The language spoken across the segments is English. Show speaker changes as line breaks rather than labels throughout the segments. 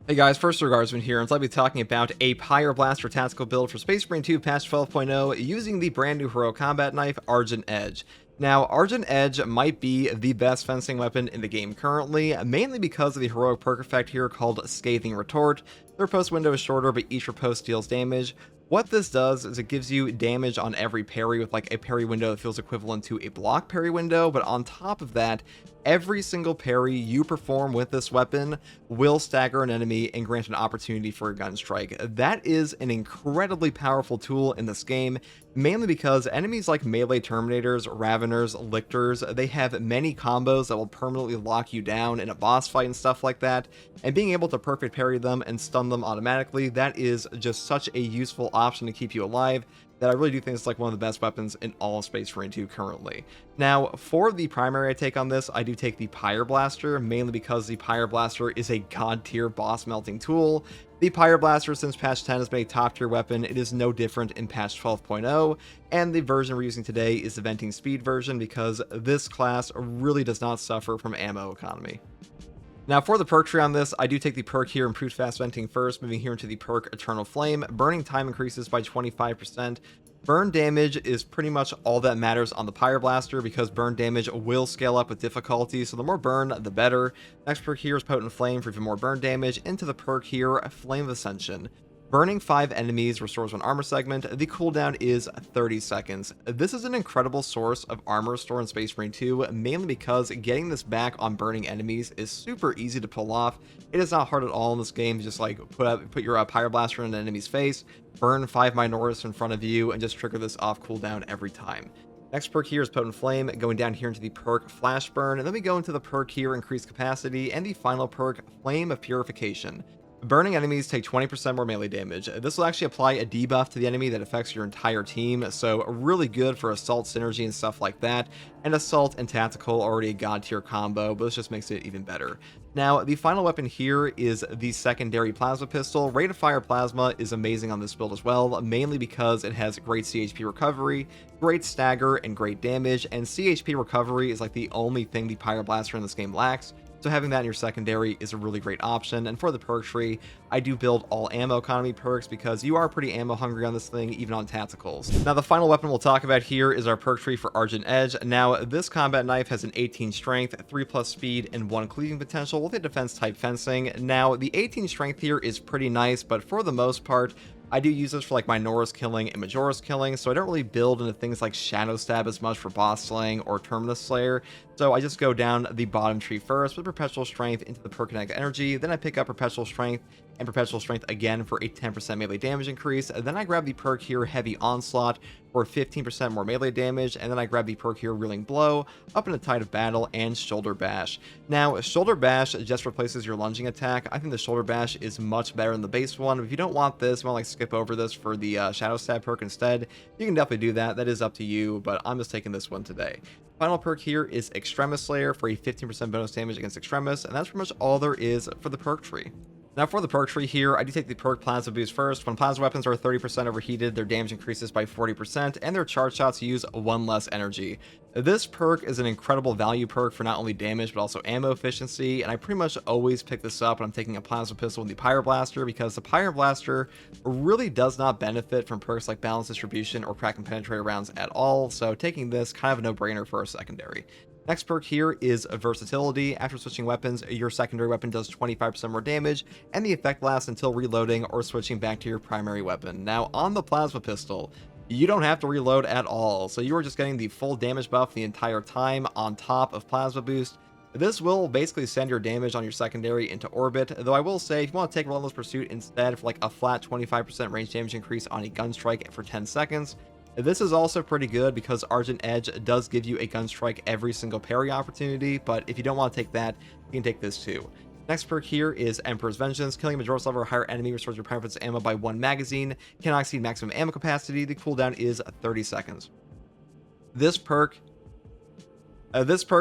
Hey guys, First Guardsman here, and so I'll be talking about a Pyreblaster tactical build for Space Marine 2 patch 12.0 using the brand new heroic combat knife, Argent Edge. Now, Argent Edge might be the best fencing weapon in the game currently, mainly because of the heroic perk effect here called Scathing Retort. Their post window is shorter, but each riposte deals damage. What this does is it gives you damage on every parry with like a parry window that feels equivalent to a block parry window, but on top of that, every single parry you perform with this weapon will stagger an enemy and grant an opportunity for a gun strike. That is an incredibly powerful tool in this game, mainly because enemies like melee Terminators, Raveners, Lictors, they have many combos that will permanently lock you down in a boss fight and stuff like that, and being able to perfect parry them and stun them automatically, that is just such a useful option to keep you alive that I really do think it's like one of the best weapons in all of Space Marine 2 currently. Now, for the primary I take on this, I do take the Pyreblaster, mainly because the Pyreblaster is a god tier boss melting tool. The Pyreblaster, since patch 10, has been a top tier weapon. It is no different in patch 12.0, and the version we're using today is the venting speed version because this class really does not suffer from ammo economy. Now for the perk tree on this, I do take the perk here, Improved Fast Venting first, moving here into the perk Eternal Flame. Burning time increases by 25%. Burn damage is pretty much all that matters on the Pyreblaster because burn damage will scale up with difficulty, so the more burn, the better. Next perk here is Potent Flame for even more burn damage. Into the perk here, Flame of Ascension. Burning 5 enemies restores 1 armor segment. The cooldown is 30 seconds. This is an incredible source of armor restore in Space Marine 2, mainly because getting this back on burning enemies is super easy to pull off. It is not hard at all in this game to just like put your Pyreblaster in an enemy's face, burn 5 Minoris in front of you, and just trigger this off cooldown every time. Next perk here is Potent Flame, going down here into the perk Flash Burn, and then we go into the perk here Increased Capacity, and the final perk Flame of Purification. Burning enemies take 20% more melee damage. This will actually apply a debuff to the enemy that affects your entire team, so really good for assault synergy and stuff like that. And assault and tactical already a god tier combo, but this just makes it even better. Now, the final weapon here is the secondary plasma pistol. Rate of fire plasma is amazing on this build as well, mainly because it has great CHP recovery, great stagger, and great damage, and CHP recovery is like the only thing the Pyreblaster in this game lacks. So having that in your secondary is a really great option. And for the perk tree, I do build all ammo economy perks because you are pretty ammo hungry on this thing, even on tacticals. Now the final weapon we'll talk about here is our perk tree for Argent Edge. Now this combat knife has an 18 strength, 3+ speed, and 1 cleaving potential with a defense type fencing. Now the 18 strength here is pretty nice, but for the most part, I do use this for like Minoris killing and Majoris killing, so I don't really build into things like Shadow Stab as much for boss slaying or Terminus Slayer. So I just go down the bottom tree first with Perpetual Strength into the perk Kinetic Energy, then I pick up Perpetual Strength and Perpetual Strength again for a 10% melee damage increase. Then I grab the perk here Heavy Onslaught for 15% more melee damage, and then I grab the perk here Reeling Blow, Up in the Tide of Battle, and Shoulder Bash. Now, Shoulder Bash just replaces your lunging attack. I think the Shoulder Bash is much better than the base one. If you don't want this, you want to like skip over this for the Shadow Stab perk instead, you can definitely do that. That is up to you, but I'm just taking this one today. Final perk here is Extremis Slayer for a 15% bonus damage against Extremis, and that's pretty much all there is for the perk tree. Now for the perk tree here, I do take the perk Plasma Boost first. When plasma weapons are 30% overheated, their damage increases by 40%, and their charge shots use 1 less energy. This perk is an incredible value perk for not only damage, but also ammo efficiency, and I pretty much always pick this up when I'm taking a plasma pistol with the Pyreblaster, because the Pyreblaster really does not benefit from perks like Balance Distribution or Crack and Penetrator rounds at all, so taking this, kind of a no-brainer for a secondary. Next perk here is Versatility. After switching weapons, your secondary weapon does 25% more damage, and the effect lasts until reloading or switching back to your primary weapon. Now, on the Plasma Pistol, you don't have to reload at all, so you are just getting the full damage buff the entire time on top of Plasma Boost. This will basically send your damage on your secondary into orbit, though I will say if you want to take Relentless Pursuit instead for like a flat 25% range damage increase on a gun strike for 10 seconds, this is also pretty good because Argent Edge does give you a gun strike every single parry opportunity, but if you don't want to take that, you can take this too. Next perk here is Emperor's Vengeance. Killing a Majoris level or higher enemy restores your Pyro's ammo by 1 magazine. Cannot exceed maximum ammo capacity. The cooldown is 30 seconds. This perk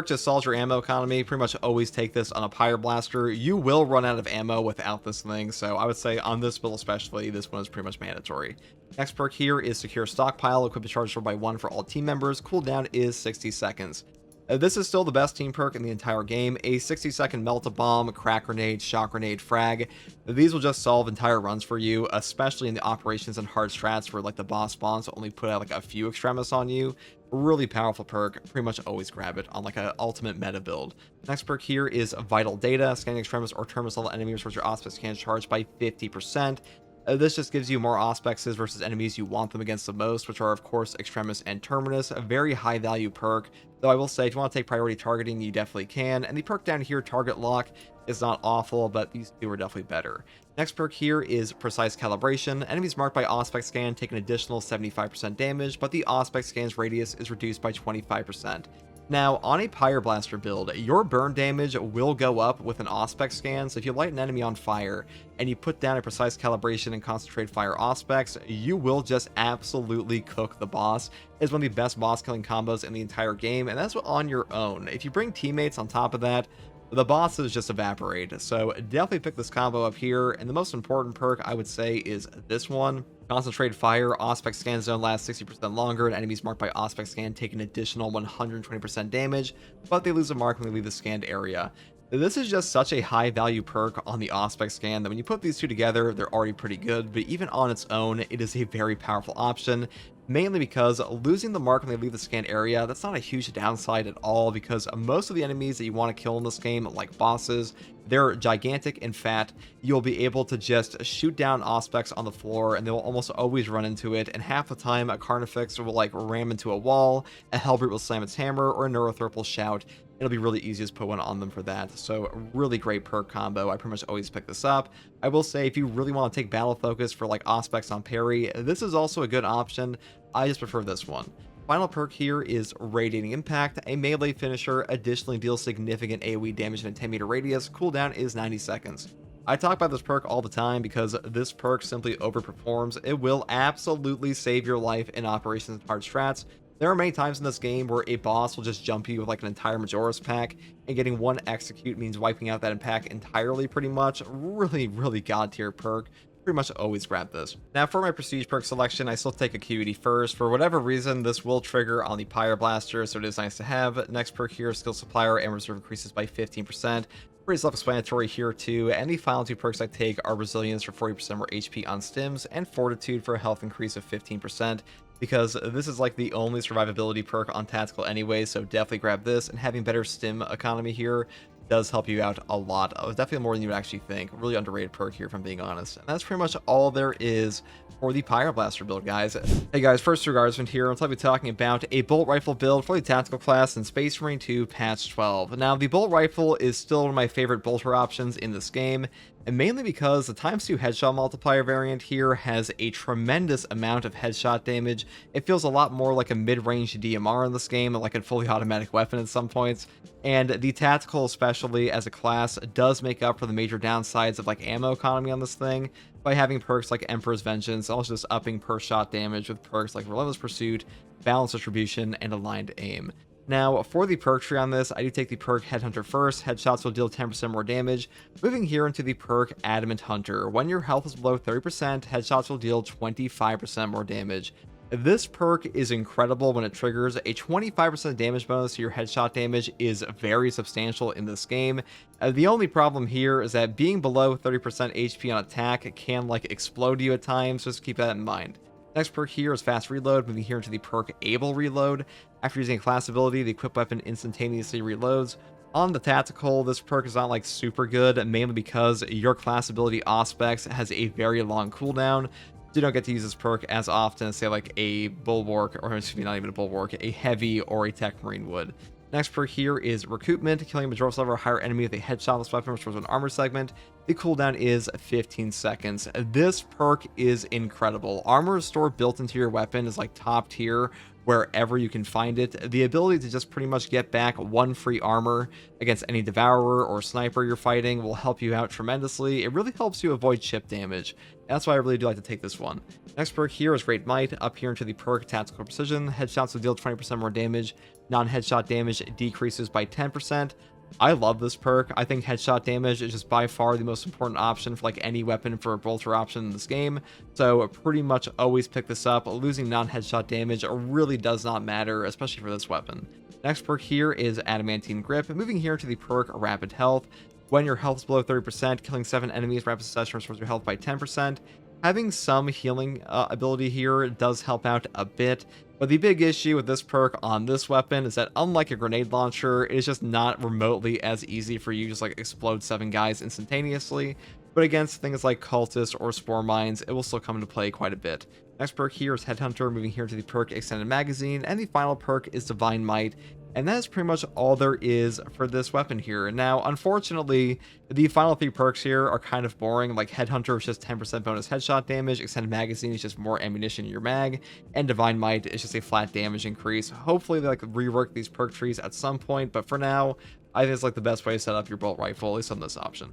just solves your ammo economy. Pretty much always take this on a Pyreblaster. You will run out of ammo without this thing, so I would say on this build especially, this one is pretty much mandatory. Next perk here is Secure Stockpile. Equip a charge sword by 1 for all team members. Cooldown is 60 seconds. This is still the best team perk in the entire game. A 60-second Melta bomb, crack grenade, shock grenade, frag. These will just solve entire runs for you, especially in the operations and hard strats where like the boss spawns only put out like a few extremis on you. Really powerful perk. Pretty much always grab it on like an ultimate meta build. Next perk here is Vital Data. Scanning extremis or terminus level enemies versus your Auspex can charge by 50%. This just gives you more Auspexes versus enemies you want them against the most, which are of course Extremis and Terminus. A very high value perk, though I will say if you want to take priority targeting, you definitely can. And the perk down here, Target Lock, is not awful, but these two are definitely better. Next perk here is Precise Calibration. Enemies marked by Auspex scan take an additional 75% damage, but the Auspex scan's radius is reduced by 25%. Now, on a Pyreblaster build, your burn damage will go up with an Auspex scan, so if you light an enemy on fire and you put down a Precise Calibration and Concentrate Fire Auspex, you will just absolutely cook the boss. It's one of the best boss killing combos in the entire game, and that's on your own. If you bring teammates on top of that, the bosses just evaporate, so definitely pick this combo up here. And the most important perk I would say is this one. Concentrated Fire. Auspex scan zone lasts 60% longer, and enemies marked by Auspex scan take an additional 120% damage, but they lose a mark when they leave the scanned area. This is just such a high value perk on the Auspex scan that when you put these two together, they're already pretty good, but even on its own, it is a very powerful option. Mainly because losing the mark when they leave the scanned area, that's not a huge downside at all, because most of the enemies that you want to kill in this game, like bosses, they're gigantic and fat. You'll be able to just shoot down Auspex on the floor and they'll almost always run into it, and half the time a Carnifex will like ram into a wall, a Hellbrute will slam its hammer, or a Neurothrop will shout. It'll be really easy to put one on them for that. So really great perk combo. I pretty much always pick this up. I will say if you really want to take battle focus for like Auspex on parry, this is also a good option. I just prefer this one. Final perk here is Radiating Impact. A melee finisher additionally deals significant AoE damage in a 10 meter radius. Cooldown is 90 seconds. I talk about this perk all the time because this perk simply overperforms. It will absolutely save your life in operations and hard strats. There are many times in this game where a boss will just jump you with like an entire Majora's pack, and getting one execute means wiping out that pack entirely pretty much. Really god tier perk. Pretty much always grab this. Now for my prestige perk selection, I still take Acuity first. For whatever reason, this will trigger on the Pyreblaster, so it is nice to have. Next perk here, Skill Supplier and Reserve increases by 15%. Pretty self-explanatory here too, and the final two perks I take are Resilience for 40% more HP on stims, and Fortitude for a health increase of 15%, because this is like the only survivability perk on Tactical anyway, so definitely grab this, and having better stim economy here does help you out a lot. Definitely more than you would actually think. Really underrated perk here, if I'm being honest. And that's pretty much all there is for the Pyreblaster build, guys. Hey guys, first Guardsman here. I'll be talking about a bolt rifle build for the tactical class in Space Marine 2 patch 12. Now, the bolt rifle is still one of my favorite bolter options in this game, and mainly because the ×2 headshot multiplier variant here has a tremendous amount of headshot damage. It feels a lot more like a mid-range DMR in this game, like a fully automatic weapon at some points. And the tactical, especially as a class, does make up for the major downsides of like ammo economy on this thing by having perks like Emperor's Vengeance, also just upping per shot damage with perks like Relentless Pursuit, Balanced Distribution, and Aligned Aim. Now, for the perk tree on this, I do take the perk Headhunter first. Headshots will deal 10% more damage. Moving here into the perk Adamant Hunter. When your health is below 30%, headshots will deal 25% more damage. This perk is incredible when it triggers. A 25% damage bonus to your headshot damage is very substantial in this game. The only problem here is that being below 30% HP on attack can like explode you at times, just keep that in mind. Next perk here is Fast Reload. Moving here into the perk Able Reload. After using a class ability, the equipped weapon instantaneously reloads. On the tactical, this perk is not like super good, mainly because your class ability Auspex has a very long cooldown. You don't get to use this perk as often as say like a Bulwark, or excuse me, not even a Bulwark, a Heavy or a Techmarine would. Next perk here is Recoupment. Killing a Majora's level or higher enemy with a headshotless weapon restores an armor segment. The cooldown is 15 seconds. This perk is incredible. Armor restore built into your weapon is like top tier wherever you can find it. The ability to just pretty much get back one free armor against any Devourer or Sniper you're fighting will help you out tremendously. It really helps you avoid chip damage. That's why I really do like to take this one. Next perk here is Great Might. Up here into the perk Tactical Precision. Headshots will deal 20% more damage. Non-headshot damage decreases by 10%. I love this perk. I think headshot damage is just by far the most important option for like any weapon for a bolter option in this game. So pretty much always pick this up. Losing non-headshot damage really does not matter, especially for this weapon. Next perk here is Adamantine Grip. Moving here to the perk Rapid Health. When your health is below 30%, killing 7 enemies, rapid succession restores your health by 10%. Having some healing ability here does help out a bit, but the big issue with this perk on this weapon is that unlike a grenade launcher, it is just not remotely as easy for you to just like explode 7 guys instantaneously. But against things like cultists or spore mines, it will still come into play quite a bit. Next perk here is Headhunter, moving here to the perk Extended Magazine, and the final perk is Divine Might. And that is pretty much all there is for this weapon here. Now, unfortunately, the final 3 perks here are kind of boring. Like Headhunter is just 10% bonus headshot damage, Extended Magazine is just more ammunition in your mag, and Divine Might is just a flat damage increase. Hopefully they like rework these perk trees at some point, but for now, I think it's like the best way to set up your bolt rifle, at least on this option.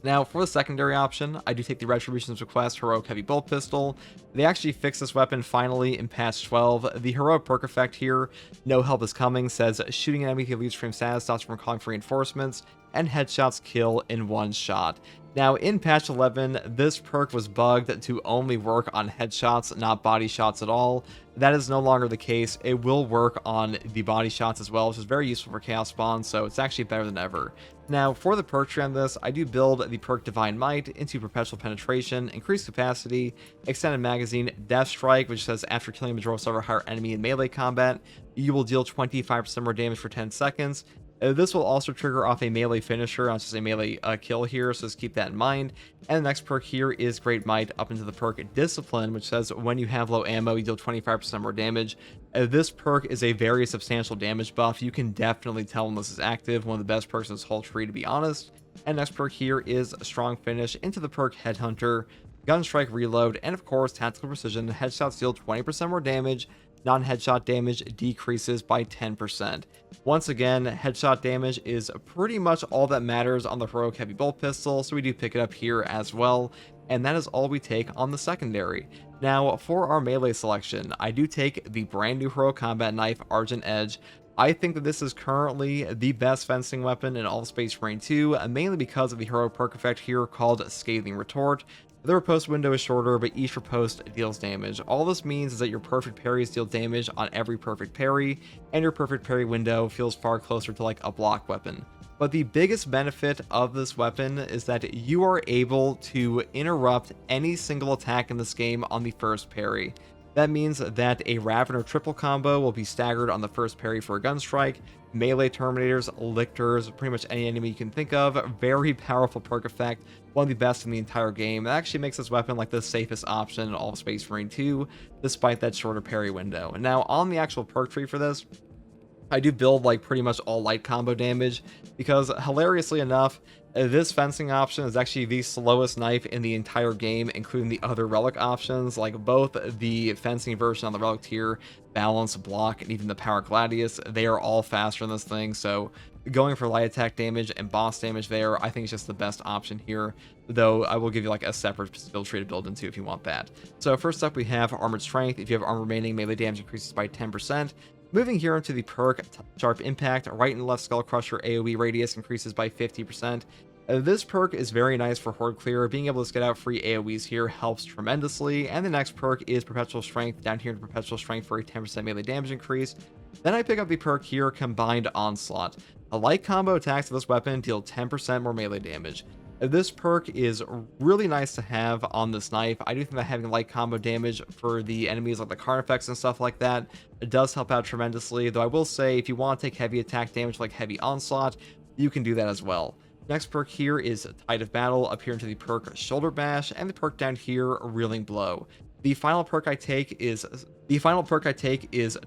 Now, for the secondary option, I do take the Retribution's Request Heroic Heavy Bolt Pistol. They actually fixed this weapon finally in patch 12. The heroic perk effect here, No Help Is Coming, says shooting an enemy who leaves frame status stops from calling for reinforcements, and headshots kill in one shot. Now, in patch 11, this perk was bugged to only work on headshots, not body shots at all. That is no longer the case. It will work on the body shots as well, which is very useful for chaos spawns, so it's actually better than ever. Now, for the perk tree on this, I do build the perk Divine Might into Perpetual Penetration, Increased Capacity, Extended Magazine, Death Strike, which says after killing a majority of a higher enemy in melee combat, you will deal 25% more damage for 10 seconds. This will also trigger off a melee finisher, not just a melee kill here, so just keep that in mind. And the next perk here is Great Might up into the perk Discipline, which says when you have low ammo, you deal 25% more damage. This perk is a very substantial damage buff. You can definitely tell when this is active, one of the best perks in this whole tree, to be honest. And next perk here is Strong Finish into the perk Headhunter, Gunstrike Reload, and of course Tactical Precision. Headshots deal 20% more damage. Non-headshot damage decreases by 10%. Once again, headshot damage is pretty much all that matters on the Heroic Heavy Bolt Pistol, so we do pick it up here as well, and that is all we take on the secondary. Now, for our melee selection, I do take the brand new Heroic Combat Knife, Argent Edge. I think that this is currently the best fencing weapon in all of Space Marine 2, mainly because of the heroic perk effect here called Scathing Retort. The riposte window is shorter, but each riposte deals damage. All this means is that your perfect parries deal damage on every perfect parry, and your perfect parry window feels far closer to like a block weapon. But the biggest benefit of this weapon is that you are able to interrupt any single attack in this game on the first parry. That means that a Ravener triple combo will be staggered on the first parry for a gun strike. Melee Terminators, Lictors, pretty much any enemy you can think of. Very powerful perk effect, one of the best in the entire game. It actually makes this weapon like the safest option in all of Space Marine 2, despite that shorter parry window. And now on the actual perk tree for this, I do build like pretty much all light combo damage, because hilariously enough, this fencing option is actually the slowest knife in the entire game, including the other relic options. Like both the fencing version on the relic tier, balance, block, and even the power gladius, they are all faster than this thing. So going for light attack damage and boss damage there, I think is just the best option here, though I will give you like a separate skill tree to build into if you want that. So first up we have Armored Strength. If you have armor remaining, melee damage increases by 10%. Moving here into the perk Sharp Impact, right and left Skull Crusher AoE radius increases by 50%. This perk is very nice for Horde Clear. Being able to get out free AoEs here helps tremendously. And the next perk is Perpetual Strength, down here to Perpetual Strength for a 10% melee damage increase. Then I pick up the perk here, Combined Onslaught. A light combo attacks of this weapon deal 10% more melee damage. This perk is really nice to have on this knife. I do think that having light combo damage for the enemies like the Carnifex and stuff like that, it does help out tremendously, though I will say if you want to take heavy attack damage like Heavy Onslaught, you can do that as well. Next perk here is Tide of Battle, up here into the perk Shoulder Bash, and the perk down here, Reeling Blow. The final perk I take is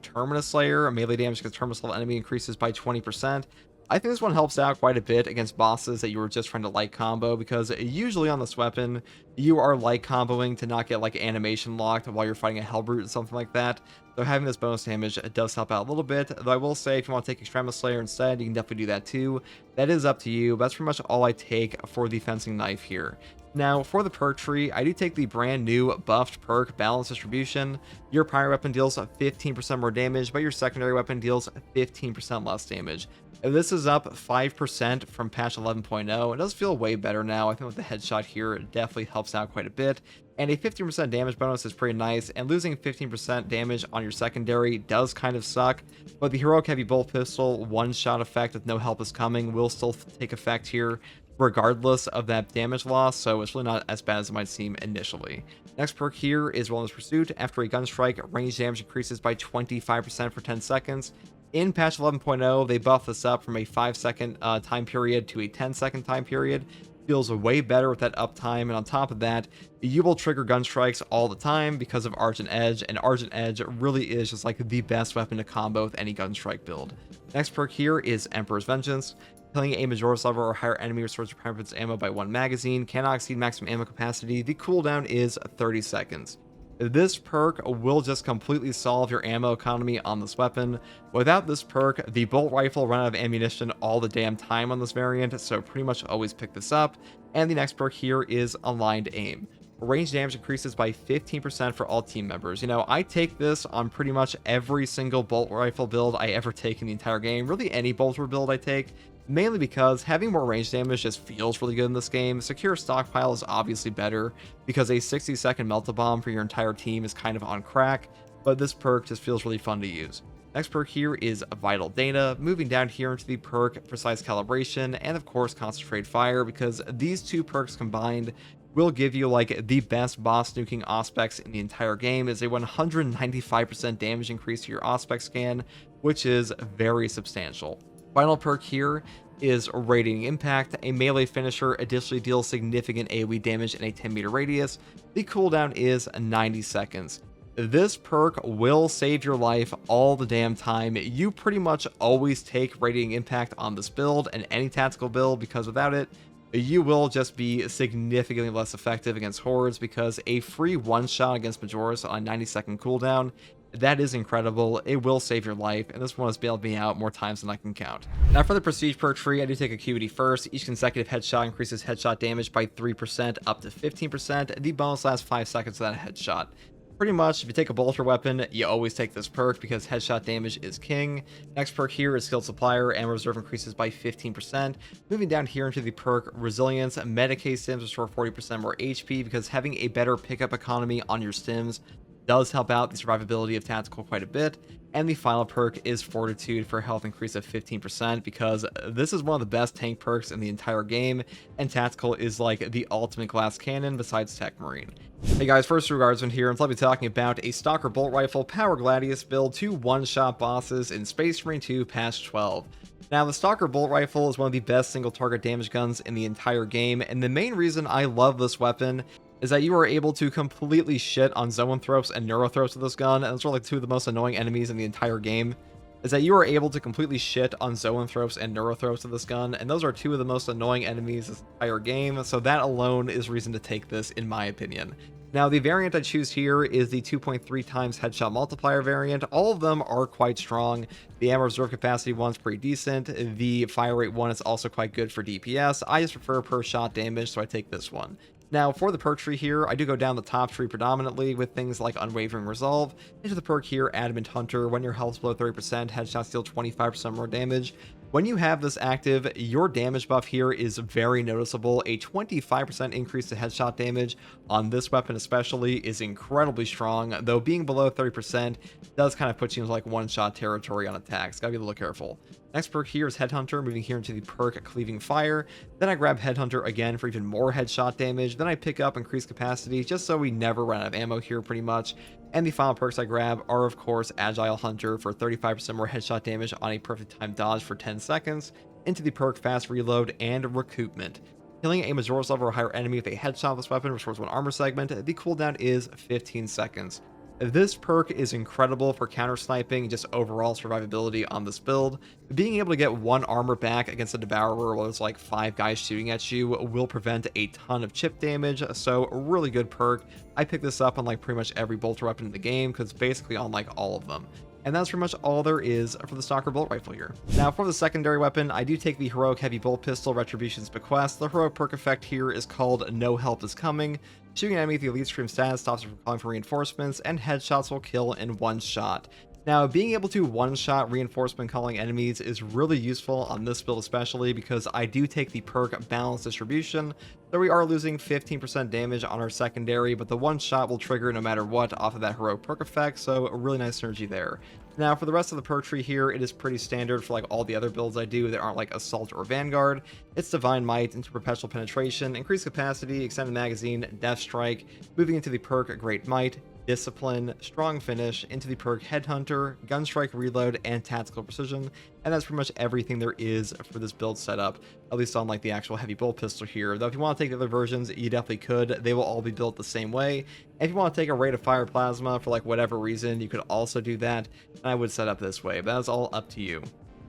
Terminus Slayer. Melee damage against Terminus level enemy increases by 20%. I think this one helps out quite a bit against bosses that you were just trying to light combo, because usually on this weapon, you are light comboing to not get like animation locked while you're fighting a Hellbrute or something like that. So having this bonus damage, it does help out a little bit, though I will say if you want to take Extremis Slayer instead, you can definitely do that too. That is up to you, but that's pretty much all I take for the fencing knife here. Now, for the perk tree, I do take the brand new buffed perk Balanced Distribution. Your primary weapon deals 15% more damage, but your secondary weapon deals 15% less damage. This is up 5% from patch 11.0. It does feel way better now. I think with the headshot here, it definitely helps out quite a bit. And a 15% damage bonus is pretty nice, and losing 15% damage on your secondary does kind of suck, but the heroic heavy bolt pistol one-shot effect with no help is coming will still take effect here, regardless of that damage loss, so it's really not as bad as it might seem initially. Next perk here is Relentless Pursuit. After a gun strike, range damage increases by 25% for 10 seconds. In patch 11.0, they buffed this up from a 5-second time period to a 10-second time period. Feels way better with that uptime, and on top of that, you will trigger gun strikes all the time because of Argent Edge, and Argent Edge really is just like the best weapon to combo with any gun strike build. Next perk here is Emperor's Vengeance. Killing a Majora's level or higher enemy restores your prime ammo by 1 magazine, cannot exceed maximum ammo capacity. The cooldown is 30 seconds. This perk will just completely solve your ammo economy on this weapon. Without this perk, the bolt rifle run out of ammunition all the damn time on this variant, so pretty much always pick this up. And the next perk here is Aligned Aim. Range damage increases by 15% for all team members. You know, I take this on pretty much every single bolt rifle build I ever take in the entire game. Really any bolter build I take. Mainly because having more range damage just feels really good in this game. Secure Stockpile is obviously better because a 60-second Melta bomb for your entire team is kind of on crack, but this perk just feels really fun to use. Next perk here is Vital Data, moving down here into the perk Precise Calibration, and of course Concentrated Fire, because these two perks combined will give you like the best boss nuking Auspex in the entire game. Is a 195% damage increase to your Auspex scan, which is very substantial. Final perk here is Radiating Impact. A melee finisher additionally deals significant AoE damage in a 10-meter radius. The cooldown is 90 seconds. This perk will save your life all the damn time. You pretty much always take Radiating Impact on this build and any tactical build, because without it, you will just be significantly less effective against hordes, because a free one-shot against Majora's on 90-second cooldown, that is incredible. It will save your life, and this one has bailed me out more times than I can count. Now for the Prestige perk tree, I do take Acuity first. Each consecutive headshot increases headshot damage by 3% up to 15%. The bonus lasts 5 seconds of that headshot. Pretty much, if you take a bolter weapon, you always take this perk because headshot damage is king. Next perk here is Skilled Supplier. Ammo reserve increases by 15%. Moving down here into the perk Resilience, Medicae stims restore 40% more HP, because having a better pickup economy on your stims does help out the survivability of tactical quite a bit. And the final perk is Fortitude for a health increase of 15%, because this is one of the best tank perks in the entire game, and tactical is like the ultimate glass cannon besides Techmarine. Hey guys, first Guardsman here, and so I'll be talking about a Stalker Bolt Rifle Power Gladius build to one-shot bosses in Space Marine 2 patch 12. Now, the Stalker Bolt Rifle is one of the best single target damage guns in the entire game, and the main reason I love this weapon is that you are able to completely shit on Zoanthropes and Neurothropes with this gun, and those are like two of the most annoying enemies in the entire game. Is that you are able to completely shit on Zoanthropes and Neurothropes with this gun, and those are two of the most annoying enemies in this entire game, so that alone is reason to take this, in my opinion. Now, the variant I choose here is the 2.3 times headshot multiplier variant. All of them are quite strong. The ammo reserve capacity one's pretty decent. The fire rate one is also quite good for DPS. I just prefer per shot damage, so I take this one. Now, for the perk tree here, I do go down the top tree predominantly with things like Unwavering Resolve. Into the perk here, Adamant Hunter. When your health's below 30%, headshots deal 25% more damage. When you have this active, your damage buff here is very noticeable. A 25% increase to headshot damage on this weapon especially is incredibly strong, though being below 30% does kind of put you into like one-shot territory on attacks. Gotta be a little careful. Next perk here is Headhunter, moving here into the perk Cleaving Fire. Then I grab Headhunter again for even more headshot damage. Then I pick up Increased Capacity, just so we never run out of ammo here pretty much. And the final perks I grab are, of course, Agile Hunter for 35% more headshot damage on a perfect time dodge for 10 seconds, into the perk Fast Reload and Recoupment. Killing a Majora's level or higher enemy with a headshot with this weapon restores 1 armor segment. The cooldown is 15 seconds. This perk is incredible for counter sniping and just overall survivability on this build. Being able to get 1 armor back against a Devourer while there's like 5 guys shooting at you will prevent a ton of chip damage, so a really good perk. I pick this up on like pretty much every bolter weapon in the game because it's basically on like all of them. And that's pretty much all there is for the Stalker Bolt Rifle here. Now for the secondary weapon, I do take the Heroic Heavy Bolt Pistol Retribution's Bequest. The heroic perk effect here is called No Help Is Coming. Shooting an enemy with the Elite Stream status stops it from calling for reinforcements, and headshots will kill in 1 shot. Now, being able to one-shot reinforcement calling enemies is really useful on this build especially because I do take the perk Balance Distribution, so we are losing 15% damage on our secondary, but the one-shot will trigger no matter what off of that heroic perk effect, so a really nice synergy there. Now, for the rest of the perk tree here, it is pretty standard for like all the other builds I do that aren't like Assault or Vanguard. It's Divine Might into Perpetual Penetration, Increased Capacity, Extended Magazine, Death Strike, moving into the perk Great Might, Discipline, Strong Finish, into the perk Headhunter, Gunstrike Reload, and Tactical Precision, and that's pretty much everything there is for this build setup, at least on like the actual heavy bolt pistol here. Though if you want to take the other versions, you definitely could. They will all be built the same way. And if you want to take a rate of fire plasma for like whatever reason, you could also do that, and I would set up this way, but that's all up to you.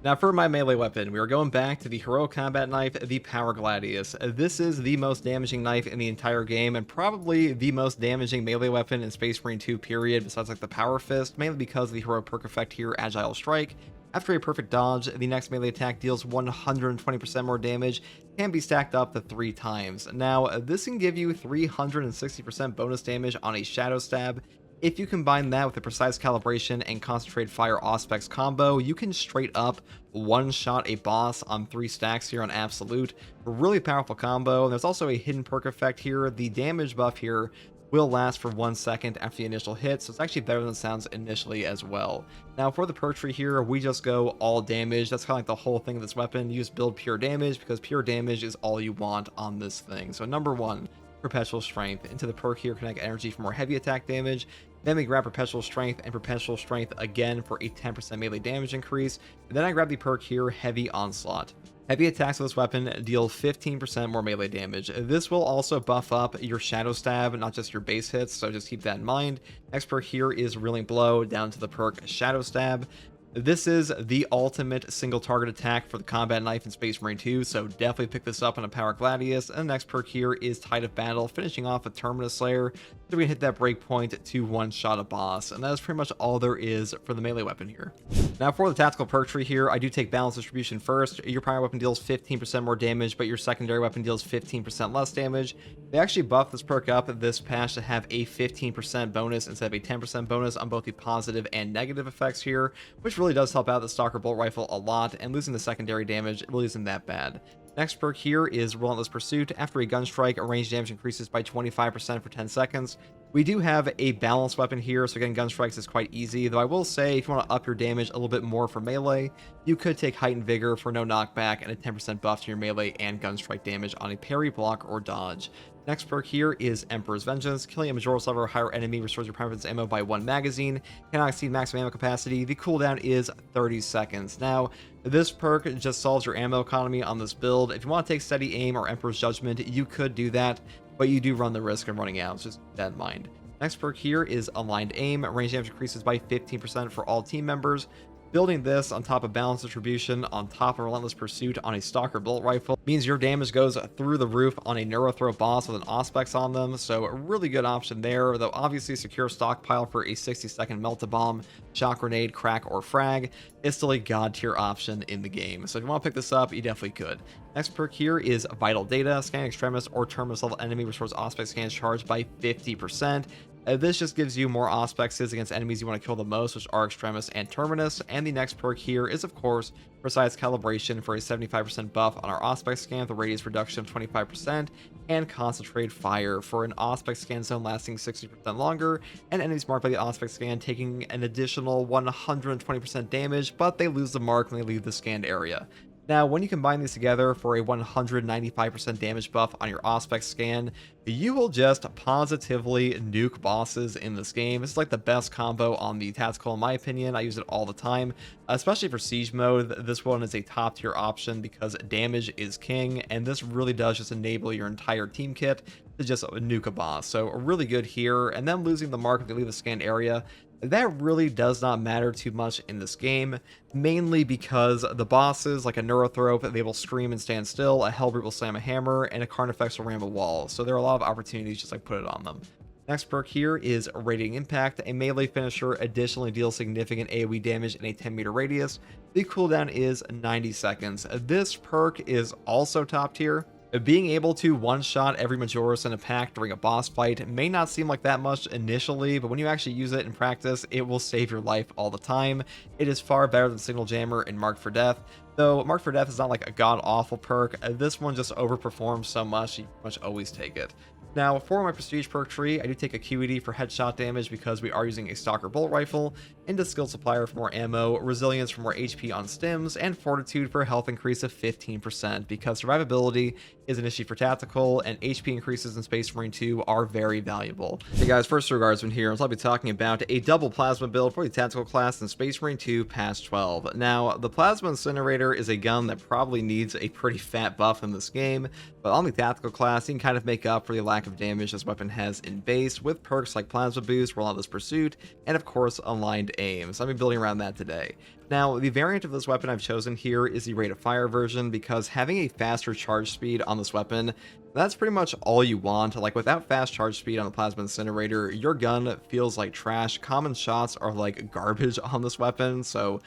Now for my melee weapon, we are going back to the heroic combat knife, the Power Gladius. This is the most damaging knife in the entire game, and probably the most damaging melee weapon in Space Marine 2 period, besides like the Power Fist, mainly because of the heroic perk effect here, Agile Strike. After a perfect dodge, the next melee attack deals 120% more damage, can be stacked up to 3 times. Now, this can give you 360% bonus damage on a Shadow Stab. If you combine that with a Precise Calibration and Concentrated Fire Auspex combo, you can straight up one-shot a boss on 3 stacks here on Absolute. A really powerful combo, and there's also a hidden perk effect here. The damage buff here will last for 1 second after the initial hit, so it's actually better than it sounds initially as well. Now for the perk tree here, we just go all damage. That's kind of like the whole thing of this weapon. You just build pure damage because pure damage is all you want on this thing. So number 1, Perpetual Strength. Into the perk here, Kinetic Energy for more heavy attack damage. Then we grab Perpetual Strength and Perpetual Strength again for a 10% melee damage increase. And then I grab the perk here, Heavy Onslaught. Heavy attacks with this weapon deal 15% more melee damage. This will also buff up your Shadow Stab, not just your base hits, so just keep that in mind. Next perk here is Reeling Blow, down to the perk Shadow Stab. This is the ultimate single target attack for the combat knife in Space Marine 2, so definitely pick this up on a Power Gladius. And the next perk here is Tide of Battle, finishing off with Terminus Slayer, so we can hit that breakpoint to one-shot a boss, and that is pretty much all there is for the melee weapon here. Now for the tactical perk tree here, I do take Balance Distribution first. Your primary weapon deals 15% more damage, but your secondary weapon deals 15% less damage. They actually buffed this perk up this patch to have a 15% bonus instead of a 10% bonus on both the positive and negative effects here, which really does help out the Stalker bolt rifle a lot, and losing the secondary damage really isn't that bad. Next perk here is Relentless Pursuit. After a gun strike, range damage increases by 25% for 10 seconds. We do have a balanced weapon here, so getting gun strikes is quite easy, though I will say if you want to up your damage a little bit more for melee, you could take Heightened Vigor for no knockback and a 10% buff to your melee and gun strike damage on a parry, block, or dodge. Next perk here is Emperor's Vengeance. Killing a Majora's level or higher enemy restores your primary weapon's ammo by 1 magazine. Cannot exceed maximum ammo capacity. The cooldown is 30 seconds. Now, this perk just solves your ammo economy on this build. If you want to take Steady Aim or Emperor's Judgment, you could do that, but you do run the risk of running out, so just keep that in mind. Next perk here is Aligned Aim. Range damage increases by 15% for all team members. Building this on top of Balance Distribution, on top of Relentless Pursuit on a Stalker bolt rifle, means your damage goes through the roof on a Neurothrow boss with an Auspex on them, so a really good option there, though obviously secure stockpile for a 60-second Melta Bomb, Shock Grenade, Crack, or Frag is still a god tier option in the game, so if you want to pick this up, you definitely could. Next perk here is Vital Data. Scanning Extremis or Terminus level enemy restores Auspex scans charged by 50%. This just gives you more Auspexes against enemies you want to kill the most, which are Extremis and Terminus. And the next perk here is, of course, Precise Calibration for a 75% buff on our Auspex scan with a radius reduction of 25%, and Concentrated Fire for an Auspex scan zone lasting 60% longer, and enemies marked by the Auspex scan taking an additional 120% damage, but they lose the mark when they leave the scanned area. Now, when you combine these together for a 195% damage buff on your Auspex scan, you will just positively nuke bosses in this game. It's like the best combo on the tactical, in my opinion. I use it all the time, especially for siege mode. This one is a top tier option because damage is king, and this really does just enable your entire team kit to just nuke a boss. So really good here, and then losing the mark if they leave the scanned area, that really does not matter too much in this game, mainly because the bosses, like a Neurothrope, they will scream and stand still, a Hellbrute will slam a hammer, and a Carnifex will ram a wall, so there are a lot of opportunities just like put it on them. Next perk here is Radiating Impact. A melee finisher additionally deals significant AoE damage in a 10-meter radius. The cooldown is 90 seconds. This perk is also top tier. Being able to one-shot every Majoris in a pack during a boss fight may not seem like that much initially, but when you actually use it in practice, it will save your life all the time. It is far better than Signal Jammer and Mark for Death, though Mark for Death is not like a god-awful perk. This one just overperforms so much, you pretty much always take it. Now, for my prestige perk tree, I do take Acuity for headshot damage because we are using a Stalker bolt rifle, into Skill Supplier for more ammo, Resilience for more HP on stims, and Fortitude for a health increase of 15% because survivability is an issue for tactical, and HP increases in Space Marine 2 are very valuable. Hey guys, first Guardsman here, so I'll be talking about a double plasma build for the tactical class in Space Marine 2 past 12. Now, the Plasma Incinerator is a gun that probably needs a pretty fat buff in this game, but on the tactical class, you can kind of make up for the lack of damage this weapon has in base with perks like Plasma Boost, Relentless Pursuit, and of course, Aligned Aim. So I'll be building around that today. Now, the variant of this weapon I've chosen here is the rate of fire version because having a faster charge speed on this weapon, that's pretty much all you want. Like, without fast charge speed on the Plasma Incinerator, your gun feels like trash. Common shots are like garbage on this weapon, so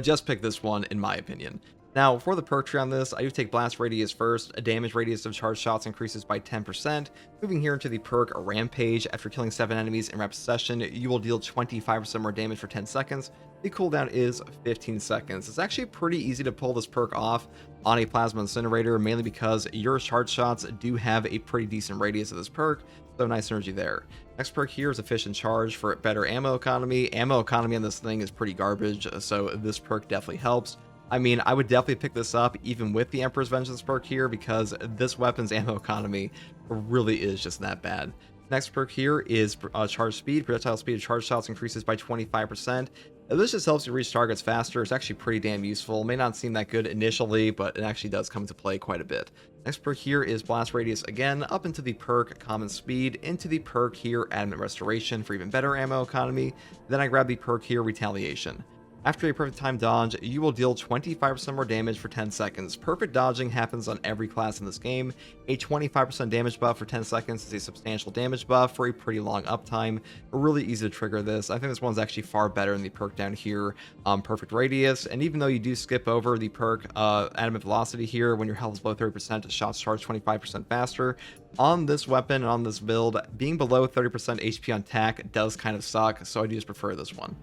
just pick this one in my opinion. Now, for the perk tree on this, I do take Blast Radius first. A damage radius of charged shots increases by 10%. Moving here into the perk Rampage, after killing 7 enemies in rapid succession, you will deal 25% more damage for 10 seconds. The cooldown is 15 seconds. It's actually pretty easy to pull this perk off on a Plasma Incinerator, mainly because your charged shots do have a pretty decent radius of this perk, so nice synergy there. Next perk here is Efficient Charge for better ammo economy. Ammo economy on this thing is pretty garbage, so this perk definitely helps. I mean, I would definitely pick this up even with the Emperor's Vengeance perk here because this weapon's ammo economy really is just that bad. Next perk here is Charge Speed. Projectile speed of charge shots increases by 25%. This just helps you reach targets faster. It's actually pretty damn useful. May not seem that good initially, but it actually does come into play quite a bit. Next perk here is Blast Radius again, up into the perk Common Speed, into the perk here Adamant Restoration for even better ammo economy. Then I grab the perk here Retaliation. After a perfect time dodge, you will deal 25% more damage for 10 seconds. Perfect dodging happens on every class in this game. A 25% damage buff for 10 seconds is a substantial damage buff for a pretty long uptime. Really easy to trigger this. I think this one's actually far better than the perk down here, Perfect Radius. And even though you do skip over the perk Adamant Velocity here, when your health is below 30%, shots charge 25% faster. On this weapon and on this build, being below 30% HP on tack does kind of suck, so I do just prefer this one.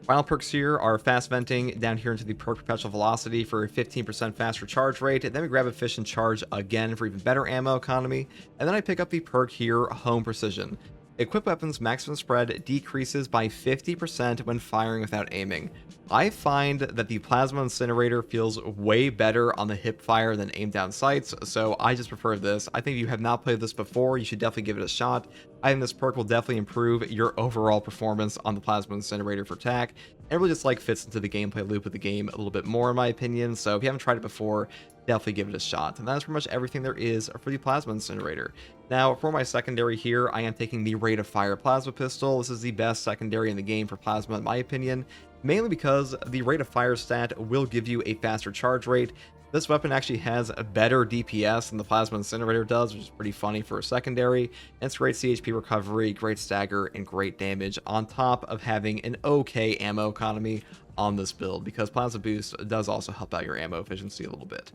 Final perks here are Fast Venting down here into the perk Perpetual Velocity for a 15% faster charge rate. And then we grab Efficient Charge again for even better ammo economy. And then I pick up the perk here, Home Precision. Equipped weapons maximum spread decreases by 50% when firing without aiming. I find that the Plasma Incinerator feels way better on the hip fire than aim down sights, so I just prefer this. I think if you have not played this before, you should definitely give it a shot. I think this perk will definitely improve your overall performance on the Plasma Incinerator for tack. It really just like fits into the gameplay loop of the game a little bit more in my opinion, so if you haven't tried it before, definitely give it a shot. And that's pretty much everything there is for the Plasma Incinerator. Now, for my secondary here, I am taking the Rate of Fire Plasma Pistol. This is the best secondary in the game for Plasma in my opinion, mainly because the Rate of Fire stat will give you a faster charge rate. This weapon actually has a better DPS than the Plasma Incinerator does, which is pretty funny for a secondary. And it's great CHP recovery, great stagger, and great damage on top of having an okay ammo economy on this build, because Plasma Boost does also help out your ammo efficiency a little bit.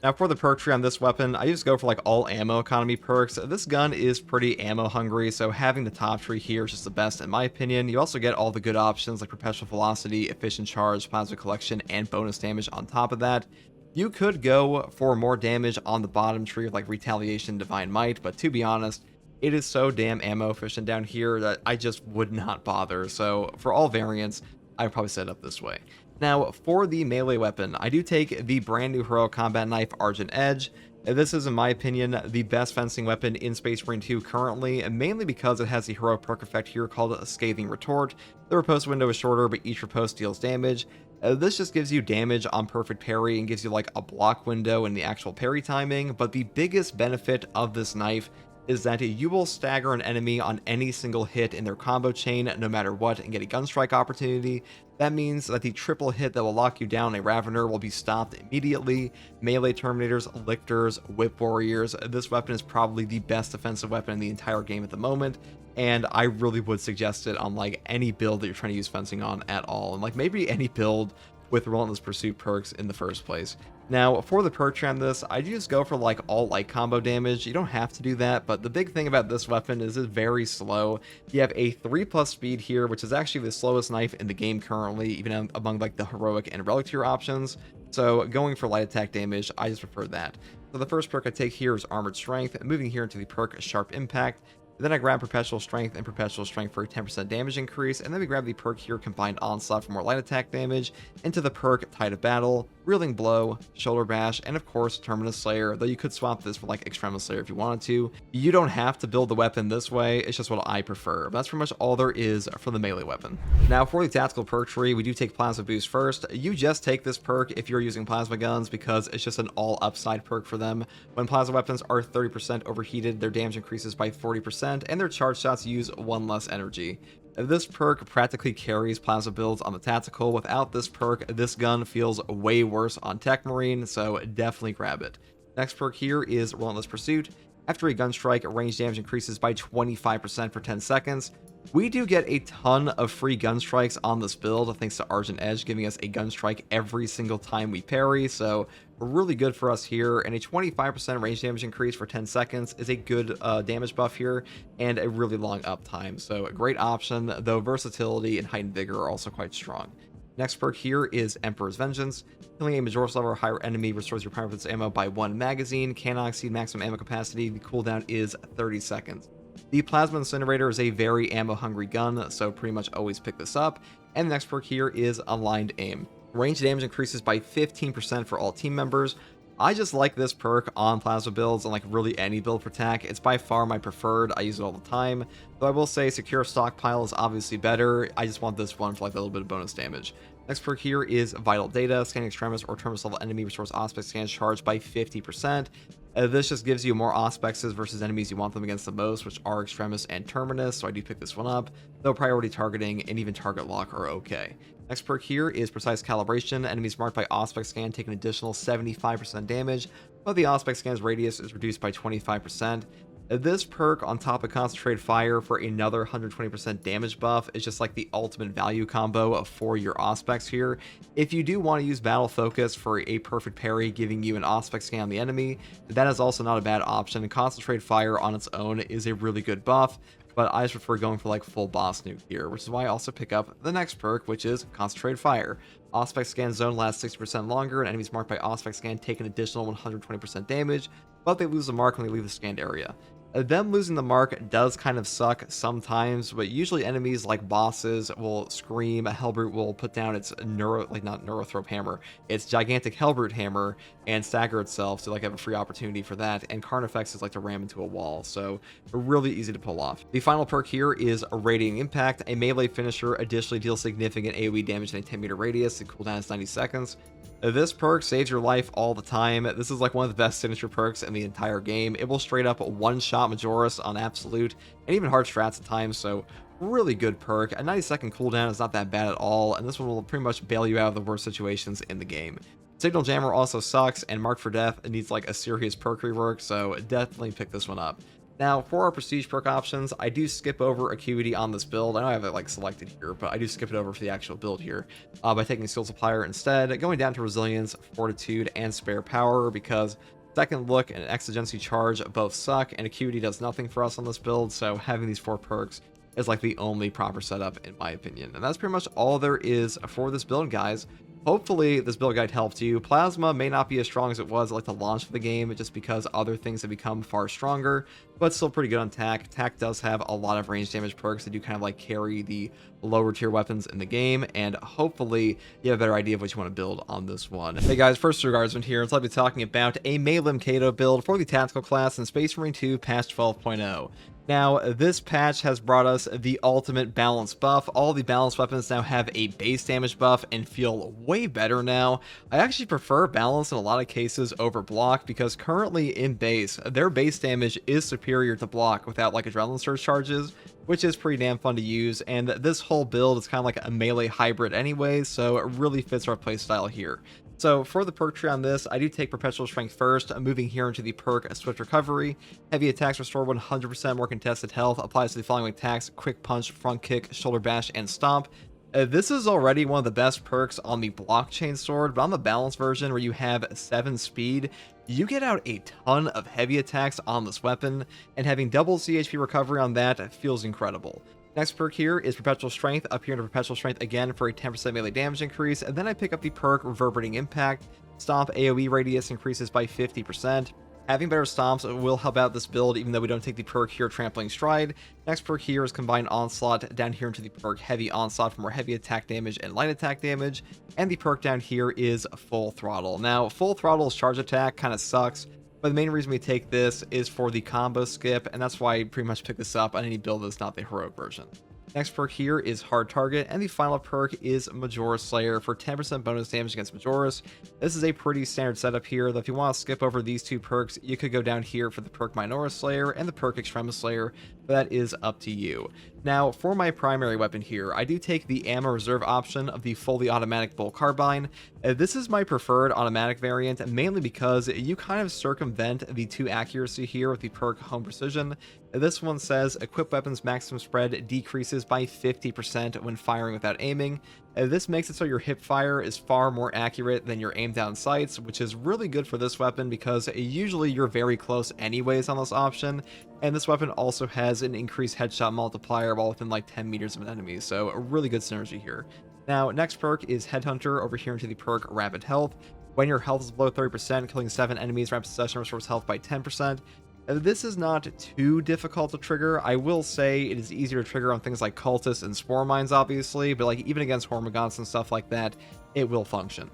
Now, for the perk tree on this weapon, I just go for like all ammo economy perks. This gun is pretty ammo hungry, so having the top tree here is just the best in my opinion. You also get all the good options like Perpetual Velocity, Efficient Charge, Plasma Collection, and bonus damage on top of that. You could go for more damage on the bottom tree of like Retaliation, Divine Might, but to be honest, it is so damn ammo efficient down here that I just would not bother. So for all variants, I would probably set it up this way. Now, for the melee weapon, I do take the brand new Heroic Combat Knife Argent Edge. This is, in my opinion, the best fencing weapon in Space Marine 2 currently, mainly because it has the heroic perk effect here called a Scathing Retort. The riposte window is shorter, but each riposte deals damage. This just gives you damage on perfect parry and gives you like a block window in the actual parry timing, but the biggest benefit of this knife is that you will stagger an enemy on any single hit in their combo chain, no matter what, and get a gunstrike opportunity. That means that the triple hit that will lock you down a Ravener will be stopped immediately. Melee Terminators, Lictors, Whip Warriors, this weapon is probably the best defensive weapon in the entire game at the moment, and I really would suggest it on like any build that you're trying to use fencing on at all, and like maybe any build with Relentless Pursuit perks in the first place. Now, for the perk tree on this, I just go for like all light combo damage. You don't have to do that, but the big thing about this weapon is it's very slow. You have a 3+ speed here, which is actually the slowest knife in the game currently, even among like the heroic and relic tier options. So going for light attack damage, I just prefer that. So the first perk I take here is Armored Strength, moving here into the perk Sharp Impact. Then I grab Perpetual Strength and Perpetual Strength for a 10% damage increase, and then we grab the perk here Combined Onslaught for more light attack damage, into the perk Tide of Battle, Reeling Blow, Shoulder Bash, and of course Terminus Slayer, though you could swap this for like Extremis Slayer if you wanted to. You don't have to build the weapon this way, it's just what I prefer, but that's pretty much all there is for the melee weapon. Now for the tactical perk tree, we do take Plasma Boost first. You just take this perk if you're using plasma guns because it's just an all upside perk for them. When plasma weapons are 30% overheated, their damage increases by 40%, and their charge shots use 1 less energy. This perk practically carries plasma builds on the tactical. Without this perk, this gun feels way worse on Techmarine, so definitely grab it. Next perk here is Relentless Pursuit. After a gun strike, range damage increases by 25% for 10 seconds. We do get a ton of free gun strikes on this build, thanks to Argent Edge giving us a gun strike every single time we parry, so really good for us here. And a 25% range damage increase for 10 seconds is a good damage buff here, and a really long uptime, so a great option, though versatility and heightened vigor are also quite strong. Next perk here is Emperor's Vengeance. Killing a Majora's level or higher enemy restores your Pyro Blast ammo by 1 magazine, cannot exceed maximum ammo capacity, the cooldown is 30 seconds. The Plasma Incinerator is a very ammo-hungry gun, so pretty much always pick this up. And the next perk here is Aligned Aim. Range damage increases by 15% for all team members. I just like this perk on plasma builds and like really any build for TAC. It's by far my preferred. I use it all the time. Though I will say Secure Stockpile is obviously better. I just want this one for like a little bit of bonus damage. Next perk here is Vital Data. Scanning Extremis or Terminus level enemy restores Auspex scans charged by 50%. This just gives you more Auspexes versus enemies you want them against the most, which are Extremis and Terminus, so I do pick this one up, though priority targeting and even target lock are okay. Next perk here is Precise Calibration. Enemies marked by Auspex scan take an additional 75% damage, but the Auspex scan's radius is reduced by 25%. This perk on top of Concentrated Fire for another 120% damage buff is just like the ultimate value combo for your Auspex here. If you do want to use Battle Focus for a perfect parry giving you an Auspex scan on the enemy, that is also not a bad option. Concentrated Fire on its own is a really good buff, but I just prefer going for like full boss nuke here, which is why I also pick up the next perk, which is Concentrated Fire. Auspex scan zone lasts 60% longer, and enemies marked by Auspex scan take an additional 120% damage, but they lose the mark when they leave the scanned area. Them losing the mark does kind of suck sometimes, but usually enemies like bosses will scream, Hellbrute will put down its not Neurothrope hammer, its gigantic Hellbrute hammer and stagger itself to like have a free opportunity for that, and Carnifex is like to ram into a wall, so really easy to pull off. The final perk here is Radiating Impact. A melee finisher additionally deals significant AoE damage in a 10-meter radius. The cooldown is 90 seconds. This perk saves your life all the time. This is like one of the best signature perks in the entire game. It will straight up one-shot Majoris on Absolute and even hard strats at times, so really good perk. A 90-second cooldown is not that bad at all, and this one will pretty much bail you out of the worst situations in the game. Signal Jammer also sucks, and Marked for Death needs like a serious perk rework, so definitely pick this one up. Now, for our prestige perk options, I do skip over Acuity on this build. I know I have it like selected here, but I do skip it over for the actual build here by taking Skill Supplier instead, going down to Resilience, Fortitude, and Spare Power, because Second Look and Exigency Charge both suck, and Acuity does nothing for us on this build, so having these 4 perks is like the only proper setup in my opinion. And that's pretty much all there is for this build, guys. Hopefully this build guide helped you. Plasma may not be as strong as it was at like the launch of the game, just because other things have become far stronger, but still pretty good on TAC. TAC does have a lot of range damage perks that do kind of like carry the lower tier weapons in the game, and hopefully you have a better idea of what you want to build on this one. Hey guys, First Guardsman here, so I'll be talking about a Melee Kato build for the tactical class in Space Marine 2 patch 12.0. Now, this patch has brought us the ultimate balance buff. All the balance weapons now have a base damage buff and feel way better now. I actually prefer balance in a lot of cases over block, because currently in base, their base damage is superior to block without like adrenaline surge charges, which is pretty damn fun to use, and this whole build is kind of like a melee hybrid anyway, so it really fits our playstyle here. So for the perk tree on this, I do take Perpetual Strength first, moving here into the perk Swift Recovery. Heavy attacks restore 100% more contested health, applies to the following attacks: Quick Punch, Front Kick, Shoulder Bash, and Stomp. This is already one of the best perks on the blockchain sword, but on the balanced version where you have 7 speed, you get out a ton of heavy attacks on this weapon, and having double CHP recovery on that feels incredible. Next perk here is Perpetual Strength, up here into Perpetual Strength again for a 10% melee damage increase, and then I pick up the perk Reverberating Impact. Stomp AoE radius increases by 50%. Having better stomps will help out this build, even though we don't take the perk here, Trampling Stride. Next perk here is Combined Onslaught, down here into the perk Heavy Onslaught for more heavy attack damage and light attack damage. And the perk down here is Full Throttle. Now, Full Throttle's charge attack kind of sucks, but the main reason we take this is for the combo skip, and that's why I pretty much pick this up on any build that's not the heroic version. Next perk here is Hard Target, and the final perk is Majora's Slayer for 10% bonus damage against Majora's. This is a pretty standard setup here, though if you want to skip over these two perks, you could go down here for the perk Minora's Slayer and the perk Extremis Slayer, but that is up to you. Now, for my primary weapon here, I do take the ammo reserve option of the fully automatic Bolt Carbine. This is my preferred automatic variant, mainly because you kind of circumvent the 2 accuracy here with the perk Home Precision. This one says equip weapons maximum spread decreases by 50% when firing without aiming. This makes it so your hip fire is far more accurate than your aim down sights, which is really good for this weapon because usually you're very close anyways on this option, and this weapon also has an increased headshot multiplier while within like 10 meters of an enemy, so a really good synergy here. Now, next perk is Headhunter, over here into the perk Rapid Health. When your health is below 30%, killing 7 enemies rapid succession restores health by 10%. This is not too difficult to trigger. I will say it is easier to trigger on things like Cultists and Spore Mines, obviously, but like even against Hormagaunts and stuff like that, it will function.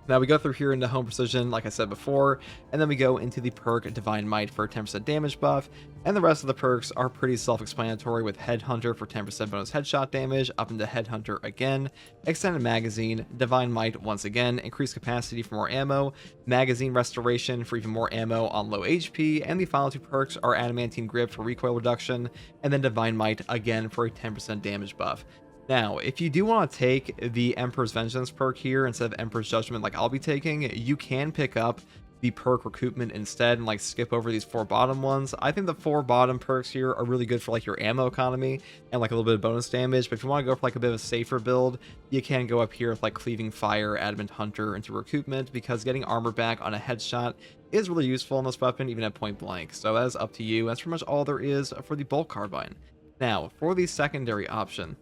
Now we go through here into Home Precision, like I said before, and then we go into the perk Divine Might for a 10% damage buff, and the rest of the perks are pretty self-explanatory with Headhunter for 10% bonus headshot damage, up into Headhunter again, Extended Magazine, Divine Might once again, increased capacity for more ammo, Magazine Restoration for even more ammo on low HP, and the final 2 perks are Adamantine Grip for recoil reduction, and then Divine Might again for a 10% damage buff. Now, if you do want to take the Emperor's Vengeance perk here instead of Emperor's Judgment like I'll be taking, you can pick up the perk Recoupment instead and like skip over these 4 bottom ones. I think the 4 bottom perks here are really good for like your ammo economy and like a little bit of bonus damage, but if you want to go for like a bit of a safer build, you can go up here with like Cleaving Fire, Adamant Hunter into Recoupment, because getting armor back on a headshot is really useful in this weapon even at point blank. So that is up to you. That's pretty much all there is for the Bolt Carbine. Now, for the secondary option,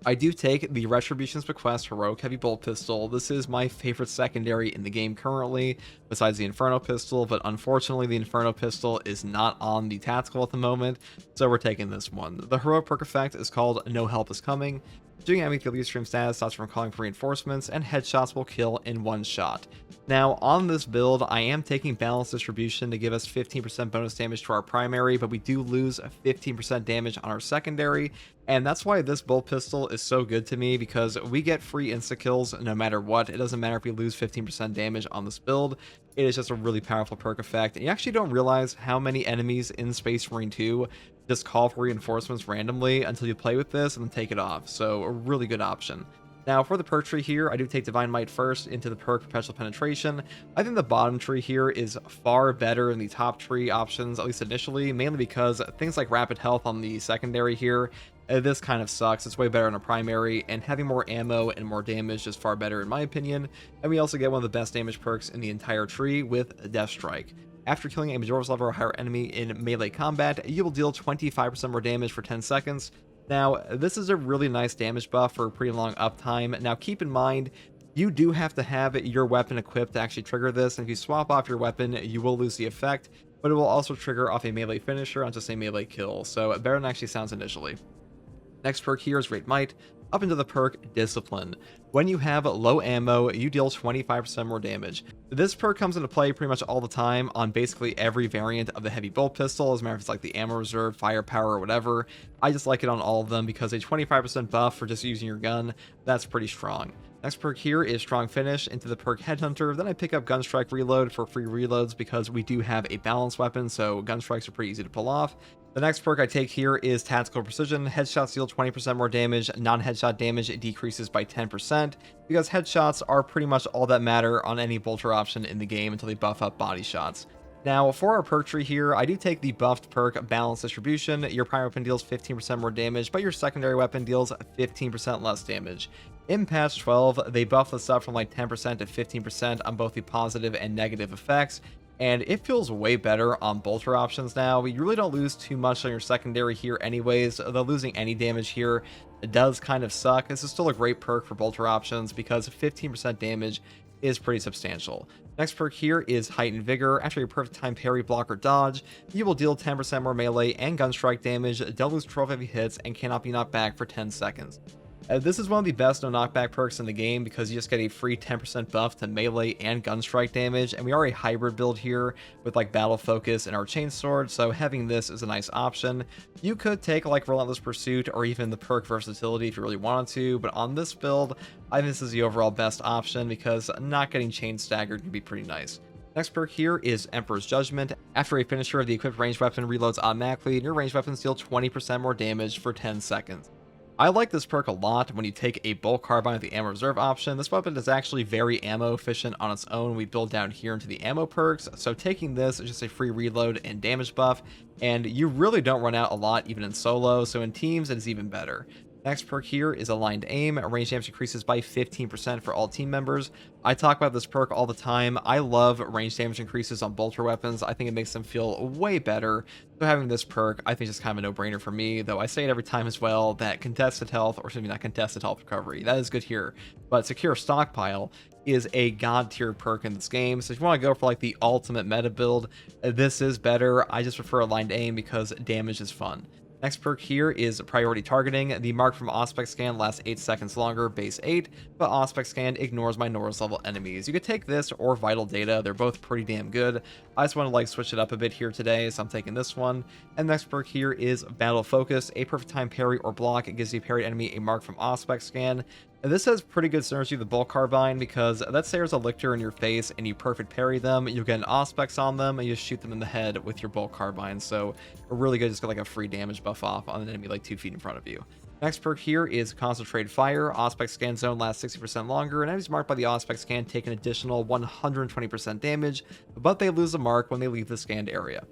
I do take the Retribution's Bequest Heroic Heavy Bolt Pistol. This is my favorite secondary in the game currently, besides the Inferno Pistol, but unfortunately the Inferno Pistol is not on the tactical at the moment, so we're taking this one. The heroic perk effect is called No Help Is Coming. Doing enemy with the stream status stops from calling for reinforcements, and headshots will kill in 1 shot. Now, on this build, I am taking Balanced Distribution to give us 15% bonus damage to our primary, but we do lose 15% damage on our secondary, and that's why this bolt pistol is so good to me, because we get free insta-kills no matter what. It doesn't matter if we lose 15% damage on this build. It is just a really powerful perk effect, and you actually don't realize how many enemies in Space Marine 2 just call for reinforcements randomly until you play with this and then take it off, so a really good option. Now, for the perk tree here, I do take Divine Might first into the perk Perpetual Penetration. I think the bottom tree here is far better than the top tree options, at least initially, mainly because things like Rapid Health on the secondary here, this kind of sucks. It's way better on a primary, and having more ammo and more damage is far better in my opinion. And we also get one of the best damage perks in the entire tree with Death Strike. After killing a Majora's level or higher enemy in melee combat, you will deal 25% more damage for 10 seconds. Now, this is a really nice damage buff for a pretty long uptime. Now, keep in mind, you do have to have your weapon equipped to actually trigger this, and if you swap off your weapon, you will lose the effect, but it will also trigger off a melee finisher on just a melee kill, so better than actually sounds initially. Next perk here is Great Might, up into the perk Discipline. When you have low ammo, you deal 25% more damage. This perk comes into play pretty much all the time on basically every variant of the heavy bolt pistol, as a matter of fact, it's like the ammo reserve, firepower, or whatever. I just like it on all of them because a 25% buff for just using your gun, that's pretty strong. Next perk here is Strong Finish into the perk Headhunter. Then I pick up Gunstrike Reload for free reloads because we do have a balanced weapon, so Gunstrikes are pretty easy to pull off. The next perk I take here is Tactical Precision. Headshots deal 20% more damage. Non-headshot damage decreases by 10% because headshots are pretty much all that matter on any bolter option in the game until they buff up body shots. Now, for our perk tree here, I do take the buffed perk Balanced Distribution. Your primary weapon deals 15% more damage, but your secondary weapon deals 15% less damage. In patch 12, they buffed this up from like 10% to 15% on both the positive and negative effects, and it feels way better on bolter options now. You really don't lose too much on your secondary here anyways, though losing any damage here does kind of suck. This is still a great perk for bolter options because 15% damage is pretty substantial. Next perk here is Heightened Vigor. After your perfect time parry, block, or dodge, you will deal 10% more melee and gun strike damage, don't lose 12 heavy hits, and cannot be knocked back for 10 seconds. This is one of the best no knockback perks in the game because you just get a free 10% buff to melee and gun strike damage, and we are a hybrid build here with like battle focus and our Chainsword, so having this is a nice option. You could take like Relentless Pursuit or even the perk Versatility if you really wanted to, but on this build, I think this is the overall best option because not getting chain staggered can be pretty nice. Next perk here is Emperor's Judgment. After a finisher, the equipped ranged weapon reloads automatically, and your ranged weapons deal 20% more damage for 10 seconds. I like this perk a lot when you take a bulk carbine with the ammo reserve option. This weapon is actually very ammo efficient on its own. We build down here into the ammo perks, so taking this is just a free reload and damage buff, and you really don't run out a lot even in solo, so in teams it is even better. Next perk here is Aligned Aim. Range damage increases by 15% for all team members. I talk about this perk all the time. I love range damage increases on bolter weapons. I think it makes them feel way better. So having this perk, I think is kind of a no-brainer for me, though I say it every time as well that contested health, or excuse me, not contested health recovery, that is good here, but Secure Stockpile is a god tier perk in this game. So if you want to go for like the ultimate meta build, this is better. I just prefer Aligned Aim because damage is fun. Next perk here is Priority Targeting. The mark from Auspex Scan lasts 8 seconds longer, base 8, but Auspex Scan ignores my Norris level enemies. You could take this or Vital Data, they're both pretty damn good. I just want to like switch it up a bit here today, so I'm taking this one. And next perk here is Battle Focus. A perfect time parry or block, it gives the parried enemy a mark from Auspex Scan. And this has pretty good synergy with the Bulk Carbine because let's say there's a Lictor in your face and you perfect parry them, you get an Auspex on them and you just shoot them in the head with your Bulk Carbine. So really good, just get like a free damage buff off on an enemy like 2 feet in front of you. Next perk here is Concentrated Fire. Auspex Scan Zone lasts 60% longer, and enemies marked by the Auspex Scan take an additional 120% damage, but they lose a mark when they leave the scanned area.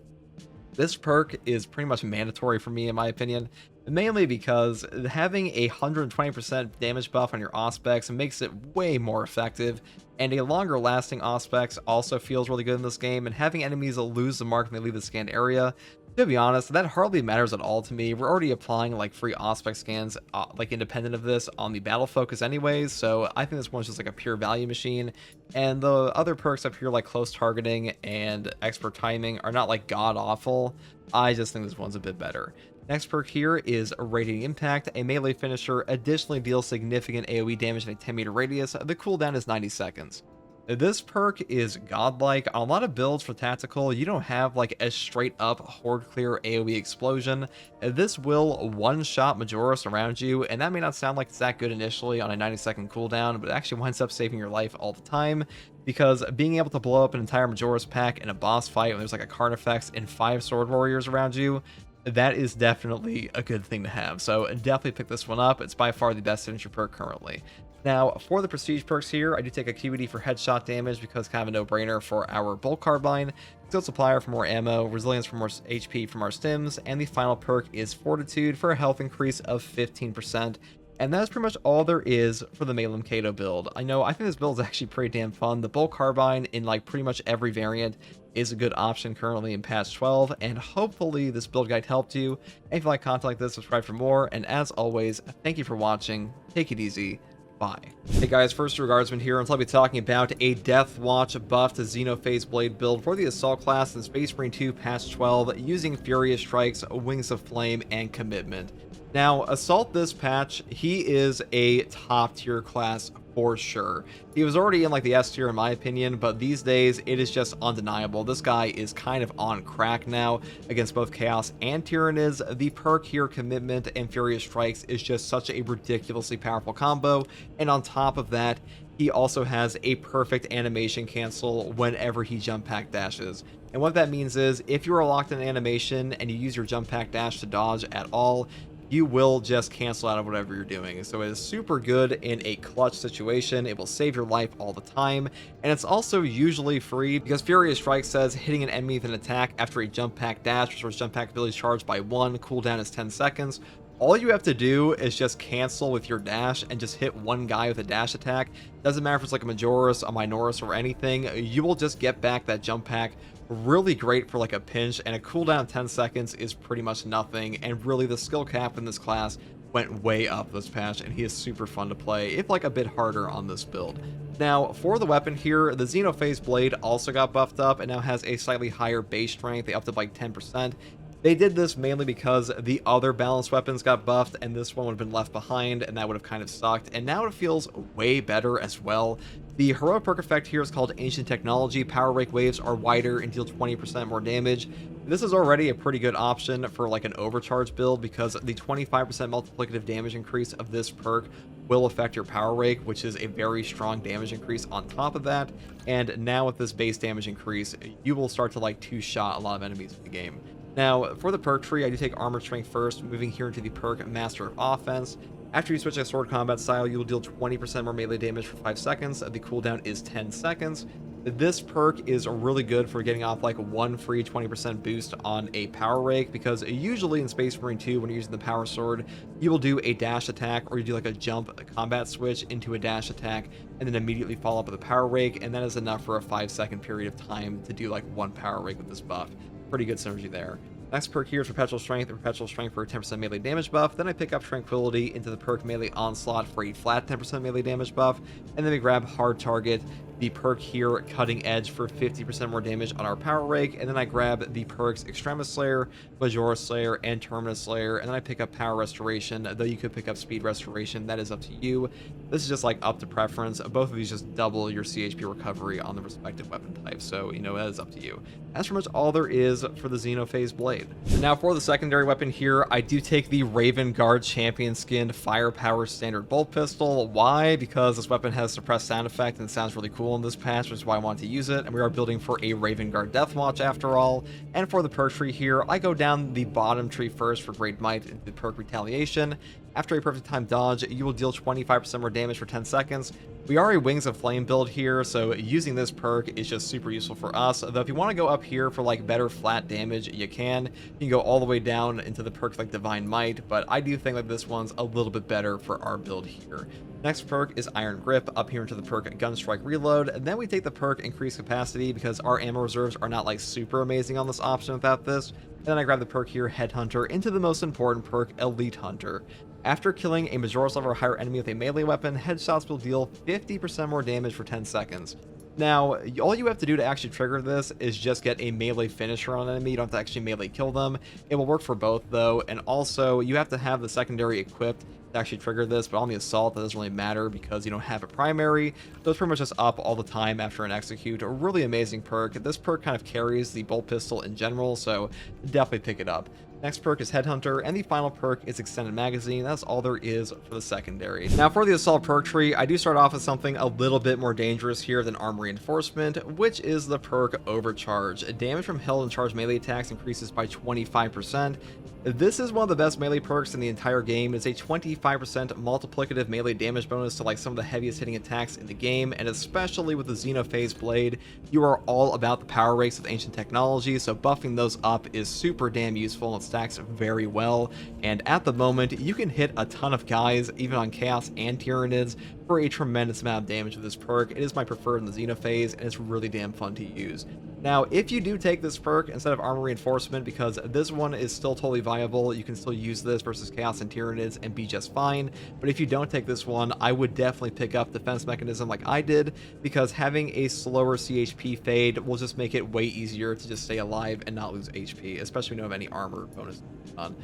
This perk is pretty much mandatory for me in my opinion, mainly because having a 120% damage buff on your Auspex makes it way more effective, and a longer lasting Auspex also feels really good in this game, and having enemies lose the mark when they leave the scanned area, to be honest, that hardly matters at all to me. We're already applying like free Auspex scans like independent of this on the battle focus anyways, so I think this one's just like a pure value machine, and the other perks up here like Close Targeting and Expert Timing are not like god awful. I just think this one's a bit better. Next perk here is Radiant Impact. A melee finisher additionally deals significant AoE damage in a 10 meter radius. The cooldown is 90 seconds. This perk is godlike. On a lot of builds for tactical, you don't have like a straight up horde clear AoE explosion. This will one-shot Majoris around you, and that may not sound like it's that good initially on a 90-second cooldown, but it actually winds up saving your life all the time, because being able to blow up an entire Majoris pack in a boss fight when there's like a Carnifex and 5 Sword Warriors around you, that is definitely a good thing to have. So definitely pick this one up. It's by far the best signature perk currently. Now, for the prestige perks here, I do take Acuity for headshot damage because kind of a no-brainer for our Bulk Carbine, Steel Supplier for more ammo, Resilience for more HP from our stims, and the final perk is Fortitude for a health increase of 15%. And that's pretty much all there is for the Malum Kato build. I think this build is actually pretty damn fun. The Bulk Carbine in like pretty much every variant is a good option currently in patch 12, and hopefully this build guide helped you. And if you like content like this, subscribe for more, and as always, thank you for watching. Take it easy. Bye. Hey guys, first regardsman here, and I'll be talking about a Death Watch buffed Xenophase blade build for the Assault class in Space Marine 2 patch 12 using Furious Strikes, Wings of Flame, and Commitment. Now, Assault this patch, he is a top tier class for sure. He was already in like the S tier in my opinion, but these days it is just undeniable. This guy is kind of on crack now against both Chaos and Tyranids. The perk here, Commitment and Furious Strikes, is just such a ridiculously powerful combo, and on top of that, he also has a perfect animation cancel whenever he jump pack dashes. And what that means is if you are locked in animation and you use your jump pack dash to dodge at all, you will just cancel out of whatever you're doing. So it is super good in a clutch situation. It will save your life all the time, and it's also usually free because Furious Strike says hitting an enemy with an attack after a jump pack dash restores jump pack ability charged by 1, cooldown is 10 seconds. All you have to do is just cancel with your dash and just hit one guy with a dash attack. Doesn't matter if it's like a Majoris, a Minoris, or anything, you will just get back that jump pack. Really great for like a pinch, and a cooldown of 10 seconds is pretty much nothing, and really the skill cap in this class went way up this patch, and he is super fun to play, if like a bit harder on this build. Now, for the weapon here, the Xenophase blade also got buffed up and now has a slightly higher base strength. They upped it by 10%. They did this mainly because the other balanced weapons got buffed, and this one would have been left behind, and that would have kind of sucked, and now it feels way better as well. The heroic perk effect here is called Ancient Technology. Power rake waves are wider and deal 20% more damage. This is already a pretty good option for like an overcharge build because the 25% multiplicative damage increase of this perk will affect your power rake, which is a very strong damage increase on top of that. And now with this base damage increase, you will start to like two-shot a lot of enemies in the game. Now, for the perk tree, I do take Armor Strength first, moving here into the perk Master of Offense. After you switch a sword combat style, you will deal 20% more melee damage for 5 seconds. The cooldown is 10 seconds. This perk is really good for getting off like one free 20% boost on a power rake, because usually in Space Marine 2, when you're using the power sword, you will do a dash attack, or you do like a jump combat switch into a dash attack, and then immediately follow up with a power rake, and that is enough for a 5-second period of time to do like one power rake with this buff. Pretty good synergy there. Next perk here is Perpetual Strength for a 10% melee damage buff. Then I pick up Tranquility into the perk Melee Onslaught for a flat 10% melee damage buff. And then we grab Hard Target, the perk here Cutting Edge for 50% more damage on our power rake. And then I grab the perks Extremis Slayer, Majoris Slayer, and Terminus Slayer. And then I pick up Power Restoration, though you could pick up Speed Restoration. That is up to you. This is just like up to preference. Both of these just double your CHP recovery on the respective weapon type. So, you know, that is up to you. That's pretty much all there is for the Xenophase blade. Now for the secondary weapon here, I do take the Vanguard champion skin firepower standard bolt pistol. Why? Because this weapon has suppressed sound effect and it sounds really cool in this patch, which is why I want to use it. And we are building for a Vanguard Deathwatch after all. And for the perk tree here, I go down the bottom tree first for Great Might into the perk Retaliation. After a perfect time dodge, you will deal 25% more damage for 10 seconds. We are a Wings of Flame build here, so using this perk is just super useful for us. Though if you want to go up here for like better flat damage, you can. You can go all the way down into the perks like Divine Might, but I do think that this one's a little bit better for our build here. Next perk is Iron Grip, up here into the perk Gunstrike Reload, and then we take the perk Increased Capacity because our ammo reserves are not like super amazing on this option without this. And then I grab the perk here Headhunter into the most important perk Elite Hunter. After killing a Majoris level or higher enemy with a melee weapon, headshots will deal 50% more damage for 10 seconds. Now, all you have to do to actually trigger this is just get a melee finisher on an enemy. You don't have to actually melee kill them. It will work for both though, and also you have to have the secondary equipped to actually trigger this, but on the assault that doesn't really matter because you don't have a primary, so it's pretty much just up all the time after an execute. A really amazing perk. This perk kind of carries the bolt pistol in general, so definitely pick it up. Next perk is Headhunter, and the final perk is Extended Magazine. That's all there is for the secondary. Now for the Assault perk tree, I do start off with something a little bit more dangerous here than Armor Reinforcement, which is the perk Overcharge. Damage from held and charged melee attacks increases by 25%. This is one of the best melee perks in the entire game. It's a 25% multiplicative melee damage bonus to like some of the heaviest hitting attacks in the game, and especially with the Xenophase blade, you are all about the power rakes with Ancient Technology, so buffing those up is super damn useful and stacks very well. And at the moment, you can hit a ton of guys, even on Chaos and Tyranids, for a tremendous amount of damage with this perk. It is my preferred in the Xenophase, and it's really damn fun to use. Now, if you do take this perk instead of Armor Reinforcement, because this one is still totally viable, you can still use this versus Chaos and Tyranids and be just fine. But if you don't take this one, I would definitely pick up Defense Mechanism like I did, because having a slower CHP fade will just make it way easier to just stay alive and not lose HP, especially when you don't have any armor bonus on.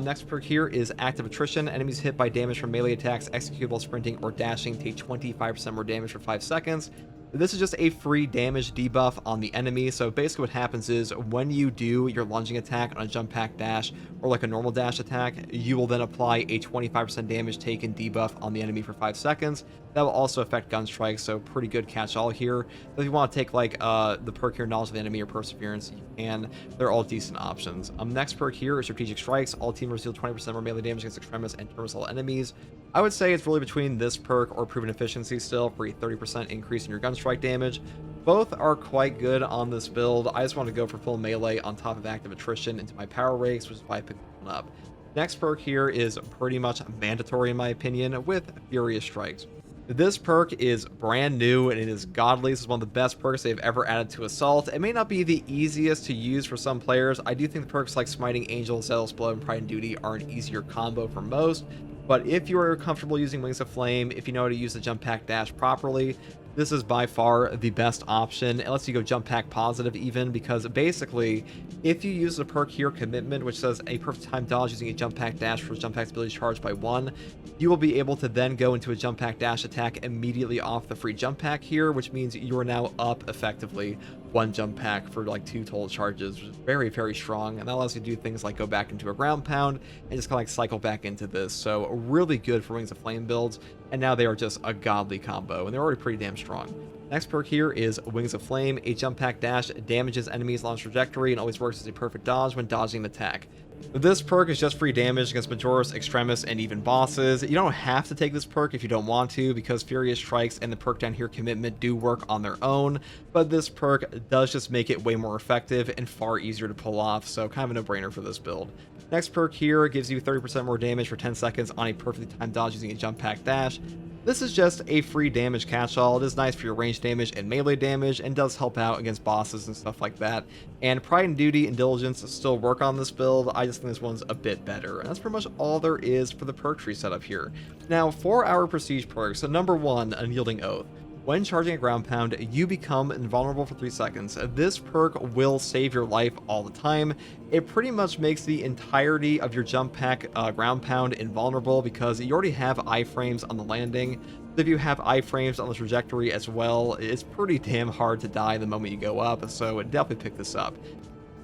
Next perk here is Active Attrition. Enemies hit by damage from melee attacks executed while sprinting or dashing take 25% more damage for 5 seconds. This is just a free damage debuff on the enemy. So basically what happens is when you do your lunging attack on a jump pack dash or like a normal dash attack, you will then apply a 25% damage taken debuff on the enemy for 5 seconds. That will also affect gun strikes, so pretty good catch-all here. If you want to take like the perk here, Knowledge of the Enemy or Perseverance, you can. They're all decent options. Next perk here is Strategic Strikes. All teamers deal 20% more melee damage against extremists and terminal enemies. I would say it's really between this perk or Proven Efficiency still for a 30% increase in your gun strike damage. Both are quite good on this build. I just want to go for full melee on top of active attrition into my power rakes, which is why I picked this one up. Next perk here is pretty much mandatory in my opinion with Furious Strikes. This perk is brand new and it is godly. This is one of the best perks they've ever added to Assault. It may not be the easiest to use for some players. I do think the perks like Smiting Angel, Zealous Blow, and Pride and Duty are an easier combo for most. But if you are comfortable using Wings of Flame, if you know how to use the jump pack dash properly, this is by far the best option. It lets you go jump pack positive even, because basically if you use the perk here, Commitment, which says a perfect time dodge using a jump pack dash for jump pack's ability charged by 1, you will be able to then go into a jump pack dash attack immediately off the free jump pack here, which means you are now up effectively 1 jump pack for like 2 total charges, which is very, very strong. And that allows you to do things like go back into a ground pound and just kind of like cycle back into this. So really good for Wings of Flame builds. And now they are just a godly combo, and they're already pretty damn strong. Next perk here is Wings of Flame. A jump pack dash damages enemies' launch trajectory and always works as a perfect dodge when dodging an attack. This perk is just free damage against Majoris, Extremis, and even bosses. You don't have to take this perk if you don't want to, because Furious Strikes and the perk down here, Commitment, do work on their own, but this perk does just make it way more effective and far easier to pull off, so kind of a no-brainer for this build. Next perk here gives you 30% more damage for 10 seconds on a perfectly timed dodge using a jump pack dash. This is just a free damage catch-all. It is nice for your range damage and melee damage, and does help out against bosses and stuff like that. And Pride and Duty and Diligence still work on this build. I just think this one's a bit better. And that's pretty much all there is for the perk tree setup here. Now, for our Prestige perks, so number 1, Unyielding Oath. When charging a ground pound, you become invulnerable for 3 seconds. This perk will save your life all the time. It pretty much makes the entirety of your jump pack ground pound invulnerable, because you already have iframes on the landing. If you have iframes on the trajectory as well, it's pretty damn hard to die the moment you go up, so definitely pick this up.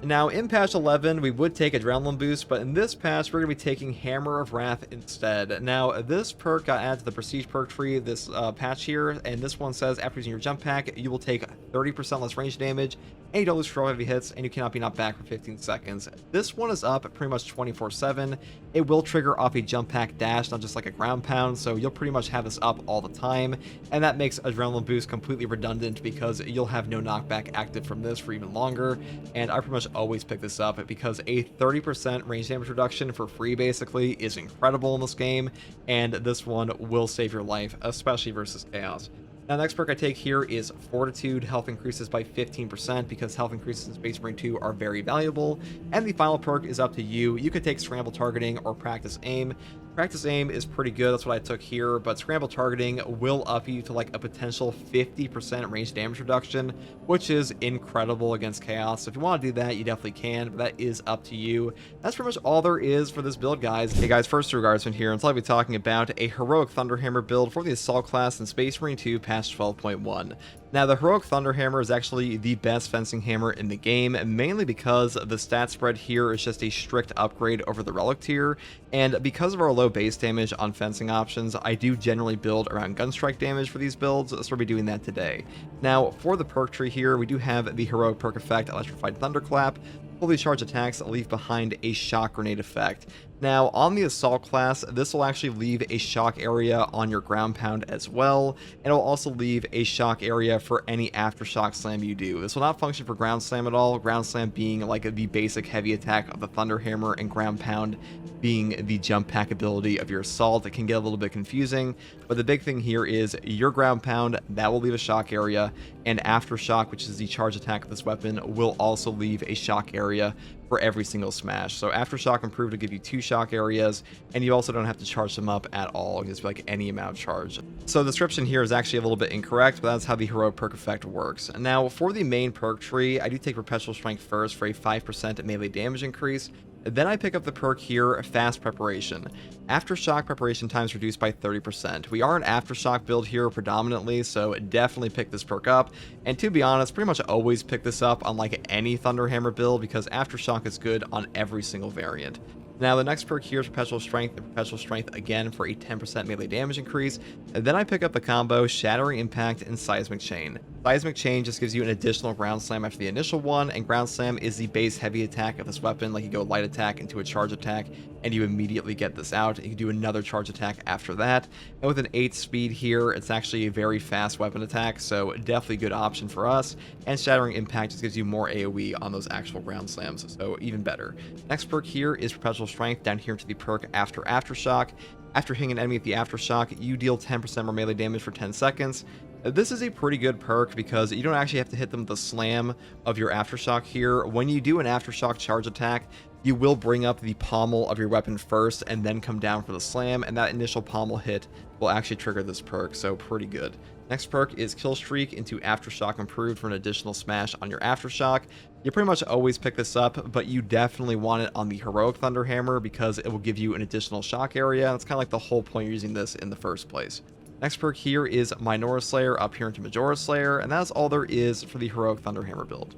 Now, in patch 11, we would take Adrenaline Boost, but in this patch, we're going to be taking Hammer of Wrath instead. Now, this perk got added to the Prestige perk tree this patch here, and this one says after using your jump pack, you will take 30% less range damage, and you don't lose control heavy hits, and you cannot be knocked back for 15 seconds. This one is up pretty much 24/7. It will trigger off a jump pack dash, not just like a ground pound, so you'll pretty much have this up all the time, and that makes Adrenaline Boost completely redundant, because you'll have no knockback active from this for even longer. And I pretty much always pick this up, because a 30% range damage reduction for free basically is incredible in this game, and this one will save your life, especially versus Chaos. Now, the next perk I take here is Fortitude. Health increases by 15%, because health increases in Space Marine 2 are very valuable. And the final perk is up to you. You could take Scramble Targeting or Practice Aim. Practice Aim is pretty good, that's what I took here, but Scramble Targeting will up you to like a potential 50% range damage reduction, which is incredible against Chaos. So if you want to do that, you definitely can, but that is up to you. That's pretty much all there is for this build, guys. Hey guys, first Guardsman here, and so I'll be talking about a Heroic Thunderhammer build for the Assault class in Space Marine 2 patch 12.1. Now, the Heroic Thunderhammer is actually the best fencing hammer in the game, mainly because the stat spread here is just a strict upgrade over the Relic tier, and because of our low base damage on fencing options, I do generally build around gun strike damage for these builds, so we'll be doing that today. Now, for the perk tree here, we do have the Heroic perk effect, Electrified Thunderclap. Fully charged attacks leave behind a shock grenade effect. Now, on the Assault class, this will actually leave a shock area on your ground pound as well, and it will also leave a shock area for any aftershock slam you do. This will not function for ground slam at all, ground slam being like the basic heavy attack of the Thunderhammer, and ground pound being the jump pack ability of your Assault. It can get a little bit confusing, but the big thing here is your ground pound, that will leave a shock area, and aftershock, which is the charge attack of this weapon, will also leave a shock area for every single smash. So Aftershock improved to give you 2 shock areas, and you also don't have to charge them up at all. It's like any amount of charge. So the description here is actually a little bit incorrect, but that's how the Heroic perk effect works. Now, for the main perk tree, I do take Perpetual Strength first for a 5% melee damage increase. Then I pick up the perk here, Fast Preparation. Aftershock preparation times reduced by 30%. We are an Aftershock build here predominantly, so definitely pick this perk up. And to be honest, pretty much always pick this up on like any Thunderhammer build because Aftershock is good on every single variant. Now, the next perk here is Perpetual Strength, and Perpetual Strength again for a 10% melee damage increase. And then I pick up the combo Shattering Impact and Seismic Chain. Seismic Chain just gives you an additional Ground Slam after the initial one, and Ground Slam is the base heavy attack of this weapon. Like you go light attack into a charge attack, and you immediately get this out. You can do another charge attack after that. And with an 8 speed here, it's actually a very fast weapon attack, so definitely a good option for us. And Shattering Impact just gives you more AoE on those actual Ground Slams, so even better. Next perk here is Perpetual Strength down here to the perk after Aftershock. After hitting an enemy with the Aftershock, you deal 10% more melee damage for 10 seconds. This is a pretty good perk because you don't actually have to hit them with the slam of your Aftershock here. When you do an Aftershock charge attack, you will bring up the pommel of your weapon first and then come down for the slam, and that initial pommel hit will actually trigger this perk, so pretty good. Next perk is Kill Streak into Aftershock Improved for an additional smash on your Aftershock. You pretty much always pick this up, but you definitely want it on the Heroic Thunderhammer because it will give you an additional shock area. That's kind of like the whole point of using this in the first place. Next perk here is Minora Slayer up here into Majora Slayer, and that's all there is for the Heroic Thunderhammer build.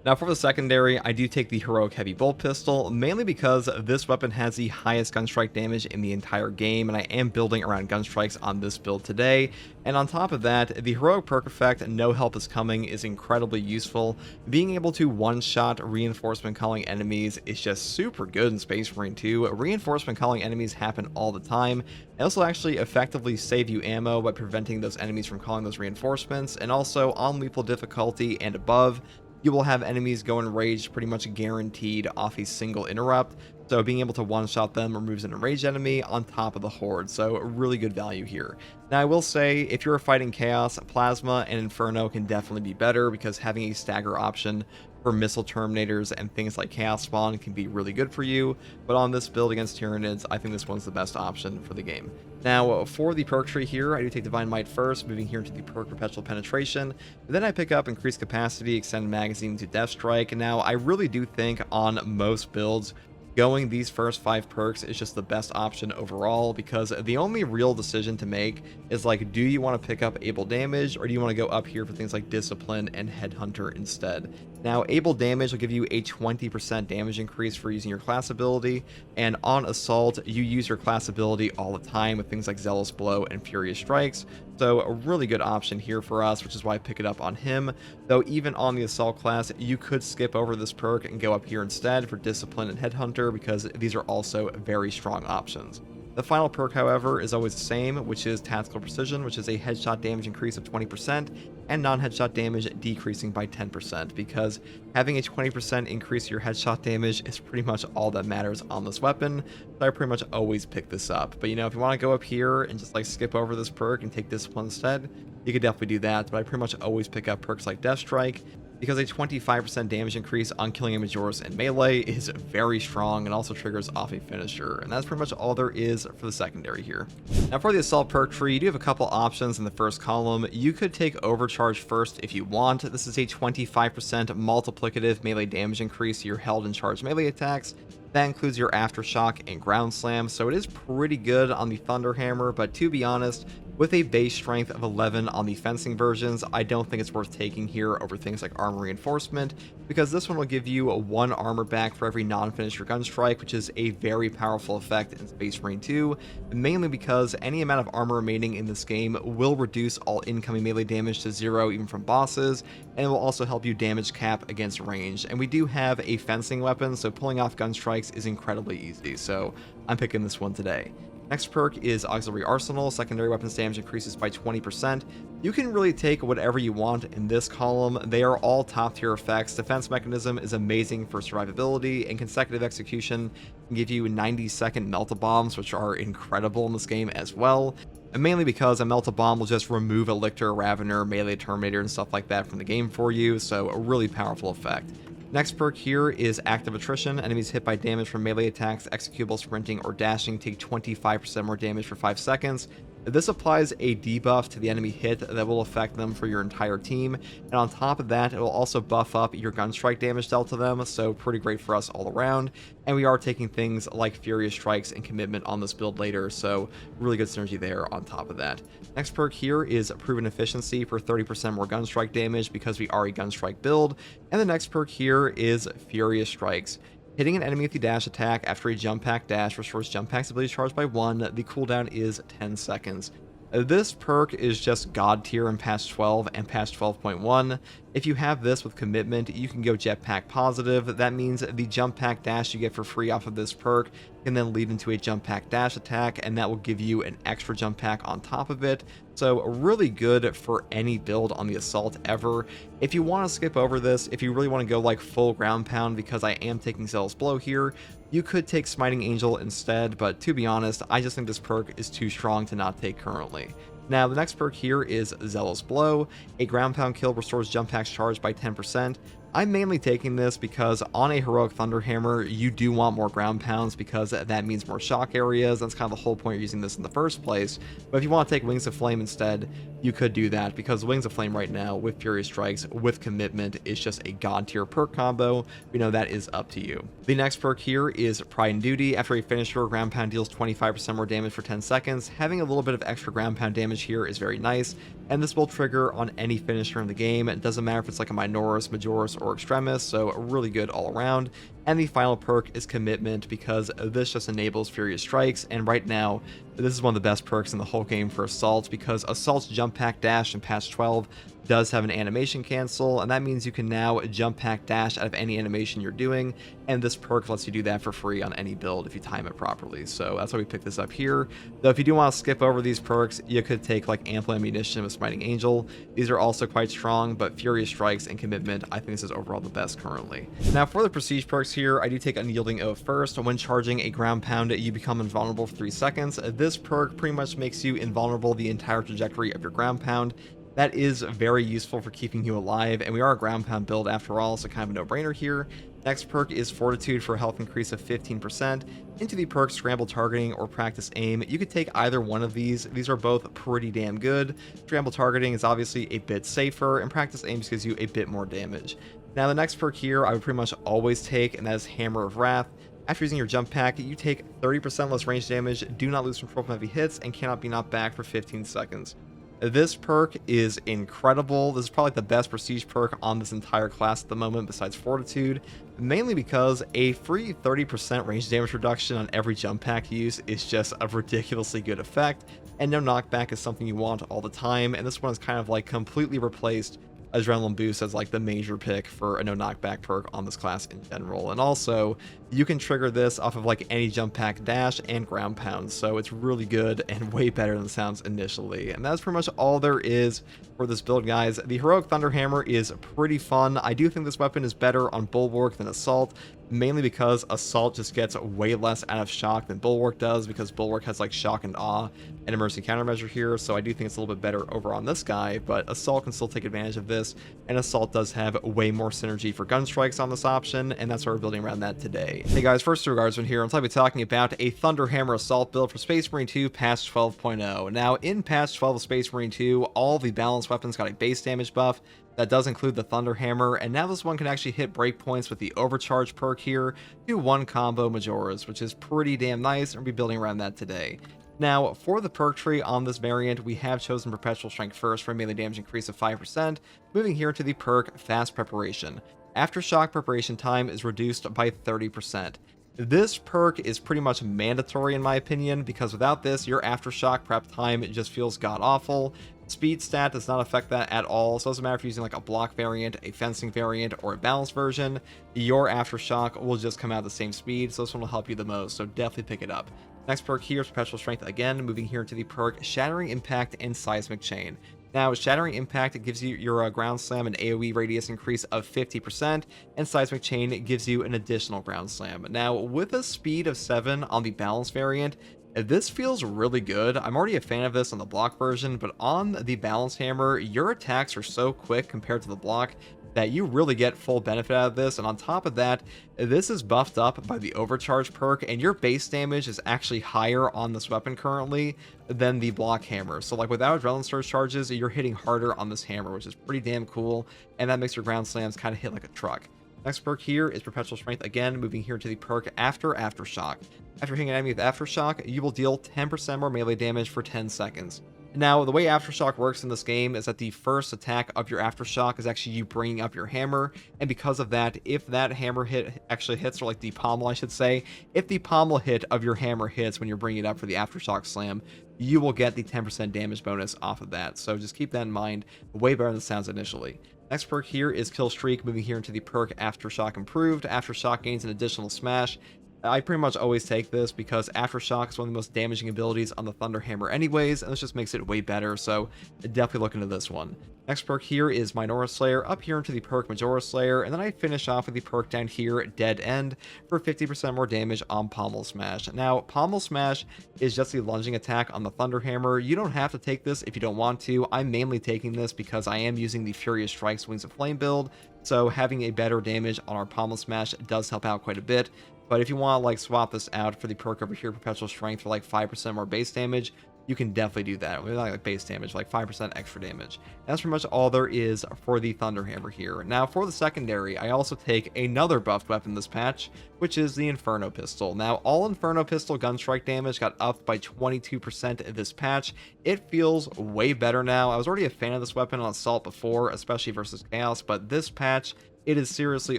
Now for the secondary, I do take the Heroic Heavy Bolt Pistol, mainly because this weapon has the highest gunstrike damage in the entire game, and I am building around gunstrikes on this build today. And on top of that, the Heroic perk effect, No Help is Coming, is incredibly useful. Being able to one-shot reinforcement calling enemies is just super good in Space Marine 2. Reinforcement calling enemies happen all the time, and this will actually effectively save you ammo by preventing those enemies from calling those reinforcements, and also on lethal difficulty and above, you will have enemies go enraged pretty much guaranteed off a single interrupt, so being able to one-shot them removes an enraged enemy on top of the horde, so really good value here. Now I will say, if you're fighting Chaos, Plasma and Inferno can definitely be better because having a stagger option for missile terminators and things like Chaos Spawn can be really good for you, but on this build against Tyranids, I think this one's the best option for the game. Now, for the perk tree here, I do take Divine Might first, moving here into the perk Perpetual Penetration. Then I pick up Increased Capacity, Extended Magazine to Death Strike. Now, I really do think on most builds, going these first 5 perks is just the best option overall, because the only real decision to make is like, do you want to pick up Able Damage, or do you want to go up here for things like Discipline and Headhunter instead? Now, Able Damage will give you a 20% damage increase for using your class ability, and on Assault, you use your class ability all the time with things like Zealous Blow and Furious Strikes, so a really good option here for us, which is why I pick it up on him. Though even on the Assault class, you could skip over this perk and go up here instead for Discipline and Headhunter, because these are also very strong options. The final perk, however, is always the same, which is Tactical Precision, which is a headshot damage increase of 20% and non-headshot damage decreasing by 10%, because having a 20% increase to your headshot damage is pretty much all that matters on this weapon, so I pretty much always pick this up. But you know, if you want to go up here and just like skip over this perk and take Discipline instead, you could definitely do that, but I pretty much always pick up perks like Death Strike, because a 25% damage increase on killing a Majoris in melee is very strong and also triggers off a finisher, and that's pretty much all there is for the secondary here. Now for the Assault perk tree, you do have a couple options in the first column. You could take Overcharge first if you want. This is a 25% multiplicative melee damage increase to your held and charged melee attacks. That includes your Aftershock and Ground Slam, so it is pretty good on the Thunderhammer, but to be honest, with a base strength of 11 on the fencing versions, I don't think it's worth taking here over things like Armor Reinforcement, because this one will give you 1 armor back for every non-finisher gun strike, which is a very powerful effect in Space Marine 2, mainly because any amount of armor remaining in this game will reduce all incoming melee damage to 0 even from bosses, and it will also help you damage cap against range. And we do have a fencing weapon, so pulling off gun strikes is incredibly easy, so I'm picking this one today. Next perk is Auxiliary Arsenal. Secondary weapons damage increases by 20%. You can really take whatever you want in this column. They are all top tier effects. Defense Mechanism is amazing for survivability, and Consecutive Execution can give you 90-second Melta Bombs, which are incredible in this game as well. And mainly because a Melta Bomb will just remove a Lictor, Ravener, Melee Terminator, and stuff like that from the game for you, so a really powerful effect. Next perk here is Active Attrition. Enemies hit by damage from melee attacks, executable, sprinting, or dashing take 25% more damage for 5 seconds. This applies a debuff to the enemy hit that will affect them for your entire team, and on top of that, it will also buff up your gun strike damage dealt to them, so pretty great for us all around. And we are taking things like Furious Strikes and Commitment on this build later, so really good synergy there on top of that. Next perk here is Proven Efficiency for 30% more gun strike damage because we are a gun strike build, and the next perk here is Furious Strikes. Hitting an enemy with the dash attack after a jump pack dash restores jump pack's ability charge by 1. The cooldown is 10 seconds. This perk is just god tier in patch 12 and patch 12.1. If you have this with Commitment, you can go jetpack positive. That means the jump pack dash you get for free off of this perk can then lead into a jump pack dash attack, and that will give you an extra jump pack on top of it. So really good for any build on the assault ever. If you want to skip over this, if you really want to go like full ground pound, because I am taking Zealous Blow here, you could take Smiting Angel instead, but to be honest, I just think this perk is too strong to not take currently. Now, the next perk here is Zealous Blow. A ground pound kill restores jump pack's charge by 10%. I'm mainly taking this because on a Heroic Thunderhammer, you do want more ground pounds because that means more shock areas. That's kind of the whole point of using this in the first place. But if you want to take Wings of Flame instead, you could do that because Wings of Flame right now with Furious Strikes, with Commitment, is just a god tier perk combo. You know, that is up to you. The next perk here is Pride and Duty. After a finisher, ground pound deals 25% more damage for 10 seconds. Having a little bit of extra ground pound damage here is very nice, and this will trigger on any finisher in the game. It doesn't matter if it's like a Minoris, Majoris, or Extremis, so really good all around. And the final perk is Commitment because this just enables Furious Strikes, and right now this is one of the best perks in the whole game for Assault because Assault's jump pack dash in patch 12 does have an animation cancel, and that means you can now jump pack dash out of any animation you're doing, and this perk lets you do that for free on any build if you time it properly. So that's why we picked this up here. Though if you do want to skip over these perks, you could take like Ample Ammunition with Smiting Angel. These are also quite strong, but Furious Strikes and Commitment, I think this is overall the best currently. Now for the Prestige perks here, I do take Unyielding Oath first. When charging a ground pound, you become invulnerable for 3 seconds. This perk pretty much makes you invulnerable the entire trajectory of your ground pound. That is very useful for keeping you alive, and we are a ground pound build after all, so kind of a no-brainer here. Next perk is Fortitude for a health increase of 15%. Into the perk Scramble Targeting or Practice Aim, you could take either one of these. These are both pretty damn good. Scramble Targeting is obviously a bit safer, and Practice Aim just gives you a bit more damage. Now the next perk here I would pretty much always take, and that is Hammer of Wrath. After using your jump pack, you take 30% less range damage, do not lose control from heavy hits, and cannot be knocked back for 15 seconds. This perk is incredible. This is probably the best prestige perk on this entire class at the moment besides Fortitude, mainly because a free 30% range damage reduction on every jump pack use is just a ridiculously good effect, and no knockback is something you want all the time, and this one is kind of like completely replaced Adrenaline Boost as like the major pick for a no knockback perk on this class in general. And also you can trigger this off of like any jump pack dash and ground pound, so it's really good and way better than it sounds initially. And that's pretty much all there is for this build, guys. The Heroic Thunderhammer is pretty fun. I do think this weapon is better on Bulwark than Assault, mainly because Assault just gets way less out of shock than Bulwark does, because Bulwark has like Shock and Awe and Emergency Countermeasure here, so I do think it's a little bit better over on this guy, but Assault can still take advantage of this, and Assault does have way more synergy for gun strikes on this option, and that's why we're building around that today. Hey guys, first Guardsman here, I'm going to be talking about a Thunderhammer Assault build for Space Marine 2 patch 12.0. Now in patch 12 of Space Marine 2, all the balanced weapons got a base damage buff. That does include the Thunderhammer, and now this one can actually hit breakpoints with the Overcharge perk here to 1 combo Majoras, which is pretty damn nice, and we'll be building around that today. Now, for the perk tree on this variant, we have chosen Perpetual Strength first for a melee damage increase of 5%, moving here to the perk Fast Preparation. Aftershock preparation time is reduced by 30%. This perk is pretty much mandatory in my opinion, because without this, your Aftershock prep time just feels god-awful. Speed stat does not affect that at all, so it doesn't matter if you're using like a block variant, a fencing variant, or a balanced version, your Aftershock will just come out at the same speed, so this one will help you the most, so definitely pick it up. Next perk here is Perpetual Strength again, moving here to the perk Shattering Impact and Seismic Chain. Now, Shattering Impact gives you your Ground Slam and AoE radius increase of 50%, and Seismic Chain gives you an additional Ground Slam. Now, with a speed of 7 on the balanced variant, this feels really good. I'm already a fan of this on the block version, but on the balanced hammer, your attacks are so quick compared to the block that you really get full benefit out of this. And on top of that, this is buffed up by the overcharge perk, and your base damage is actually higher on this weapon currently than the block hammer. So like without adrenaline surge charges, you're hitting harder on this hammer, which is pretty damn cool, and that makes your ground slams kind of hit like a truck. Next perk here is Perpetual Strength, again moving here to the perk after Aftershock. After hitting an enemy with Aftershock, you will deal 10% more melee damage for 10 seconds. Now, the way Aftershock works in this game is that the first attack of your Aftershock is actually you bringing up your hammer, and because of that, if that hammer hit actually hits, or like the pommel I should say, if the pommel hit of your hammer hits when you're bringing it up for the Aftershock slam, you will get the 10% damage bonus off of that. So just keep that in mind, way better than it sounds initially. Next perk here is Kill Streak, moving here into the perk Aftershock Improved. Aftershock gains an additional smash. I pretty much always take this because Aftershock is one of the most damaging abilities on the Thunder Hammer anyways, and this just makes it way better, so definitely look into this one. Next perk here is Minora Slayer, up here into the perk Majora Slayer, and then I finish off with the perk down here, Dead End, for 50% more damage on Pommel Smash. Now, Pommel Smash is just the lunging attack on the Thunder Hammer. You don't have to take this if you don't want to. I'm mainly taking this because I am using the Furious Strikes Wings of Flame build, so having a better damage on our Pommel Smash does help out quite a bit. But if you want to like swap this out for the perk over here, Perpetual Strength, for like 5% more base damage, you can definitely do that. Not like base damage, like 5% extra damage. That's pretty much all there is for the Thunder Hammer here. Now for the secondary, I also take another buffed weapon this patch, which is the Inferno Pistol. Now all Inferno Pistol gun strike damage got upped by 22% in this patch. It feels way better now. I was already a fan of this weapon on Assault before, especially versus Chaos, but this patch, it is seriously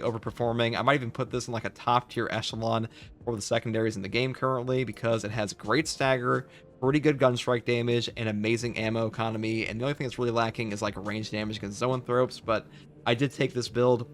overperforming. I might even put this in like a top tier echelon for the secondaries in the game currently, because it has great stagger, pretty good gun strike damage, and amazing ammo economy. And the only thing that's really lacking is like range damage against Zoanthropes, but I did take this build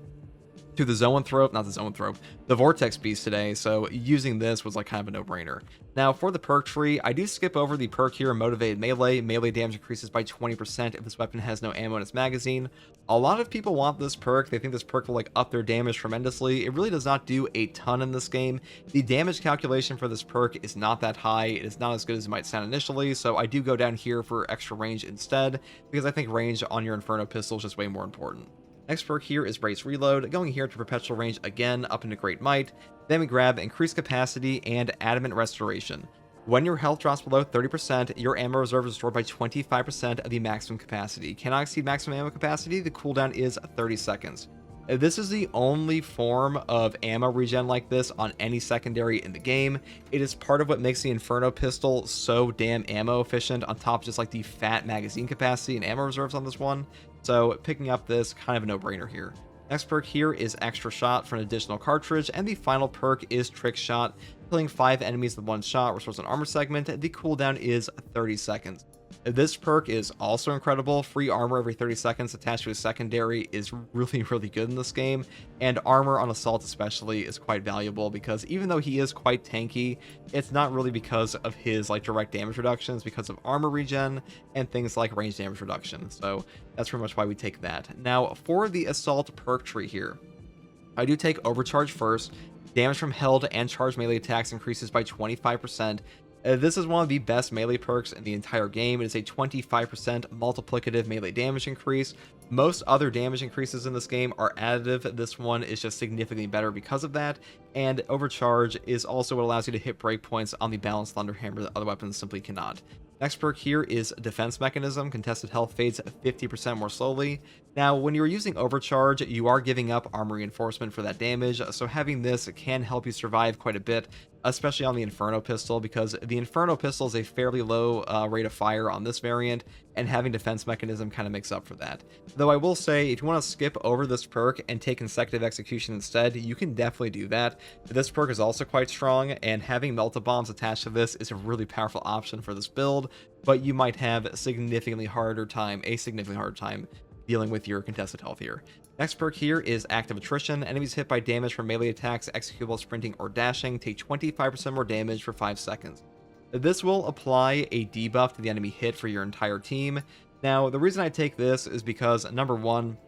to the the Vortex Beast today, so using this was like kind of a no-brainer. Now for the perk tree, I do skip over the perk here, Motivated Melee. Melee damage increases by 20% if this weapon has no ammo in its magazine. A lot of people want this perk. They think this perk will like up their damage tremendously. It really does not do a ton in this game. The damage calculation for this perk is not that high. It is not as good as it might sound initially, so I do go down here for extra range instead, because I think range on your Inferno Pistol is just way more important. Next perk here is Brace Reload, going here to Perpetual Range again up into Great Might. Then we grab Increased Capacity and Adamant Restoration. When your health drops below 30%, your ammo reserve is restored by 25% of the maximum capacity. Cannot exceed maximum ammo capacity. The cooldown is 30 seconds. This is the only form of ammo regen like this on any secondary in the game. It is part of what makes the Inferno Pistol so damn ammo efficient, on top of just like the fat magazine capacity and ammo reserves on this one. So picking up this, kind of a no-brainer here. Next perk here is Extra Shot for an additional cartridge, and the final perk is Trick Shot. Killing 5 enemies with one shot restores an armor segment. The cooldown is 30 seconds. This perk is also incredible. Free armor every 30 seconds attached to a secondary is really, really good in this game. And armor on Assault especially is quite valuable, because even though he is quite tanky, it's not really because of his like direct damage reductions, because of armor regen and things like range damage reduction. So that's pretty much why we take that. Now for the Assault perk tree here, I do take Overcharge first. Damage from held and charged melee attacks increases by 25%. This is one of the best melee perks in the entire game. It is a 25% multiplicative melee damage increase. Most other damage increases in this game are additive. This one is just significantly better because of that. And Overcharge is also what allows you to hit breakpoints on the balanced Thunder Hammer that other weapons simply cannot. Next perk here is Defense Mechanism. Contested health fades 50% more slowly. Now, when you're using Overcharge, you are giving up armor reinforcement for that damage, so having this can help you survive quite a bit, especially on the Inferno Pistol, because the Inferno Pistol is a fairly low rate of fire on this variant, and having Defense Mechanism kind of makes up for that. Though I will say, if you want to skip over this perk and take Consecutive Execution instead, you can definitely do that. This perk is also quite strong, and having Melta Bombs attached to this is a really powerful option for this build, but you might have a significantly harder time dealing with your contested health here. Next perk here is Active Attrition. Enemies hit by damage from melee attacks, executable, sprinting, or dashing take 25% more damage for 5 seconds. This will apply a debuff to the enemy hit for your entire team. Now, the reason I take this is because, number one,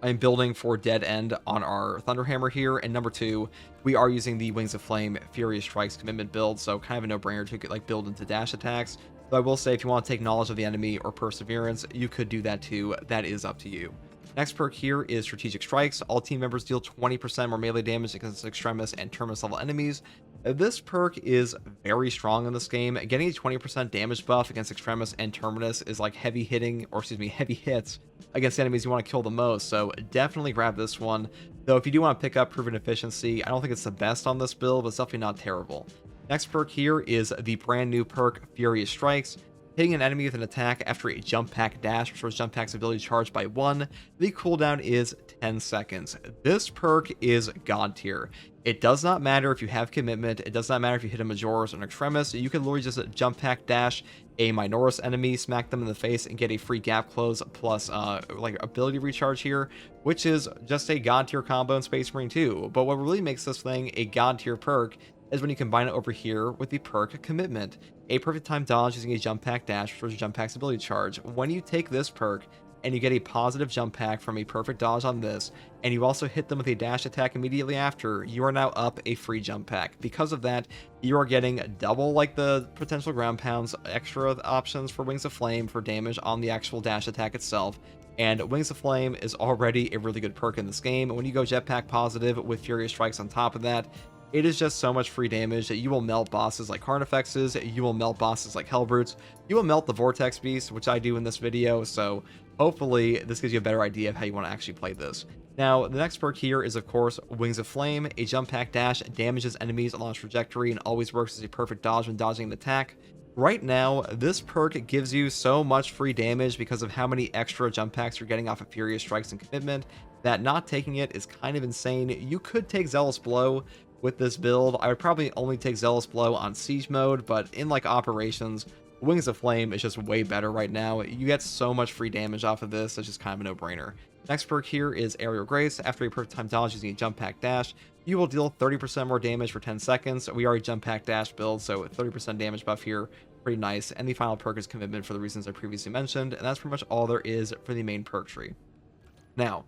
I'm building for Dead End on our Thunder Hammer here, and number two, we are using the Wings of Flame Furious Strikes commitment build, so kind of a no-brainer to like build into dash attacks. But I will say, if you want to take knowledge of the enemy or perseverance, you could do that too. That is up to you. Next perk here is Strategic Strikes. All team members deal 20% more melee damage against Extremis and Terminus level enemies. This perk is very strong in this game. Getting a 20% damage buff against Extremis and Terminus is like heavy hits against the enemies you want to kill the most, so definitely grab this one. Though if you do want to pick up Proven Efficiency, I don't think it's the best on this build, but it's definitely not terrible. Next perk here is the brand new perk Furious Strikes. Hitting an enemy with an attack after a jump pack dash restores jump pack's ability charged by 1. The cooldown is 10 seconds. This perk is god tier. It does not matter if you have commitment. It does not matter if you hit a Majoris or an Extremis. You can literally just jump pack dash a Minoris enemy, smack them in the face, and get a free gap close plus like ability recharge here, which is just a god tier combo in Space Marine 2. But what really makes this thing a god tier perk is when you combine it over here with the perk Commitment. A perfect time dodge using a jump pack dash restores your jump pack's ability charge. When you take this perk and you get a positive jump pack from a perfect dodge on this, and you also hit them with a dash attack immediately after, you are now up a free jump pack. Because of that, you are getting double like the potential ground pounds, extra options for Wings of Flame for damage on the actual dash attack itself. And Wings of Flame is already a really good perk in this game. When you go jetpack positive with Furious Strikes on top of that, it is just so much free damage that you will melt bosses like Carnifexes, you will melt bosses like Hellbrutes, you will melt the Vortex Beast, which I do in this video, so hopefully this gives you a better idea of how you want to actually play this. Now, the next perk here is, of course, Wings of Flame. A jump pack dash damages enemies along trajectory and always works as a perfect dodge when dodging an attack. Right now, this perk gives you so much free damage because of how many extra jump packs you're getting off of Furious Strikes and Commitment that not taking it is kind of insane. You could take Zealous Blow with this build. I would probably only take Zealous Blow on Siege mode, but in like operations, Wings of Flame is just way better right now. You get so much free damage off of this, it's just kind of a no-brainer. Next perk here is Aerial Grace. After a perfect time dodge using a jump pack dash, you will deal 30% more damage for 10 seconds. We are a jump pack dash build, so 30% damage buff here, pretty nice. And the final perk is Commitment for the reasons I previously mentioned, and that's pretty much all there is for the main perk tree. Now,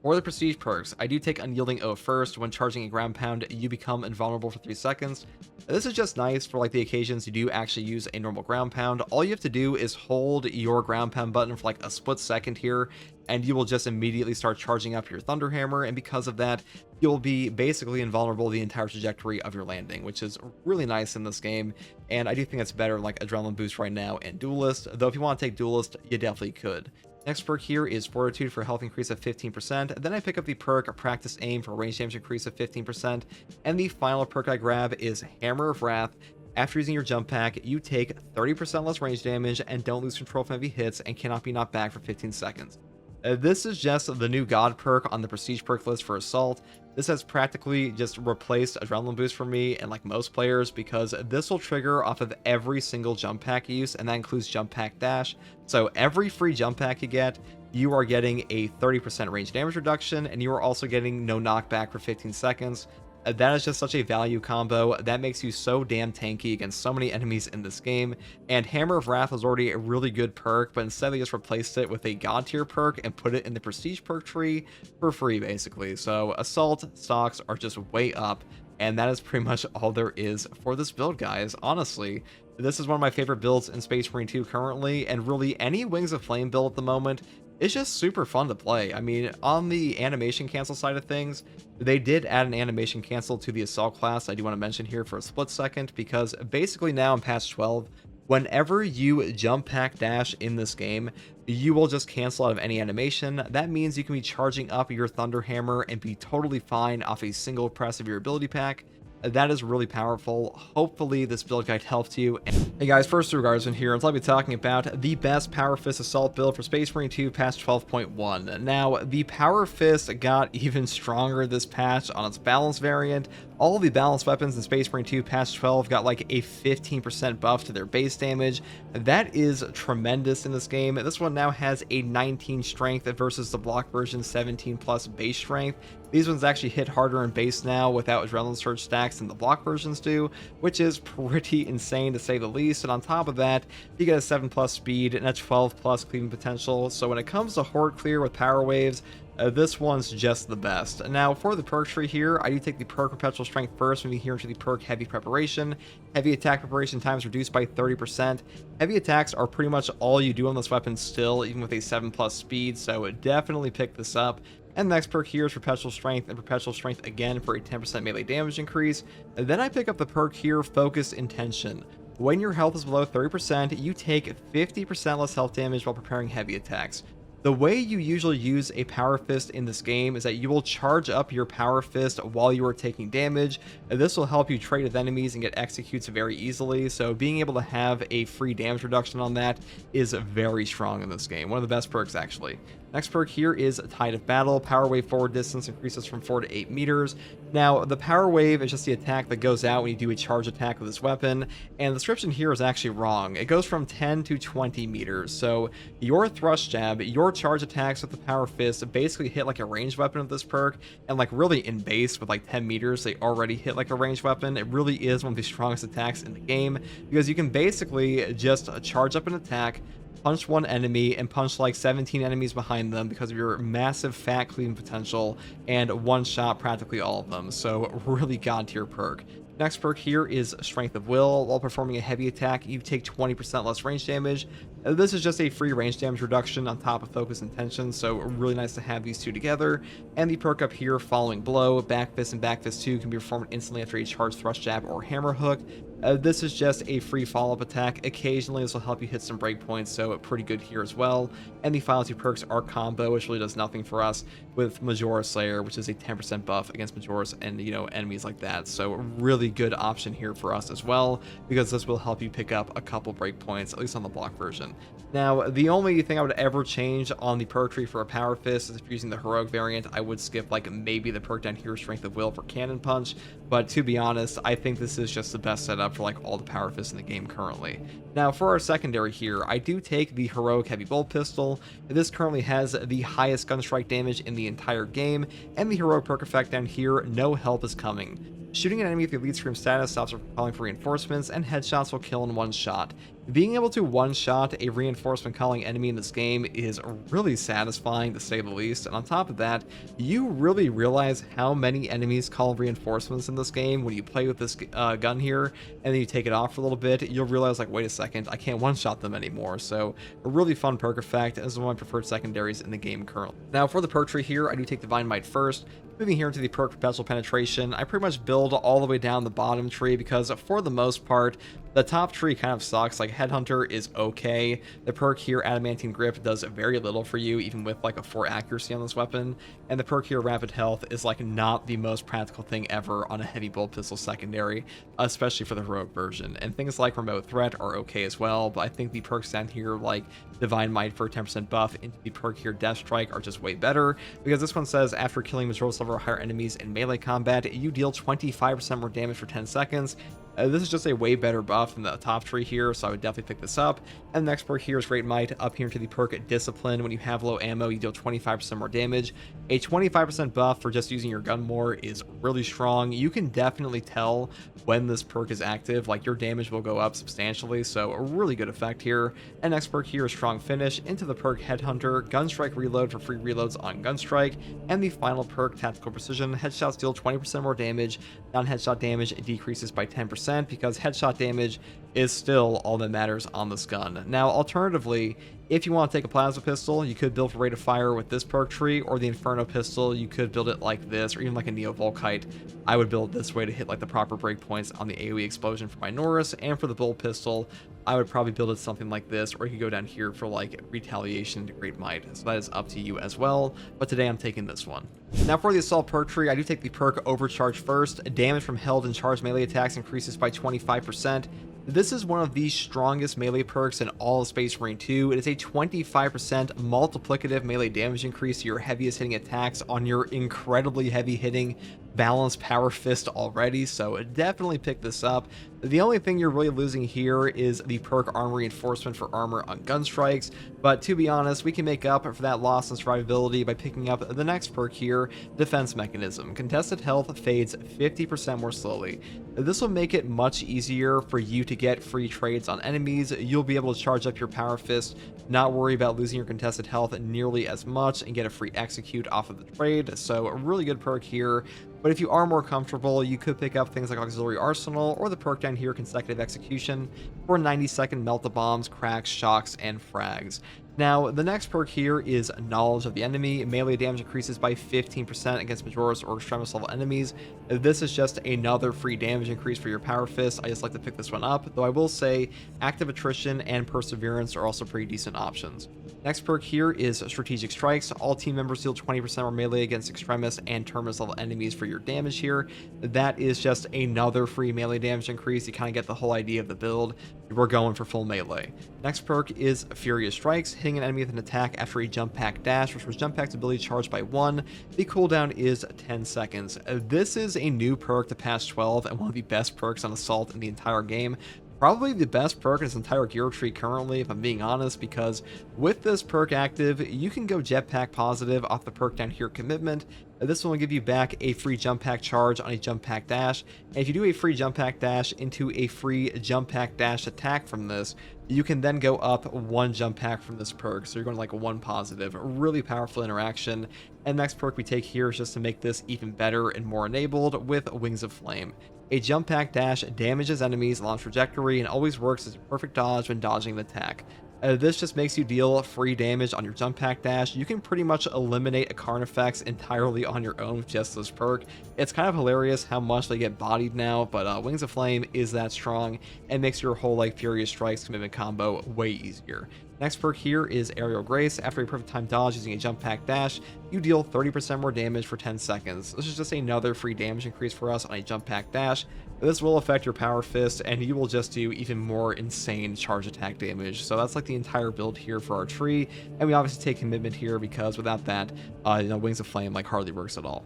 for the prestige perks, I do take Unyielding Oath first. When charging a ground pound, you become invulnerable for 3 seconds. This is just nice for like the occasions you do actually use a normal ground pound. All you have to do is hold your ground pound button for like a split second here, and you will just immediately start charging up your Thunderhammer, and because of that, you'll be basically invulnerable the entire trajectory of your landing, which is really nice in this game, and I do think it's better like Adrenaline Boost right now and Duelist, though if you want to take Duelist, you definitely could. Next perk here is Fortitude for health increase of 15%. Then I pick up the perk Practice Aim for range damage increase of 15%. And the final perk I grab is Hammer of Wrath. After using your jump pack, you take 30% less range damage and don't lose control from heavy hits and cannot be knocked back for 15 seconds. This is just the new God perk on the Prestige perk list for Assault. This has practically just replaced Adrenaline Boost for me and like most players, because this will trigger off of every single jump pack use, and that includes jump pack dash. So every free jump pack you get, you are getting a 30% range damage reduction, and you are also getting no knockback for 15 seconds. That is just such a value combo. That makes you so damn tanky against so many enemies in this game. And Hammer of Wrath was already a really good perk, but instead they just replaced it with a God tier perk and put it in the Prestige perk tree for free, basically. So Assault stocks are just way up, and that is pretty much all there is for this build, guys. Honestly, this is one of my favorite builds in Space Marine 2 currently, and really any Wings of Flame build at the moment, it's just super fun to play. I mean, on the animation cancel side of things, they did add an animation cancel to the Assault class. I do want to mention here for a split second, because basically now in patch 12, whenever you jump pack dash in this game, you will just cancel out of any animation. That means you can be charging up your Thunderhammer and be totally fine off a single press of your ability pack. That is really powerful. Hopefully this build guide helped you. Hey guys, first Guardsman here, and I'll be talking about the best Power Fist Assault build for Space Marine 2 patch 12.1. Now, the Power Fist got even stronger this patch on its balance variant. All the balanced weapons in Space Marine 2 patch 12 got like a 15% buff to their base damage. That is tremendous in this game. This one now has a 19 strength versus the block version 17 plus base strength. These ones actually hit harder in base now without Adrenaline Surge stacks than the block versions do, which is pretty insane to say the least. And on top of that, you get a 7 plus speed and a 12 plus cleaving potential. So when it comes to horde clear with power waves, this one's just the best. Now, for the perk tree here, I do take the perk Perpetual Strength first, moving here into the perk Heavy Preparation. Heavy attack preparation time is reduced by 30%. Heavy attacks are pretty much all you do on this weapon still, even with a 7+ speed, so definitely pick this up. And the next perk here is Perpetual Strength, and Perpetual Strength again for a 10% melee damage increase. And then I pick up the perk here, Focused Intention. When your health is below 30%, you take 50% less health damage while preparing heavy attacks. The way you usually use a Power Fist in this game is that you will charge up your Power Fist while you are taking damage. This will help you trade with enemies and get executes very easily, so being able to have a free damage reduction on that is very strong in this game. One of the best perks, actually. Next perk here is Tide of Battle. Power Wave forward distance increases from 4 to 8 meters. Now, the Power Wave is just the attack that goes out when you do a charge attack with this weapon, and the description here is actually wrong. It goes from 10 to 20 meters, so your thrust jab, your charge attacks with the Power Fist basically hit like a ranged weapon with this perk, and like really in base with like 10 meters, they already hit like a ranged weapon. It really is one of the strongest attacks in the game, because you can basically just charge up an attack, punch one enemy, and punch like 17 enemies behind them because of your massive fat cleaving potential, and one-shot practically all of them. So really god tier perk. Next perk here is Strength of Will. While performing a heavy attack, you take 20% less range damage. This is just a free range damage reduction on top of Focus Intention, so really nice to have these two together. And the perk up here, Following Blow. Back Fist and Back Fist 2 can be performed instantly after a charge thrust jab or hammer hook. This is just a free follow-up attack. Occasionally this will help you hit some breakpoints, so pretty good here as well. And the final two perks are Combo, which really does nothing for us, with Majora Slayer, which is a 10% buff against Majoras and, you know, enemies like that. So really good option here for us as well, because this will help you pick up a couple breakpoints, at least on the block version. Now, the only thing I would ever change on the perk tree for a Power Fist is if you're using the heroic variant, I would skip like maybe the perk down here, Strength of Will, for Cannon Punch. But to be honest, I think this is just the best setup for like all the Power Fists in the game currently. Now, for our secondary here, I do take the heroic Heavy Bolt Pistol. This currently has the highest gun strike damage in the entire game, and the heroic perk effect down here, No Help is Coming. Shooting an enemy with the Elite Scream status stops her from calling for reinforcements, and headshots will kill in one shot. Being able to one-shot a reinforcement calling enemy in this game is really satisfying, to say the least, and on top of that, you really realize how many enemies call reinforcements in this game when you play with this gun here, and then you take it off for a little bit. You'll realize, like, wait a second, I can't one-shot them anymore. So a really fun perk effect, and this is one of my preferred secondaries in the game currently. Now, for the perk tree here, I do take Divine Might first. Moving here into the perk Perpetual Penetration, I pretty much build all the way down the bottom tree because for the most part, the top tree kind of sucks. Like Headhunter is okay. The perk here, Adamantine Grip, does very little for you, even with like a 4 accuracy on this weapon. And the perk here, Rapid Health, is like not the most practical thing ever on a Heavy Bolt Pistol secondary, especially for the heroic version. And things like Remote Threat are okay as well, but I think the perks down here, like Divine Might for a 10% buff into the perk here, Death Strike, are just way better, because this one says after killing Majora's level or higher enemies in melee combat, you deal 25% more damage for 10 seconds. This is just a way better buff than the top tree here, so I would definitely pick this up. And the next perk here is Great Might. Up here into the perk Discipline. When you have low ammo, you deal 25% more damage. A 25% buff for just using your gun more is really strong. You can definitely tell when this perk is active, like your damage will go up substantially, so a really good effect here. And next perk here is Strong Finish. Into the perk Headhunter, Gunstrike Reload for free reloads on Gunstrike. And the final perk, Tactical Precision. Headshots deal 20% more damage. Non-headshot damage decreases by 10%. Because headshot damage is still all that matters on this gun. Now, alternatively, if you want to take a plasma pistol, you could build for rate of fire with this perk tree, or the Inferno pistol, you could build it like this, or even like a Neo Volkite. I would build this way to hit like the proper breakpoints on the AoE explosion for my Norris, and for the Bolt pistol, I would probably build it something like this, or you could go down here for like Retaliation to Great Might. So that is up to you as well, but today I'm taking this one. Now for the Assault perk tree, I do take the perk Overcharge first. Damage from held and charged melee attacks increases by 25%. This is one of the strongest melee perks in all of Space Marine 2. It is a 25% multiplicative melee damage increase to your heaviest hitting attacks on your incredibly heavy hitting balanced Power Fist already, so definitely pick this up. The only thing you're really losing here is the perk Armor Reinforcement for armor on gun strikes, but to be honest, we can make up for that loss in survivability by picking up the next perk here, Defense Mechanism. Contested health fades 50% more slowly. This will make it much easier for you to get free trades on enemies. You'll be able to charge up your Power Fist, not worry about losing your contested health nearly as much, and get a free execute off of the trade, so a really good perk here. But if you are more comfortable, you could pick up things like Auxiliary Arsenal or the perk down here, Consecutive Execution, for 90-second Melta bombs, cracks, shocks, and frags. Now, the next perk here is Knowledge of the Enemy. Melee damage increases by 15% against Majoris or Extremis level enemies. This is just another free damage increase for your Power Fist. I just like to pick this one up, though I will say Active Attrition and Perseverance are also pretty decent options. Next perk here is Strategic Strikes. All team members deal 20% more melee against Extremis and Terminus level enemies for your damage here. That is just another free melee damage increase. You kind of get the whole idea of the build. We're going for full melee. Next perk is Furious Strikes. Hitting an enemy with an attack after a jump pack dash, which was jump pack's ability charged by 1. The cooldown is 10 seconds. This is a new perk to patch 12 and one of the best perks on Assault in the entire game. Probably the best perk in its entire gear tree currently, if I'm being honest, because with this perk active, you can go jetpack positive off the perk down here, Commitment. This one will give you back a free jump pack charge on a jump pack dash. And if you do a free jump pack dash into a free jump pack dash attack from this, you can then go up 1 jump pack from this perk. So you're going like 1 positive. A really powerful interaction. And next perk we take here is just to make this even better and more enabled with Wings of Flame. A jump pack dash damages enemies along trajectory and always works as a perfect dodge when dodging the attack. This just makes you deal free damage on your jump pack dash. You can pretty much eliminate a Carnifex entirely on your own with just this perk. It's kind of hilarious how much they get bodied now, but Wings of Flame is that strong and makes your whole like Furious Strikes Commitment combo way easier. Next perk here is Aerial Grace. After a perfect time dodge using a jump pack dash, you deal 30% more damage for 10 seconds. This is just another free damage increase for us on a jump pack dash. This will affect your Power Fist, and you will just do even more insane charge attack damage. So that's like the entire build here for our tree, and we obviously take Commitment here because without that, Wings of Flame like hardly works at all.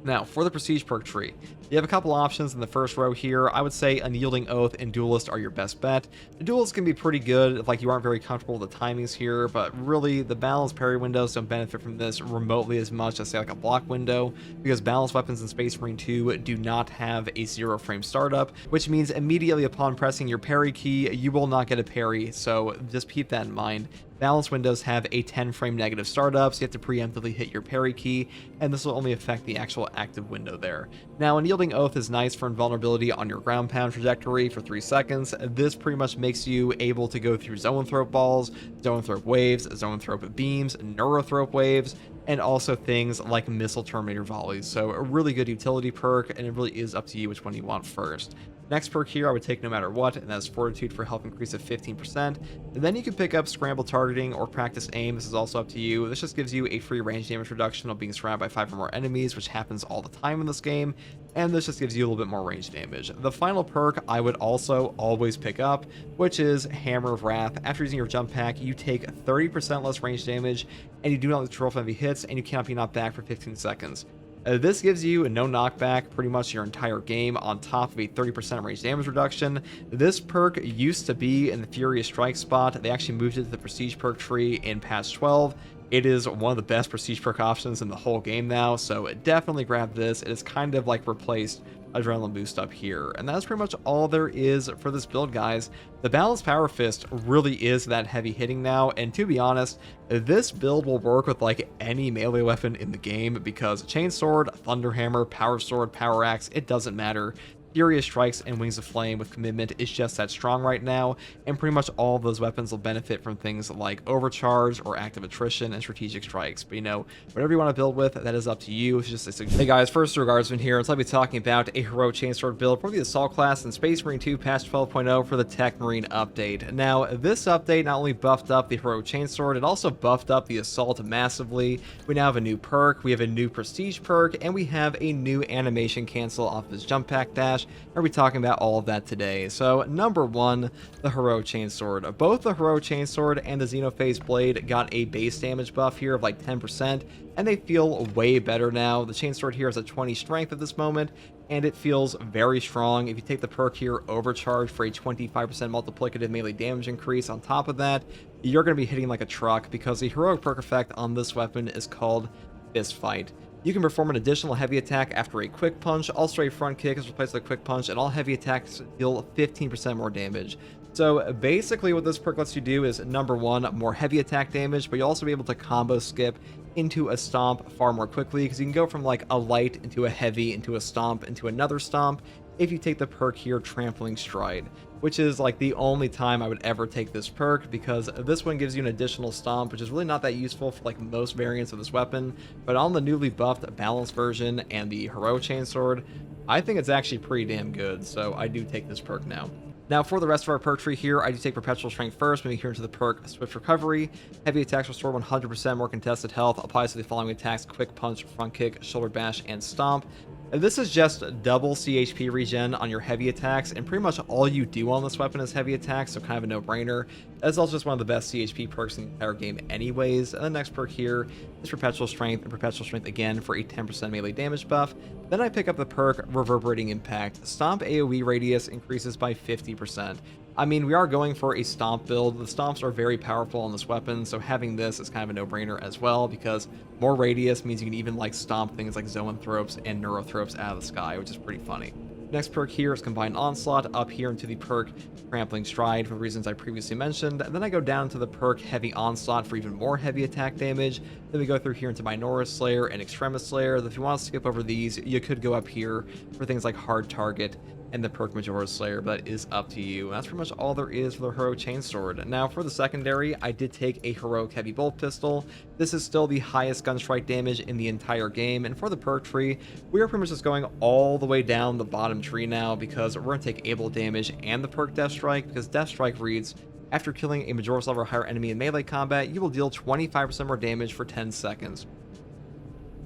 Now, for the Prestige perk tree, you have a couple options in the first row here. I would say Unyielding Oath and Duelist are your best bet. The Duelist can be pretty good if like you aren't very comfortable with the timings here, but really the balanced parry windows don't benefit from this remotely as much as say like a block window, because balanced weapons in Space Marine 2 do not have a 0 frame startup, which means immediately upon pressing your parry key, you will not get a parry, so just keep that in mind. Balance windows have a 10 frame negative startup, so you have to preemptively hit your parry key, and this will only affect the actual active window there. Now, Unyielding Oath is nice for invulnerability on your ground pound trajectory for 3 seconds. This pretty much makes you able to go through Zoanthrope balls, Zoanthrope waves, Zoanthrope beams, Neurothrope waves, and also things like Missile Terminator volleys. So a really good utility perk, and it really is up to you which one you want first. Next perk here I would take no matter what, and that's Fortitude for health increase of 15%. And then you can pick up Scramble Targeting or Practice Aim. This is also up to you. This just gives you a free range damage reduction of being surrounded by 5 or more enemies, which happens all the time in this game. And this just gives you a little bit more range damage. The final perk I would also always pick up, which is Hammer of Wrath. After using your jump pack, you take 30% less range damage, and you do not withdraw from heavy hits, and you cannot be knocked back for 15 seconds. This gives you a no knockback pretty much your entire game on top of a 30% range damage reduction. This perk used to be in the Furious Strike spot. They actually moved it to the Prestige perk tree in patch 12. It is one of the best Prestige perk options in the whole game now, so definitely grab this. It is kind of like replaced Adrenaline Boost up here, and that's pretty much all there is for this build, guys. The Balanced Power Fist really is that heavy hitting now, and to be honest, this build will work with like any melee weapon in the game, because Chainsword, Thunderhammer, Power Sword, Power Axe, it doesn't matter. Furious Strikes and Wings of Flame with Commitment is just that strong right now, and pretty much all of those weapons will benefit from things like Overcharge or Active Attrition and Strategic Strikes. But you know, whatever you want to build with, that is up to you. It's just a Hey guys, first Regardsman here. I'll be talking about a heroic Chainsword build for the Assault class in Space Marine 2 patch 12.0 for the Techmarine update. Now, this update not only buffed up the heroic Chainsword, it also buffed up the Assault massively. We now have a new perk, we have a new Prestige perk, and we have a new animation cancel off his jump pack dash. dash. We'll be talking about all of that today. So number 1, the Heroic Chainsword. Both the Heroic Chainsword and the Xenophase blade got a base damage buff here of like 10%, and they feel way better now. The Chainsword here is a 20 strength at this moment, and it feels very strong. If you take the perk here, Overcharge, for a 25% multiplicative melee damage increase on top of that, you're going to be hitting like a truck, because the heroic perk effect on this weapon is called Fist Fight. You can perform an additional heavy attack after a quick punch. Also, a front kick is replaced with a quick punch, and all heavy attacks deal 15% more damage. So basically what this perk lets you do is, number 1, more heavy attack damage, but you'll also be able to combo skip into a stomp far more quickly, because you can go from like a light into a heavy into a stomp into another stomp if you take the perk here, Trampling Stride, which is like the only time I would ever take this perk, because this one gives you an additional stomp, which is really not that useful for like most variants of this weapon. But on the newly buffed balanced version and the Heroic Chainsword, I think it's actually pretty damn good, so I do take this perk now. Now, for the rest of our perk tree here, I do take Perpetual Strength first, moving here into the perk Swift Recovery. Heavy attacks restore 100% more contested health, applies to the following attacks: Quick Punch, Front Kick, Shoulder Bash, and Stomp. This is just double CHP regen on your heavy attacks, and pretty much all you do on this weapon is heavy attacks, so kind of a no-brainer. It's also just one of the best CHP perks in the entire game anyways. And the next perk here is Perpetual Strength, and Perpetual Strength again for a 10% melee damage buff. Then I pick up the perk Reverberating Impact. Stomp AoE radius increases by 50%. I mean, we are going for a stomp build. The stomps are very powerful on this weapon, so having this is kind of a no-brainer as well, because more radius means you can even like stomp things like Zoanthropes and Neurothropes out of the sky, which is pretty funny. Next perk here is Combined Onslaught, up here into the perk Trampling Stride for the reasons I previously mentioned. And then I go down to the perk Heavy Onslaught for even more heavy attack damage. Then we go through here into Minoris Slayer and Extremis Slayer. If you want to skip over these, you could go up here for things like Hard Target and the perk Majora's Slayer, but that is up to you. And that's pretty much all there is for the Heroic Chainsword. Now, for the secondary, I did take a Heroic Heavy Bolt Pistol. This is still the highest gun strike damage in the entire game, and for the perk tree, we are pretty much just going all the way down the bottom tree now, because we're going to take Able damage and the perk Death Strike, because Death Strike reads, after killing a Majora's level or higher enemy in melee combat, you will deal 25% more damage for 10 seconds.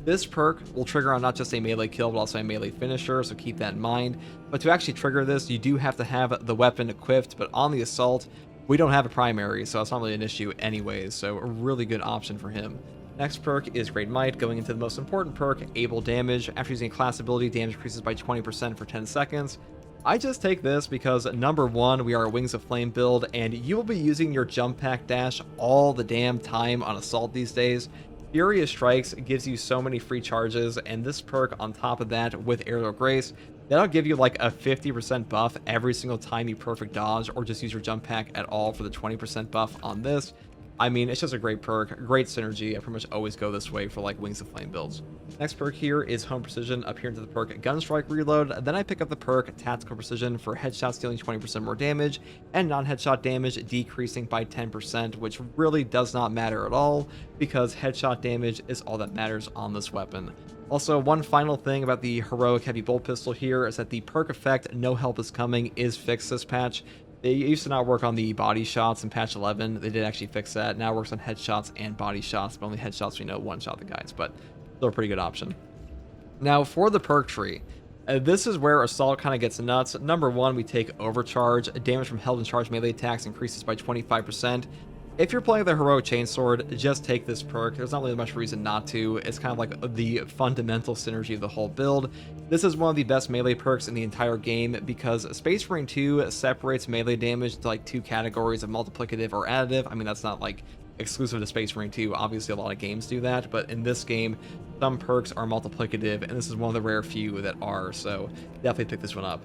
This perk will trigger on not just a melee kill, but also a melee finisher, so keep that in mind. But to actually trigger this, you do have to have the weapon equipped, but on the Assault, we don't have a primary, so it's not really an issue anyways, so a really good option for him. Next perk is Great Might, going into the most important perk, Able Damage. After using a class ability, damage increases by 20% for 10 seconds. I just take this because, number 1, we are a Wings of Flame build, and you will be using your jump pack dash all the damn time on Assault these days. Furious Strikes gives you so many free charges, and this perk on top of that with Aerial Grace, that'll give you like a 50% buff every single time you perfect dodge or just use your jump pack at all for the 20% buff on this. I mean, it's just a great perk, great synergy. I pretty much always go this way for like Wings of Flame builds. Next perk here is Home Precision, up here into the perk Gunstrike Reload. Then I pick up the perk Tactical Precision for headshots dealing 20% more damage and non-headshot damage decreasing by 10%, which really does not matter at all, because headshot damage is all that matters on this weapon. Also, one final thing about the Heroic Heavy Bolt Pistol here is that the perk effect No Help Is Coming is fixed this patch. They used to not work on the body shots in patch 11. They did actually fix that. Now it works on headshots and body shots, but only headshots we know one-shot the guys, but still a pretty good option. Now, for the perk tree, this is where Assault kind of gets nuts. Number 1, we take Overcharge. Damage from held and charged melee attacks increases by 25%. If you're playing the Heroic Chainsword, just take this perk. There's not really much reason not to. It's kind of like the fundamental synergy of the whole build. This is one of the best melee perks in the entire game, because Space Marine 2 separates melee damage into like 2 categories of multiplicative or additive. I mean, that's not like exclusive to Space Marine 2. Obviously, a lot of games do that, but in this game, some perks are multiplicative, and this is one of the rare few that are, so definitely pick this one up.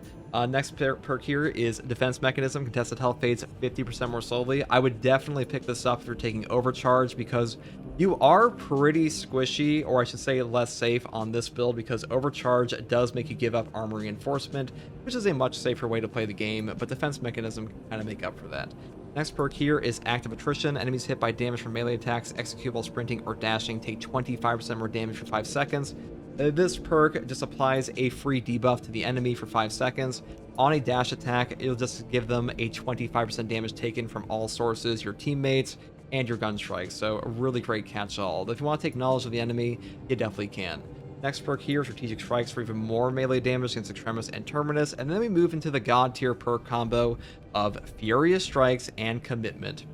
Next perk here is Defense Mechanism. Contested health fades 50% more slowly. I would definitely pick this up if you're taking Overcharge, because you are pretty squishy, or I should say less safe on this build, because Overcharge does make you give up armor reinforcement, which is a much safer way to play the game, but Defense Mechanism can kind of make up for that. Next perk here is Active Attrition. Enemies hit by damage from melee attacks, execute while sprinting or dashing, take 25% more damage for 5 seconds. This perk just applies a free debuff to the enemy for 5 seconds. On a dash attack, it'll just give them a 25% damage taken from all sources, your teammates, and your gun strikes. So a really great catch-all. If you want to take knowledge of the enemy, you definitely can. Next perk here, Strategic Strikes for even more melee damage against Extremis and Terminus, and then we move into the god tier perk combo of Furious Strikes and Commitment.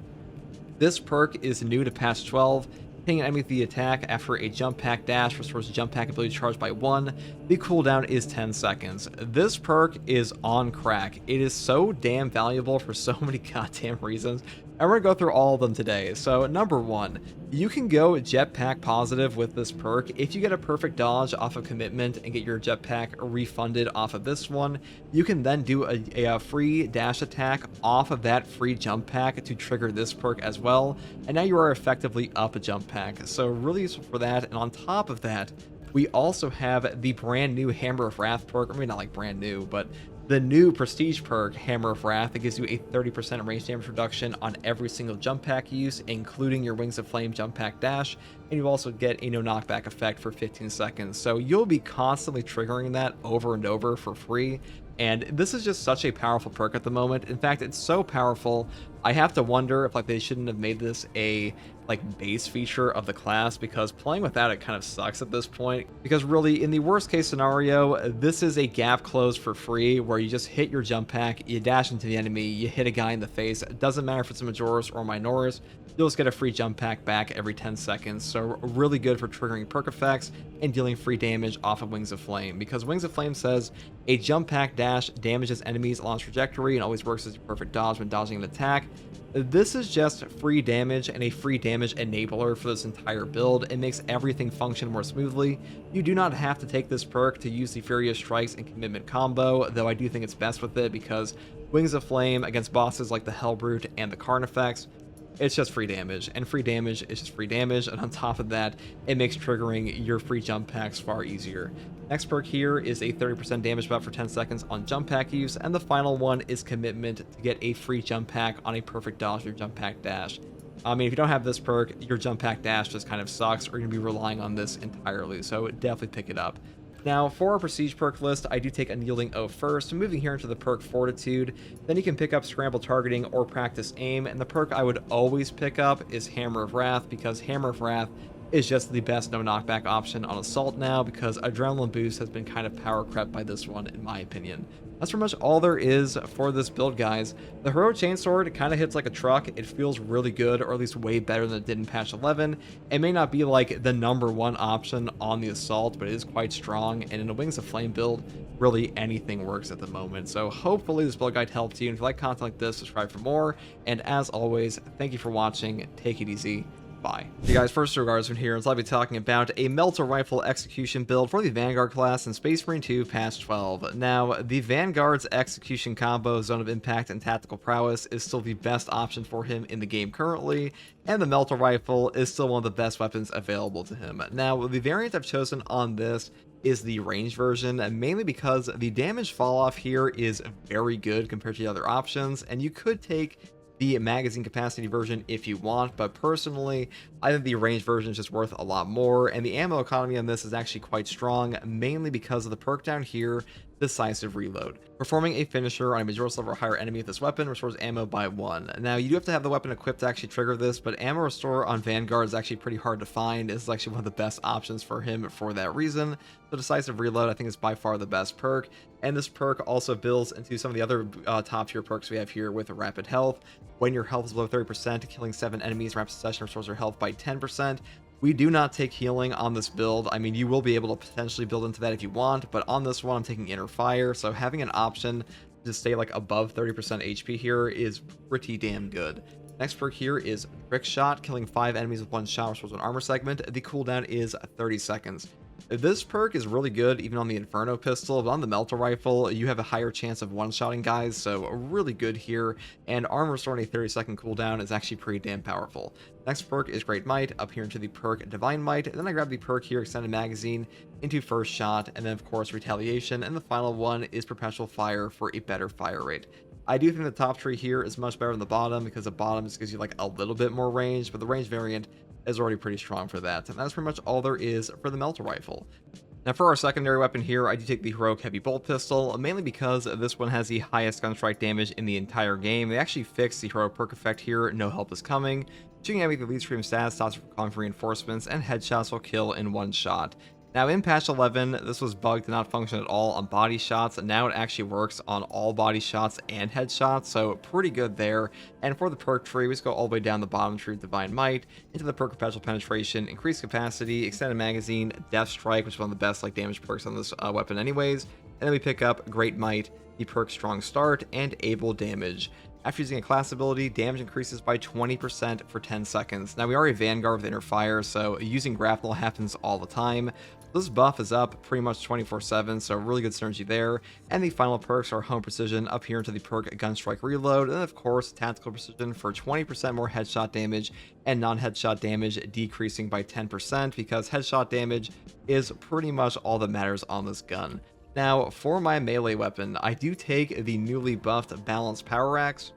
This perk is new to patch 12. Hitting an enemy with the attack after a jump pack dash restores jump pack ability charge by 1. The cooldown is 10 seconds. This perk is on crack. It is so damn valuable for so many goddamn reasons. And we're going to go through all of them today. So number 1, you can go jetpack positive with this perk. If you get a perfect dodge off of Commitment and get your jetpack refunded off of this one, you can then do a free dash attack off of that free jump pack to trigger this perk as well. And now you are effectively up a jump pack. So really useful for that. And on top of that, we also have the brand new Hammer of Wrath perk. I mean, not like brand new, but the new prestige perk, Hammer of Wrath, that gives you a 30% range damage reduction on every single jump pack use, including your Wings of Flame jump pack dash, and you also get a no knockback effect for 15 seconds. So you'll be constantly triggering that over and over for free, and this is just such a powerful perk at the moment. In fact, it's so powerful, I have to wonder if they shouldn't have made this a base feature of the class, because playing without it kind of sucks at this point. Because really, in the worst case scenario, this is a gap close for free where you just hit your jump pack, you dash into the enemy, you hit a guy in the face. It doesn't matter if it's a Majoris or Minoris, you'll just get a free jump pack back every 10 seconds. So really good for triggering perk effects and dealing free damage off of Wings of Flame, because Wings of Flame says a jump pack dash damages enemies along its trajectory and always works as a perfect dodge when dodging an attack. This is just free damage and a free damage enabler for this entire build. It makes everything function more smoothly. You do not have to take this perk to use the Furious Strikes and Commitment combo, though I do think it's best with it, because Wings of Flame against bosses like the Hellbrute and the Carnifex, it's just free damage, and free damage is just free damage, and on top of that, it makes triggering your free jump packs far easier. Next perk here is a 30% damage buff for 10 seconds on jump pack use, and the final one is Commitment to get a free jump pack on a perfect dodge or jump pack dash. I mean, if you don't have this perk, your jump pack dash just kind of sucks, or you're going to be relying on this entirely, so definitely pick it up. Now, for our Prestige perk list, I do take Unyielding Oath first, moving here into the perk Fortitude. Then you can pick up Scramble Targeting or Practice Aim, and the perk I would always pick up is Hammer of Wrath, because Hammer of Wrath is just the best no knockback option on Assault now, because Adrenaline Boost has been kind of power crept by this one, in my opinion. That's pretty much all there is for this build, guys. The Heroic Chainsword kind of hits like a truck. It feels really good, or at least way better than it did in patch 11. It may not be like the #1 option on the Assault, but it is quite strong, and in a Wings of Flame build, really anything works at the moment. So hopefully this build guide helped you, and if you like content like this, subscribe for more, and as always, thank you for watching. Take it easy. Bye. Hey guys, first Guardsman here, and so I'll be talking about a Melta Rifle Execution build for the Vanguard class in Space Marine 2 patch 12. Now, the Vanguard's Execution combo, Zone of Impact, and Tactical Prowess is still the best option for him in the game currently, and the Melta Rifle is still one of the best weapons available to him. Now, the variant I've chosen on this is the range version, mainly because the damage fall off here is very good compared to the other options, and you could take the magazine capacity version if you want, but personally I think the range version is just worth a lot more, and the ammo economy on this is actually quite strong, mainly because of the perk down here, Decisive Reload. Performing a finisher on a Majoris level or higher enemy with this weapon restores ammo by 1. Now, you do have to have the weapon equipped to actually trigger this, but ammo restore on Vanguard is actually pretty hard to find. It's actually one of the best options for him for that reason. The Decisive Reload, I think, is by far the best perk, and this perk also builds into some of the other top tier perks we have here with Rapid Health. When your health is below 30%, killing 7 enemies in rapid succession restores your health by 10%. We do not take healing on this build. I mean, you will be able to potentially build into that if you want, but on this one, I'm taking Inner Fire, so having an option to stay like above 30% HP here is pretty damn good. Next perk here is Trick Shot, killing 5 enemies with 1 shot restores an armor segment. The cooldown is 30 seconds. This perk is really good even on the Inferno pistol, but on the Melta Rifle, you have a higher chance of one-shotting guys, so really good here, and armor restoring a 30-second cooldown is actually pretty damn powerful. Next perk is Great Might, up here into the perk Divine Might, and then I grab the perk here, Extended Magazine, into First Shot, and then of course Retaliation, and the final one is Perpetual Fire for a better fire rate. I do think the top tree here is much better than the bottom, because the bottom just gives you like a little bit more range, but the range variant is already pretty strong for that, and that's pretty much all there is for the Melta Rifle. Now for our secondary weapon here, I do take the Heroic Heavy Bolt Pistol, mainly because this one has the highest gunstrike damage in the entire game. They actually fixed the Heroic perk effect here, No Help Is Coming. Shooting at me with the lead stream stats stops from calling for reinforcements, and headshots will kill in 1 shot. Now in patch 11, this was bugged to not function at all on body shots, and now it actually works on all body shots and headshots, so pretty good there. And for the perk tree, we just go all the way down the bottom tree of Divine Might, into the perk Perpetual Penetration, Increased Capacity, Extended Magazine, Death Strike, which is one of the best like damage perks on this weapon anyways, and then we pick up Great Might, the perk Strong Start, and Able Damage. After using a class ability, damage increases by 20% for 10 seconds. Now we are a Vanguard with Inner Fire, so using Grapnel happens all the time. This buff is up pretty much 24/7, so really good synergy there. And the final perks are Home Precision up here into the perk Gunstrike Reload, and of course Tactical Precision for 20% more headshot damage, and non-headshot damage decreasing by 10% because headshot damage is pretty much all that matters on this gun. Now, for my melee weapon, I do take the newly buffed Balanced Power Axe.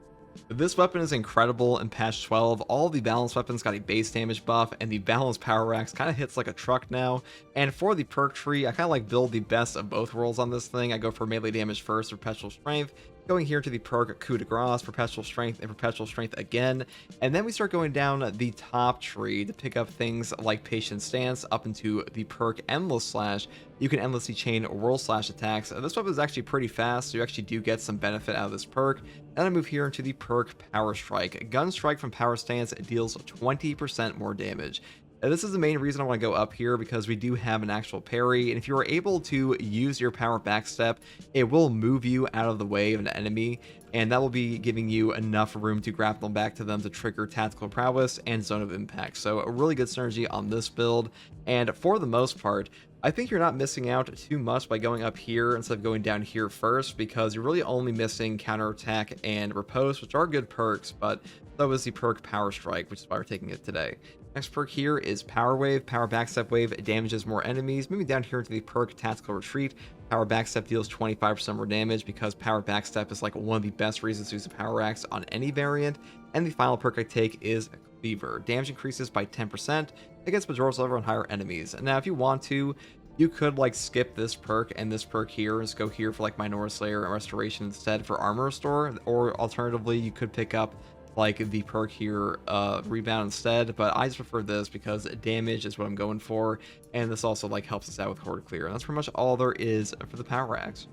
This weapon is incredible in patch 12. All the balanced weapons got a base damage buff, and the Balanced Power Axe kind of hits like a truck now. And for the perk tree, I kind of like build the best of both worlds on this thing. I go for melee damage first, Perpetual Strength, going here to the perk Coup de Grace, Perpetual Strength, and Perpetual Strength again. And then we start going down the top tree to pick up things like Patient Stance up into the perk Endless Slash. You can endlessly chain Whirl Slash attacks. This weapon is actually pretty fast, so you actually do get some benefit out of this perk. And I move here into the perk Power Strike. Gun Strike from Power Stance deals 20% more damage. This is the main reason I want to go up here, because we do have an actual parry, and if you are able to use your power backstep, it will move you out of the way of an enemy, and that will be giving you enough room to grapple back to them to trigger Tactical Prowess and Zone of Impact. So a really good synergy on this build, and for the most part, I think you're not missing out too much by going up here instead of going down here first, because you're really only missing Counterattack and Riposte, which are good perks, but so is the perk Power Strike, which is why we're taking it today. Next perk here is Power Wave. Power Backstep Wave damages more enemies. Moving down here into the perk Tactical Retreat, Power Backstep deals 25% more damage, because Power Backstep is like one of the best reasons to use a Power Axe on any variant. And the final perk I take is Cleaver. Damage increases by 10% against Majora's Level and higher enemies. Now, if you want to, you could like skip this perk and this perk here and just go here for like Minora Slayer and Restoration instead for Armor Restore, or alternatively you could pick up like the perk here, Rebound instead, but I just prefer this because damage is what I'm going for, and this also like helps us out with Horde Clear, and that's pretty much all there is for the Power Axe.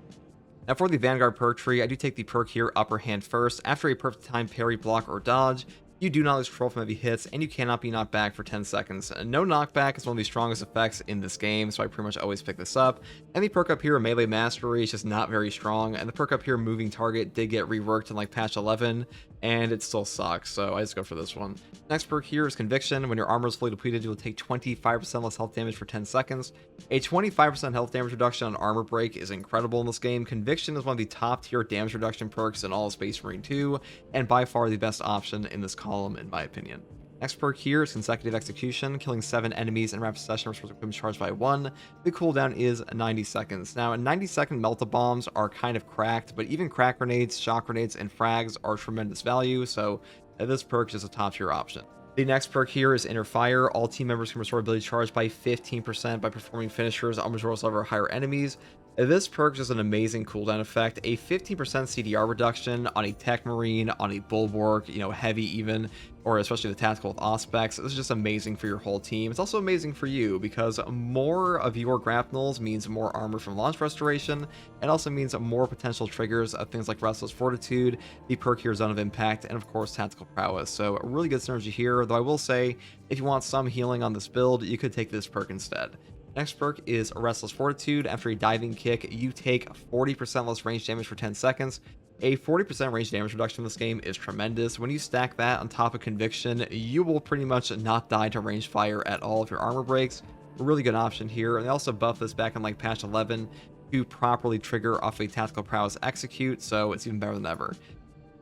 Now for the Vanguard perk tree, I do take the perk here Upper Hand first. After a perfect time parry, block, or dodge, you do not lose control from heavy hits, and you cannot be knocked back for 10 seconds. No knockback is one of the strongest effects in this game, so I pretty much always pick this up. And the perk up here, Melee Mastery, is just not very strong, and the perk up here, Moving Target, did get reworked in like patch 11, and it still sucks, so I just go for this one. Next perk here is Conviction. When your armor is fully depleted, you will take 25% less health damage for 10 seconds. A 25% health damage reduction on Armor Break is incredible in this game. Conviction is one of the top tier damage reduction perks in all of Space Marine 2, and by far the best option in this column in my opinion. Next perk here is Consecutive Execution. Killing 7 enemies in rapid succession restores equipment charged by 1. The cooldown is 90 seconds. Now, 90-second Melta bombs are kind of cracked, but even crack grenades, shock grenades, and frags are tremendous value, so this perk is a top tier option. The next perk here is Inner Fire. All team members can restore ability charge by 15% by performing finishers on Majora's Level or higher enemies. This perk is an amazing cooldown effect. A 15% CDR reduction on a Techmarine, on a Bulwark, heavy even, or especially the tactical with Auspex. This is just amazing for your whole team. It's also amazing for you because more of your grapnels means more armor from launch restoration, and also means more potential triggers of things like Restless Fortitude, the perk here Zone of Impact, and of course Tactical Prowess. So a really good synergy here, though I will say if you want some healing on this build, you could take this perk instead. Next perk is Restless Fortitude. After a diving kick, you take 40% less range damage for 10 seconds. A 40% range damage reduction in this game is tremendous. When you stack that on top of Conviction, you will pretty much not die to range fire at all if your armor breaks. A really good option here. And they also buff this back in like patch 11 to properly trigger off a Tactical Prowess Execute, so it's even better than ever.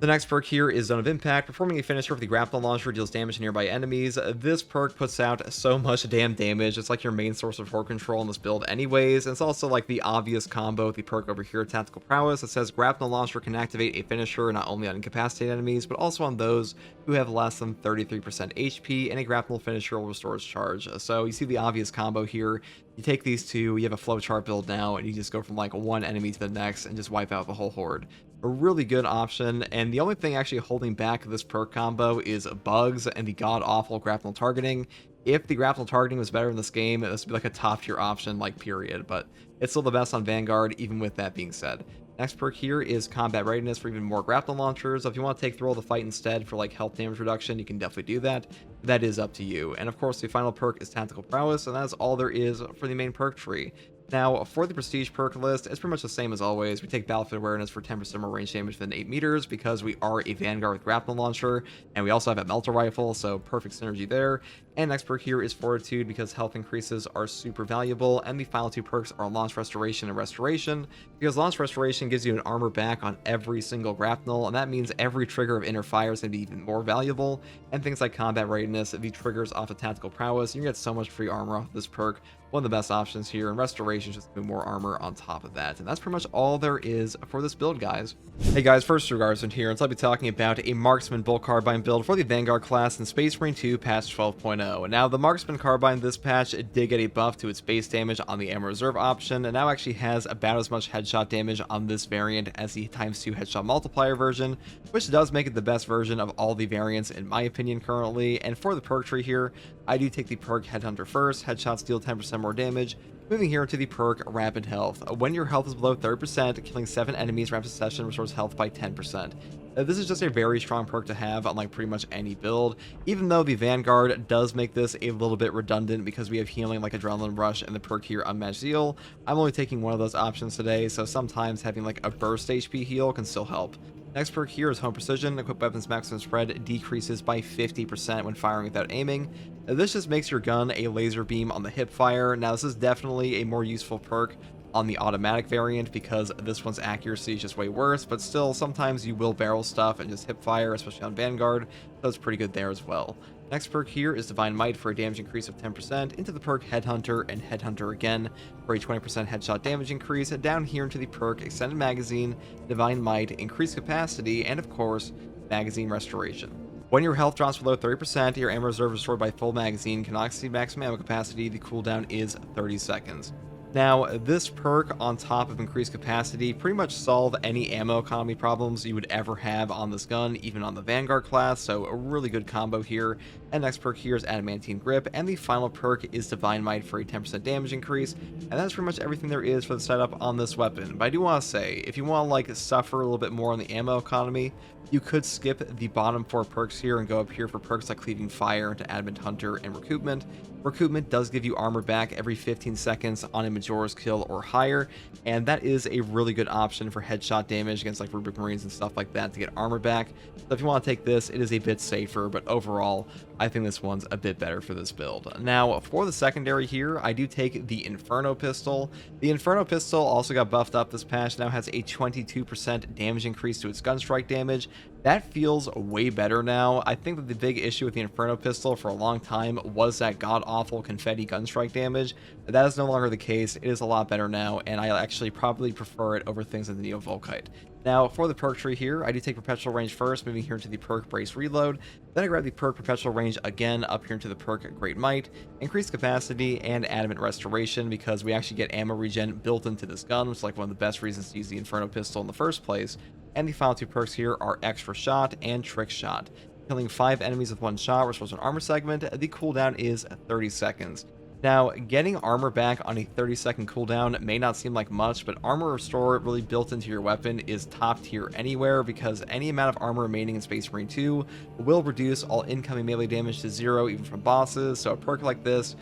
The next perk here is Zone of Impact. Performing a finisher with the grapple launcher deals damage to nearby enemies. This perk puts out so much damn damage. It's like your main source of horde control in this build anyways. And it's also like the obvious combo with the perk over here, Tactical Prowess, that says grapple launcher can activate a finisher not only on incapacitated enemies, but also on those who have less than 33% HP, and a grapple finisher will restore its charge. So you see the obvious combo here. You take these two, you have a flowchart build now, and you just go from like one enemy to the next and just wipe out the whole horde. A really good option, and the only thing actually holding back this perk combo is bugs and the god-awful grapple targeting. If the grapple targeting was better in this game, this would be like a top tier option, like period, but it's still the best on Vanguard, even with that being said. Next perk here is Combat Readiness for even more grapple launchers. So if you want to take Thrill of the Fight instead for like health damage reduction, you can definitely do that. That is up to you. And of course, the final perk is Tactical Prowess, and that's all there is for the main perk tree. Now, for the Prestige perk list, it's pretty much the same as always. We take Battlefield Awareness for 10% more range damage within 8 meters because we are a Vanguard with Grapple Launcher, and we also have a Melta Rifle, so perfect synergy there. And next perk here is Fortitude because health increases are super valuable, and the final 2 perks are Launch Restoration and Restoration, because Launch Restoration gives you an armor back on every single grapnel, and that means every trigger of Inner Fire is going to be even more valuable, and things like Combat Readiness, the triggers off of Tactical Prowess, you get so much free armor off of this perk. One of the best options here, and Restoration is just giving more armor on top of that. And that's pretty much all there is for this build, guys. Hey guys, first regards in here, and so I'll be talking about a Marksman Bolt Carbine build for the Vanguard class in Space Marine 2 patch 12.0. Now, the Marksman Carbine this patch did get a buff to its base damage on the Ammo Reserve option, and now actually has about as much headshot damage on this variant as the ×2 headshot multiplier version, which does make it the best version of all the variants in my opinion currently. And for the perk tree here, I do take the perk Headhunter first. Headshots deal 10% more damage. Moving here to the perk Rapid Health. When your health is below 30%, killing 7 enemies rapid succession restores health by 10%. This is just a very strong perk to have on like pretty much any build, even though the Vanguard does make this a little bit redundant because we have healing like Adrenaline Rush and the perk here Unmatched Zeal. I'm only taking one of those options today, so sometimes having like a burst HP heal can still help. Next perk here is Home Precision. Equipped weapons maximum spread decreases by 50% when firing without aiming. This just makes your gun a laser beam on the hip fire. Now this is definitely a more useful perk on the automatic variant because this one's accuracy is just way worse, but still sometimes you will barrel stuff and just hip fire, especially on Vanguard, so it's pretty good there as well. Next perk here is Divine Might for a damage increase of 10%, into the perk Headhunter and Headhunter again for a 20% headshot damage increase, and down here into the perk Extended Magazine, Divine Might, Increased Capacity, and of course, Magazine Restoration. When your health drops below 30%, your ammo reserve is restored by full magazine, cannot exceed maximum ammo capacity, the cooldown is 30 seconds. Now, this perk on top of increased capacity pretty much solve any ammo economy problems you would ever have on this gun, even on the Vanguard class, so a really good combo here. And next perk here is Adamantine Grip, and the final perk is Divine Might for a 10% damage increase, and that's pretty much everything there is for the setup on this weapon. But I do want to say, if you want to like suffer a little bit more on the ammo economy, you could skip the bottom 4 perks here and go up here for perks like Cleaving Fire into Adamant Hunter and Recoupment. Recoupment does give you armor back every 15 seconds on a Majora's Kill or higher, and that is a really good option for headshot damage against like Rubric Marines and stuff like that to get armor back. So if you want to take this, it is a bit safer, but overall, I think this one's a bit better for this build. Now, for the secondary here, I do take the Inferno Pistol. The Inferno Pistol also got buffed up this patch, now has a 22% damage increase to its gun strike damage. That feels way better now. I think that the big issue with the Inferno Pistol for a long time was that god-awful confetti gun strike damage. That is no longer the case. It is a lot better now, and I actually probably prefer it over things like the Neo Volkite. Now, for the perk tree here, I do take Perpetual Range first, moving here into the perk Brace Reload. Then I grab the perk Perpetual Range again, up here into the perk Great Might, Increased Capacity, and Adamant Restoration, because we actually get ammo regen built into this gun, which is like one of the best reasons to use the Inferno Pistol in the first place. And the final 2 perks here are Extra Shot and Trick Shot. Killing 5 enemies with 1 shot restores an armor segment. The cooldown is 30 seconds. Now, getting armor back on a 30-second cooldown may not seem like much, but armor restore really built into your weapon is top tier anywhere, because any amount of armor remaining in Space Marine 2 will reduce all incoming melee damage to 0 even from bosses, so a perk like this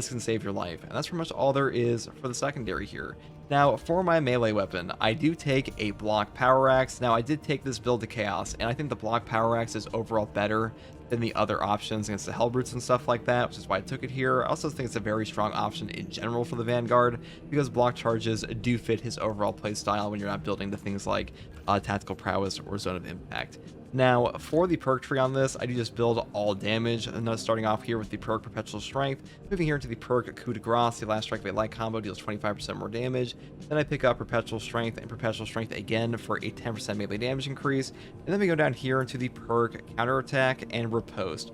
can save your life. And that's pretty much all there is for the secondary here. Now, for my melee weapon, I do take a Block Power Axe. Now, I did take this build to Chaos, and I think the Block Power Axe is overall better than the other options against the Hellbrutes and stuff like that, which is why I took it here. I also think it's a very strong option in general for the Vanguard, because block charges do fit his overall playstyle when you're not building the things like Tactical Prowess or Zone of Impact. Now, for the perk tree on this, I do just build all damage, and starting off here with the perk Perpetual Strength, moving here into the perk Coup de Grace. The last strike by light combo deals 25% more damage. Then I pick up Perpetual Strength and Perpetual Strength again for a 10% melee damage increase, and then we go down here into the perk Counterattack and Riposte.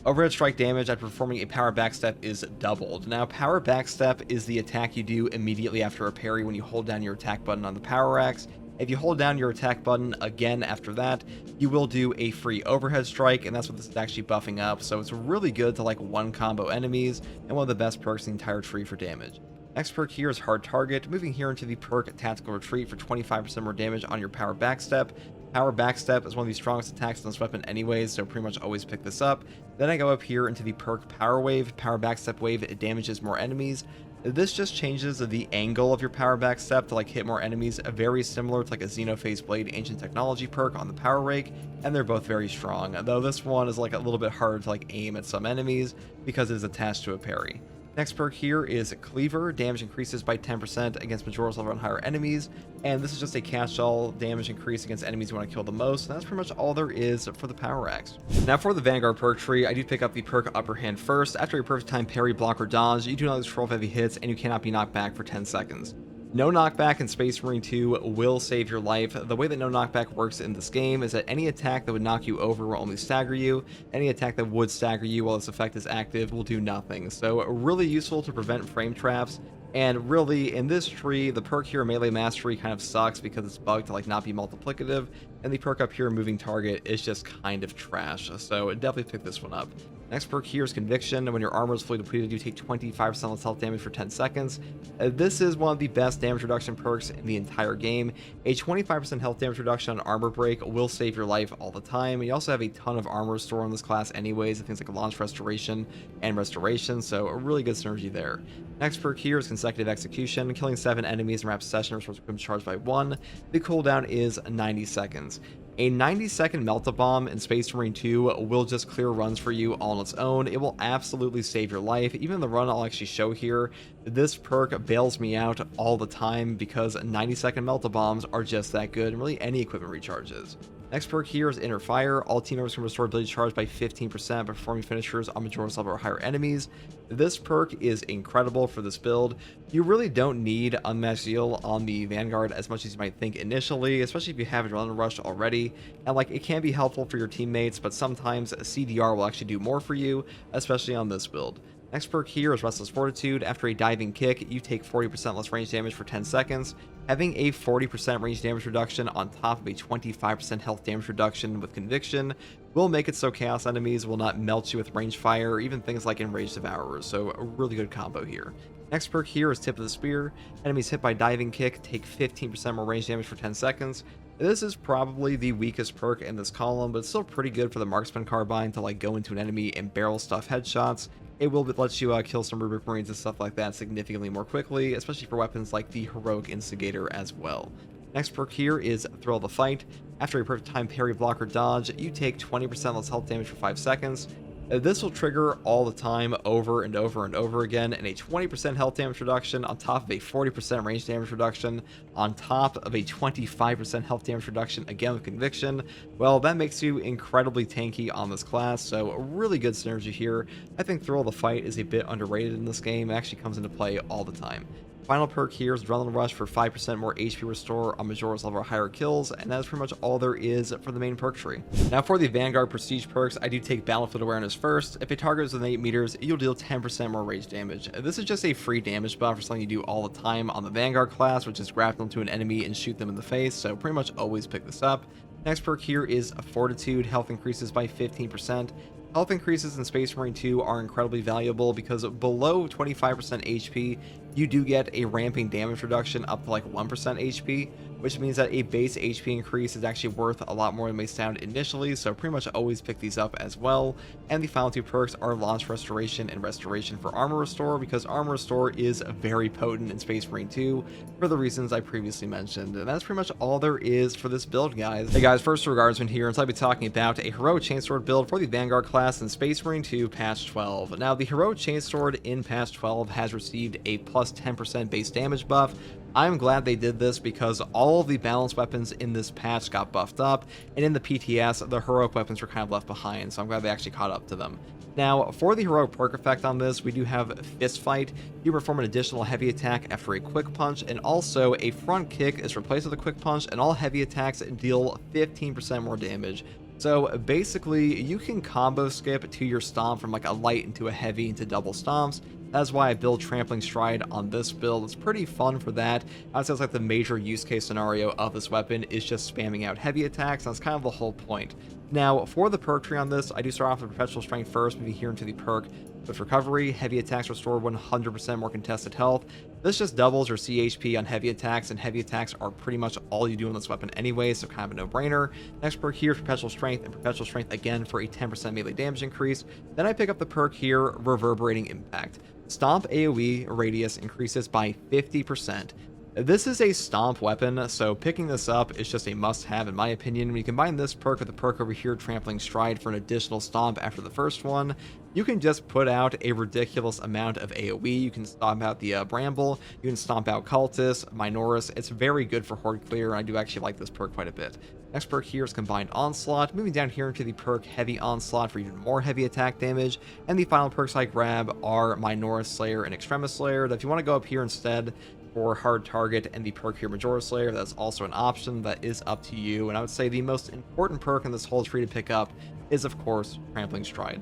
Overhead strike damage after performing a power backstep is doubled. Now, power backstep is the attack you do immediately after a parry when you hold down your attack button on the power axe. If you hold down your attack button again after that, you will do a free overhead strike, and that's what this is actually buffing up, so it's really good to like one combo enemies, and one of the best perks in the entire tree for damage. Next perk here is Hard Target, moving here into the perk Tactical Retreat for 25% more damage on your Power Backstep. Power Backstep is one of the strongest attacks on this weapon anyways, so pretty much always pick this up. Then I go up here into the perk Power Wave. Power Backstep Wave, it damages more enemies. This just changes the angle of your Power Backstep to like hit more enemies, very similar to like a Xenophase Blade Ancient Technology perk on the Power Rake, and they're both very strong, though this one is like a little bit harder to like aim at some enemies because it is attached to a parry. Next perk here is Cleaver. Damage increases by 10% against Majora's level and higher enemies, and this is just a catch-all damage increase against enemies you want to kill the most, and that's pretty much all there is for the Power Axe. Now for the Vanguard perk tree, I do pick up the perk Upper Hand first. After your perfect time parry, block, or dodge, you do not lose control of heavy hits, and you cannot be knocked back for 10 seconds. No knockback in Space Marine 2 will save your life. The way that no knockback works in this game is that any attack that would knock you over will only stagger you. Any attack that would stagger you while this effect is active will do nothing. So really useful to prevent frame traps. And really, in this tree, the perk here, Melee Mastery, kind of sucks because it's bugged to like not be multiplicative. And the perk up here, Moving Target, is just kind of trash. So definitely pick this one up. Next perk here is Conviction. When your armor is fully depleted, you take 25% less health damage for 10 seconds. This is one of the best damage reduction perks in the entire game. A 25% health damage reduction on armor break will save your life all the time. You also have a ton of armor restore in this class anyways, things like Launch Restoration and Restoration, so a really good synergy there. Next perk here is Consecutive Execution. Killing 7 enemies in rapid succession restores equipment charge by 1. The cooldown is 90 seconds. A 90-second Melta Bomb in Space Marine 2 will just clear runs for you all on its own. It will absolutely save your life. Even the run I'll actually show here, this perk bails me out all the time because 90-second Melta Bombs are just that good, and really any equipment recharges. Next perk here is Inner Fire. All team members can restore ability charge by 15% by performing finishers on Majora's level or higher enemies. This perk is incredible for this build. You really don't need Unmatched Zeal on the Vanguard as much as you might think initially, especially if you have Adrenaline Rush already. And like, it can be helpful for your teammates, but sometimes CDR will actually do more for you, especially on this build. Next perk here is Restless Fortitude. After a diving kick, you take 40% less range damage for 10 seconds. Having a 40% range damage reduction on top of a 25% health damage reduction with Conviction will make it so Chaos enemies will not melt you with range fire, or even things like Enraged Devourers, so a really good combo here. Next perk here is Tip of the Spear. Enemies hit by diving kick take 15% more range damage for 10 seconds. This is probably the weakest perk in this column, but it's still pretty good for the Marksman Carbine to like go into an enemy and barrel stuff headshots. It will let you kill some Rubric Marines and stuff like that significantly more quickly, especially for weapons like the heroic Instigator as well. Next perk here is Thrill of the Fight. After a perfect time parry, block, or dodge, you take 20% less health damage for 5 seconds. This will trigger all the time, over and over and over again, and a 20% health damage reduction on top of a 40% range damage reduction on top of a 25% health damage reduction, again with Conviction. Well, that makes you incredibly tanky on this class, so a really good synergy here. I think Thrill of the Fight is a bit underrated in this game. It actually comes into play all the time. Final perk here is Adrenaline Rush for 5% more HP restore on Majora's level or higher kills, and that is pretty much all there is for the main perk tree. Now for the Vanguard Prestige perks, I do take Battlefield Awareness first. If a target is within 8 meters, you'll deal 10% more rage damage. This is just a free damage buff for something you do all the time on the Vanguard class, which is grapple onto an enemy and shoot them in the face, so pretty much always pick this up. Next perk here is Fortitude. Health increases by 15%. Health increases in Space Marine 2 are incredibly valuable because below 25% HP, you do get a ramping damage reduction up to like 1% HP, which means that a base HP increase is actually worth a lot more than it may sound initially, so pretty much always pick these up as well. And the final two perks are Launch Restoration and Restoration for Armor Restore, because Armor Restore is very potent in Space Marine 2 for the reasons I previously mentioned. And that's pretty much all there is for this build, guys. Hey guys, first Regardsman here, and so I'll be talking about a Heroic Chainsword build for the Vanguard class in Space Marine 2 Patch 12. Now, the Heroic Chainsword in Patch 12 has received a plus 10% base damage buff. I'm glad they did this because all of the balanced weapons in this patch got buffed up, and in the PTS, the heroic weapons were kind of left behind, so I'm glad they actually caught up to them. Now, for the heroic perk effect on this, we do have Fist Fight. You perform an additional heavy attack after a quick punch, and also a front kick is replaced with a quick punch, and all heavy attacks deal 15% more damage. So basically, you can combo skip to your stomp from like a light into a heavy into double stomps, That's why I build Trampling Stride on this build. It's pretty fun for that. That sounds like the major use case scenario of this weapon is just spamming out heavy attacks. That's kind of the whole point. Now, for the perk tree on this, I do start off with Perpetual Strength first, moving here into the perk with Recovery. Heavy attacks restore 100% more contested health. This just doubles your CHP on heavy attacks, and heavy attacks are pretty much all you do on this weapon anyway, so kind of a no-brainer. Next perk here is Perpetual Strength, and Perpetual Strength again for a 10% melee damage increase. Then I pick up the perk here, Reverberating Impact. Stomp AoE radius increases by 50%. This is a stomp weapon, so picking this up is just a must-have in my opinion. When you combine this perk with the perk over here, Trampling Stride, for an additional stomp after the first one, you can just put out a ridiculous amount of AoE. You can stomp out the Bramble, you can stomp out Cultist, Minoris. It's very good for Horde Clear, and I do actually like this perk quite a bit. Next perk here is Combined Onslaught. Moving down here into the perk Heavy Onslaught for even more heavy attack damage. And the final perks I grab are Minoris Slayer and Extremis Slayer. If you want to go up here instead for Hard Target and the perk here Majora Slayer, that's also an option. That is up to you. And I would say the most important perk in this whole tree to pick up is, of course, Trampling Stride.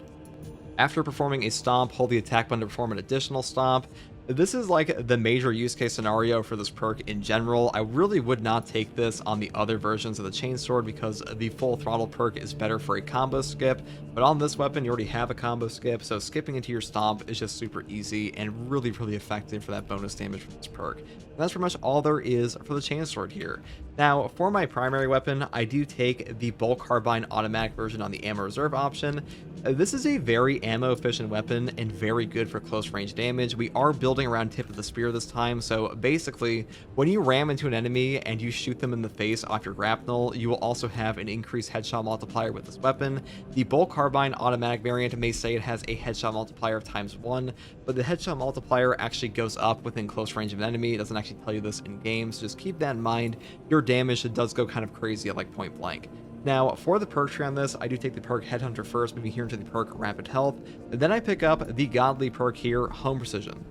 After performing a stomp, hold the attack button to perform an additional stomp. This is like the major use case scenario for this perk in general. I really would not take this on the other versions of the Chainsword because the full throttle perk is better for a combo skip, but on this weapon you already have a combo skip, so skipping into your stomp is just super easy and really effective for that bonus damage from this perk. And that's pretty much all there is for the Chainsword here. Now, for my primary weapon, I do take the Bolt Carbine automatic version on the ammo reserve option. This is a very ammo efficient weapon and very good for close range damage. We are building around tip of the spear this time, so basically when you ram into an enemy and you shoot them in the face off your grapnel, you will also have an increased headshot multiplier with this weapon. The Bolt Carbine automatic variant may say it has a headshot multiplier of ×1, but the headshot multiplier actually goes up within close range of an enemy. It doesn't actually tell you this in game, so just keep that in mind. Your damage does go kind of crazy at like point blank. Now, for the perk tree on this, I do take the perk Headhunter first, moving here into the perk Rapid Health, and then I pick up the godly perk here, Home Precision.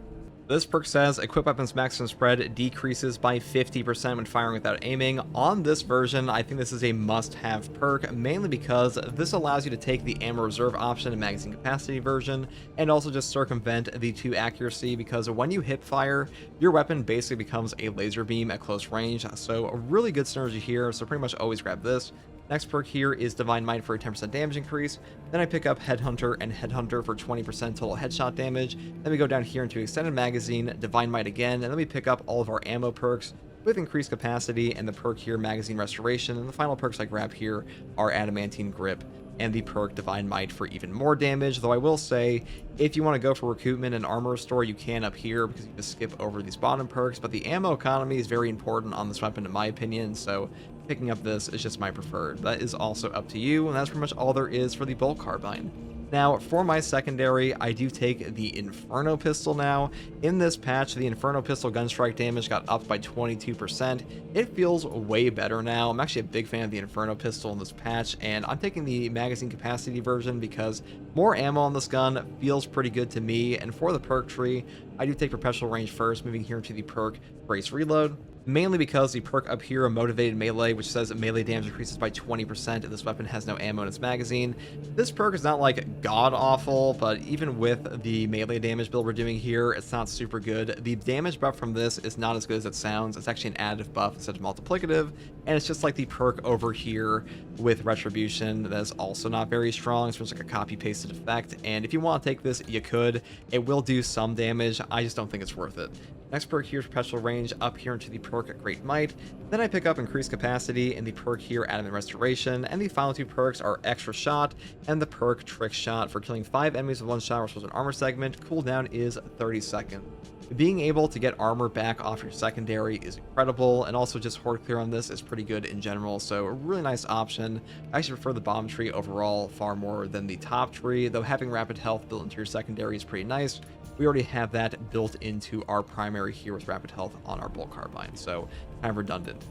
This perk says equip weapons maximum spread decreases by 50% when firing without aiming. On this version, I think this is a must-have perk, mainly because this allows you to take the ammo reserve option and magazine capacity version, and also just circumvent the 2 accuracy, because when you hip fire, your weapon basically becomes a laser beam at close range. So a really good synergy here, so pretty much always grab this. Next perk here is Divine Might for a 10% damage increase. Then I pick up Headhunter and Headhunter for 20% total headshot damage. Then we go down here into Extended Magazine, Divine Might again, and then we pick up all of our ammo perks with increased capacity and the perk here Magazine Restoration. And the final perks I grab here are Adamantine Grip and the perk Divine Might for even more damage, though I will say if you want to go for Recoupment and Armor Restore, you can up here because you just skip over these bottom perks, but the ammo economy is very important on this weapon in my opinion, so picking up this is just my preferred. That is also up to you, and that's pretty much all there is for the Bolt Carbine. Now, for my secondary, I do take the Inferno Pistol now. In this patch, the Inferno Pistol gun strike damage got upped by 22%. It feels way better now. I'm actually a big fan of the Inferno Pistol in this patch, and I'm taking the magazine capacity version because more ammo on this gun feels pretty good to me. And for the perk tree, I do take Perpetual Range first, moving here to the perk Brace Reload. Mainly because the perk up here, Motivated Melee, which says melee damage increases by 20% if this weapon has no ammo in its magazine. This perk is not like god-awful, but even with the melee damage build we're doing here, it's not super good. The damage buff from this is not as good as it sounds. It's actually an additive buff instead of multiplicative, and it's just like the perk over here with Retribution that is also not very strong. It's just like a copy-pasted effect, and if you want to take this, you could. It will do some damage. I just don't think it's worth it. Next perk here is Perpetual Range, up here into the perk Great Might. Then I pick up Increased Capacity and the perk here Adamant Restoration, and the final 2 perks are Extra Shot and the perk Trick Shot for killing 5 enemies with 1 shot versus an armor segment. Cooldown is 30 seconds. Being able to get armor back off your secondary is incredible, and also just horde clear on this is pretty good in general, so a really nice option. I actually prefer the bottom tree overall far more than the top tree, though having Rapid Health built into your secondary is pretty nice. We already have that built into our primary here with Rapid Health on our Bolt Carbine, so kind of redundant.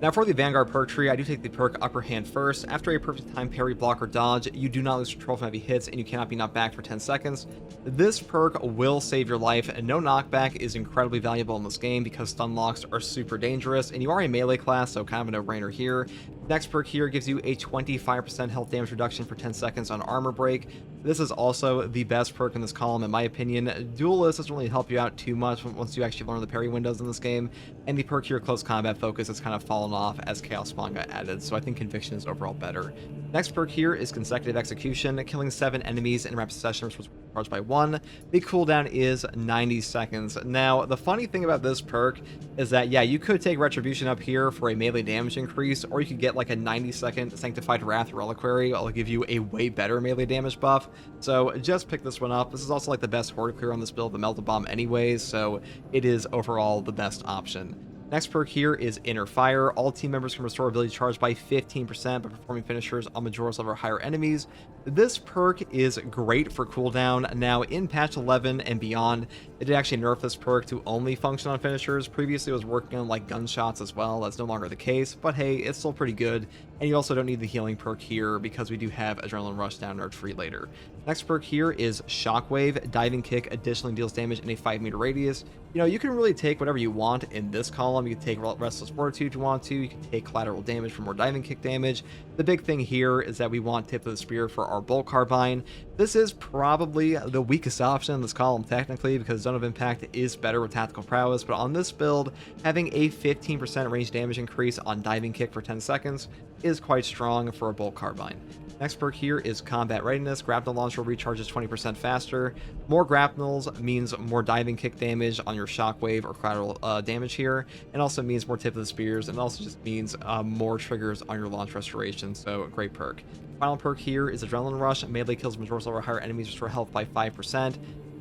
Now for the Vanguard perk tree, I do take the perk Upper Hand first. After a perfect time parry, block, or dodge, you do not lose control from heavy hits, and you cannot be knocked back for 10 seconds. This perk will save your life, and no knockback is incredibly valuable in this game because stun locks are super dangerous, and you are a melee class, so kind of a no-brainer here. Next perk here gives you a 25% health damage reduction for 10 seconds on armor break. This is also the best perk in this column in my opinion. Duelist doesn't really help you out too much once you actually learn the parry windows in this game, and the perk here, Close Combat Focus, has kind of fallen off as Chaos Spawn got added, so I think Conviction is overall better. Next perk here is Consecutive Execution, killing 7 enemies in rapid succession, which was charged by 1. The cooldown is 90 seconds. Now, the funny thing about this perk is that, yeah, you could take Retribution up here for a melee damage increase, or you could get like a 90-second Sanctified Wrath Reliquary. I'll give you a way better melee damage buff. So just pick this one up. This is also like the best horde clear on this build, the Melta Bomb anyways, so it is overall the best option. Next perk here is Inner Fire. All team members can restore ability charge by 15% by performing finishers on Majora's level or higher enemies. This perk is great for cooldown. Now, in patch 11 and beyond, it did actually nerf this perk to only function on finishers. Previously, it was working on like gunshots as well. That's no longer the case, but hey, it's still pretty good. And you also don't need the healing perk here because we do have Adrenaline Rush down our tree later. Next perk here is Shockwave. Diving Kick additionally deals damage in a 5-meter radius. You know, you can really take whatever you want in this column. You can take Restless Fortitude if you want to. You can take collateral damage for more diving kick damage. The big thing here is that we want Tip of the Spear for our Bolt Carbine. This is probably the weakest option in this column technically because Zone of Impact is better with Tactical Prowess, but on this build, having a 15% range damage increase on diving kick for 10 seconds is quite strong for a Bolt Carbine. Next perk here is Combat Readiness. Grapnel Launcher recharges 20% faster. More grapnels means more diving kick damage on your Shockwave or collateral damage here, and also means more Tip of the Spears, and also just means more triggers on your launch restoration, so great perk. Final perk here is Adrenaline Rush. Melee kills Majora's level or higher enemies restore health by 5%.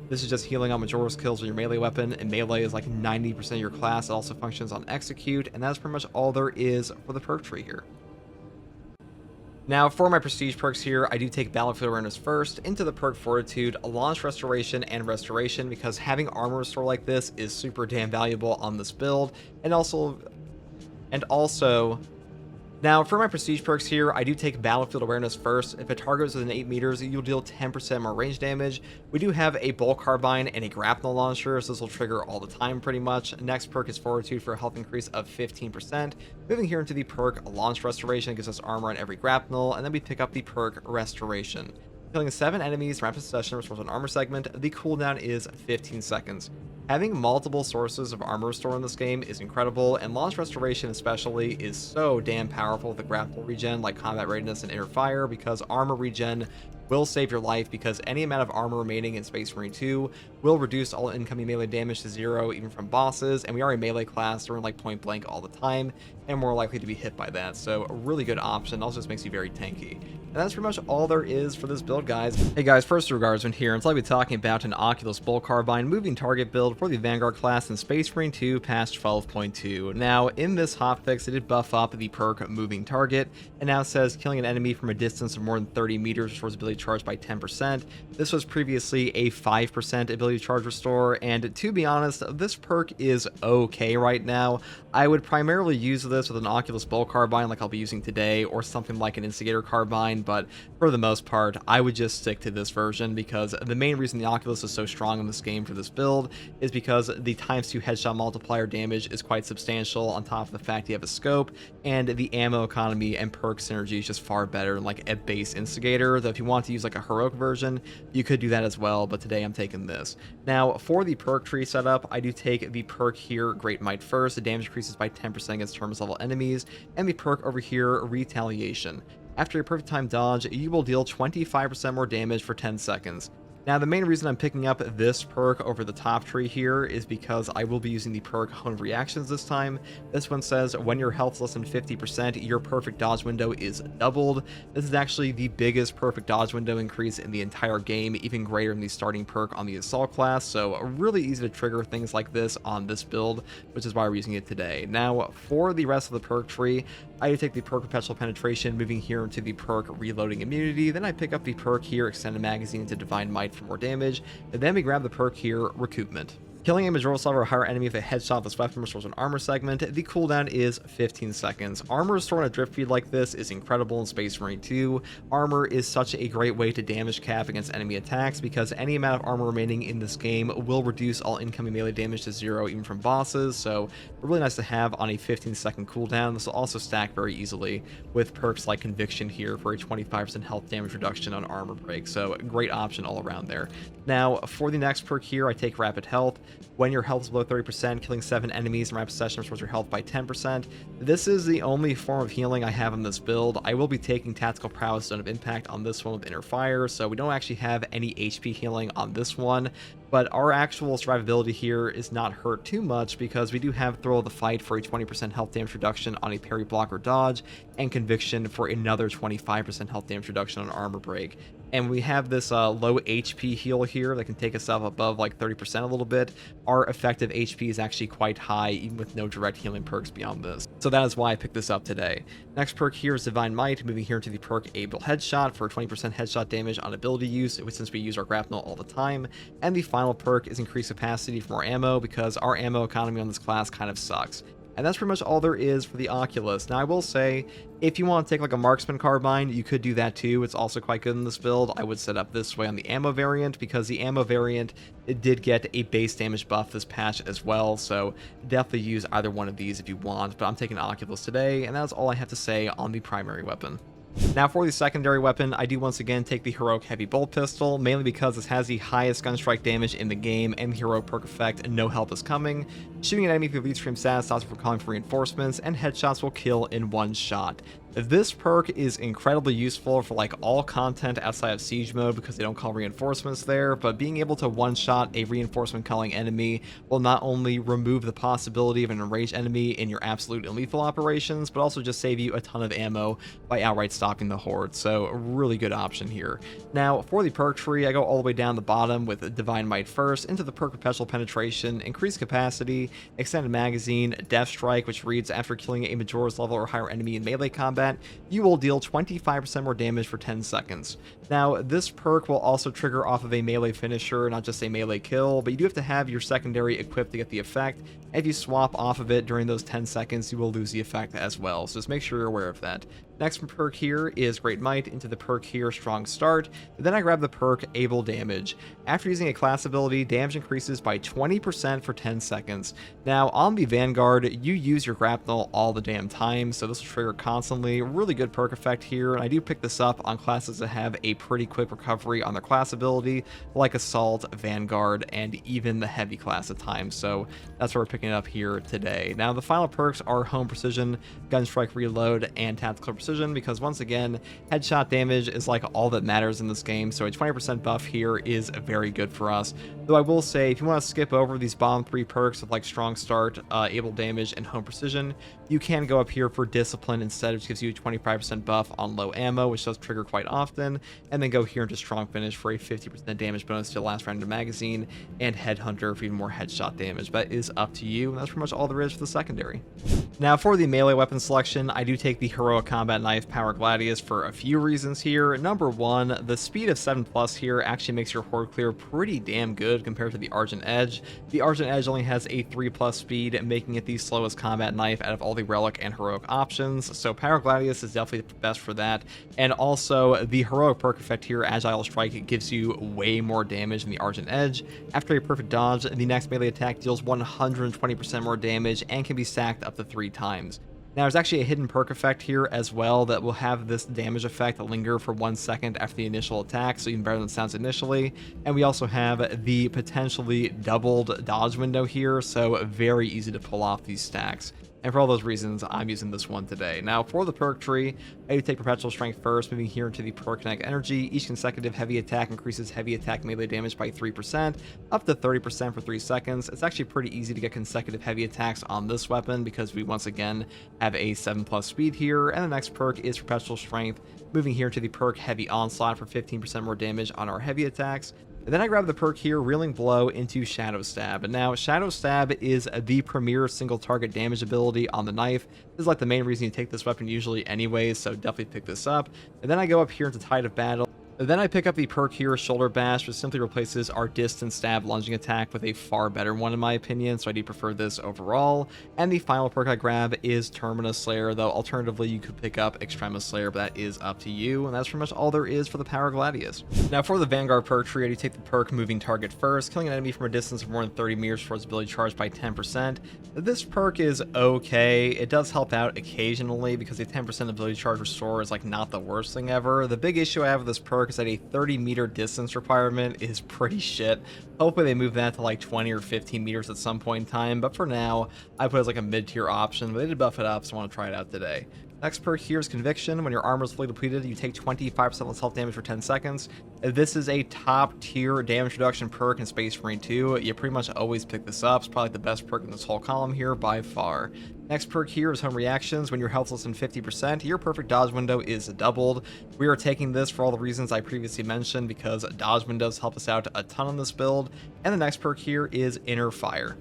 This is just healing on Majora's kills with your melee weapon, and melee is like 90% of your class. It also functions on Execute, and that's pretty much all there is for the perk tree here. Now, for my prestige perks here, I do take Battlefield Awareness first, into the perk Fortitude, Launch Restoration, and Restoration, because having armor restore like this is super damn valuable on this build, and also, now for my prestige perks here, I do take Battlefield Awareness first. If a target is within 8 meters, you'll deal 10% more range damage. We do have a Bolt Carbine and a Grapnel Launcher, so this will trigger all the time pretty much. Next perk is Fortitude for a health increase of 15%. Moving here into the perk Launch Restoration, gives us armor on every grapnel, and then we pick up the perk Restoration. Killing 7 enemies, rapid succession restores an armor segment. The cooldown is 15 seconds. Having multiple sources of armor restore in this game is incredible, and Launch Restoration especially is so damn powerful with the grapple regen like Combat Readiness and Inner Fire, because armor regen will save your life, because any amount of armor remaining in Space Marine 2 will reduce all incoming melee damage to 0 even from bosses, and we are a melee class, so we're in like point blank all the time and more likely to be hit by that, so a really good option. Also just makes you very tanky. And that's pretty much all there is for this build, guys. Hey guys, first Regardsman here, and so I'll be talking about an Occulus Bolt Carbine moving target build for the Vanguard class in Space Marine 2 patch 12.2. Now, in this hotfix, it did buff up the perk Moving Target, and now says killing an enemy from a distance of more than 30 meters restores ability charge by 10%. This was previously a 5% ability charge restore, and to be honest, this perk is okay right now. I would primarily use this with an Occulus Bolt Carbine like I'll be using today, or something like an Instigator Carbine, but for the most part, I would just stick to this version, because the main reason the Occulus is so strong in this game for this build is because the ×2 headshot multiplier damage is quite substantial, on top of the fact you have a scope, and the ammo economy and perk synergy is just far better than like a base Instigator. Though if you want to use like a heroic version, you could do that as well, but today I'm taking this. Now, for the perk tree setup, I do take the perk here, Great Might first. The damage increases by 10% against terminus level enemies, and the perk over here, Retaliation. After a perfect time dodge, you will deal 25% more damage for 10 seconds. Now, the main reason I'm picking up this perk over the top tree here is because I will be using the perk Hone of Reactions this time. This one says when your health is less than 50%, your perfect dodge window is doubled. This is actually the biggest perfect dodge window increase in the entire game, even greater than the starting perk on the Assault class, so really easy to trigger things like this on this build, which is why we're using it today. Now, for the rest of the perk tree, I do take the perk Perpetual Penetration, moving here into the perk Reloading Immunity. Then I pick up the perk here, Extended Magazine into Divine Might for more damage, and then we grab the perk here, Recoupment. Killing a majority level or higher enemy with a headshot of this weapon restores an armor segment. The cooldown is 15 seconds. Armor restored on a drift feed like this is incredible in Space Marine 2. Armor is such a great way to damage cap against enemy attacks because any amount of armor remaining in this game will reduce all incoming melee damage to 0 even from bosses, so really nice to have on a 15-second cooldown. This will also stack very easily with perks like Conviction here for a 25% health damage reduction on armor break, so great option all around there. Now, for the next perk here, I take Rapid Health. When your health is below 30%, killing 7 enemies in rapid succession restores your health by 10%. This is the only form of healing I have in this build. I will be taking Tactical Prowess Zone of Impact on this one with Inner Fire, so we don't actually have any HP healing on this one. But our actual survivability here is not hurt too much because we do have Thrill of the Fight for a 20% health damage reduction on a parry, block, or dodge, and Conviction for another 25% health damage reduction on armor break. And we have this low HP heal here that can take us up above like 30% a little bit. Our effective HP is actually quite high, even with no direct healing perks beyond this. So that is why I picked this up today. Next perk here is Divine Might, moving here to the perk Able Headshot for 20% headshot damage on ability use, since we use our grapnel all the time. And the final perk is Increased Capacity for more ammo, because our ammo economy on this class kind of sucks. And that's pretty much all there is for the Occulus. Now, I will say, if you want to take like a Marksman Carbine, you could do that too. It's also quite good in this build. I would set up this way on the ammo variant, because the ammo variant, it did get a base damage buff this patch as well, so definitely use either one of these if you want. But I'm taking Occulus today, and that's all I have to say on the primary weapon. Now for the secondary weapon, I do once again take the Heroic Heavy Bolt Pistol, mainly because this has the highest gun strike damage in the game and the heroic perk effect No Help Is Coming. Shooting an enemy through lead stream status stops for calling for reinforcements, and headshots will kill in one shot. This perk is incredibly useful for like all content outside of siege mode because they don't call reinforcements there, but being able to one-shot a reinforcement calling enemy will not only remove the possibility of an enraged enemy in your absolute and lethal operations, but also just save you a ton of ammo by outright stopping the horde, so a really good option here. Now for the perk tree, I go all the way down the bottom with Divine Might first, into the perk Perpetual Penetration, Increased Capacity, Extended Magazine, Death Strike, which reads after killing a Majora's level or higher enemy in melee combat, you will deal 25% more damage for 10 seconds. Now, this perk will also trigger off of a melee finisher, not just a melee kill, but you do have to have your secondary equipped to get the effect. If you swap off of it during those 10 seconds, you will lose the effect as well, so just make sure you're aware of that. Next perk here is Great Might, into the perk here Strong Start. Then I grab the perk Able Damage. After using a class ability, damage increases by 20% for 10 seconds. Now on the Vanguard, you use your grapnel all the damn time, so this will trigger constantly. Really good perk effect here, and I do pick this up on classes that have a pretty quick recovery on their class ability, like Assault, Vanguard, and even the Heavy class at times, so that's what we're picking up here today. Now the final perks are Home Precision, Gun Strike Reload, and Tactical Precision, because once again, headshot damage is like all that matters in this game, so a 20% buff here is very good for us. Though I will say, if you want to skip over these bottom 3 perks of like Strong Start, Able Damage, and Home Precision, you can go up here for Discipline instead, which gives you a 25% buff on low ammo, which does trigger quite often, and then go here into Strong Finish for a 50% damage bonus to the last round of magazine, and Headhunter for even more headshot damage. But that is up to you, and that's pretty much all there is for the secondary. Now for the melee weapon selection, I do take the Heroic Combat Knife Power Gladius for a few reasons here. Number one, the speed of 7+ here actually makes your horde clear pretty damn good compared to the Argent Edge. The Argent Edge only has a 3+ speed, making it the slowest combat knife out of all the Relic and Heroic options, so Power Gladius is definitely the best for that. And also, the Heroic perk effect here, Agile Strike, gives you way more damage than the Argent Edge. After a perfect dodge, the next melee attack deals 120% more damage and can be stacked up to 3 times. Now, there's actually a hidden perk effect here as well that will have this damage effect linger for 1 second after the initial attack, so even better than it sounds initially. And we also have the potentially doubled dodge window here, so very easy to pull off these stacks. And for all those reasons, I'm using this one today. Now, for the perk tree, I do take Perpetual Strength first, moving here into the perk Kinetic Energy. Each consecutive heavy attack increases heavy attack melee damage by 3%, up to 30% for 3 seconds. It's actually pretty easy to get consecutive heavy attacks on this weapon because we once again have a 7+ speed here. And the next perk is Perpetual Strength, moving here to the perk Heavy Onslaught for 15% more damage on our heavy attacks. And then I grab the perk here, Reeling Blow, into Shadow Stab. And now, Shadow Stab is the premier single target damage ability on the knife. This is like the main reason you take this weapon usually anyways, so definitely pick this up. And then I go up here into Tide of Battle. Then I pick up the perk here, Shoulder Bash, which simply replaces our distance stab lunging attack with a far better one in my opinion, so I do prefer this overall. And the final perk I grab is Terminus Slayer, though alternatively you could pick up Extremis Slayer, but that is up to you, and that's pretty much all there is for the Power Gladius. Now for the Vanguard perk tree, I do take the perk Moving Target first, killing an enemy from a distance of more than 30 meters for its ability charge by 10%. This perk is okay, it does help out occasionally because a 10% ability charge restore is like not the worst thing ever. The big issue I have with this perk is that a 30-meter distance requirement is pretty shit. Hopefully they move that to like 20 or 15 meters at some point in time, but for now, I put it as like a mid-tier option, but they did buff it up, so I want to try it out today. Next perk here is Conviction. When your armor is fully depleted, you take 25% less health damage for 10 seconds. This is a top tier damage reduction perk in Space Marine 2. You pretty much always pick this up. It's probably the best perk in this whole column here by far. Next perk here is Home Reactions. When your health is less than 50%, your perfect dodge window is doubled. We are taking this for all the reasons I previously mentioned because dodge windows help us out a ton on this build. And the next perk here is Inner Fire.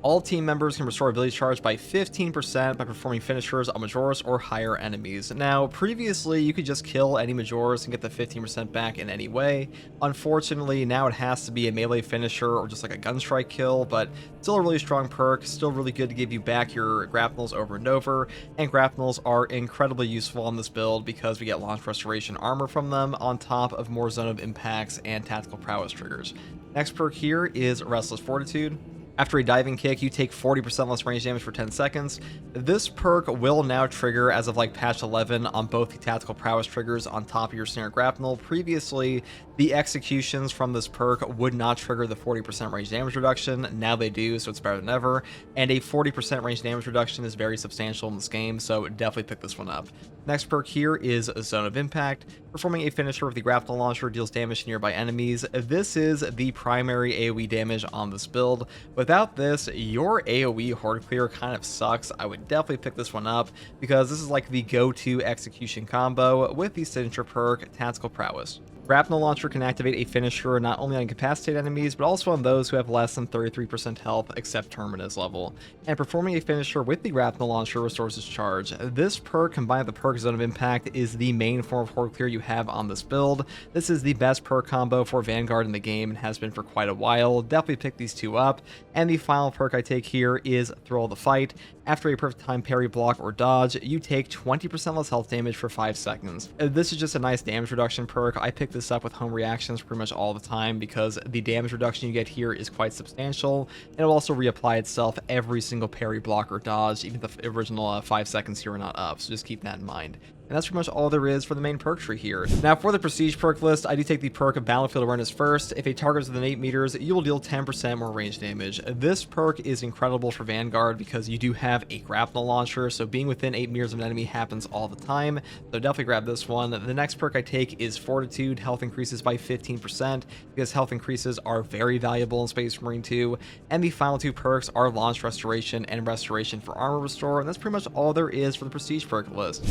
All team members can restore ability charge by 15% by performing finishers on Majoris or higher enemies. Now, previously, you could just kill any Majoris and get the 15% back in any way. Unfortunately, now it has to be a melee finisher or just like a gunstrike kill, but still a really strong perk, still really good to give you back your grapnels over and over, and grapnels are incredibly useful on this build because we get launch restoration armor from them on top of more zone of impacts and tactical prowess triggers. Next perk here is Restless Fortitude. After a diving kick, you take 40% less range damage for 10 seconds. This perk will now trigger as of like patch 11 on both the tactical prowess triggers on top of your snare grapnel. Previously, the executions from this perk would not trigger the 40% range damage reduction. Now they do, so it's better than ever. And a 40% range damage reduction is very substantial in this game, so definitely pick this one up. Next perk here is Zone of Impact. Performing a finisher with the grapnel launcher deals damage to nearby enemies. This is the primary AoE damage on this build. Without this, your AoE horde clear kind of sucks. I would definitely pick this one up because this is like the go-to execution combo with the signature perk Tactical Prowess. Grapnel Launcher can activate a finisher not only on incapacitated enemies, but also on those who have less than 33% health except Terminus level. And performing a finisher with the Grapnel Launcher restores its charge. This perk combined with the perk Zone of Impact is the main form of horde clear you have on this build. This is the best perk combo for Vanguard in the game and has been for quite a while. Definitely pick these two up. And the final perk I take here is Thrill of the Fight. After a perfect time parry, block, or dodge, you take 20% less health damage for 5 seconds. This is just a nice damage reduction perk. I pick this up with Home Reactions pretty much all the time because the damage reduction you get here is quite substantial, and it'll also reapply itself every single parry, block, or dodge, even if the original 5 seconds here are not up, so just keep that in mind. And that's pretty much all there is for the main perk tree here. Now for the prestige perk list, I do take the perk of Battlefield Awareness first. If a target is within 8 meters, you will deal 10% more range damage. This perk is incredible for Vanguard because you do have a grapnel launcher, so being within 8 meters of an enemy happens all the time, so definitely grab this one. The next perk I take is Fortitude. Health increases by 15% because health increases are very valuable in Space Marine 2, and the final two perks are Launch Restoration and Restoration for Armor Restore, and that's pretty much all there is for the prestige perk list.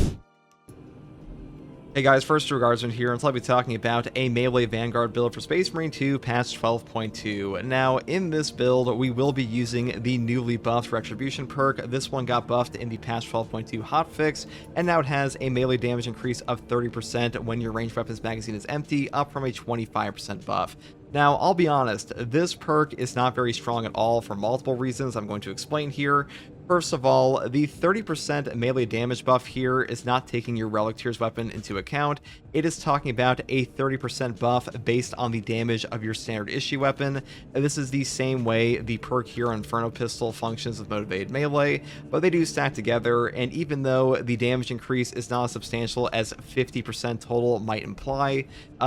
Hey guys, first Regardsman here, and I'll be talking about a melee Vanguard build for Space Marine 2 patch 12.2. Now, in this build, we will be using the newly buffed Retribution perk. This one got buffed in the patch 12.2 hotfix, and now it has a melee damage increase of 30% when your ranged weapons magazine is empty, up from a 25% buff. Now, I'll be honest, this perk is not very strong at all for multiple reasons I'm going to explain here. First of all, the 30% melee damage buff here is not taking your Relic Tears weapon into account. It is talking about a 30% buff based on the damage of your standard issue weapon. This is the same way the perk here on Inferno Pistol functions with Motivated Melee, but they do stack together, and even though the damage increase is not as substantial as 50% total might imply,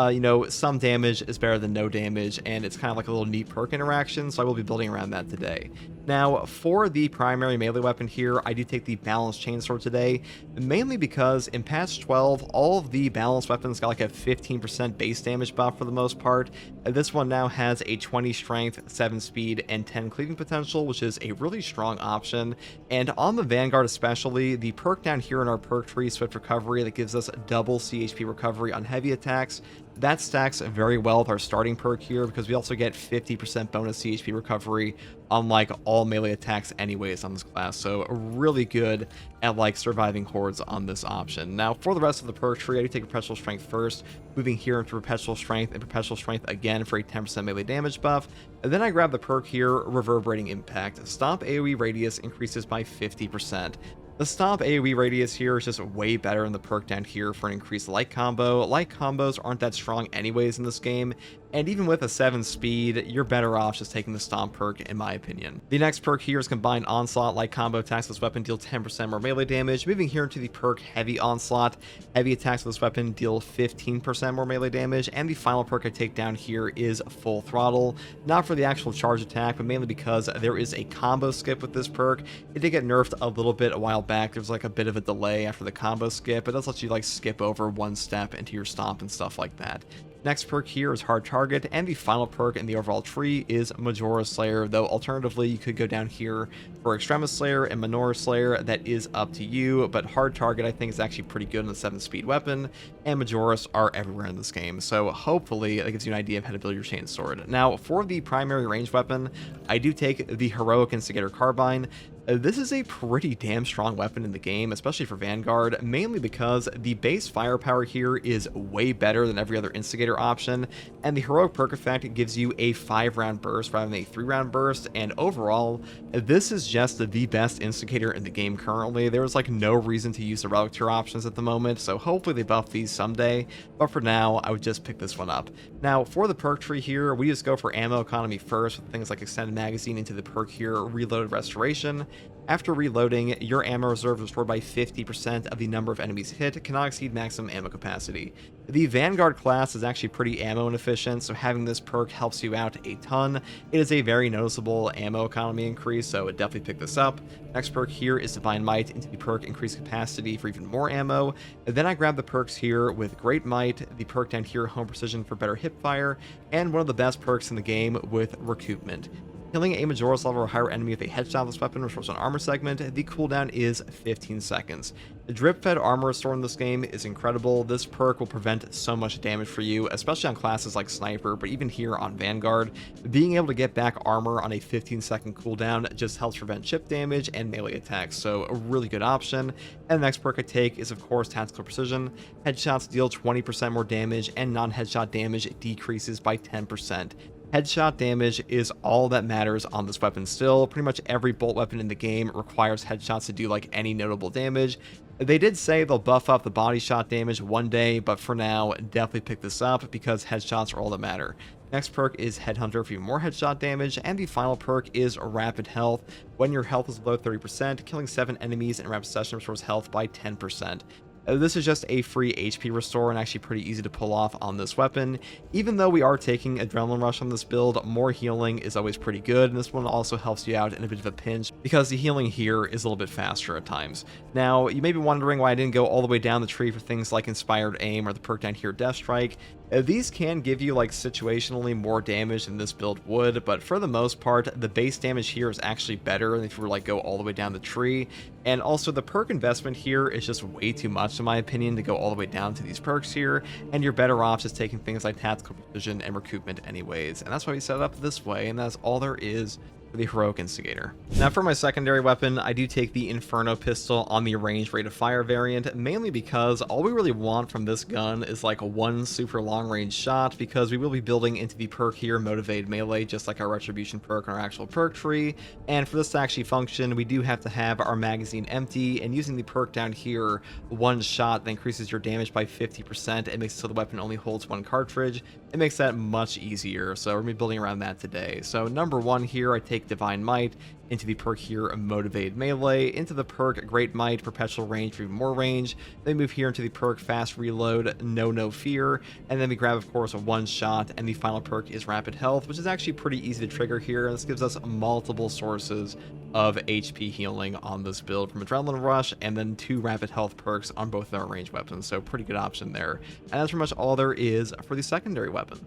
you know, some damage is better than no damage, and it's kind of like a little neat perk interaction, so I will be building around that today. Now, for the primary melee weapon here, I do take the Balanced Chainsword today, mainly because in patch 12, all of the balanced weapons got like a 15% base damage buff for the most part. This one now has a 20 strength, 7 speed, and 10 cleaving potential, which is a really strong option. And on the Vanguard especially, the perk down here in our perk tree, Swift Recovery, that gives us double CHP recovery on heavy attacks, That stacks very well with our starting perk here because we also get 50% bonus CHP recovery on like all melee attacks anyways on this class. So really good at like surviving hordes on this option. Now for the rest of the perk tree, I do take Perpetual Strength first, moving here into Perpetual Strength and Perpetual Strength again for a 10% melee damage buff. And then I grab the perk here, Reverberating Impact. Stomp AoE radius increases by 50%. The Stomp AoE radius here is just way better than the perk down here for an increased light combo. Light combos aren't that strong anyways in this game, and even with a 7 speed, you're better off just taking the Stomp perk in my opinion. The next perk here is Combined Onslaught. Light combo attacks with this weapon deal 10% more melee damage. Moving here into the perk Heavy Onslaught. Heavy attacks with this weapon deal 15% more melee damage, and the final perk I take down here is Full Throttle. Not for the actual charge attack, but mainly because there is a combo skip with this perk. It did get nerfed a little bit a while back. There's like a bit of a delay after the combo skip. It does let you like skip over one step into your stomp and stuff like that. Next perk here is Hard Target, and the final perk in the overall tree is Majora Slayer, though alternatively you could go down here for Extremis Slayer and Menorah Slayer. That is up to you, but Hard Target I think is actually pretty good in the 7 speed weapon, and Majoras are everywhere in this game, so hopefully that gives you an idea of how to build your Chainsword. Now for the primary ranged weapon, I do take the Heroic Instigator Carbine. This is a pretty damn strong weapon in the game, especially for Vanguard, mainly because the base firepower here is way better than every other Instigator option, and the heroic perk effect gives you a 5-round burst rather than a 3-round burst, and overall, this is just the best Instigator in the game currently. There's like no reason to use the relic tier options at the moment, so hopefully they buff these someday, but for now, I would just pick this one up. Now, for the perk tree here, we just go for ammo economy first with things like Extended Magazine into the perk here, Reloaded Restoration. After reloading, your ammo reserve is restored by 50% of the number of enemies hit, cannot exceed maximum ammo capacity. The Vanguard class is actually pretty ammo inefficient, so having this perk helps you out a ton. It is a very noticeable ammo economy increase, so I'd definitely pick this up. Next perk here is Divine Might into the perk Increased Capacity for even more ammo. And then I grab the perks here with Great Might, the perk down here Home Precision for better hip fire, and one of the best perks in the game with Recoupment. Killing a Majora's level or higher enemy with a headshot with this weapon restores an armor segment. The cooldown is 15 seconds. The drip-fed armor restore in this game is incredible. This perk will prevent so much damage for you, especially on classes like Sniper, but even here on Vanguard. Being able to get back armor on a 15-second cooldown just helps prevent chip damage and melee attacks, so a really good option. And the next perk I take is, of course, Tactical Precision. Headshots deal 20% more damage, and non-headshot damage decreases by 10%. Headshot damage is all that matters on this weapon still. Pretty much every bolt weapon in the game requires headshots to do like any notable damage. They did say they'll buff up the body shot damage one day, but for now, definitely pick this up because headshots are all that matter. Next perk is Headhunter for even more headshot damage, and the final perk is Rapid Health. When your health is below 30%, killing 7 enemies in rapid succession restores health by 10%. This is just a free HP restore and actually pretty easy to pull off on this weapon. Even though we are taking Adrenaline Rush on this build, more healing is always pretty good, and this one also helps you out in a bit of a pinch because the healing here is a little bit faster at times. Now, you may be wondering why I didn't go all the way down the tree for things like Inspired Aim or the perk down here, Death Strike. These can give you like situationally more damage than this build would, but for the most part, the base damage here is actually better than if you were like go all the way down the tree. And also the perk investment here is just way too much in my opinion to go all the way down to these perks here, and you're better off just taking things like Tactical Precision and Recoupment anyways. And that's why we set it up this way, and that's all there is for the Heroic Instigator. Now for my secondary weapon, I do take the Inferno Pistol on the ranged rate of fire variant, mainly because all we really want from this gun is like one super long range shot, because we will be building into the perk here Motivated Melee, just like our Retribution perk on our actual perk tree. And for this to actually function, we do have to have our magazine empty, and using the perk down here, one shot that increases your damage by 50%, it makes it so the weapon only holds one cartridge. It makes that much easier, so we're going to be building around that today. So number one here, I take Divine Might into the perk here Motivated Melee, into the perk Great Might, Perpetual Range for even more range. Then move here into the perk Fast Reload, No Fear, and then we grab, of course, a one shot, and the final perk is Rapid Health, which is actually pretty easy to trigger here. This gives us multiple sources of HP healing on this build from Adrenaline Rush, and then 2 Rapid Health perks on both of our ranged weapons, so pretty good option there. And that's pretty much all there is for the secondary weapon.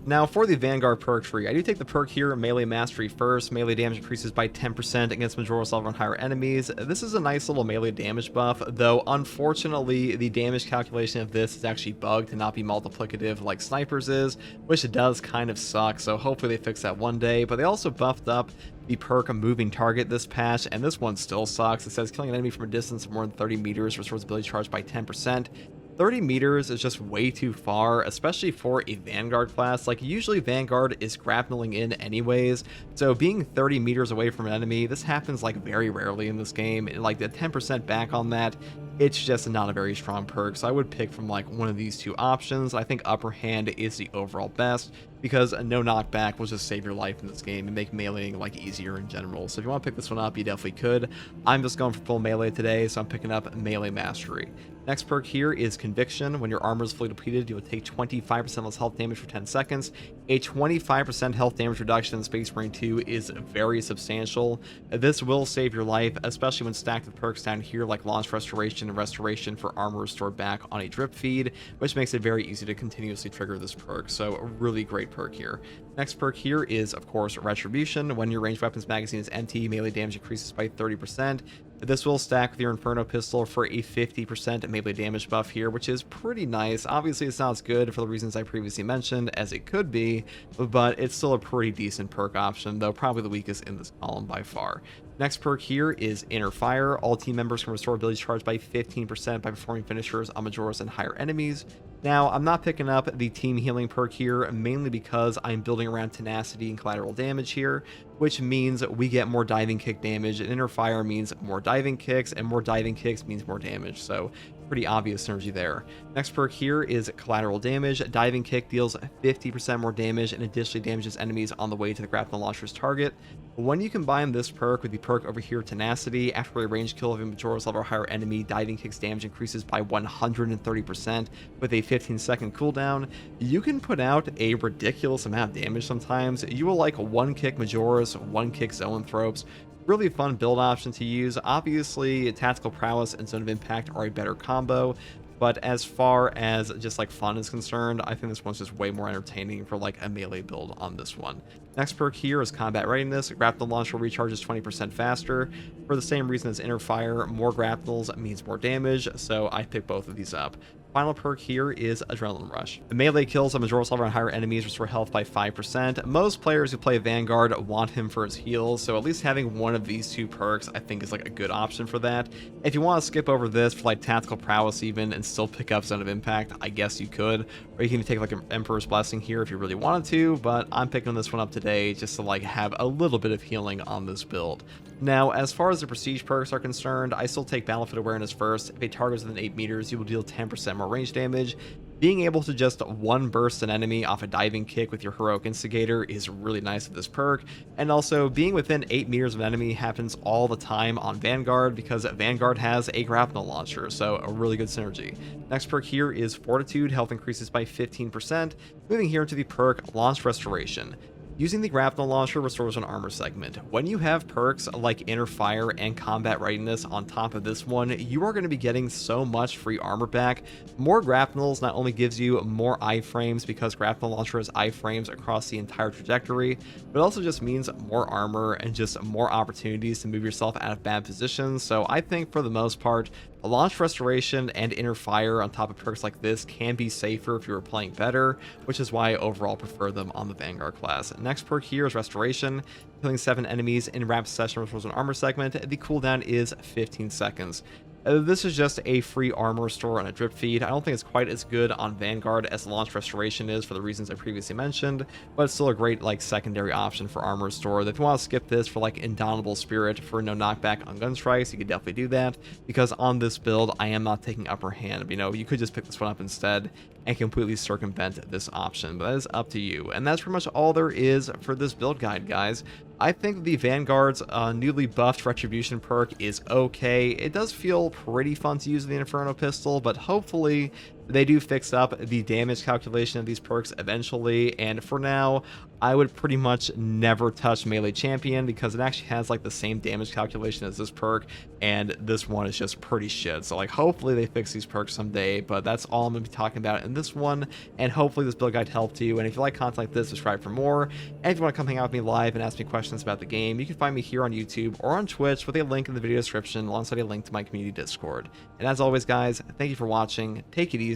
Now for the Vanguard perk tree, I do take the perk here, Melee Mastery first. Melee damage increases by 10% against Majora's level and higher enemies. This is a nice little melee damage buff, though unfortunately the damage calculation of this is actually bugged to not be multiplicative like Sniper's is, which does kind of suck, so hopefully they fix that one day. But they also buffed up the perk Moving Target this patch, and this one still sucks. It says killing an enemy from a distance of more than 30 meters restores ability charge by 10%. 30 meters is just way too far, especially for a Vanguard class. Like, usually Vanguard is grappling in anyways, so being 30 meters away from an enemy, this happens like very rarely in this game, and like the 10% back on that, it's just not a very strong perk. So I would pick from like one of these two options. I think Upper Hand is the overall best, because no knockback will just save your life in this game and make meleeing like easier in general. So if you want to pick this one up, you definitely could. I'm just going for full melee today, so I'm picking up Melee Mastery. Next perk here is Conviction. When your armor is fully depleted, you will take 25% less health damage for 10 seconds. A 25% health damage reduction in Space Marine 2 is very substantial. This will save your life, especially when stacked with perks down here like Launch Restoration and Restoration for armor restored back on a drip feed, which makes it very easy to continuously trigger this perk. So a really great perk here. Next perk here is, of course, Retribution. When your ranged weapons magazine is empty, melee damage increases by 30%. This will stack with your Inferno pistol for a 50% melee damage buff here, which is pretty nice. Obviously, it's not as good for the reasons I previously mentioned as it could be, but it's still a pretty decent perk option, though probably the weakest in this column by far. Next perk here is Inner Fire. All team members can restore ability charge by 15% by performing finishers on Majora's and higher enemies. Now, I'm not picking up the team healing perk here, mainly because I'm building around tenacity and collateral damage here, which means we get more diving kick damage, and Inner Fire means more diving kicks, and more diving kicks means more damage, so pretty obvious synergy there. Next perk here is Collateral Damage. Diving Kick deals 50% more damage and additionally damages enemies on the way to the grapple launcher's target. When you combine this perk with the perk over here, Tenacity, after a range kill of a Majora's level or higher enemy, Diving Kick's damage increases by 130% with a 15-second cooldown. You can put out a ridiculous amount of damage sometimes. You will like one-kick Majora's, one-kick Zoanthropes. Really fun build option to use. Obviously, Tactical Prowess and Zone of Impact are a better combo, but as far as just like fun is concerned, I think this one's just way more entertaining for like a melee build on this one. Next perk here is Combat Readiness. Grapple launcher recharges 20% faster. For the same reason as Inner Fire, more grapples means more damage, so I pick both of these up. Final perk here is Adrenaline Rush. The melee kills on Majora's level and higher enemies restore health by 5%. Most players who play Vanguard want him for his heals, so at least having one of these two perks I think is like a good option for that. If you want to skip over this for like Tactical Prowess even and still pick up Zone of Impact, I guess you could. Or you can take like an Emperor's Blessing here if you really wanted to, but I'm picking this one up today just to like have a little bit of healing on this build. Now, as far as the prestige perks are concerned, I still take Battlefield Awareness first. If a target is within 8 meters, you will deal 10% more range damage. Being able to just one burst an enemy off a diving kick with your heroic Instigator is really nice with this perk. And also, being within 8 meters of an enemy happens all the time on Vanguard because Vanguard has a grapnel launcher, so a really good synergy. Next perk here is Fortitude. Health increases by 15%. Moving here to the perk Launch Restoration. Using the grapnel launcher restores an armor segment. When you have perks like Inner Fire and Combat Readiness on top of this one, you are going to be getting so much free armor back. More grapnels not only gives you more iframes because grapnel launcher has iframes across the entire trajectory, but also just means more armor and just more opportunities to move yourself out of bad positions. So I think for the most part, a Launch Restoration and Inner Fire on top of perks like this can be safer if you were playing better, which is why I overall prefer them on the Vanguard class. Next perk here is Restoration. Killing 7 enemies in rapid succession restores an armor segment. The cooldown is 15 seconds. This is just a free armor restore on a drip feed. I don't think it's quite as good on Vanguard as Launch Restoration is for the reasons I previously mentioned, but it's still a great like secondary option for armor restore. If you want to skip this for like Indomitable Spirit for no knockback on gun strikes, you could definitely do that, because on this build I am not taking Upper Hand. You know, you could just pick this one up instead and completely circumvent this option, but that is up to you. And that's pretty much all there is for this build guide, guys. I think the Vanguard's newly buffed Retribution perk is okay. It does feel pretty fun to use the Inferno pistol, but hopefully They do fix up the damage calculation of these perks eventually, and for now, I would pretty much never touch Melee Champion because it actually has like the same damage calculation as this perk, and this one is just pretty shit. So like hopefully they fix these perks someday, but that's all I'm going to be talking about in this one, and hopefully this build guide helped you. And if you like content like this, subscribe for more. And if you want to come hang out with me live and ask me questions about the game, you can find me here on YouTube or on Twitch with a link in the video description alongside a link to my community Discord. And as always guys, thank you for watching, take it easy.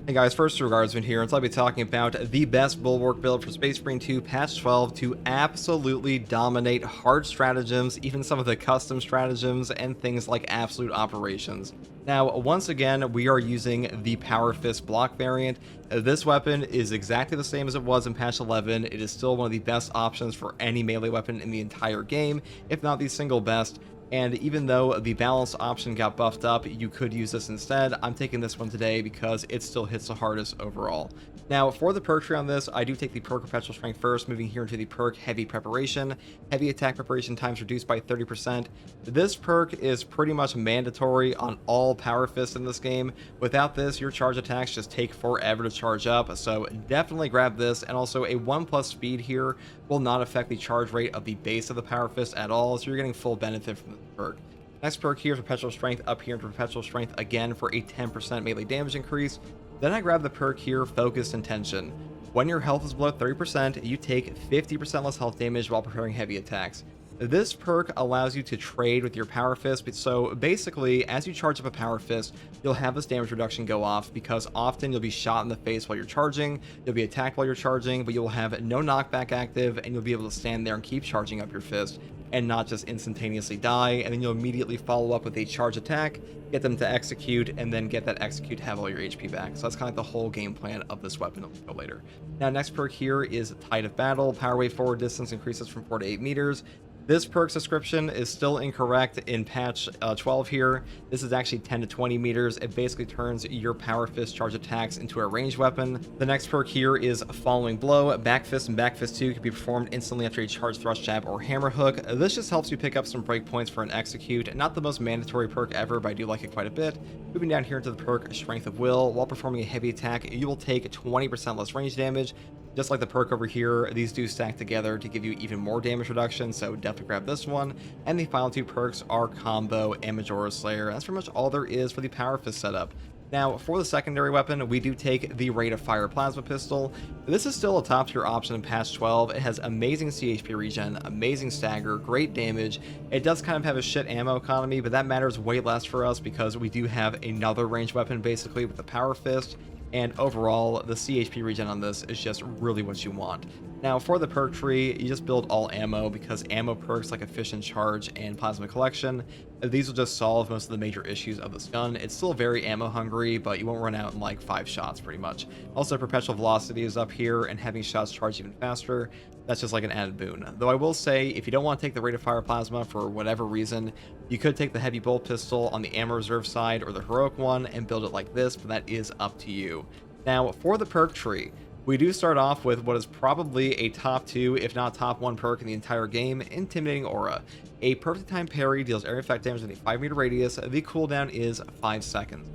Hey guys, first Regardsman here, and so I'll be talking about the best Bulwark build for Space Marine 2 patch 12 to absolutely dominate hard stratagems, even some of the custom stratagems, and things like absolute operations. Now, once again, we are using the Power Fist block variant. This weapon is exactly the same as it was in patch 11. It is still one of the best options for any melee weapon in the entire game, if not the single best. And even though the balance option got buffed up, you could use this instead. I'm taking this one today because it still hits the hardest overall. Now, for the perk tree on this, I do take the perk Perpetual Strength first, moving here into the perk Heavy Preparation. Heavy attack preparation times reduced by 30%. This perk is pretty much mandatory on all Power Fists in this game. Without this, your charge attacks just take forever to charge up, so definitely grab this. And also, a 1+ speed here will not affect the charge rate of the base of the Power Fist at all, so you're getting full benefit from this perk. Next perk here is Perpetual Strength, up here into Perpetual Strength again for a 10% melee damage increase. Then I grab the perk here, Focused Intention. When your health is below 30%, you take 50% less health damage while preparing heavy attacks. This perk allows you to trade with your Power Fist, so basically, as you charge up a Power Fist, you'll have this damage reduction go off, because often you'll be shot in the face while you're charging, you'll be attacked while you're charging, but you'll have no knockback active, and you'll be able to stand there and keep charging up your fist, and not just instantaneously die, and then you'll immediately follow up with a charge attack, get them to execute, and then get that execute to have all your HP back. So that's kind of like the whole game plan of this weapon. We'll go later. Now, next perk here is Tide of Battle. Power wave forward distance increases from 4 to 8 meters. This perk's description is still incorrect in patch 12 here. This is actually 10 to 20 meters. It basically turns your Power Fist charge attacks into a ranged weapon. The next perk here is Following Blow. Back Fist and Back Fist 2 can be performed instantly after a charge, thrust, jab, or hammer hook. This just helps you pick up some breakpoints for an execute. Not the most mandatory perk ever, but I do like it quite a bit. Moving down here into the perk Strength of Will. While performing a heavy attack, you will take 20% less range damage. Just like the perk over here, these do stack together to give you even more damage reduction, so definitely grab this one. And the final two perks are Combo and Majora Slayer. That's pretty much all there is for the Power Fist setup. Now, for the secondary weapon, we do take the Rate of Fire Plasma Pistol. This is still a top tier option in patch 12. It has amazing CHP regen, amazing stagger, great damage. It does kind of have a shit ammo economy, but that matters way less for us because we do have another ranged weapon basically with the Power Fist. And overall, the CHP regen on this is just really what you want. Now, for the perk tree, you just build all ammo because ammo perks like Efficient Charge and Plasma Collection, these will just solve most of the major issues of this gun. It's still very ammo hungry, but you won't run out in like 5 shots pretty much. Also, Perpetual Velocity is up here, and having shots charge even faster, that's just like an added boon. Though I will say, if you don't want to take the Rate of Fire Plasma for whatever reason, you could take the Heavy Bolt Pistol on the Ammo Reserve side or the Heroic one and build it like this, but that is up to you. Now, for the perk tree, we do start off with what is probably a top 2, if not top 1 perk in the entire game, Intimidating Aura. A perfect time parry deals area effect damage in a 5 meter radius. The cooldown is 5 seconds.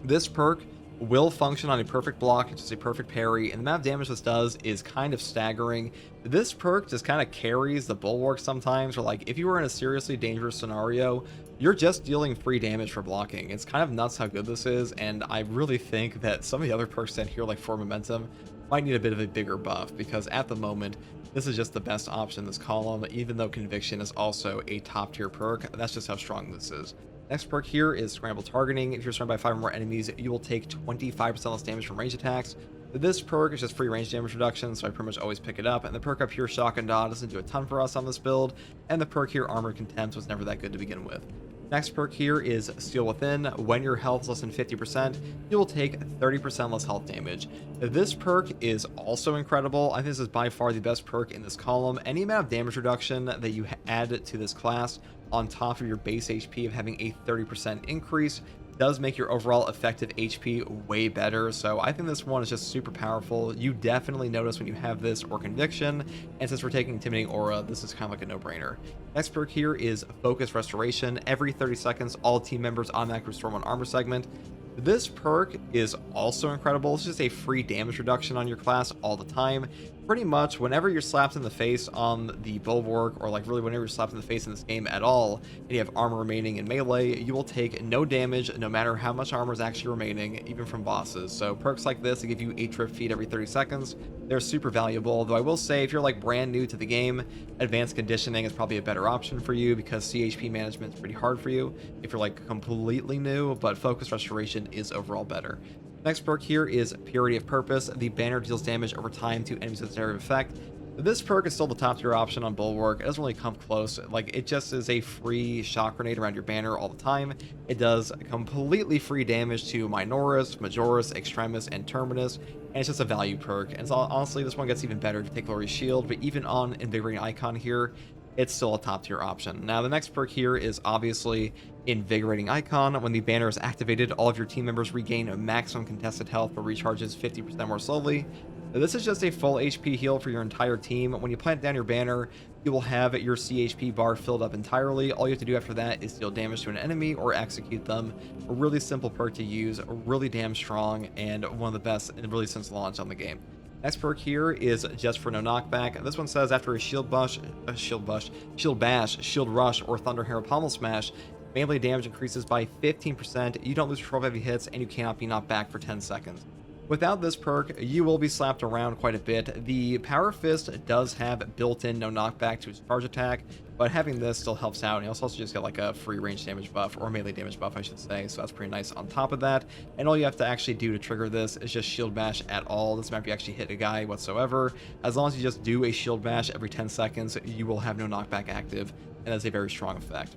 This perk will function on a perfect block, it's just a perfect parry, and the amount of damage this does is kind of staggering. This perk just kind of carries the Bulwark sometimes, or like if you were in a seriously dangerous scenario, you're just dealing free damage for blocking. It's kind of nuts how good this is, and I really think that some of the other perks in here, like For Momentum, might need a bit of a bigger buff, because at the moment, this is just the best option in this column, even though Conviction is also a top tier perk. That's just how strong this is. Next perk here is Scramble Targeting. If you're surrounded by 5 or more enemies, you will take 25% less damage from range attacks. This perk is just free range damage reduction, so I pretty much always pick it up. And the perk up here, Shock and Dodge, doesn't do a ton for us on this build. And the perk here, Armored Contempt, was never that good to begin with. Next perk here is Steel Within. When your health is less than 50%, you will take 30% less health damage. This perk is also incredible. I think this is by far the best perk in this column. Any amount of damage reduction that you add to this class on top of your base HP of having a 30% increase does make your overall effective HP way better. So I think this one is just super powerful. You definitely notice when you have this or Conviction, and since we're taking Intimidating Aura, this is kind of like a no-brainer. Next perk here is Focus Restoration. Every 30 seconds, all team members automatically restore 1 armor segment. This perk is also incredible. It's just a free damage reduction on your class all the time. Pretty much whenever you're slapped in the face on the Bulwark, or like really whenever you're slapped in the face in this game at all, and you have armor remaining in melee, you will take no damage no matter how much armor is actually remaining, even from bosses. So perks like this that give you 8 trip feet every 30 seconds, they're super valuable. Though I will say, if you're like brand new to the game, advanced conditioning is probably a better option for you, because CHP management is pretty hard for you if you're like completely new, but focus restoration is overall better. Next perk here is Purity of Purpose. The banner deals damage over time to enemies with its area of effect. This perk is still the top tier option on Bulwark. It doesn't really come close. Like, it just is a free shock grenade around your banner all the time. It does completely free damage to Minoris, Majoris, Extremis, and Terminus, and it's just a value perk. And so honestly, this one gets even better to take Glory's Shield, but even on Invigorating Icon here, it's still a top tier option. Now, the next perk here is obviously Invigorating Icon. When the banner is activated, all of your team members regain a maximum contested health, but recharges 50% more slowly. Now, this is just a full HP heal for your entire team. When you plant down your banner, you will have your CHP bar filled up entirely. All you have to do after that is deal damage to an enemy or execute them. A really simple perk to use, really damn strong, and one of the best really since launch on the game. Next perk here is just for no knockback. This one says after a shield bash, shield rush, or thunder harrow pommel smash, melee damage increases by 15%. You don't lose 12 heavy hits, and you cannot be knocked back for 10 seconds. Without this perk, you will be slapped around quite a bit. The Power Fist does have built-in no knockback to its charge attack, but having this still helps out. And you also just get like a free range damage buff, or melee damage buff, I should say, so that's pretty nice on top of that. And all you have to actually do to trigger this is just shield bash at all. This might be actually hit a guy whatsoever. As long as you just do a shield bash every 10 seconds, you will have no knockback active, and that's a very strong effect.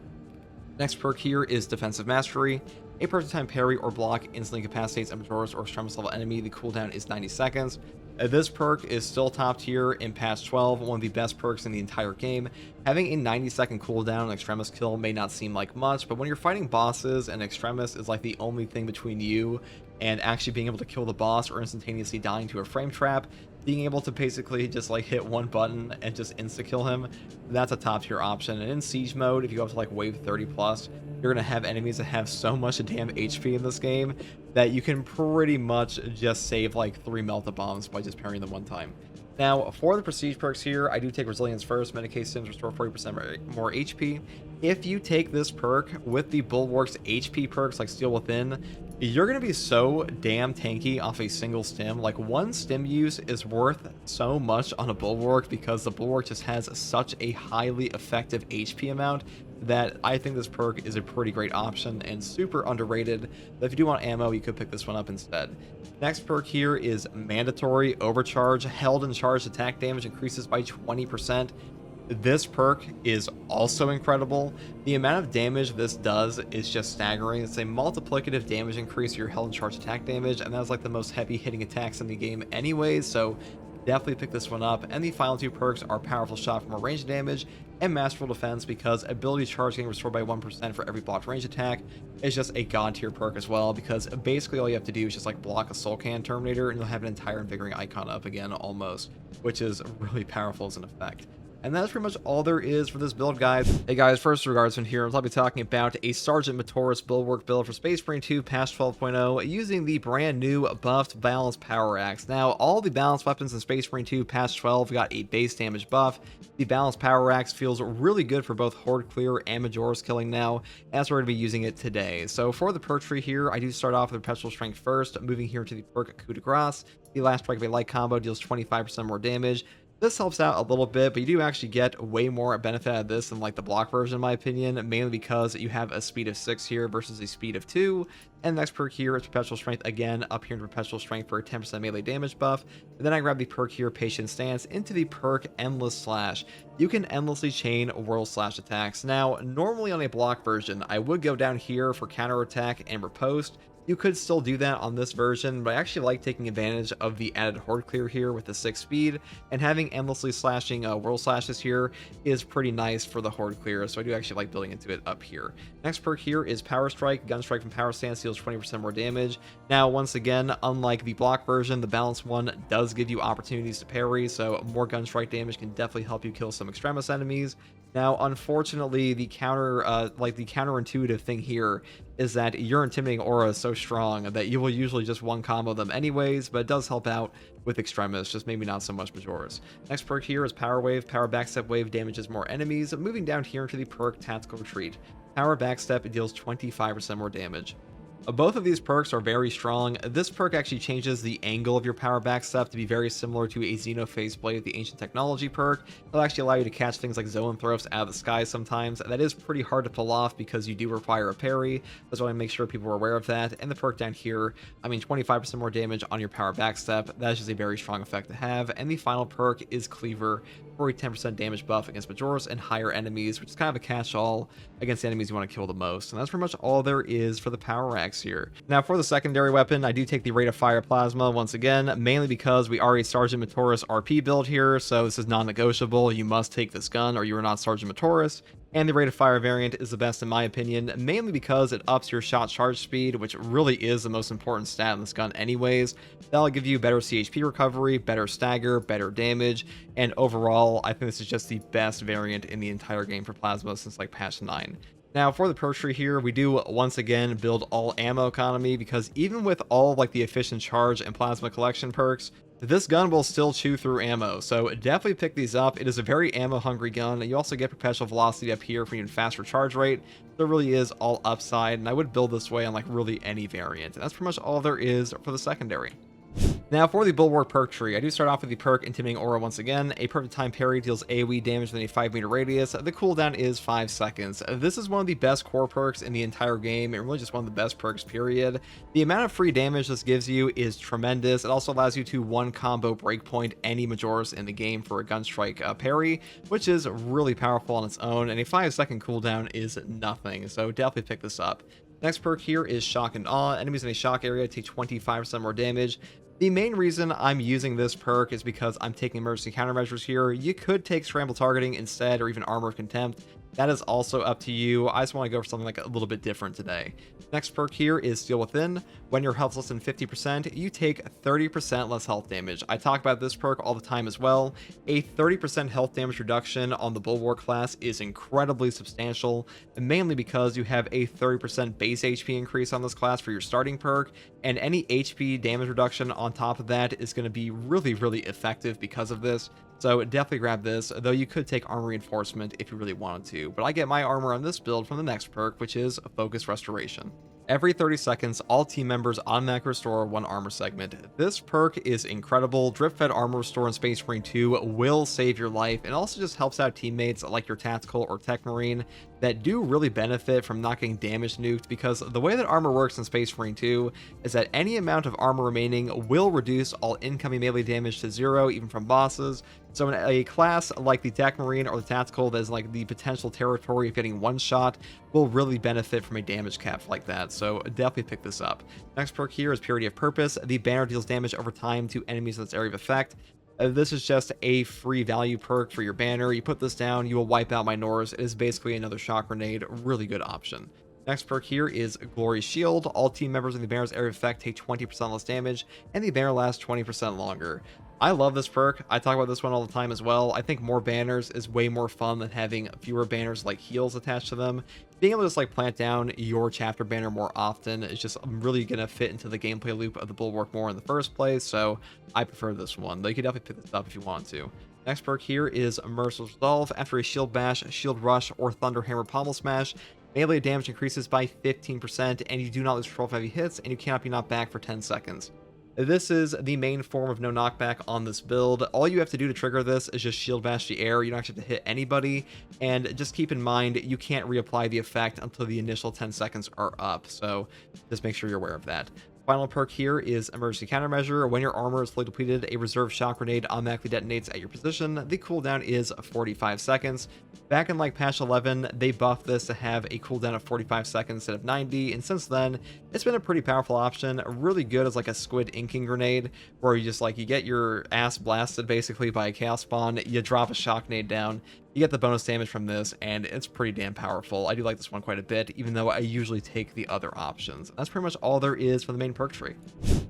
Next perk here is Defensive Mastery. A person-time parry or block instantly incapacitates a Majoris or Extremis level enemy. The cooldown is 90 seconds. This perk is still top tier in Pass 12, one of the best perks in the entire game. Having a 90-second cooldown on Extremis kill may not seem like much, but when you're fighting bosses and Extremis is like the only thing between you and actually being able to kill the boss or instantaneously dying to a frame trap, being able to basically just like hit one button and just insta-kill him, that's a top tier option. And in Siege mode, if you go up to like wave 30 plus, you're going to have enemies that have so much damn HP in this game that you can pretty much just save like 3 Melta bombs by just parrying them one time. Now, for the prestige perks here, I do take Resilience first. Medicate Sims restore 40% more HP. If you take this perk with the Bulwark's HP perks like Steel Within, you're going to be so damn tanky off a single stim. Like, one stim use is worth so much on a Bulwark because the Bulwark just has such a highly effective HP amount that I think this perk is a pretty great option and super underrated. But if you do want ammo, you could pick this one up instead. Next perk here is Mandatory Overcharge. Held and charged attack damage increases by 20%. This perk is also incredible. The amount of damage this does is just staggering. It's a multiplicative damage increase to your held and charged attack damage, and that's like the most heavy hitting attacks in the game anyways, so definitely pick this one up. And the final two perks are Powerful Shot for more range damage and Masterful Defense, because ability charge getting restored by 1% for every blocked range attack is just a god tier perk as well, because basically all you have to do is just like block a Soul Can Terminator and you'll have an entire Invigorating Icon up again almost, which is really powerful as an effect. And that's pretty much all there is for this build, guys. Hey guys, first regards in here, I'll be talking about a Sergeant Matoris Bulwark build for Space Marine 2 patch 12.0 using the brand new buffed Balanced Power Axe. Now, all the balanced weapons in Space Marine 2 patch 12 got a base damage buff. The Balanced Power Axe feels really good for both Horde Clear and Majoris killing now, as we're going to be using it today. So for the perk tree here, I do start off with Perpetual Strength first, moving here to the perk Coup de Grace. The last strike of a light combo deals 25% more damage. This helps out a little bit, but you do actually get way more benefit out of this than like the block version, in my opinion, mainly because you have a speed of 6 here versus a speed of 2. And the next perk here is Perpetual Strength again, up here in Perpetual Strength for a 10% melee damage buff. And then I grab the perk here, Patient Stance, into the perk Endless Slash. You can endlessly chain World Slash attacks. Now, normally on a block version, I would go down here for counterattack and riposte. You could still do that on this version, but I actually like taking advantage of the added Horde Clear here with the 6 speed, and having endlessly slashing World Slashes here is pretty nice for the Horde Clear, so I do actually like building into it up here. Next perk here is Power Strike. Gun Strike from Power Stance deals 20% more damage. Now, once again, unlike the block version, the balanced one does give you opportunities to parry, so more Gun Strike damage can definitely help you kill some Extremis enemies. Now, unfortunately, the counterintuitive thing here is that your intimidating aura is so strong that you will usually just one combo them anyways, but it does help out with extremists, just maybe not so much Majors. Next perk here is Power Wave. Power Backstep Wave damages more enemies. Moving down here into the perk Tactical Retreat. Power Backstep deals 25% more damage. Both of these perks are very strong. This perk actually changes the angle of your power backstep to be very similar to a Xenophase blade, the ancient technology perk. It'll actually allow you to catch things like Zoanthropes out of the sky sometimes. That is pretty hard to pull off because you do require a parry. That's why I make sure people are aware of that. And the perk down here, I mean 25% more damage on your power backstep. That is just a very strong effect to have. And the final perk is Cleaver for a 10% damage buff against Majors and higher enemies, which is kind of a catch-all against the enemies you want to kill the most. And that's pretty much all there is for the power racks here. Now for the secondary weapon, I do take the Rate of Fire Plasma once again, mainly because we are a Sergeant Matoris RP build here, so this is non-negotiable. You must take this gun or you are not Sergeant Matoris. And the Rate of Fire variant is the best in my opinion, mainly because it ups your shot charge speed, which really is the most important stat in this gun anyways. That'll give you better CHP recovery, better stagger, better damage, and overall, I think this is just the best variant in the entire game for Plasma since like patch 9. Now for the perk tree here, we do once again build all ammo economy, because even with all like the efficient charge and plasma collection perks, this gun will still chew through ammo, so definitely pick these up. It is a very ammo hungry gun. You also get perpetual velocity up here for even faster charge rate. There really is all upside, and I would build this way on like really any variant. And that's pretty much all there is for the secondary. Now for the Bulwark perk tree, I do start off with the perk Intimidating Aura once again. A perfect time parry deals AoE damage within a 5-meter radius. The cooldown is 5 seconds. This is one of the best core perks in the entire game, and really just one of the best perks, period. The amount of free damage this gives you is tremendous. It also allows you to one combo breakpoint any Majoris in the game for a gunstrike parry, which is really powerful on its own, and a 5-second cooldown is nothing, so definitely pick this up. Next perk here is Shock and Awe. Enemies in a shock area take 25% more damage. The main reason I'm using this perk is because I'm taking emergency countermeasures here. You could take Scramble Targeting instead, or even Armor of Contempt. That is also up to you. I just want to go for something like a little bit different today. Next perk here is Steel Within. When your health's less than 50%, you take 30% less health damage. I talk about this perk all the time as well. A 30% health damage reduction on the Bulwark class is incredibly substantial, mainly because you have a 30% base HP increase on this class for your starting perk, and any HP damage reduction on top of that is going to be really, really effective because of this. So definitely grab this, though you could take Armor Reinforcement if you really wanted to. But I get my armor on this build from the next perk, which is Focus Restoration. Every 30 seconds, all team members automatically restore one armor segment. This perk is incredible. Drip-fed armor restore in Space Marine 2 will save your life, and also just helps out teammates like your Tactical or Techmarine that do really benefit from not getting damage nuked, because the way that armor works in Space Marine 2 is that any amount of armor remaining will reduce all incoming melee damage to 0, even from bosses. So in a class like the Techmarine or the Tactical that is like the potential territory of getting one shot will really benefit from a damage cap like that, so definitely pick this up. Next perk here is Purity of Purpose. The banner deals damage over time to enemies in its area of effect. This is just a free value perk for your banner. You put this down, you will wipe out Minoris. It is basically another shock grenade. Really good option. Next perk here is Glory Shield. All team members in the banner's area of effect take 20% less damage, and the banner lasts 20% longer. I love this perk. I talk about this one all the time as well. I think more banners is way more fun than having fewer banners like heals attached to them. Being able to just like plant down your chapter banner more often is just really going to fit into the gameplay loop of the Bulwark more in the first place, so I prefer this one, though you can definitely pick this up if you want to. Next perk here is Merciless Resolve. After a Shield Bash, Shield Rush, or Thunderhammer Pommel Smash, melee damage increases by 15%, and you do not lose control of heavy hits, and you cannot be knocked back for 10 seconds. This is the main form of no knockback on this build. All you have to do to trigger this is just Shield Bash the air. You don't actually have to hit anybody, and just keep in mind you can't reapply the effect until the initial 10 seconds are up, so just make sure you're aware of that. Final perk here is Emergency Countermeasure. When your armor is fully depleted, a reserve shock grenade automatically detonates at your position. The cooldown is 45 seconds. Back in like patch 11, they buffed this to have a cooldown of 45 seconds instead of 90, and since then, it's been a pretty powerful option. Really good as like a squid inking grenade, where you just like, you get your ass blasted basically by a chaos spawn, you drop a shock grenade down, you get the bonus damage from this, and it's pretty damn powerful. I do like this one quite a bit, even though I usually take the other options. That's pretty much all there is for the main perk tree.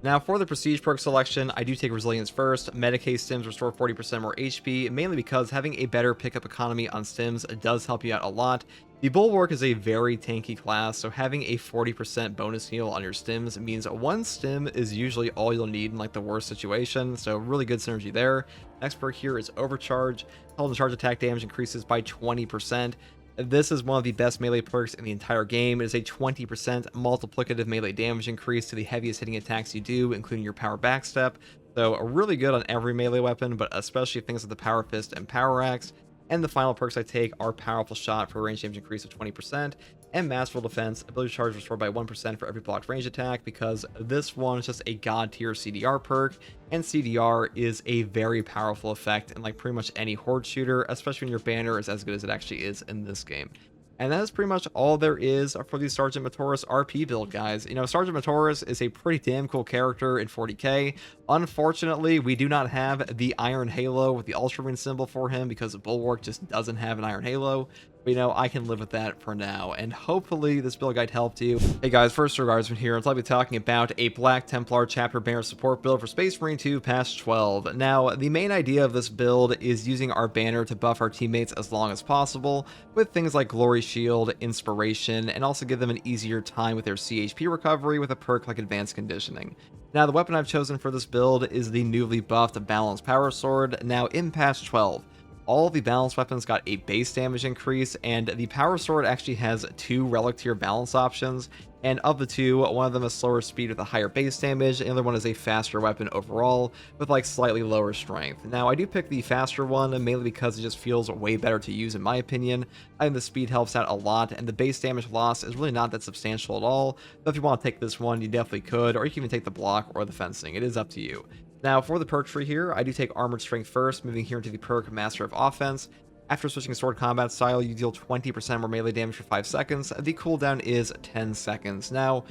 Now for the prestige perk selection, I do take Resilience first. Medicae stims restore 40% more HP, mainly because having a better pickup economy on stims does help you out a lot. The Bulwark is a very tanky class, so having a 40% bonus heal on your stims means one stim is usually all you'll need in like the worst situation, so really good synergy there. Next perk here is Overcharge. Held and charge attack damage increases by 20%. This is one of the best melee perks in the entire game. It is a 20% multiplicative melee damage increase to the heaviest hitting attacks you do, including your power backstep. So really good on every melee weapon, but especially things like the Power Fist and Power Axe. And the final perks I take are Powerful Shot for a range damage increase of 20%, and Masterful Defense, ability charge restored by 1% for every blocked range attack, because this one is just a god tier CDR perk, and CDR is a very powerful effect in like pretty much any horde shooter, especially when your banner is as good as it actually is in this game. And that is pretty much all there is for the Sergeant Matoris RP build, guys. You know, Sergeant Matoris is a pretty damn cool character in 40k. Unfortunately, we do not have the Iron Halo with the Ultramarine symbol for him because Bulwark just doesn't have an Iron Halo. But, you know, I can live with that for now, and hopefully this build guide helped you. Hey guys, First Guardsman here, and I'll be talking about a Black Templar Chapter Banner support build for Space Marine 2 Patch 12. Now, the main idea of this build is using our banner to buff our teammates as long as possible, with things like Glory Shield, Inspiration, and also give them an easier time with their CHP recovery with a perk like Advanced Conditioning. Now, the weapon I've chosen for this build is the newly buffed Balanced Power Sword, now in Patch 12. All of the balanced weapons got a base damage increase, and the Power Sword actually has 2 relic tier balance options, and of the 2, one of them is slower speed with a higher base damage, and the other one is a faster weapon overall with like slightly lower strength. Now, I do pick the faster one mainly because it just feels way better to use in my opinion. I think the speed helps out a lot, and the base damage loss is really not that substantial at all, but if you want to take this one, you definitely could, or you can even take the block or the fencing. It is up to you. Now, for the perk tree here, I do take Armored Strength first, moving here into the perk Master of Offense. After switching sword combat style, you deal 20% more melee damage for 5 seconds. The cooldown is 10 seconds. Now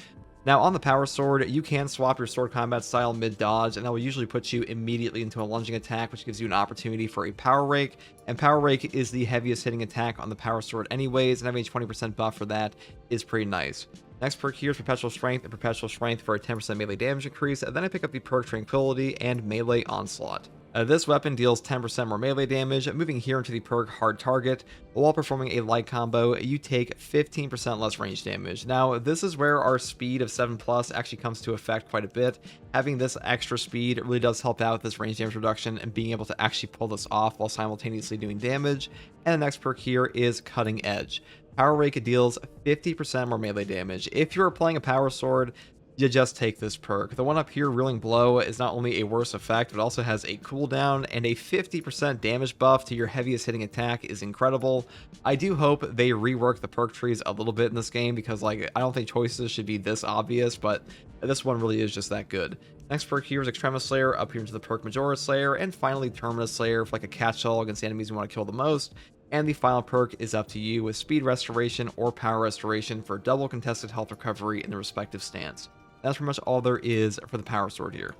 on the Power Sword, you can swap your sword combat style mid-dodge, and that will usually put you immediately into a lunging attack, which gives you an opportunity for a Power Rake. And Power Rake is the heaviest hitting attack on the Power Sword anyways, and having a 20% buff for that is pretty nice. Next perk here is Perpetual Strength and Perpetual Strength for a 10% melee damage increase, and then I pick up the perk Tranquility and Melee Onslaught. This weapon deals 10% more melee damage. Moving here into the perk Hard Target, while performing a light combo, you take 15% less range damage. Now, this is where our speed of 7+ actually comes to effect quite a bit. Having this extra speed really does help out with this range damage reduction and being able to actually pull this off while simultaneously doing damage. And the next perk here is Cutting Edge. Power Rake deals 50% more melee damage. If you're playing a Power Sword, you just take this perk. The one up here, Reeling Blow, is not only a worse effect, but also has a cooldown, and a 50% damage buff to your heaviest hitting attack is incredible. I do hope they rework the perk trees a little bit in this game, because like I don't think choices should be this obvious, but this one really is just that good. Next perk here is Extremis Slayer, up here into the perk Majoris Slayer, and finally Terminus Slayer for like a catch-all against the enemies you want to kill the most. And the final perk is up to you with Speed Restoration or Power Restoration for double contested health recovery in the respective stance. That's pretty much all there is for the Power Sword here.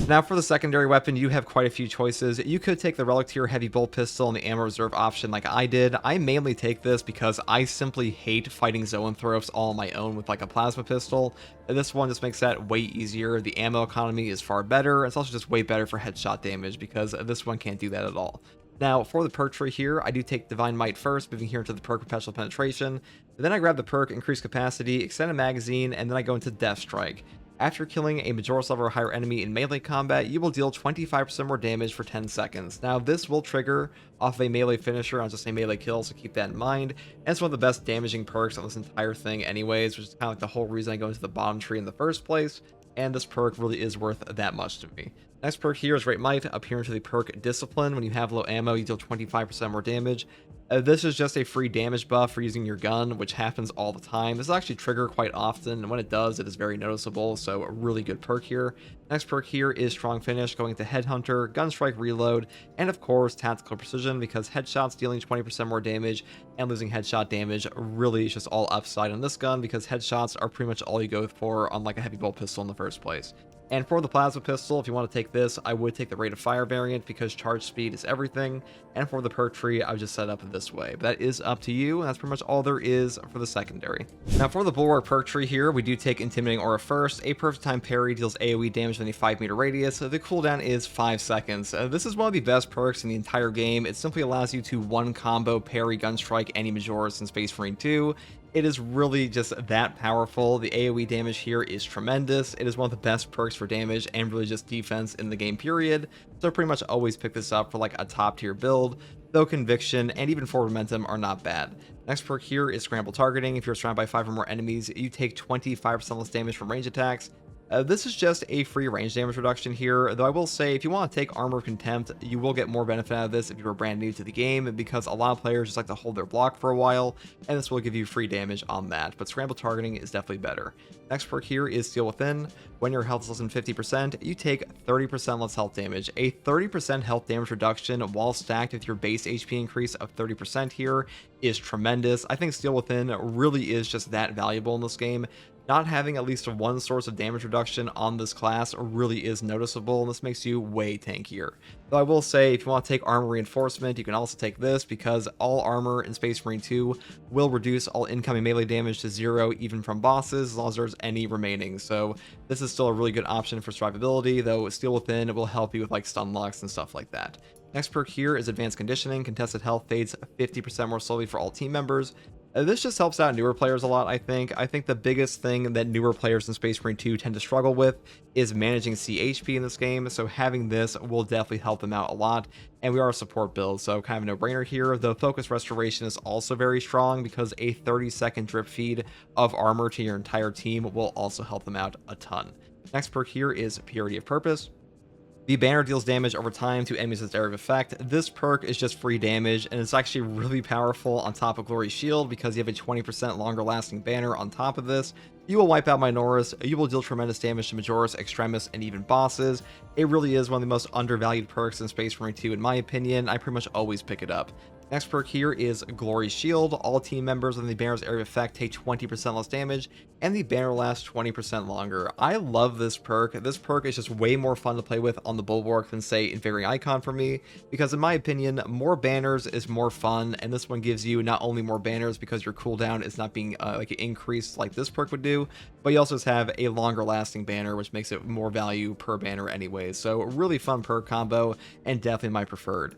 Now for the secondary weapon, you have quite a few choices. You could take the Relic Tier Heavy Bolt Pistol and the Ammo Reserve option like I did. I mainly take this because I simply hate fighting Zoanthropes all on my own with like a Plasma Pistol. This one just makes that way easier. The ammo economy is far better. It's also just way better for headshot damage because this one can't do that at all. Now, for the perk tree here, I do take Divine Might first, moving here into the perk Perpetual Penetration. Then I grab the perk Increased Capacity, Extended Magazine, and then I go into Death Strike. After killing a Majoris level or higher enemy in melee combat, you will deal 25% more damage for 10 seconds. Now, this will trigger off of a melee finisher on just a melee kill, so keep that in mind. And it's one of the best damaging perks on this entire thing anyways, which is kind of like the whole reason I go into the bottom tree in the first place. And this perk really is worth that much to me. Next perk here is Great Might, up here into the perk Discipline. When you have low ammo, you deal 25% more damage. This is just a free damage buff for using your gun, which happens all the time. This will actually trigger quite often, and when it does, it is very noticeable, so a really good perk here. Next perk here is Strong Finish, going to Headhunter, Gunstrike Reload, and of course Tactical Precision, because headshots dealing 20% more damage and losing headshot damage really is just all upside on this gun, because headshots are pretty much all you go for on like a heavy bolt pistol in the first place. And for the plasma pistol, if you want to take this, I would take the rate of fire variant because charge speed is everything. And for the perk tree, I would just set it up this way. But that is up to you, and that's pretty much all there is for the secondary. Now for the Bulwark perk tree here, we do take Intimidating Aura first. A perfect time parry deals AoE damage within a 5-meter radius. The cooldown is 5 seconds. This is one of the best perks in the entire game. It simply allows you to one combo parry Gunstrike any Majoris in Space Marine 2. It is really just that powerful. The AoE damage here is tremendous. It is one of the best perks for damage and really just defense in the game period. So pretty much always pick this up for like a top tier build, though Conviction and even Forward Momentum are not bad. Next perk here is Scramble Targeting. If you're surrounded by 5 or more enemies, you take 25% less damage from range attacks. This is just a free range damage reduction here, though I will say if you want to take Armor of Contempt, you will get more benefit out of this if you are brand new to the game, because a lot of players just like to hold their block for a while, and this will give you free damage on that, but Scramble Targeting is definitely better. Next perk here is Steel Within. When your health is less than 50%, you take 30% less health damage. A 30% health damage reduction while stacked with your base HP increase of 30% here is tremendous. I think Steel Within really is just that valuable in this game. Not having at least one source of damage reduction on this class really is noticeable, and this makes you way tankier. Though I will say, if you want to take Armor Reinforcement, you can also take this, because all armor in Space Marine 2 will reduce all incoming melee damage to 0, even from bosses, as long as there's any remaining. So this is still a really good option for survivability, though Steel Within will help you with like stun locks and stuff like that. Next perk here is Advanced Conditioning. Contested health fades 50% more slowly for all team members. This just helps out newer players a lot, I think. I think the biggest thing that newer players in Space Marine 2 tend to struggle with is managing CHP in this game, so having this will definitely help them out a lot. And we are a support build, so kind of a no-brainer here. The Focus Restoration is also very strong, because a 30-second drip feed of armor to your entire team will also help them out a ton. Next perk here is Purity of Purpose. The banner deals damage over time to enemies with area of effect. This perk is just free damage, and it's actually really powerful on top of Glory Shield, because you have a 20% longer lasting banner on top of this. You will wipe out Minoris, you will deal tremendous damage to Majoris, Extremis, and even bosses. It really is one of the most undervalued perks in Space Marine 2 in my opinion. I pretty much always pick it up. Next perk here is Glory Shield. All team members within the banner's area of effect take 20% less damage, and the banner lasts 20% longer. I love this perk. This perk is just way more fun to play with on the Bulwark than, say, Inferi Icon for me, because in my opinion, more banners is more fun, and this one gives you not only more banners because your cooldown is not being like increased like this perk would do, but you also just have a longer lasting banner, which makes it more value per banner anyway. So really fun perk combo, and definitely my preferred.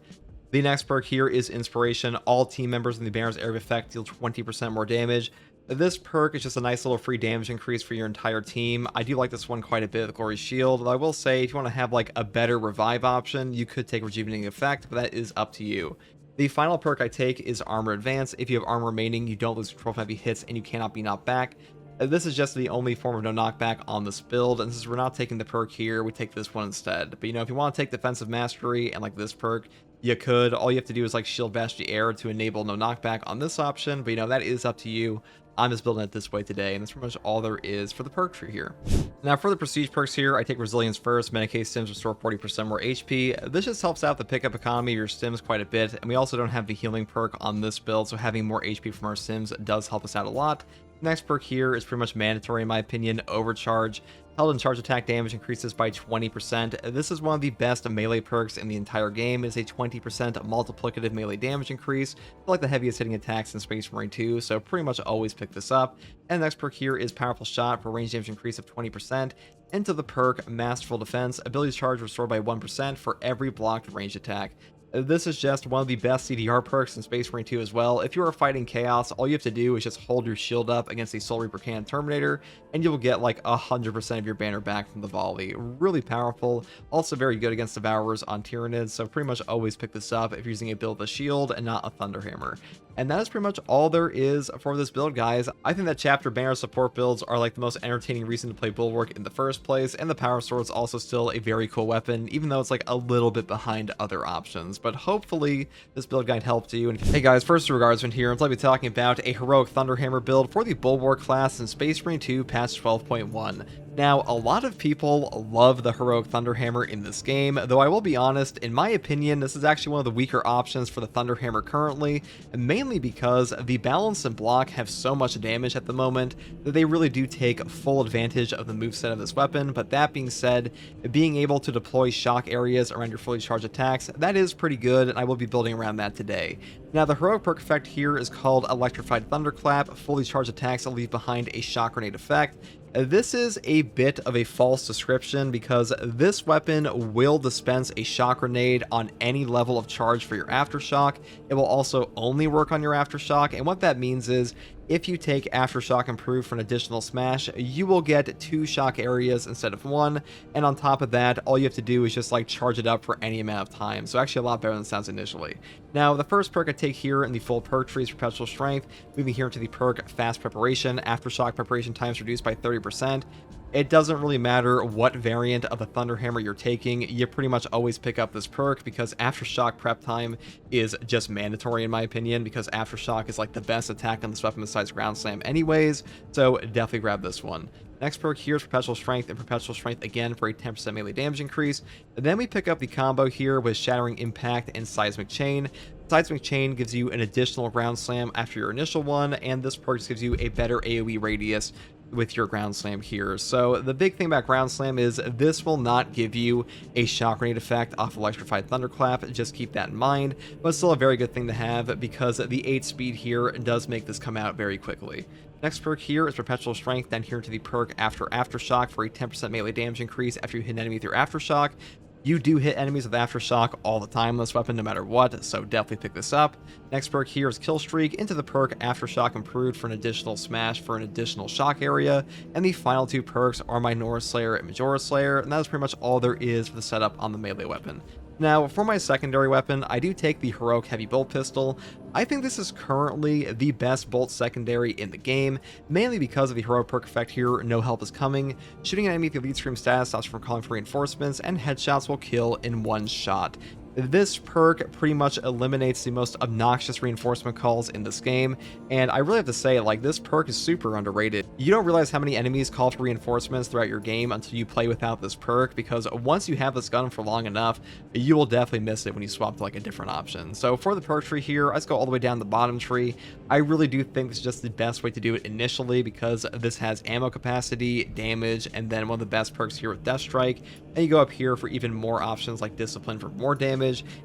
The next perk here is Inspiration. All team members in the banner's area of effect deal 20% more damage. This perk is just a nice little free damage increase for your entire team. I do like this one quite a bit with Glory Shield. I will say, if you want to have like a better revive option, you could take Rejuvenating Effect, but that is up to you. The final perk I take is Armor Advance. If you have armor remaining, you don't lose control from heavy hits, and you cannot be knocked back. This is just the only form of no knockback on this build, and since we're not taking the perk here, we take this one instead. But you know, if you want to take Defensive Mastery and like this perk, you could. All you have to do is like Shield Bash the Air to enable no knockback on this option, but you know, that is up to you. I'm just building it this way today, and that's pretty much all there is for the perk tree here. Now for the prestige perks here, I take Resilience first. Medicae stims restore 40% more HP. This just helps out the pickup economy of your stims quite a bit, and we also don't have the healing perk on this build, so having more HP from our stims does help us out a lot. Next perk here is pretty much mandatory in my opinion, Overcharge. Held and charge attack damage increases by 20%. This is one of the best melee perks in the entire game. It is a 20% multiplicative melee damage increase for like the heaviest hitting attacks in Space Marine 2, so pretty much always pick this up. And the next perk here is Powerful Shot for range damage increase of 20%. Into the perk Masterful Defense, ability charge restored by 1% for every blocked range attack. This is just one of the best CDR perks in Space Marine 2 as well. If you are fighting Chaos, all you have to do is just hold your shield up against a Soul Reaper Cannon Terminator, and you will get like 100% of your banner back from the volley. Really powerful. Also very good against Devourers on Tyranids, so pretty much always pick this up if you're using a build with a shield and not a Thunderhammer. And that is pretty much all there is for this build, guys. I think that chapter banner support builds are like the most entertaining reason to play Bulwark in the first place, and the Power Sword is also still a very cool weapon, even though it's like a little bit behind other options. But hopefully this build guide helped you. And hey guys, first regardsman here, I'm going to be talking about a heroic Thunderhammer build for the Bulwark class in Space Marine 2 patch 12.1. Now, a lot of people love the Heroic Thunderhammer in this game, though I will be honest, in my opinion, this is actually one of the weaker options for the Thunderhammer currently, mainly because the balance and block have so much damage at the moment that they really do take full advantage of the moveset of this weapon. But that being said, being able to deploy shock areas around your fully charged attacks, that is pretty good, and I will be building around that today. Now, the heroic perk effect here is called Electrified Thunderclap. Fully charged attacks leave behind a shock grenade effect. This is a bit of a false description because this weapon will dispense a shock grenade on any level of charge for your aftershock. It will also only work on your aftershock, and what that means is if you take Aftershock Improved for an additional smash, you will get 2 shock areas instead of 1, and on top of that, all you have to do is just like charge it up for any amount of time, so actually a lot better than it sounds initially. Now, the first perk I take here in the full perk tree is Perpetual Strength. Moving here into the perk Fast Preparation, Aftershock preparation times reduced by 30%. It doesn't really matter what variant of the Thunderhammer you're taking, you pretty much always pick up this perk because Aftershock prep time is just mandatory in my opinion, because Aftershock is like the best attack on this weapon besides Ground Slam anyways, so definitely grab this one. Next perk here is Perpetual Strength, and Perpetual Strength again for a 10% melee damage increase. And then we pick up the combo here with Shattering Impact and Seismic Chain. Seismic Chain gives you an additional Ground Slam after your initial one, and this perk just gives you a better AoE radius with your Ground Slam here. So the big thing about Ground Slam is this will not give you a shock grenade effect off Electrified Thunderclap, just keep that in mind, but still a very good thing to have because the 8 speed here does make this come out very quickly. Next perk here is Perpetual Strength, then here into the perk Aftershock for a 10% melee damage increase after you hit an enemy with your Aftershock. You do hit enemies with Aftershock all the time with this weapon, no matter what, so definitely pick this up. Next perk here is Kill Streak, into the perk Aftershock Improved for an additional smash for an additional shock area, and the final 2 perks are Minoru Slayer and Majora Slayer, and that is pretty much all there is for the setup on the melee weapon. Now, for my secondary weapon, I do take the Heroic Heavy Bolt Pistol. I think this is currently the best bolt secondary in the game, mainly because of the heroic perk effect here, No Help is Coming. Shooting an enemy with the Elite Scream status stops from calling for reinforcements, and headshots will kill in 1 shot. This perk pretty much eliminates the most obnoxious reinforcement calls in this game, and I really have to say, like, this perk is super underrated. You don't realize how many enemies call for reinforcements throughout your game until you play without this perk, because once you have this gun for long enough, you will definitely miss it when you swap to like a different option. So for the perk tree here, let's go all the way down the bottom tree. I really do think this is just the best way to do it initially, because this has ammo capacity, damage, and then one of the best perks here with Death Strike, and you go up here for even more options like Discipline for more damage,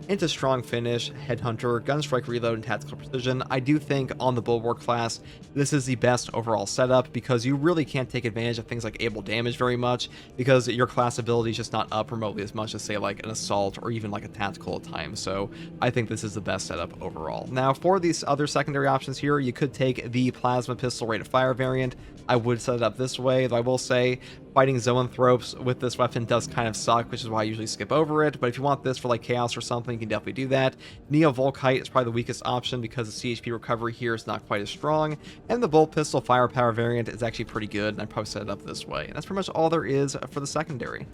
into Strong Finish, Headhunter, Gunstrike Reload, and Tactical Precision. I do think on the Bulwark class, this is the best overall setup because you really can't take advantage of things like Able Damage very much because your class ability is just not up remotely as much as, say, like an Assault or even like a Tactical at times. So I think this is the best setup overall. Now, for these other secondary options here, you could take the Plasma Pistol Rate of Fire variant. I would set it up this way, though I will say fighting Zoanthropes with this weapon does kind of suck, which is why I usually skip over it, but if you want this for like Chaos or something, you can definitely do that. Neo Volkite is probably the weakest option because the CHP recovery here is not quite as strong, and the Bolt Pistol Firepower variant is actually pretty good, and I'd probably set it up this way. And that's pretty much all there is for the secondary.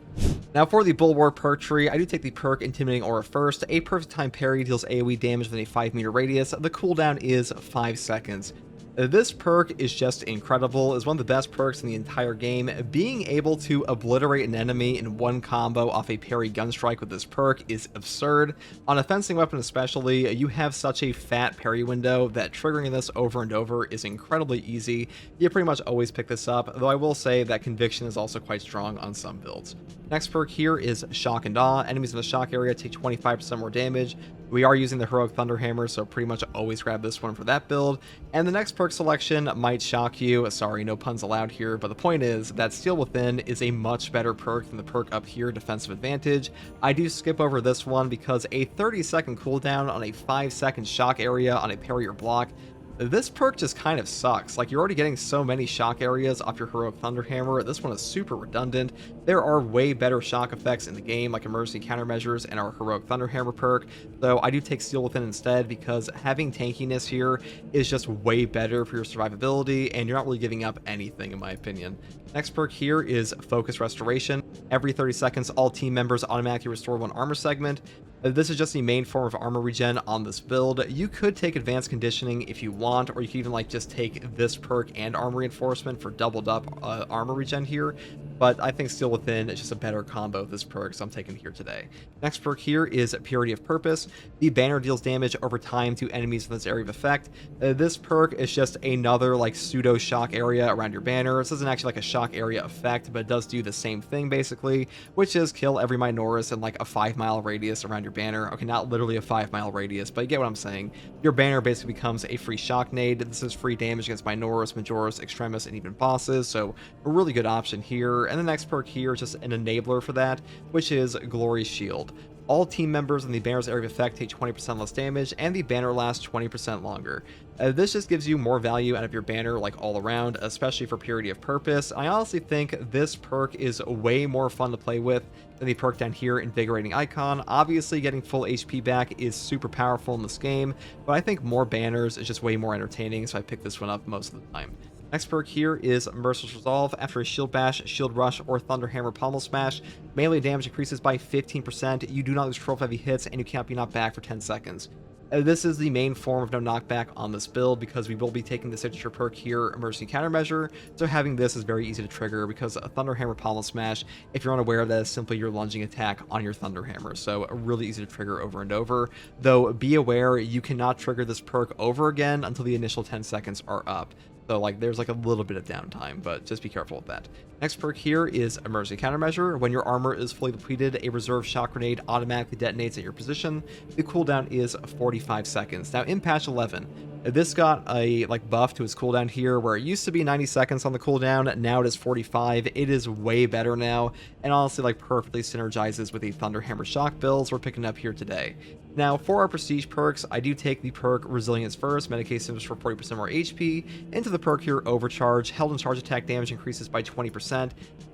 Now for the Bulwark perk tree, I do take the perk Intimidating Aura first. A perfect time parry deals AoE damage within a 5-meter radius. The cooldown is 5 seconds. This perk is just incredible. It's one of the best perks in the entire game. Being able to obliterate an enemy in 1 combo off a parry gunstrike with this perk is absurd. On a fencing weapon especially, you have such a fat parry window that triggering this over and over is incredibly easy. You pretty much always pick this up, though I will say that Conviction is also quite strong on some builds. Next perk here is Shock and Awe. Enemies in the shock area take 25% more damage. We are using the Heroic Thunderhammer, so pretty much always grab this one for that build. And the next perk selection might shock you. Sorry, no puns allowed here, but the point is that Steel Within is a much better perk than the perk up here, Defensive Advantage. I do skip over this one because a 30-second cooldown on a 5-second shock area on a parry or block, this perk just kind of sucks. Like, you're already getting so many shock areas off your Heroic Thunderhammer. This one is super redundant. There are way better shock effects in the game, like Emergency Countermeasures and our Heroic Thunderhammer perk, though I do take Steel Within instead because having tankiness here is just way better for your survivability, and you're not really giving up anything in my opinion. Next perk here is Focus Restoration. Every 30 seconds, all team members automatically restore 1 armor segment. This is just the main form of armor regen on this build. You could take Advanced Conditioning if you want, or you could even like just take this perk and armor reinforcement for doubled up armor regen here. but I think still within it's just a better combo of this perk, so I'm taking it here today. Next perk here is Purity of Purpose. The banner deals damage over time to enemies in this area of effect. This perk is just another like pseudo shock area around your banner. This isn't actually like a shock area effect, but it does do the same thing basically, which is kill every Minotaurus in like a 5-mile radius around your banner. Okay, not literally a 5-mile radius, but you get what I'm saying. Your banner basically becomes a free shock nade. This is free damage against Minotaurus, Majoris, Extremis, and even bosses, so a really good option here. And the next perk here is just an enabler for that, which is Glory's Shield. All team members in the banner's area of effect take 20% less damage, and the banner lasts 20% longer. This just gives you more value out of your banner like all around, especially for Purity of Purpose. I honestly think this perk is way more fun to play with than the perk down here, Invigorating Icon. Obviously, getting full HP back is super powerful in this game, but I think more banners is just way more entertaining, so I pick this one up most of the time. Next perk here is Merciless Resolve. After a Shield Bash, Shield Rush, or Thunderhammer Pommel Smash, melee damage increases by 15%, you do not lose 12 heavy hits, and you can't be knocked back for 10 seconds. This is the main form of no knockback on this build because we will be taking the signature perk here, Emergency Countermeasure, so having this is very easy to trigger because a Thunderhammer Pommel Smash, if you're unaware, that is simply your lunging attack on your Thunderhammer, so really easy to trigger over and over, though be aware you cannot trigger this perk over again until the initial 10 seconds are up. So like there's like a little bit of downtime, but just be careful with that. Next perk here is Emergency Countermeasure. When your armor is fully depleted, a reserve shock grenade automatically detonates at your position. The cooldown is 45 seconds. Now in patch 11, this got a like buff to its cooldown here where it used to be 90 seconds on the cooldown, now it is 45. It is way better now, and honestly like perfectly synergizes with the Thunderhammer shock builds we're picking up here today. Now for our prestige perks, I do take the perk Resilience first, Medicaid Sims for 40% more HP, into the perk here Overcharge. Held and charge attack damage increases by 20%.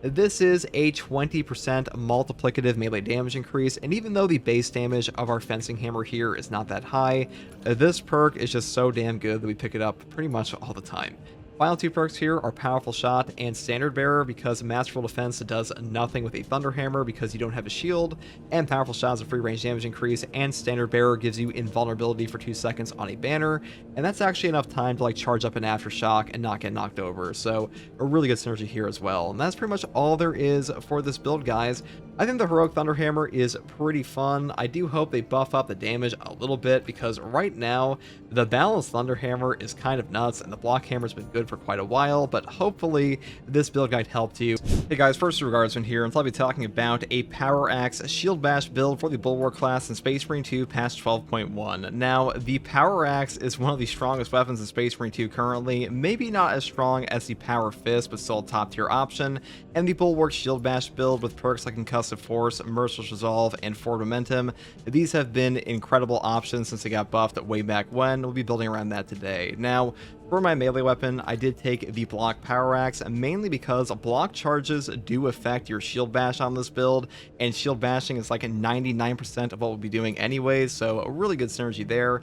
This is a 20% multiplicative melee damage increase, and even though the base damage of our fencing hammer here is not that high, this perk is just so damn good that we pick it up pretty much all the time. Final two perks here are Powerful Shot and Standard Bearer because Masterful Defense does nothing with a Thunderhammer because you don't have a shield, and Powerful Shot is a free range damage increase, and Standard Bearer gives you invulnerability for 2 seconds on a banner, and that's actually enough time to like charge up an Aftershock and not get knocked over, so a really good synergy here as well. And that's pretty much all there is for this build, guys. I think the Heroic Thunderhammer is pretty fun. I do hope they buff up the damage a little bit because right now the balanced Thunderhammer is kind of nuts and the Block Hammer's been good for quite a while, but hopefully this build guide helped you. Hey guys, first regards here, and I'll be talking about a Power Axe Shield Bash build for the Bulwark class in Space Marine 2 patch 12.1. Now, the Power Axe is one of the strongest weapons in Space Marine 2 currently, maybe not as strong as the Power Fist, but still a top tier option, and the Bulwark Shield Bash build with perks like Concussive Force, Merciless Resolve, and Forward Momentum. These have been incredible options since they got buffed way back when. We'll be building around that today. Now, for my melee weapon, I did take the Block Power Axe, mainly because block charges do affect your Shield Bash on this build, and Shield Bashing is like a 99% of what we'll be doing anyways, so a really good synergy there.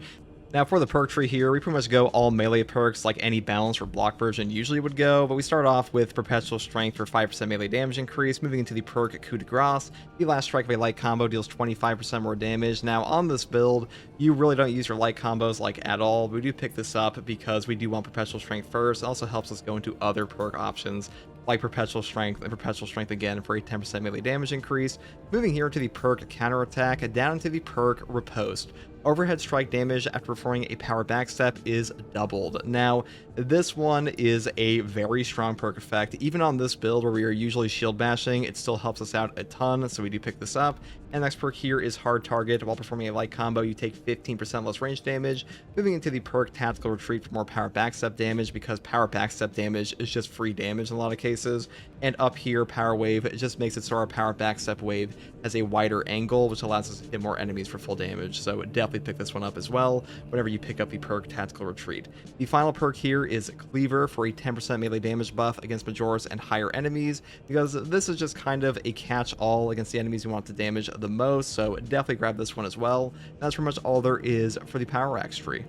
Now for the perk tree here, we pretty much go all melee perks like any balanced or block version usually would go, but we start off with Perpetual Strength for 5% melee damage increase, moving into the perk Coup de Grace. The last strike of a light combo deals 25% more damage. Now on this build, you really don't use your light combos like at all, but we do pick this up because we do want Perpetual Strength first. It also helps us go into other perk options like Perpetual Strength and Perpetual Strength again for a 10% melee damage increase. Moving here to the perk Counterattack, down into the perk Riposte. Overhead strike damage after performing a power backstep is doubled. Now, this one is a very strong perk effect. Even on this build where we are usually shield bashing, it still helps us out a ton, so we do pick this up. And next perk here is Hard Target. While performing a light combo, you take 15% less range damage. Moving into the perk Tactical Retreat for more power backstep damage, because power backstep damage is just free damage in a lot of cases. And up here, Power Wave, it just makes it so our power backstep wave has a wider angle, which allows us to hit more enemies for full damage. So definitely pick this one up as well whenever you pick up the perk Tactical Retreat. The final perk here is Cleaver for a 10% melee damage buff against Majoris and higher enemies, because this is just kind of a catch-all against the enemies you want to damage the most, so definitely grab this one as well. That's pretty much all there is for the Power Axe tree.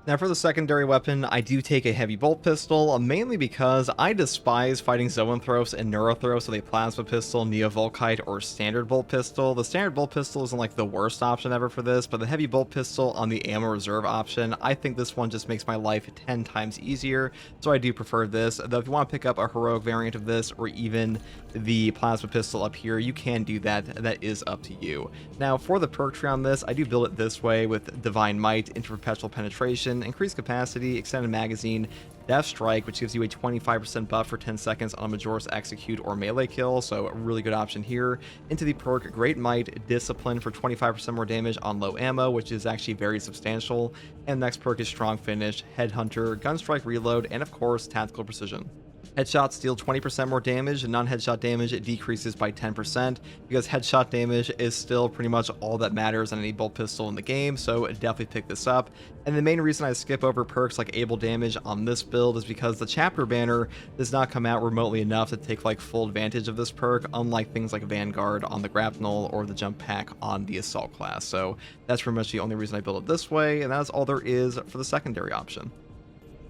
Now for the secondary weapon, I do take a heavy bolt pistol, mainly because I despise fighting Zoanthropes and Neurothropes with a plasma pistol, Neovolkite, or standard bolt pistol. The standard bolt pistol isn't like the worst option ever for this, but the heavy bolt pistol on the ammo reserve option, I think this one just makes my life 10 times easier, so I do prefer this. Though if you want to pick up a heroic variant of this, or even the plasma pistol up here, you can do that. That is up to you. Now for the perk tree on this, I do build it this way with Divine Might into Perpetual Penetration, increased capacity, extended magazine, Death Strike, which gives you a 25% buff for 10 seconds on a Majora's Execute or melee kill, so a really good option here. Into the perk Great Might, Discipline for 25% more damage on low ammo, which is actually very substantial. And the next perk is Strong Finish, Headhunter, Gunstrike Reload, and of course Tactical Precision. Headshots deal 20% more damage, and non-headshot damage it decreases by 10%, because headshot damage is still pretty much all that matters on any bolt pistol in the game, so definitely pick this up. And the main reason I skip over perks like Able Damage on this build is because the chapter banner does not come out remotely enough to take like full advantage of this perk, unlike things like Vanguard on the Grapnel or the Jump Pack on the Assault class. So that's pretty much the only reason I build it this way, and that's all there is for the secondary option.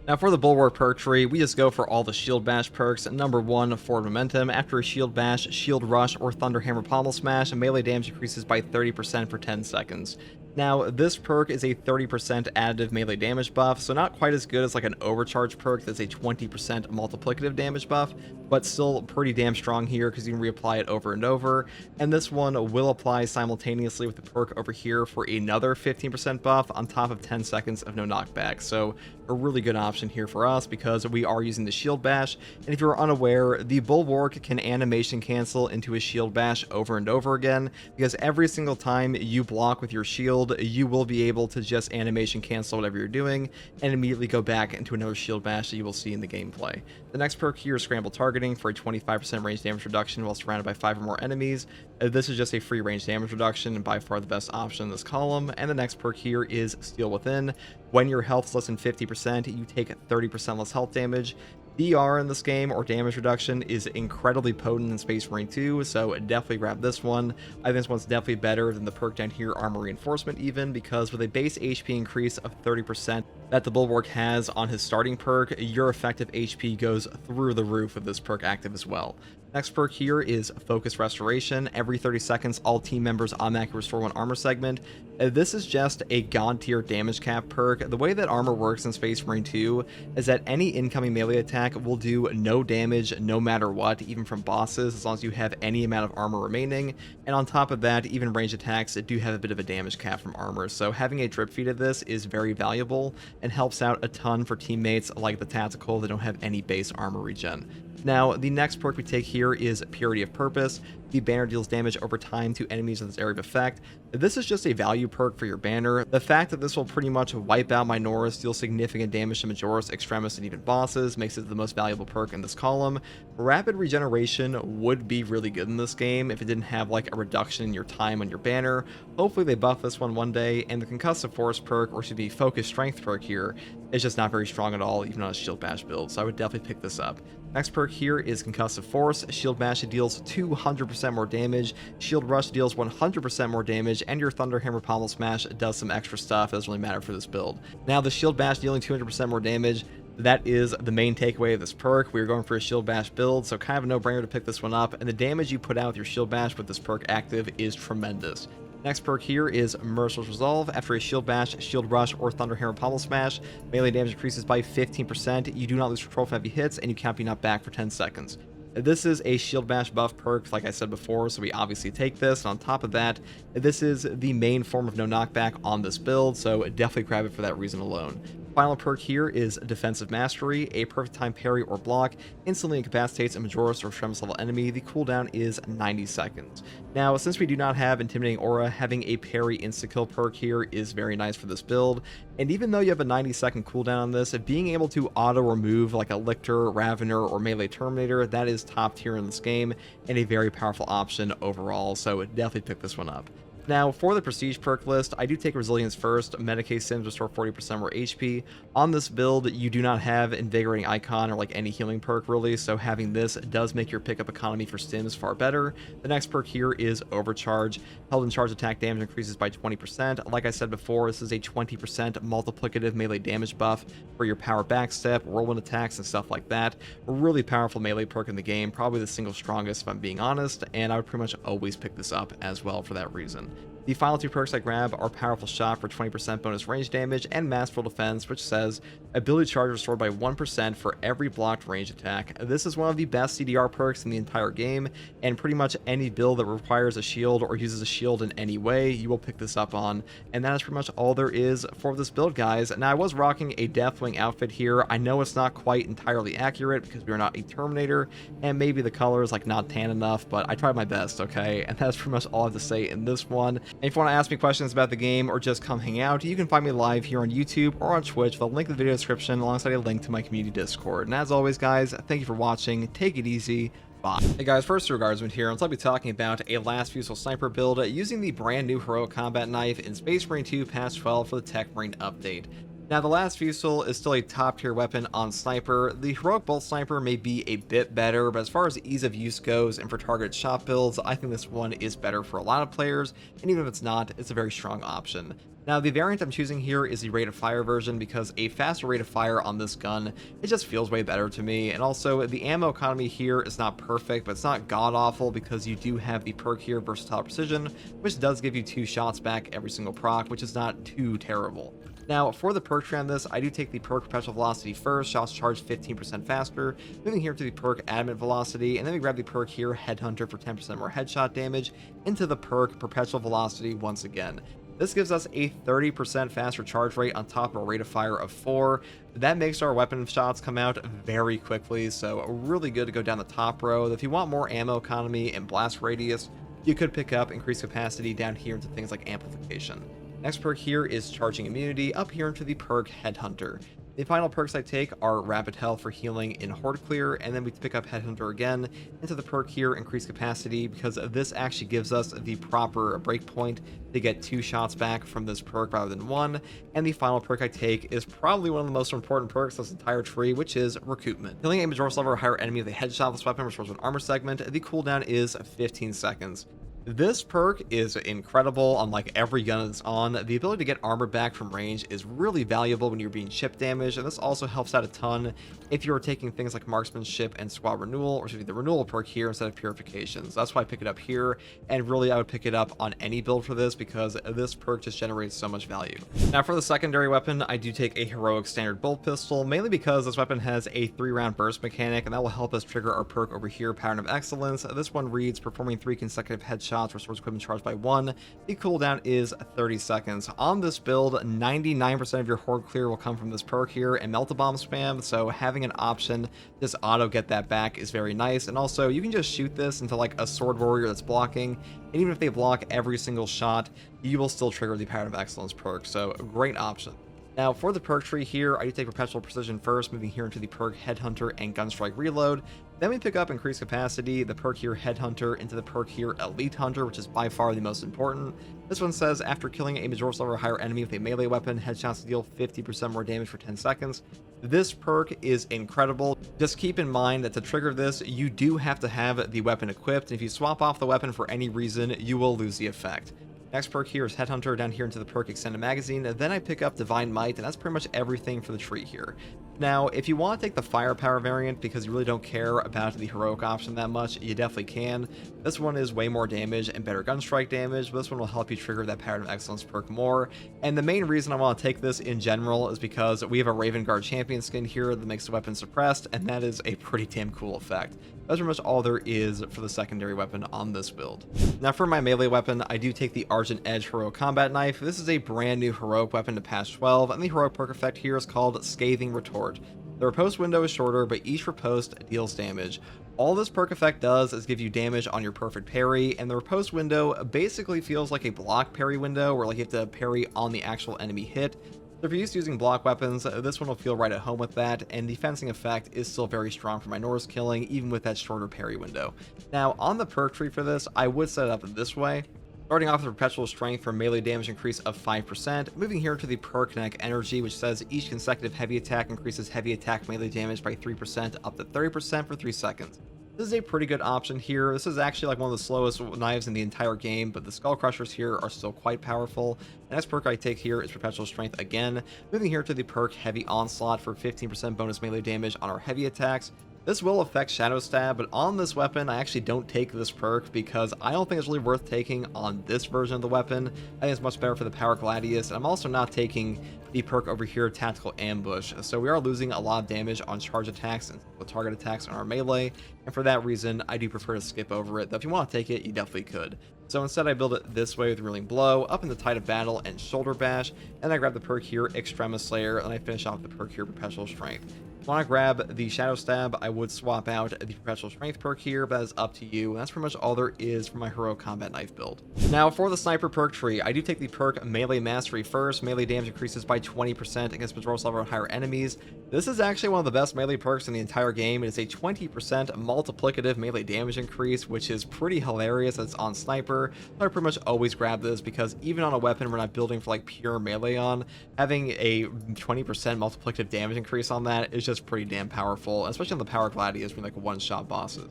Now for the Bulwark perk tree, we just go for all the Shield Bash perks. Number 1, Forward Momentum. After a Shield Bash, Shield Rush, or Thunder Hammer Pommel Smash, melee damage increases by 30% for 10 seconds. Now, this perk is a 30% additive melee damage buff, so not quite as good as like an Overcharge perk that's a 20% multiplicative damage buff, but still pretty damn strong here because you can reapply it over and over. And this one will apply simultaneously with the perk over here for another 15% buff on top of 10 seconds of no knockback. So a really good option here for us because we are using the Shield Bash. And if you're unaware, the Bulwark can animation cancel into a Shield Bash over and over again, because every single time you block with your shield, you will be able to just animation cancel whatever you're doing and immediately go back into another Shield Bash that you will see in the gameplay. The next perk here is Scramble Targeting for a 25% range damage reduction while surrounded by 5 or more enemies. This is just a free range damage reduction and by far the best option in this column. And the next perk here is Steel Within. When your health is less than 50%, you take 30% less health damage. DR in this game, or damage reduction, is incredibly potent in Space Marine 2, so definitely grab this one. I think this one's definitely better than the perk down here, Armor Reinforcement even, because with a base HP increase of 30% that the Bulwark has on his starting perk, your effective HP goes through the roof with this perk active as well. Next perk here is Focus Restoration. Every 30 seconds, all team members automatically restore 1 armor segment. This is just a God tier damage cap perk. The way that armor works in Space Marine 2 is that any incoming melee attack will do no damage no matter what, even from bosses, as long as you have any amount of armor remaining. And on top of that, even range attacks do have a bit of a damage cap from armor. So having a drip feed of this is very valuable and helps out a ton for teammates like the Tactical that don't have any base armor regen. Now, the next perk we take here is Purity of Purpose. The banner deals damage over time to enemies with its area of effect. This is just a value perk for your banner. The fact that this will pretty much wipe out Minoris, deal significant damage to Majoris, Extremis, and even bosses makes it the most valuable perk in this column. Rapid Regeneration would be really good in this game if it didn't have like a reduction in your time on your banner. Hopefully they buff this one day, and the Concussive Force perk, or should be Focus Strength perk here, is just not very strong at all, even on a Shield Bash build, so I would definitely pick this up. Next perk here is Concussive Force. Shield Bash deals 200% more damage, Shield Rush deals 100% more damage, and your Thunder Hammer Pommel Smash does some extra stuff. It doesn't really matter for this build. Now, the Shield Bash dealing 200% more damage, that is the main takeaway of this perk. We are going for a Shield Bash build, so kind of a no-brainer to pick this one up, and the damage you put out with your Shield Bash with this perk active is tremendous. Next perk here is Merciless Resolve. After a Shield Bash, Shield Rush, or Thunder Hammer Pommel Smash, melee damage increases by 15%. You do not lose control for heavy hits, and you can't be knocked back for 10 seconds. This is a Shield Bash buff perk, like I said before, so we obviously take this. And on top of that, this is the main form of no knockback on this build, so definitely grab it for that reason alone. Final perk here is Defensive Mastery. A perfect time parry or block instantly incapacitates a Majoris or Extremis level enemy. The cooldown is 90 seconds. Now, since we do not have Intimidating Aura, having a parry insta-kill perk here is very nice for this build. And even though you have a 90-second cooldown on this, being able to auto-remove like a Lictor, Ravener, or Melee Terminator, that is top tier in this game and a very powerful option overall, so definitely pick this one up. Now, for the Prestige perk list, I do take Resilience first. Medicae Sims restore 40% more HP. On this build, you do not have Invigorating Icon or like any healing perk really, so having this does make your pickup economy for Sims far better. The next perk here is Overcharge. Held in charge attack damage increases by 20%. Like I said before, this is a 20% multiplicative melee damage buff for your power backstep, whirlwind attacks, and stuff like that. A really powerful melee perk in the game, probably the single strongest if I'm being honest, and I would pretty much always pick this up as well for that reason. The final two perks I grab are Powerful Shot for 20% bonus range damage and Masterful Defense, which says ability charge restored by 1% for every blocked range attack. This is one of the best CDR perks in the entire game, and pretty much any build that requires a shield or uses a shield in any way, you will pick this up on. And that is pretty much all there is for this build, guys. Now, I was rocking a Deathwing outfit here. I know it's not quite entirely accurate because we are not a Terminator, and maybe the color is like not tan enough, but I tried my best, okay? And that's pretty much all I have to say in this one. And if you want to ask me questions about the game or just come hang out, you can find me live here on YouTube or on Twitch with a link in the video description alongside a link to my community Discord. And as always, guys, thank you for watching. Take it easy. Bye. Hey guys, first Guardsman here, and so I'll be talking about a last Fusil sniper build using the brand new heroic combat knife in Space Marine 2 Patch 12 for the Techmarine update. Now, the last Fusil is still a top tier weapon on sniper. The heroic bolt sniper may be a bit better, but as far as ease of use goes and for targeted shot builds, I think this one is better for a lot of players, and even if it's not, it's a very strong option. Now, the variant I'm choosing here is the rate of fire version because a faster rate of fire on this gun, it just feels way better to me. And also, the ammo economy here is not perfect, but it's not god-awful because you do have the perk here, Versatile Precision, which does give you 2 shots back every single proc, which is not too terrible. Now, for the perk tree on this, I do take the perk Perpetual Velocity first, shots charged 15% faster, moving here to the perk Adamant Velocity, and then we grab the perk here, Headhunter, for 10% more headshot damage, into the perk Perpetual Velocity once again. This gives us a 30% faster charge rate on top of a rate of fire of 4. That makes our weapon shots come out very quickly, so really good to go down the top row. If you want more ammo economy and blast radius, you could pick up increased capacity down here into things like amplification. Next perk here is Charging Immunity, up here into the perk Headhunter. The final perks I take are Rapid Health for healing in Horde Clear, and then we pick up Headhunter again into the perk here, Increased Capacity, because this actually gives us the proper breakpoint to get 2 shots back from this perk rather than 1. And the final perk I take is probably one of the most important perks of this entire tree, which is Recoupment. Killing a Major's level or higher enemy with a headshot of this weapon restores an armor segment. The cooldown is 15 seconds. This perk is incredible on like every gun it's on. The ability to get armor back from range is really valuable when you're being chip damaged, and this also helps out a ton if you're taking things like Marksmanship and Squad Renewal, or the Renewal perk here instead of Purification. So that's why I pick it up here, and really I would pick it up on any build for this because this perk just generates so much value. Now for the secondary weapon, I do take a Heroic Standard Bolt Pistol, mainly because this weapon has a 3-round burst mechanic, and that will help us trigger our perk over here, Pattern of Excellence. This one reads, performing 3 consecutive headshots restores equipment charged by 1. The cooldown is 30 seconds. On this build, 99% of your horde clear will come from this perk here and Melta Bomb spam, so having an option just auto get that back is very nice. And also, you can just shoot this into like a sword warrior that's blocking, and even if they block every single shot, you will still trigger the Pattern of Excellence perk, so a great option. Now, for the perk tree here, I do take Perpetual Precision first, moving here into the perk Headhunter and Gunstrike Reload. Then we pick up Increased Capacity, the perk here Headhunter, into the perk here Elite Hunter, which is by far the most important. This one says, after killing a Major's level or higher enemy with a melee weapon, headshots deal 50% more damage for 10 seconds. This perk is incredible. Just keep in mind that to trigger this, you do have to have the weapon equipped, and if you swap off the weapon for any reason, you will lose the effect. Next perk here is Headhunter, down here into the perk Extended Magazine. Then I pick up Divine Might, and that's pretty much everything for the tree here. Now, if you want to take the Firepower variant because you really don't care about the heroic option that much, you definitely can. This one is way more damage and better gun strike damage, but this one will help you trigger that Pattern of Excellence perk more. And the main reason I want to take this in general is because we have a Raven Guard champion skin here that makes the weapon suppressed, and that is a pretty damn cool effect. That's pretty much all there is for the secondary weapon on this build. Now for my melee weapon, I do take the Argent Edge Heroic Combat Knife. This is a brand new heroic weapon to patch 12, and the heroic perk effect here is called Scathing Retort. The riposte window is shorter, but each riposte deals damage. All this perk effect does is give you damage on your perfect parry, and the riposte window basically feels like a block parry window where like you have to parry on the actual enemy hit. So if you're used to using block weapons, this one will feel right at home with that, and the fencing effect is still very strong for Minor's killing, even with that shorter parry window. Now, on the perk tree for this, I would set it up this way. Starting off with Perpetual Strength for melee damage increase of 5%, moving here to the perk Kinetic Energy, which says each consecutive heavy attack increases heavy attack melee damage by 3% up to 30% for 3 seconds. This is a pretty good option here. This is actually like one of the slowest knives in the entire game, but the Skull Crushers here are still quite powerful. The next perk I take here is Perpetual Strength again, moving here to the perk Heavy Onslaught for 15% bonus melee damage on our heavy attacks. This will affect Shadow Stab, but on this weapon, I actually don't take this perk because I don't think it's really worth taking on this version of the weapon. I think it's much better for the Power Gladius, and I'm also not taking the perk over here, Tactical Ambush. So we are losing a lot of damage on charge attacks and target attacks on our melee, and for that reason, I do prefer to skip over it, though if you want to take it, you definitely could. So instead I build it this way with Reeling Blow, up in the Tide of Battle, and Shoulder Bash, and I grab the perk here, Extremis Slayer, and I finish off the perk here, Perpetual Strength. If you want to grab the Shadow Stab, I would swap out the Perpetual Strength perk here, but that is up to you, and that's pretty much all there is for my Heroic Combat Knife build. Now for the Sniper perk tree, I do take the perk Melee Mastery first. Melee damage increases by 20% against Major's level or higher enemies. This is actually one of the best melee perks in the entire game. It is a 20% multiplicative melee damage increase, which is pretty hilarious. It's on Sniper. So I pretty much always grab this because even on a weapon we're not building for like pure melee on, having a 20% multiplicative damage increase on that is just pretty damn powerful, especially on the Power Gladius being like one-shot bosses.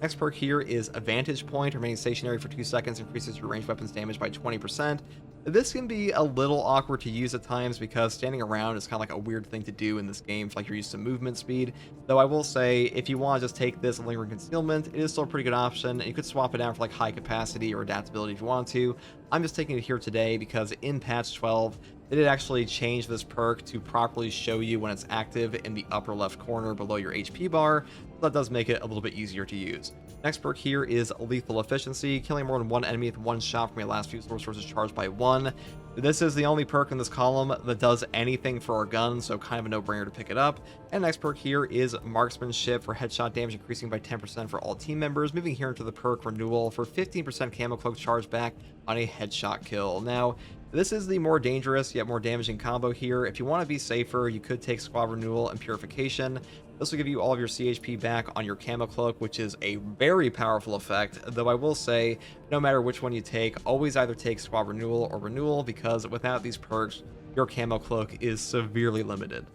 Next perk here is a Vantage Point. Remaining stationary for 2 seconds increases your ranged weapons damage by 20%. This can be a little awkward to use at times because standing around is kind of like a weird thing to do in this game if like you're used to movement speed. Though I will say, if you want to just take this and Lingering Concealment, it is still a pretty good option. You could swap it out for like high capacity or adaptability if you want to. I'm just taking it here today because in patch 12, they did actually change this perk to properly show you when it's active in the upper left corner below your HP bar. So that does make it a little bit easier to use. Next perk here is Lethal Efficiency, killing more than one enemy with one shot from your last few sources charged by 1. This is the only perk in this column that does anything for our gun, so kind of a no-brainer to pick it up. And next perk here is Marksmanship for headshot damage increasing by 10% for all team members, moving here into the perk Renewal for 15% camo cloak charge back on a headshot kill. Now, this is the more dangerous yet more damaging combo here. If you want to be safer, you could take Squad Renewal and Purification. This will give you all of your CHP back on your Camo Cloak, which is a very powerful effect, though I will say, no matter which one you take, always either take Squad Renewal or Renewal, because without these perks, your Camo Cloak is severely limited.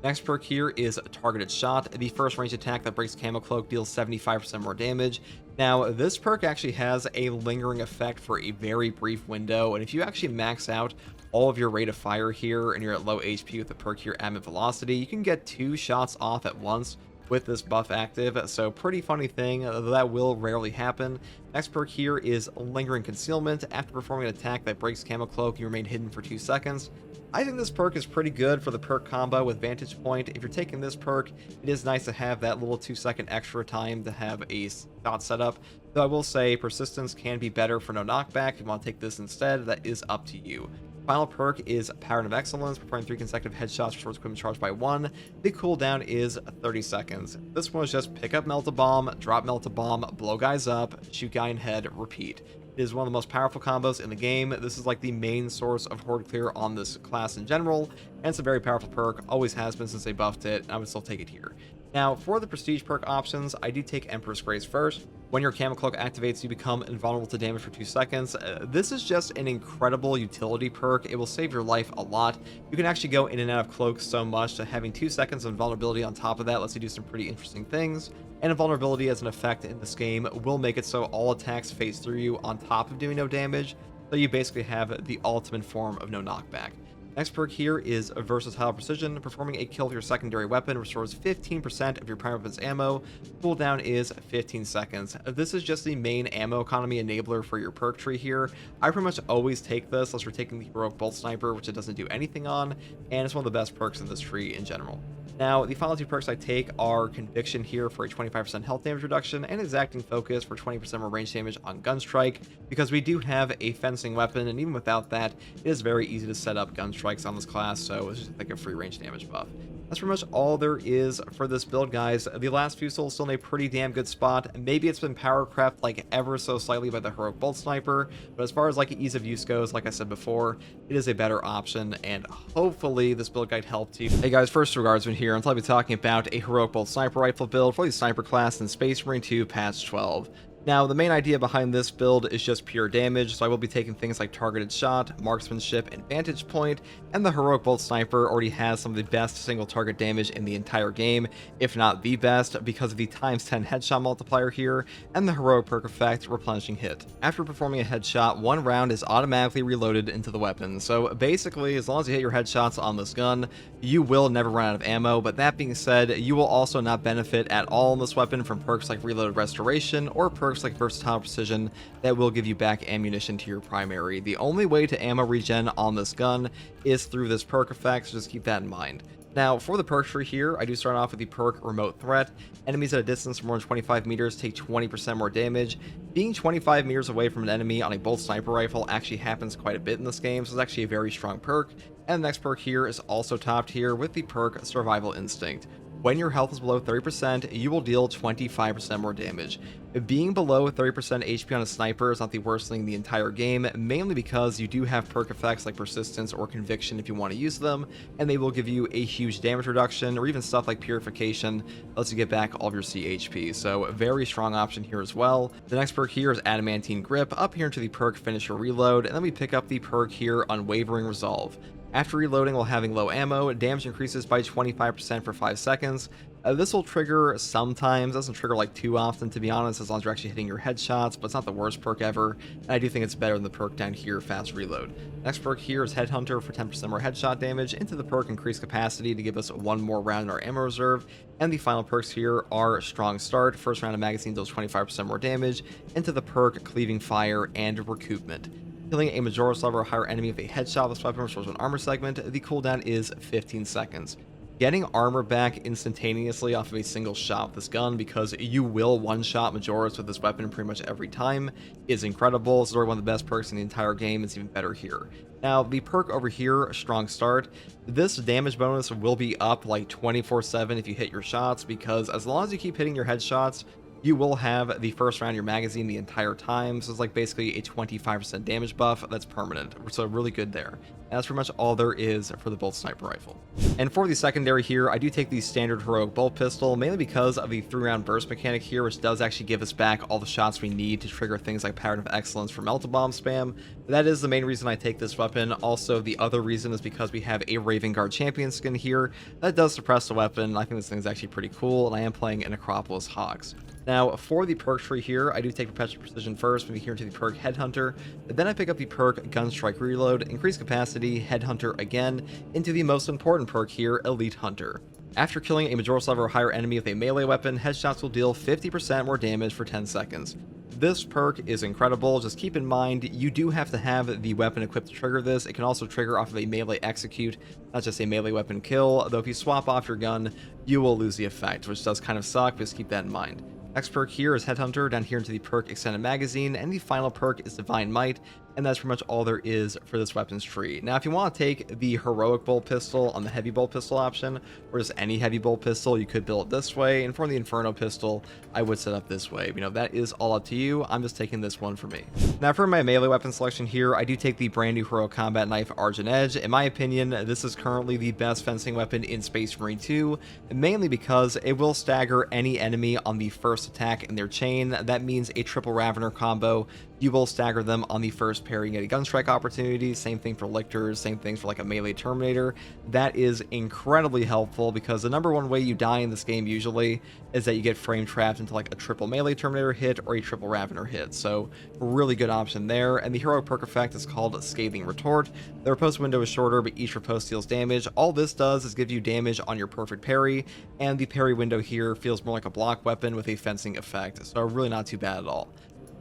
Next perk here is Targeted Shot. The first ranged attack that breaks Camo Cloak deals 75% more damage. Now, this perk actually has a lingering effect for a very brief window, and if you actually max out all of your rate of fire here and you're at low HP with the perk here, Adamant Velocity, you can get 2 shots off at once with this buff active, so pretty funny thing, that will rarely happen. Next perk here is Lingering Concealment. After performing an attack that breaks Camo Cloak, you remain hidden for 2 seconds. I think this perk is pretty good for the perk combo with Vantage Point. If you're taking this perk, it is nice to have that little 2-second extra time to have a shot setup. Though I will say Persistence can be better for no knockback. If you want to take this instead, that is up to you. Final perk is Pattern of Excellence, performing 3 consecutive headshots for Swords Equipment charged by 1. The cooldown is 30 seconds. This one is just pick up Melta Bomb, drop Melta Bomb, blow guys up, shoot guy in head, repeat. It is one of the most powerful combos in the game. This is like the main source of Horde Clear on this class in general, and it's a very powerful perk, always has been since they buffed it, and I would still take it here. Now, for the Prestige perk options, I do take Emperor's Grace first. When your Camo Cloak activates, you become invulnerable to damage for 2 seconds. This is just an incredible utility perk. It will save your life a lot. You can actually go in and out of cloaks so much that having 2 seconds of invulnerability on top of that lets you do some pretty interesting things. And invulnerability as an effect in this game will make it so all attacks phase through you on top of doing no damage, so you basically have the ultimate form of no knockback. Next perk here is Versatile Precision. Performing a kill with your secondary weapon restores 15% of your primary weapon's ammo. Cooldown is 15 seconds. This is just the main ammo economy enabler for your perk tree here. I pretty much always take this unless we're taking the Heroic Bolt Sniper, which it doesn't do anything on, and it's one of the best perks in this tree in general. Now, the final 2 perks I take are Conviction here for a 25% health damage reduction and Exacting Focus for 20% more range damage on Gunstrike, because we do have a fencing weapon, and even without that, it is very easy to set up Gunstrikes on this class, so it's just like a free range damage buff. That's pretty much all there is for this build, guys. The last Fusil is still in a pretty damn good spot. Maybe it's been power crept like ever so slightly by the Heroic Bolt Sniper, but as far as like ease of use goes, like I said before, it is a better option, and hopefully this build guide helped you. Hey guys, First Regardsman here, and I'll be talking about a Heroic Bolt Sniper Rifle build for the Sniper class in Space Marine 2 Patch 12. Now, the main idea behind this build is just pure damage, so I will be taking things like Targeted Shot, Marksmanship, and Vantage Point, and the Heroic Bolt Sniper already has some of the best single target damage in the entire game, if not the best, because of the ×10 headshot multiplier here, and the Heroic Perk Effect Replenishing Hit. After performing a headshot, one round is automatically reloaded into the weapon, so basically, as long as you hit your headshots on this gun, you will never run out of ammo, but that being said, you will also not benefit at all in this weapon from perks like Reloaded Restoration, or perks like Versatile Precision that will give you back ammunition to your primary. The only way to ammo regen on this gun is through this perk effect, so just keep that in mind. Now, for the perk tree here, I do start off with the perk Remote Threat. Enemies at a distance of more than 25 meters take 20% more damage. Being 25 meters away from an enemy on a bolt sniper rifle actually happens quite a bit in this game, so it's actually a very strong perk. And the next perk here is also topped here with the perk Survival Instinct. When your health is below 30%, you will deal 25% more damage. Being below 30% HP on a sniper is not the worst thing in the entire game, mainly because you do have perk effects like Persistence or Conviction if you want to use them, and they will give you a huge damage reduction, or even stuff like Purification lets you get back all of your CHP, so a very strong option here as well. The next perk here is Adamantine Grip, up here into the perk Finisher Reload, and then we pick up the perk here Unwavering Resolve. After reloading while having low ammo, damage increases by 25% for 5 seconds. This will trigger sometimes, doesn't trigger like too often to be honest, as long as you're actually hitting your headshots, but it's not the worst perk ever, and I do think it's better than the perk down here, Fast Reload. Next perk here is Headhunter for 10% more headshot damage, into the perk Increased Capacity to give us one more round in our ammo reserve, and the final perks here are Strong Start, first round of magazine deals 25% more damage, into the perk Cleaving Fire and Recoupment. Killing a Majora's level or higher enemy with a headshot with this weapon restores an armor segment, the cooldown is 15 seconds. Getting armor back instantaneously off of a single shot with this gun, because you will one-shot Majoras with this weapon pretty much every time, is incredible. It's one of the best perks in the entire game. It's even better here. Now, the perk over here, Strong Start, this damage bonus will be up like 24/7 if you hit your shots, because as long as you keep hitting your headshots, you will have the first round of your magazine the entire time, so it's like basically a 25% damage buff that's permanent, so really good there. And that's pretty much all there is for the bolt sniper rifle. And for the secondary here, I do take the standard heroic bolt pistol, mainly because of the 3-round burst mechanic here, which does actually give us back all the shots we need to trigger things like Pattern of Excellence for Melta Bomb spam. That is the main reason I take this weapon. Also, the other reason is because we have a Vanguard champion skin here that does suppress the weapon. I think this thing is actually pretty cool, and I am playing an Acropolis Hogs. Now, for the perk tree here, I do take Perpetual Precision first, moving here into the perk Headhunter. Then I pick up the perk Gunstrike Reload, Increased Capacity, Headhunter again, into the most important perk here, Elite Hunter. After killing a Majora's level or higher enemy with a melee weapon, headshots will deal 50% more damage for 10 seconds. This perk is incredible. Just keep in mind, you do have to have the weapon equipped to trigger this. It can also trigger off of a melee execute, not just a melee weapon kill, though if you swap off your gun, you will lose the effect, which does kind of suck, but just keep that in mind. Next perk here is Headhunter, down here into the perk Extended Magazine, and the final perk is Divine Might, and that's pretty much all there is for this weapons tree. Now, if you want to take the Heroic Bolt Pistol on the Heavy Bolt Pistol option, or just any Heavy Bolt Pistol, you could build it this way, and for the Inferno Pistol, I would set up this way. You know, that is all up to you. I'm just taking this one for me. Now, for my melee weapon selection here, I do take the brand new Heroic Combat Knife Argent Edge. In my opinion, this is currently the best fencing weapon in Space Marine 2, mainly because it will stagger any enemy on the first attack in their chain. That means a triple Ravener combo. You will stagger them on the first parry and get a gunstrike opportunity. Same thing for Lictors, same things for like a melee Terminator. That is incredibly helpful because the number one way you die in this game usually is that you get frame trapped into like a triple melee Terminator hit or a triple Ravener hit. So really good option there. And the heroic perk effect is called Scathing Retort. The riposte window is shorter, but each riposte deals damage. All this does is give you damage on your perfect parry, and the parry window here feels more like a block weapon with a fencing effect. So really not too bad at all.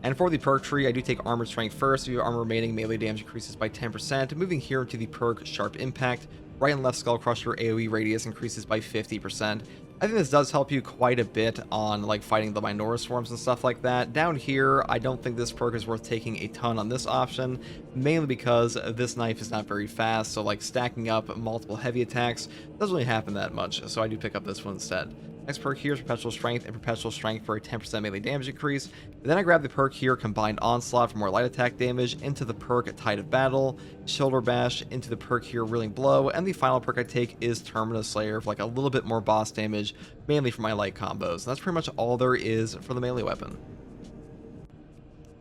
And for the perk tree, I do take Armored Strength first. If you have armor remaining, melee damage increases by 10%. Moving here to the perk Sharp Impact, right and left Skull Crusher AoE radius increases by 50%. I think this does help you quite a bit on like fighting the Minora Swarms and stuff like that. Down here, I don't think this perk is worth taking a ton on this option, mainly because this knife is not very fast, so like stacking up multiple heavy attacks doesn't really happen that much, so I do pick up this one instead. Next perk here is Perpetual Strength and Perpetual Strength for a 10% melee damage increase. Then I grab the perk here, Combined Onslaught for more light attack damage, into the perk Tide of Battle, Shoulder Bash, into the perk here, Reeling Blow, and the final perk I take is Terminus Slayer for like a little bit more boss damage, mainly for my light combos. And that's pretty much all there is for the melee weapon.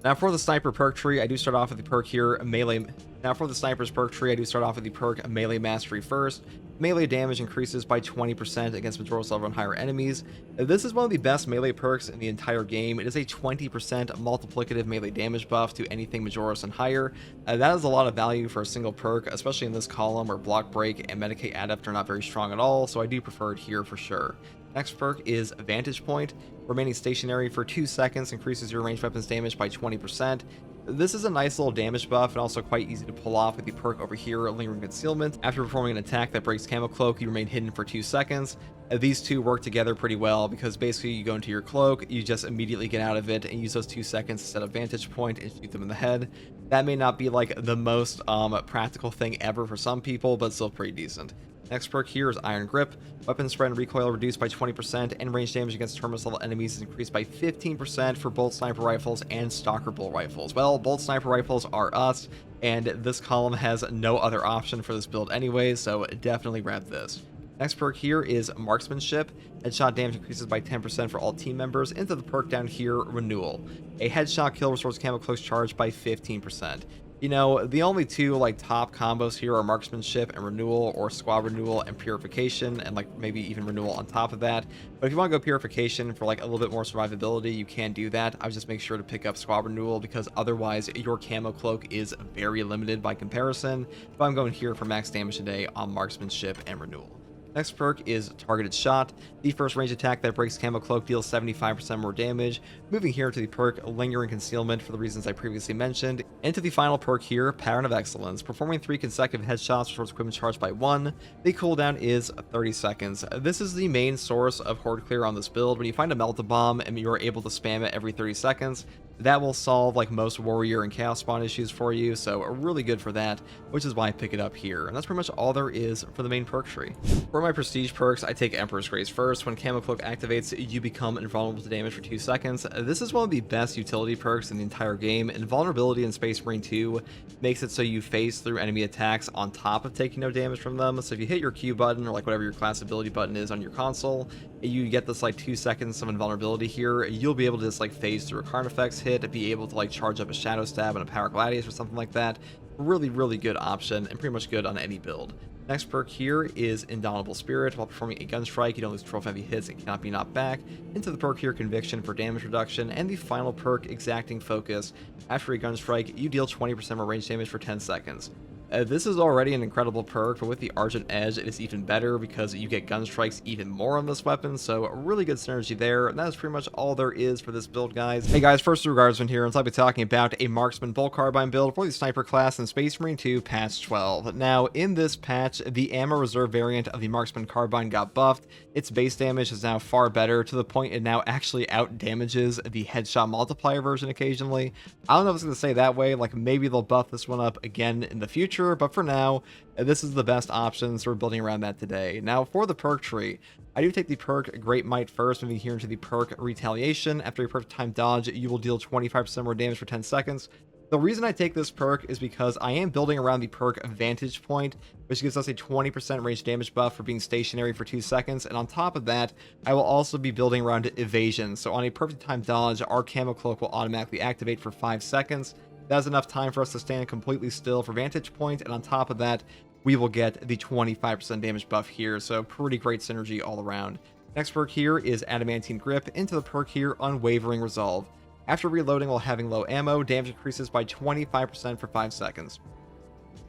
Now for the sniper perk tree, I do start off with the perk here, melee. Now for the sniper's perk tree, I do start off with the perk melee mastery first. Melee damage increases by 20% against Majora's level and higher enemies. This is one of the best melee perks in the entire game. It is a 20% multiplicative melee damage buff to anything Majora's and higher. That is a lot of value for a single perk, especially in this column where Block Break and Medicae Adept are not very strong at all, so I do prefer it here for sure. Next perk is Vantage Point. Remaining stationary for 2 seconds increases your ranged weapons damage by 20%. This is a nice little damage buff and also quite easy to pull off with the perk over here, Lingering Concealment. After performing an attack that breaks Camo Cloak, you remain hidden for 2 seconds. These two work together pretty well because basically you go into your cloak, you just immediately get out of it and use those 2 seconds to set a Vantage Point and shoot them in the head. That may not be like the most practical thing ever for some people, but still pretty decent. Next perk here is Iron Grip. Weapon spread and recoil reduced by 20%, and range damage against terminus level enemies is increased by 15% for both sniper rifles and stalker bolt rifles. Well, both sniper rifles are us, and this column has no other option for this build anyway, so definitely grab this. Next perk here is Marksmanship. Headshot damage increases by 10% for all team members. Into the perk down here, Renewal. A headshot kill restores Camo Cloak's charge by 15%. You know, the only two like top combos here are Marksmanship and Renewal, or Squad Renewal and Purification, and like maybe even Renewal on top of that. But if you want to go Purification for like a little bit more survivability, you can do that. I would just make sure to pick up Squad Renewal because otherwise your Camo Cloak is very limited by comparison. But I'm going here for max damage today on Marksmanship and Renewal. Next perk is Targeted Shot. The first range attack that breaks Camo Cloak deals 75% more damage. Moving here to the perk Lingering Concealment for the reasons I previously mentioned. And to the final perk here, Pattern of Excellence. Performing 3 consecutive headshots restores equipment charge by 1. The cooldown is 30 seconds. This is the main source of horde clear on this build. When you find a Melta Bomb and you're able to spam it every 30 seconds, that will solve like most warrior and chaos spawn issues for you, so really good for that, which is why I pick it up here. And that's pretty much all there is for the main perk tree. For my prestige perks, I take Emperor's Grace first. When Camo Cloak activates, you become invulnerable to damage for 2 seconds. This is one of the best utility perks in the entire game. Invulnerability in Space Marine 2 makes it so you phase through enemy attacks on top of taking no damage from them. So if you hit your Q button or like whatever your class ability button is on your console, you get this like 2 seconds of invulnerability here, you'll be able to just like phase through a card effects hit, be able to like charge up a Shadow Stab and a Power Gladius or something like that. Really good option and pretty much good on any build. Next perk here is Indomitable Spirit. While performing a gun strike, you don't lose control of heavy hits and cannot be knocked back. Into the perk here, Conviction for damage reduction, and the final perk, Exacting Focus. After a gun strike, you deal 20% more range damage for 10 seconds. This is already an incredible perk, but with the Argent Edge, it is even better because you get gun strikes even more on this weapon, so really good synergy there, and that is pretty much all there is for this build, guys. Hey guys, first Guardsman here, and so I'll be talking about a Marksman Bolt Carbine build for the Sniper class in Space Marine 2 Patch 12. Now, in this patch, the Ammo Reserve variant of the Marksman Carbine got buffed. Its base damage is now far better, to the point it now actually out-damages the Headshot Multiplier version occasionally. I don't know if it's going to stay that way, like maybe they'll buff this one up again in the future, but for now, this is the best option, so we're building around that today. Now, for the perk tree, I do take the perk Great Might first, moving here into the perk Retaliation. After a perfect time dodge, you will deal 25% more damage for 10 seconds. The reason I take this perk is because I am building around the perk Vantage Point, which gives us a 20% range damage buff for being stationary for 2 seconds, and on top of that, I will also be building around Evasion, so on a perfect time dodge, our Camo Cloak will automatically activate for 5 seconds. That's enough time for us to stand completely still for Vantage Point, and on top of that, we will get the 25% damage buff here, so pretty great synergy all around. Next perk here is Adamantine Grip. Into the perk here, Unwavering Resolve. After reloading while having low ammo, damage increases by 25% for 5 seconds.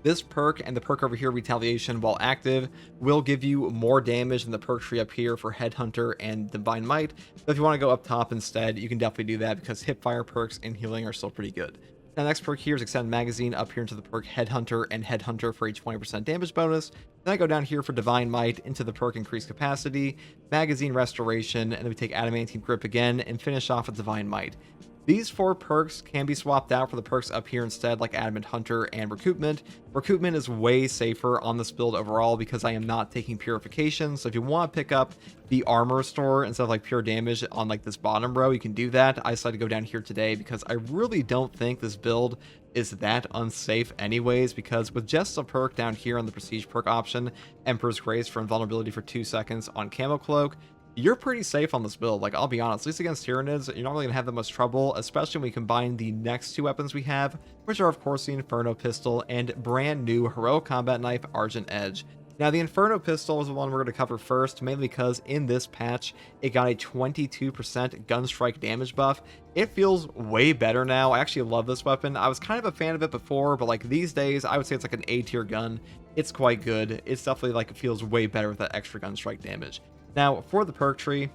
This perk and the perk over here, Retaliation, while active, will give you more damage than the perk tree up here for Headhunter and Divine Might. But if you want to go up top instead, you can definitely do that because hipfire perks and healing are still pretty good. Now, next perk here is Extended Magazine, up here into the perk Headhunter and Headhunter for a 20% damage bonus. Then I go down here for Divine Might, into the perk Increased Capacity, Magazine Restoration, and then we take Adamantine Grip again and finish off with Divine Might. These 4 perks can be swapped out for the perks up here instead, like Adamant Hunter and Recoupment. Recoupment is way safer on this build overall because I am not taking Purification, so if you want to pick up the Armor Restore instead of like pure damage on like this bottom row, you can do that. I decided to go down here today because I really don't think this build is that unsafe anyways, because with just a perk down here on the Prestige perk option, Emperor's Grace for invulnerability for 2 seconds on Camo Cloak, you're pretty safe on this build. Like, I'll be honest, at least against Tyranids, you're not really gonna have that much trouble, especially when we combine the next two weapons we have, which are of course the Inferno Pistol and brand new Heroic Combat Knife Argent Edge. Now, the Inferno Pistol is the one we're going to cover first, mainly because in this patch, it got a 22% gun strike damage buff. It feels way better now. I actually love this weapon. I was kind of a fan of it before, but like these days, I would say it's like an A tier gun. It's quite good. It's definitely like, it feels way better with that extra gun strike damage. Now, for the perk tree,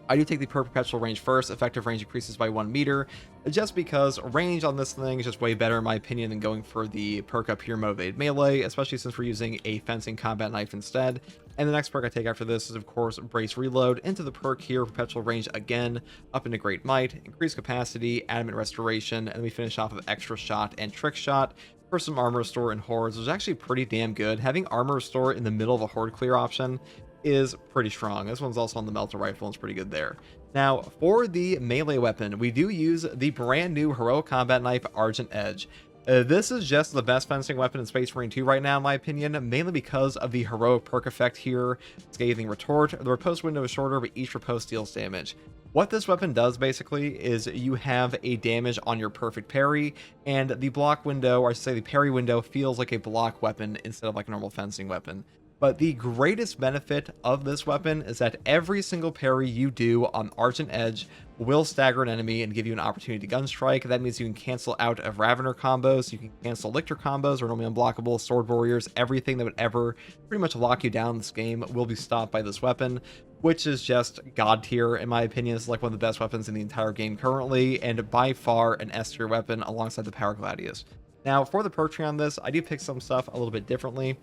I do take the perpetual range first. Effective range increases by 1 meter, just because range on this thing is just way better in my opinion than going for the perk up here, motivated melee, especially since we're using a fencing combat knife instead. And the next perk I take after this is of course brace reload into the perk here, perpetual range again, up into great might, increased capacity, adamant restoration, and then we finish off with extra shot and trick shot for some armor restore and hordes, which is actually pretty damn good. Having armor restore in the middle of a horde clear option is pretty strong. This one's also on the Melta rifle and it's pretty good there. Now, for the melee weapon, we do use the brand new Heroic Combat Knife Argent Edge. This is just the best fencing weapon in Space Marine 2 right now, in my opinion, mainly because of the heroic perk effect here. Scathing Retort. The riposte window is shorter, but each riposte deals damage. What this weapon does, basically, is you have a damage on your perfect parry, and the block window, or I should say the parry window, feels like a block weapon instead of like a normal fencing weapon. But the greatest benefit of this weapon is that every single parry you do on Argent Edge will stagger an enemy and give you an opportunity to gun strike. That means you can cancel out of Ravener combos, you can cancel Lictor combos, or normally unblockable Sword Warriors. Everything that would ever pretty much lock you down in this game will be stopped by this weapon, which is just god tier in my opinion. It's like one of the best weapons in the entire game currently, and by far an S tier weapon alongside the Power Gladius. Now, for the perk tree on this, I do pick some stuff a little bit differently.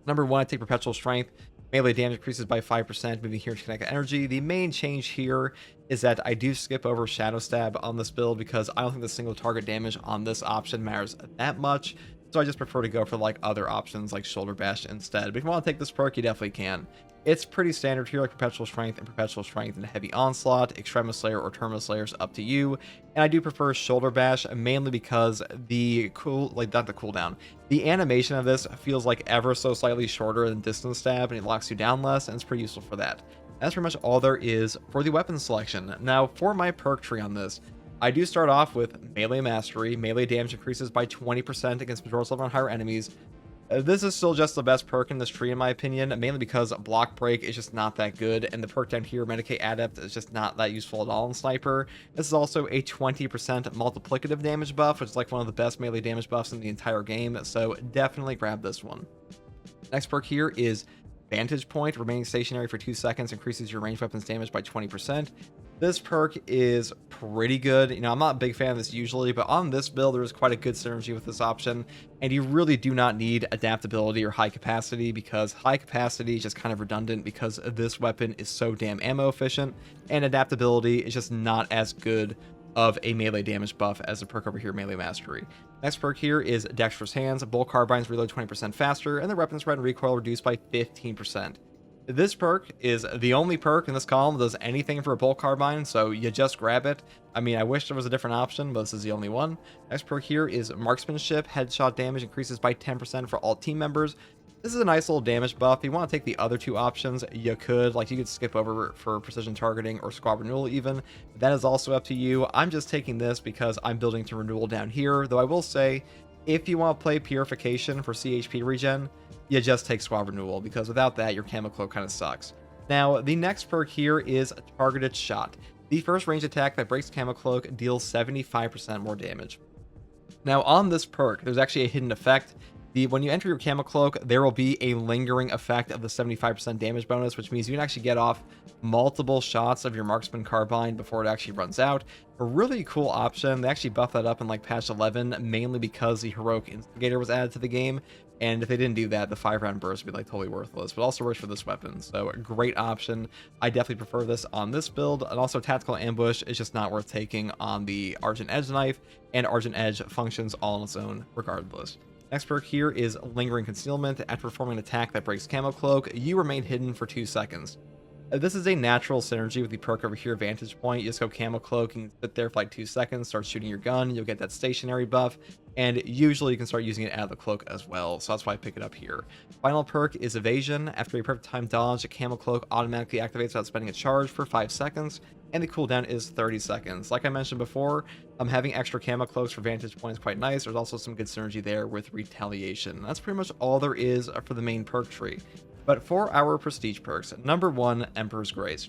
Number 1, I take Perpetual Strength. Melee damage increases by 5%, moving here to kinetic energy. The main change here is that I do skip over Shadow Stab on this build because I don't think the single target damage on this option matters that much. So I just prefer to go for like other options like Shoulder Bash instead. But if you want to take this perk, you definitely can. It's pretty standard here, like Perpetual Strength and Heavy Onslaught. Extremis Slayer or Terminus Slayer is up to you. And I do prefer Shoulder Bash mainly because the the animation of this feels like ever so slightly shorter than Distance Stab, and it locks you down less, and it's pretty useful for that. That's pretty much all there is for the weapon selection. Now, for my perk tree on this, I do start off with Melee Mastery. Melee damage increases by 20% against majority level and higher enemies. This is still just the best perk in this tree in my opinion, mainly because Block Break is just not that good, and the perk down here, Medicate Adept, is just not that useful at all in Sniper. This is also a 20% multiplicative damage buff, which is like one of the best melee damage buffs in the entire game, so definitely grab this one. Next perk here is Vantage Point. Remaining stationary for 2 seconds increases your ranged weapons damage by 20%. This perk is pretty good. You know, I'm not a big fan of this usually, but on this build, there is quite a good synergy with this option, and you really do not need adaptability or high capacity, because high capacity is just kind of redundant because this weapon is so damn ammo efficient, and adaptability is just not as good of a melee damage buff as the perk over here, Melee Mastery. Next perk here is Dexterous Hands. Bolt Carbines reload 20% faster, and the weapon spread and recoil reduced by 15%. This perk is the only perk in this column that does anything for a Bolt Carbine, so you just grab it. I mean, I wish there was a different option, but this is the only one. Next perk here is Marksmanship. Headshot damage increases by 10% for all team members. This is a nice little damage buff. If you want to take the other two options, you could. Like, you could skip over for Precision Targeting or Squad Renewal even. That is also up to you. I'm just taking this because I'm building to Renewal down here, though I will say, if you want to play Purification for CHP regen, you just take Squad Renewal, because without that, your Camo Cloak kind of sucks. Now, the next perk here is Targeted Shot. The first range attack that breaks Camo Cloak deals 75% more damage. Now, on this perk, there's actually a hidden effect. When you enter your Camo Cloak, there will be a lingering effect of the 75% damage bonus, which means you can actually get off multiple shots of your Marksman Carbine before it actually runs out. A really cool option. They actually buffed that up in like patch 11, mainly because the Heroic Instigator was added to the game. And if they didn't do that, the 5-round burst would be like totally worthless, but also works for this weapon. So a great option. I definitely prefer this on this build. And also Tactical Ambush is just not worth taking on the Argent Edge knife, and Argent Edge functions all on its own regardless. Next perk here is Lingering Concealment. After performing an attack that breaks Camo Cloak, you remain hidden for 2 seconds. This is a natural synergy with the perk over here, Vantage Point. You just go Camo Cloak and sit there for like 2 seconds, start shooting your gun, you'll get that stationary buff, and usually you can start using it out of the cloak as well, so that's why I pick it up here. Final perk is Evasion. After a perfect time dodge, a Camo Cloak automatically activates without spending a charge for 5 seconds, and the cooldown is 30 seconds. Like I mentioned before, having extra Camo Cloaks for Vantage Point is quite nice. There's also some good synergy there with Retaliation. That's pretty much all there is for the main perk tree. But for our prestige perks, number 1, Emperor's Grace.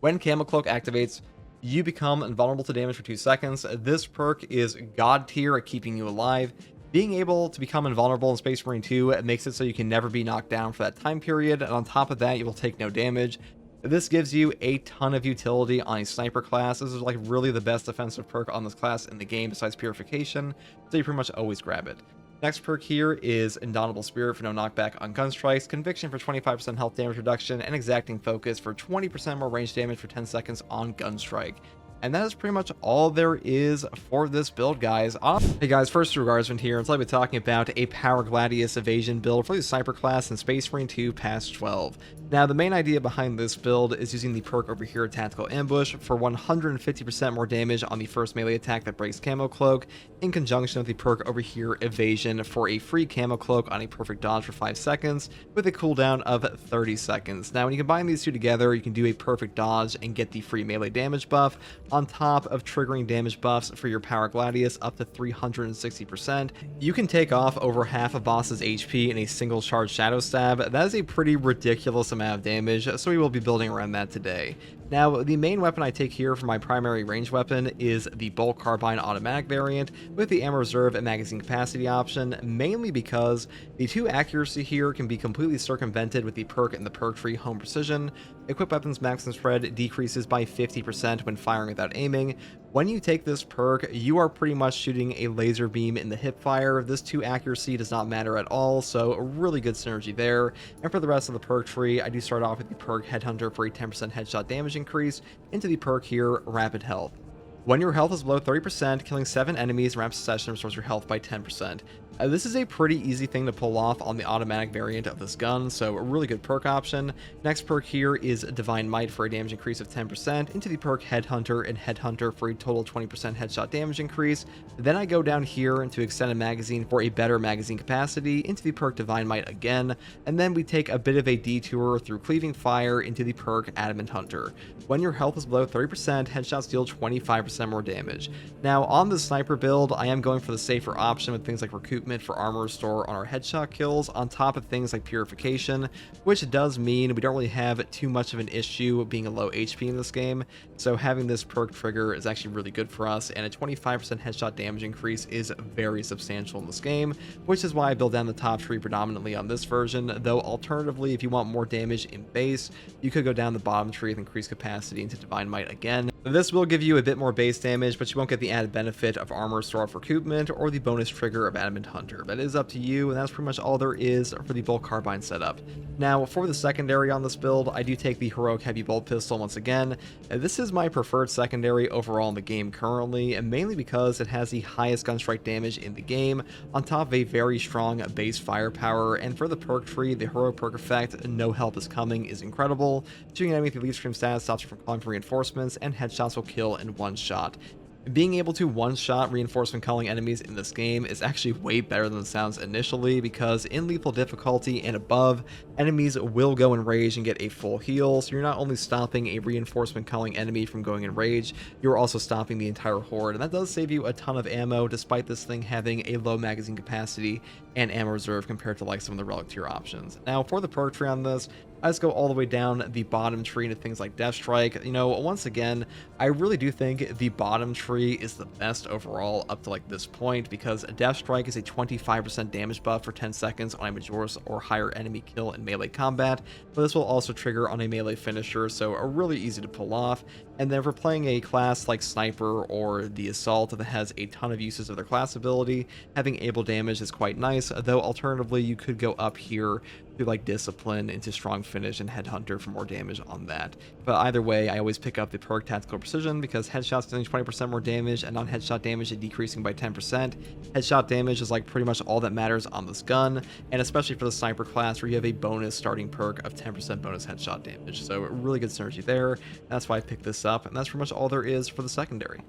When Camo Cloak activates, you become invulnerable to damage for 2 seconds. This perk is god tier at keeping you alive. Being able to become invulnerable in Space Marine 2 makes it so you can never be knocked down for that time period, and on top of that, you will take no damage. This gives you a ton of utility on a sniper class. This is like really the best defensive perk on this class in the game besides Purification, so you pretty much always grab it. Next perk here is Indomitable Spirit for no knockback on gun strikes, Conviction for 25% health damage reduction, and Exacting Focus for 20% more range damage for 10 seconds on gun strike. And that is pretty much all there is for this build, guys. Hey guys, first Guardsman here, and so I'll be talking about a Power Gladius Evasion build for the Sniper class in Space Marine 2 past 12. Now, the main idea behind this build is using the perk over here, Tactical Ambush, for 150% more damage on the first melee attack that breaks Camo Cloak, in conjunction with the perk over here, Evasion, for a free Camo Cloak on a perfect dodge for 5 seconds, with a cooldown of 30 seconds. Now, when you combine these two together, you can do a perfect dodge and get the free melee damage buff, on top of triggering damage buffs for your Power Gladius up to 360%. You can take off over half a boss's HP in a single charge Shadow Stab. That is a pretty ridiculous amount of damage, so we will be building around that today. Now, the main weapon I take here for my primary range weapon is the Bolt Carbine automatic variant with the ammo reserve and magazine capacity option, mainly because the 2 accuracy here can be completely circumvented with the perk in the perk tree Home Precision. Equipped weapons maximum spread decreases by 50% when firing without aiming. When you take this perk, you are pretty much shooting a laser beam in the hip fire. This 2 accuracy does not matter at all, so a really good synergy there. And for the rest of the perk tree, I do start off with the perk Headhunter for a 10% headshot damage increase, into the perk here, Rapid Health. When your health is below 30%, killing 7 enemies in rapid succession restores your health by 10%. This is a pretty easy thing to pull off on the automatic variant of this gun, so a really good perk option. Next perk here is Divine Might for a damage increase of 10%, into the perk Headhunter and Headhunter for a total 20% headshot damage increase. Then I go down here into Extended Magazine for a better magazine capacity, into the perk Divine Might again, and then we take a bit of a detour through Cleaving Fire into the perk Adamant Hunter. When your health is below 30%, headshots deal 25% more damage. Now, on the sniper build, I am going for the safer option with things like Recoupment for armor restore on our headshot kills, on top of things like Purification, which does mean we don't really have too much of an issue being a low HP in this game, so having this perk trigger is actually really good for us, and a 25% headshot damage increase is very substantial in this game, which is why I build down the top tree predominantly on this version, though alternatively, if you want more damage in base, you could go down the bottom tree with increased capacity into Divine Might again. This will give you a bit more base damage, but you won't get the added benefit of armor restore for Recoupment or the bonus trigger of Adamant Hunter. That is up to you, and that's pretty much all there is for the Bolt Carbine setup. Now, for the secondary on this build, I do take the Heroic Heavy Bolt Pistol once again. This is my preferred secondary overall in the game currently, and mainly because it has the highest gun strike damage in the game, on top of a very strong base firepower, and for the perk tree, the Heroic perk effect, No Help Is Coming, is incredible. Shooting an enemy with the Leaf Stream status stops you from calling for reinforcements, and headshots will kill in one shot. Being able to one-shot reinforcement calling enemies in this game is actually way better than it sounds initially, because in lethal difficulty and above, enemies will go in rage and get a full heal, so you're not only stopping a reinforcement calling enemy from going in rage, you're also stopping the entire horde, and that does save you a ton of ammo, despite this thing having a low magazine capacity and ammo reserve compared to like some of the relic tier options. Now, for the perk tree on this, I just go all the way down the bottom tree into things like Death Strike. You know, once again, I really do think the bottom tree is the best overall up to like this point, because Death Strike is a 25% damage buff for 10 seconds on a Majoris or higher enemy kill in melee combat, but this will also trigger on a melee finisher, so are really easy to pull off. And then if we're playing a class like Sniper or the Assault that has a ton of uses of their class ability, having able damage is quite nice, though alternatively you could go up here to like Discipline into Strong Finish and Headhunter for more damage on that. But either way, I always pick up the perk Tactical Precision because headshots dealing 20% more damage, and non-headshot damage decreasing by 10%. Headshot damage is like pretty much all that matters on this gun, and especially for the sniper class where you have a bonus starting perk of 10% bonus headshot damage. So really good synergy there. That's why I picked this up, and that's pretty much all there is for the secondary.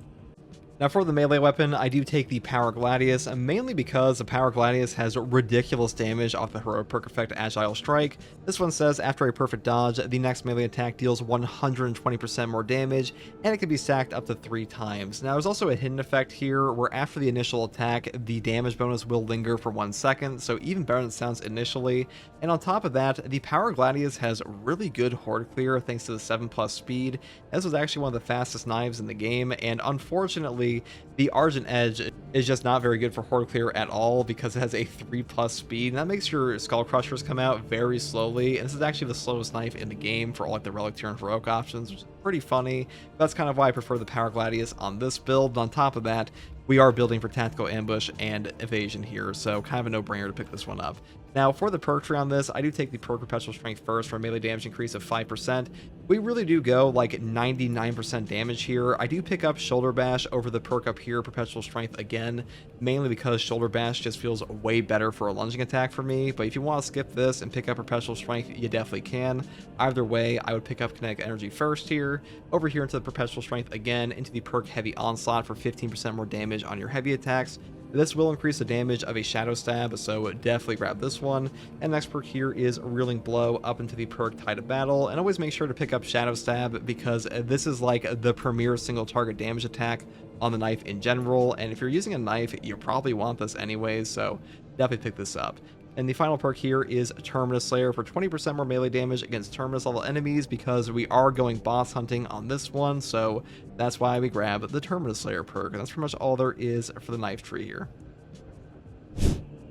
Now for the melee weapon, I do take the Power Gladius, mainly because the Power Gladius has ridiculous damage off the heroic perk effect Agile Strike. This one says after a perfect dodge, the next melee attack deals 120% more damage, and it can be stacked up to 3 times. Now there's also a hidden effect here, where after the initial attack, the damage bonus will linger for 1 second, so even better than it sounds initially. And on top of that, the Power Gladius has really good horde clear thanks to the 7+ speed. This was actually one of the fastest knives in the game, and unfortunately, the Argent Edge is just not very good for horde clear at all because it has a 3+ speed, and that makes your Skull Crushers come out very slowly, and this is actually the slowest knife in the game for all like the Relic Tier and Heroic options, which is pretty funny. That's kind of why I prefer the Power Gladius on this build. On top of that, we are building for Tactical Ambush and Evasion here, so kind of a no-brainer to pick this one up. Now, for the perk tree on this, I do take the perk Perpetual Strength first for a melee damage increase of 5%. We really do go like 99% damage here. I do pick up Shoulder Bash over the perk up here, Perpetual Strength again, mainly because Shoulder Bash just feels way better for a lunging attack for me. But if you want to skip this and pick up Perpetual Strength, you definitely can. Either way, I would pick up Kinetic Energy first here, over here into the Perpetual Strength again, into the perk Heavy Onslaught for 15% more damage on your heavy attacks. This will increase the damage of a Shadow Stab, so definitely grab this one. And next perk here is Reeling Blow up into the perk Tide of Battle. And always make sure to pick up Shadow Stab because this is like the premier single target damage attack on the knife in general. And if you're using a knife, you probably want this anyways, so definitely pick this up. And the final perk here is Terminus Slayer for 20% more melee damage against Terminus level enemies because we are going boss hunting on this one, so that's why we grab the Terminus Slayer perk, and that's pretty much all there is for the knife tree here.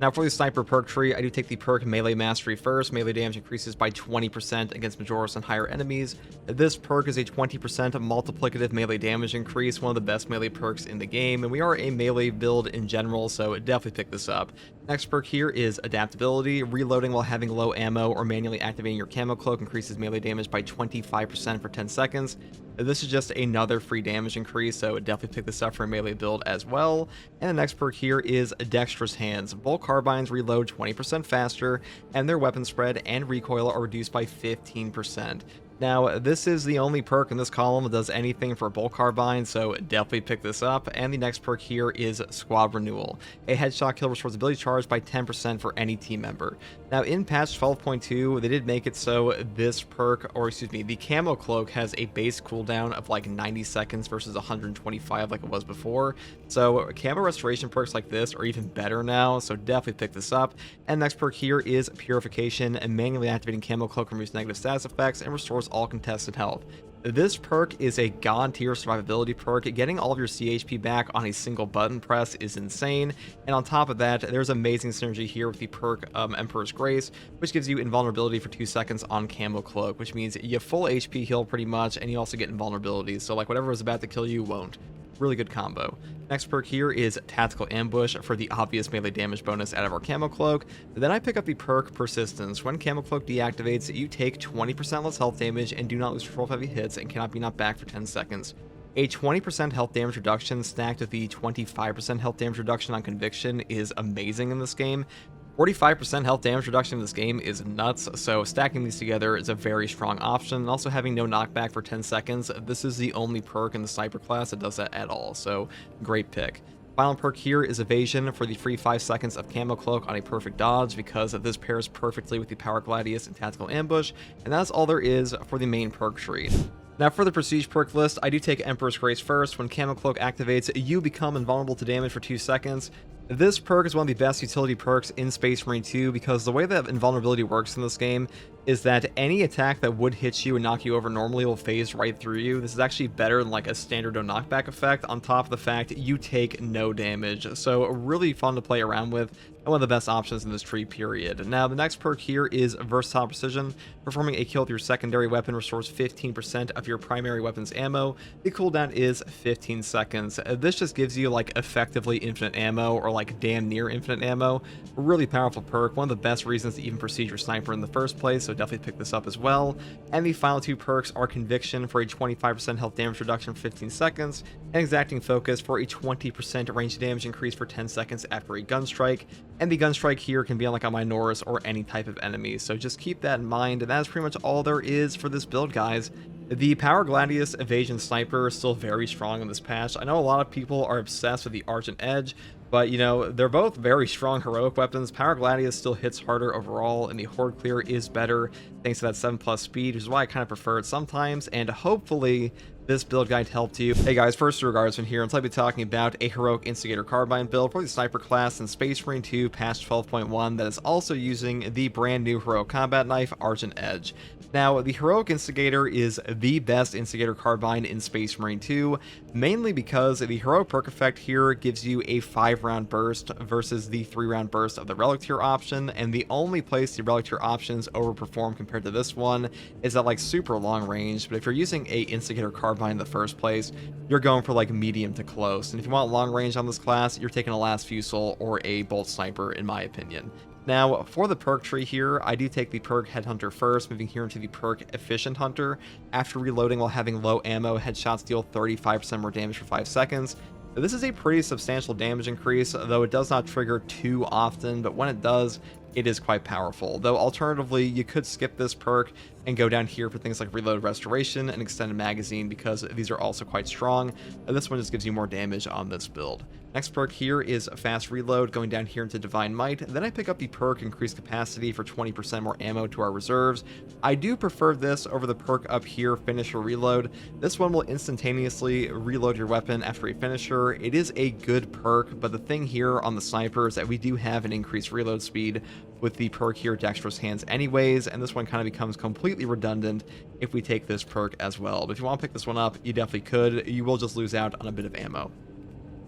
Now for the sniper perk tree, I do take the perk Melee Mastery first. Melee damage increases by 20% against Majoris and higher enemies. This perk is a 20% multiplicative melee damage increase, one of the best melee perks in the game, and we are a melee build in general, so definitely pick this up. Next perk here is Adaptability. Reloading while having low ammo or manually activating your Camo Cloak increases melee damage by 25% for 10 seconds. This is just another free damage increase, so definitely pick this up for a melee build as well. And the next perk here is Dexterous Hands. Bolt Carbines reload 20% faster, and their weapon spread and recoil are reduced by 15%. Now, this is the only perk in this column that does anything for Bolt Carbine, so definitely pick this up. And the next perk here is Squad Renewal. A headshot kill restores ability charge by 10% for any team member. Now, in patch 12.2, they did make it so this perk, or excuse me, the Camo Cloak has a base cooldown of like 90 seconds versus 125 like it was before. So Camo Restoration perks like this are even better now, so definitely pick this up. And next perk here is Purification, and manually activating Camo Cloak removes negative status effects and restores all contested health. This perk is a God tier survivability perk. Getting all of your CHP back on a single button press is insane, and on top of that, there's amazing synergy here with the perk Emperor's Grace, which gives you invulnerability for 2 seconds on Camo Cloak, which means you full HP heal pretty much, and you also get invulnerability, so like whatever was about to kill you won't. Really good combo. Next perk here is Tactical Ambush for the obvious melee damage bonus out of our Camo Cloak. Then I pick up the perk Persistence. When Camo Cloak deactivates, you take 20% less health damage and do not lose control of heavy hits and cannot be knocked back for 10 seconds. A 20% health damage reduction stacked with the 25% health damage reduction on Conviction is amazing in this game. 45% health damage reduction in this game is nuts, so stacking these together is a very strong option. And also having no knockback for 10 seconds, this is the only perk in the sniper class that does that at all, so great pick. Final perk here is Evasion for the free 5 seconds of Camo Cloak on a perfect dodge because this pairs perfectly with the Power Gladius and Tactical Ambush, and that's all there is for the main perk tree. Now for the Prestige perk list, I do take Emperor's Grace first. When Camo Cloak activates, you become invulnerable to damage for 2 seconds. This perk is one of the best utility perks in Space Marine 2 because the way that invulnerability works in this game is that any attack that would hit you and knock you over normally will phase right through you. This is actually better than like a standard no knockback effect, on top of the fact you take no damage. So really fun to play around with, and one of the best options in this tree, period. Now the next perk here is Versatile Precision. Performing a kill with your secondary weapon restores 15% of your primary weapon's ammo. The cooldown is 15 seconds. This just gives you like effectively infinite ammo, or like damn near infinite ammo. A really powerful perk, one of the best reasons to even proceed your sniper in the first place, so definitely pick this up as well. And the final two perks are Conviction for a 25% health damage reduction for 15 seconds, and Exacting Focus for a 20% range damage increase for 10 seconds after a gun strike. And the gun strike here can be on like a Minoris or any type of enemy, so just keep that in mind, and that is pretty much all there is for this build, guys. The Power Gladius Evasion Sniper is still very strong in this patch. I know a lot of people are obsessed with the Argent Edge, but you know, they're both very strong heroic weapons. Power Gladius still hits harder overall, and the Horde Clear is better thanks to that 7+ speed, which is why I kind of prefer it sometimes, and hopefully this build guide helped you. Hey guys, first regards from here, and I'll be talking about a heroic Instigator Carbine build for the sniper class in Space Marine 2 patch 12.1 that is also using the brand new heroic combat knife Argent Edge. Now, the heroic Instigator is the best Instigator Carbine in Space Marine 2, mainly because the heroic perk effect here gives you a 5-round burst versus the 3-round burst of the Relic Tier option, and the only place the Relic Tier options overperform compared to this one is at like super long range. But if you're using a Instigator Carbine in the first place, you're going for like medium to close, and if you want long range on this class, you're taking a last Fusil or a bolt sniper in my opinion. Now, for the perk tree here, I do take the perk Headhunter first, moving here into the perk Efficient Hunter. After reloading while having low ammo, headshots deal 35% more damage for 5 seconds. This is a pretty substantial damage increase, though it does not trigger too often, but when it does, it is quite powerful. Though alternatively, you could skip this perk and go down here for things like Reload Restoration and Extended Magazine, because these are also quite strong. This one just gives you more damage on this build. Next perk here is Fast Reload, going down here into Divine Might. Then I pick up the perk Increased Capacity for 20% more ammo to our reserves. I do prefer this over the perk up here, Finisher Reload. This one will instantaneously reload your weapon after a finisher. It is a good perk, but the thing here on the sniper is that we do have an increased reload speed with the perk here, Dexterous Hands anyways, and this one kind of becomes completely redundant if we take this perk as well. But if you want to pick this one up, you definitely could. You will just lose out on a bit of ammo.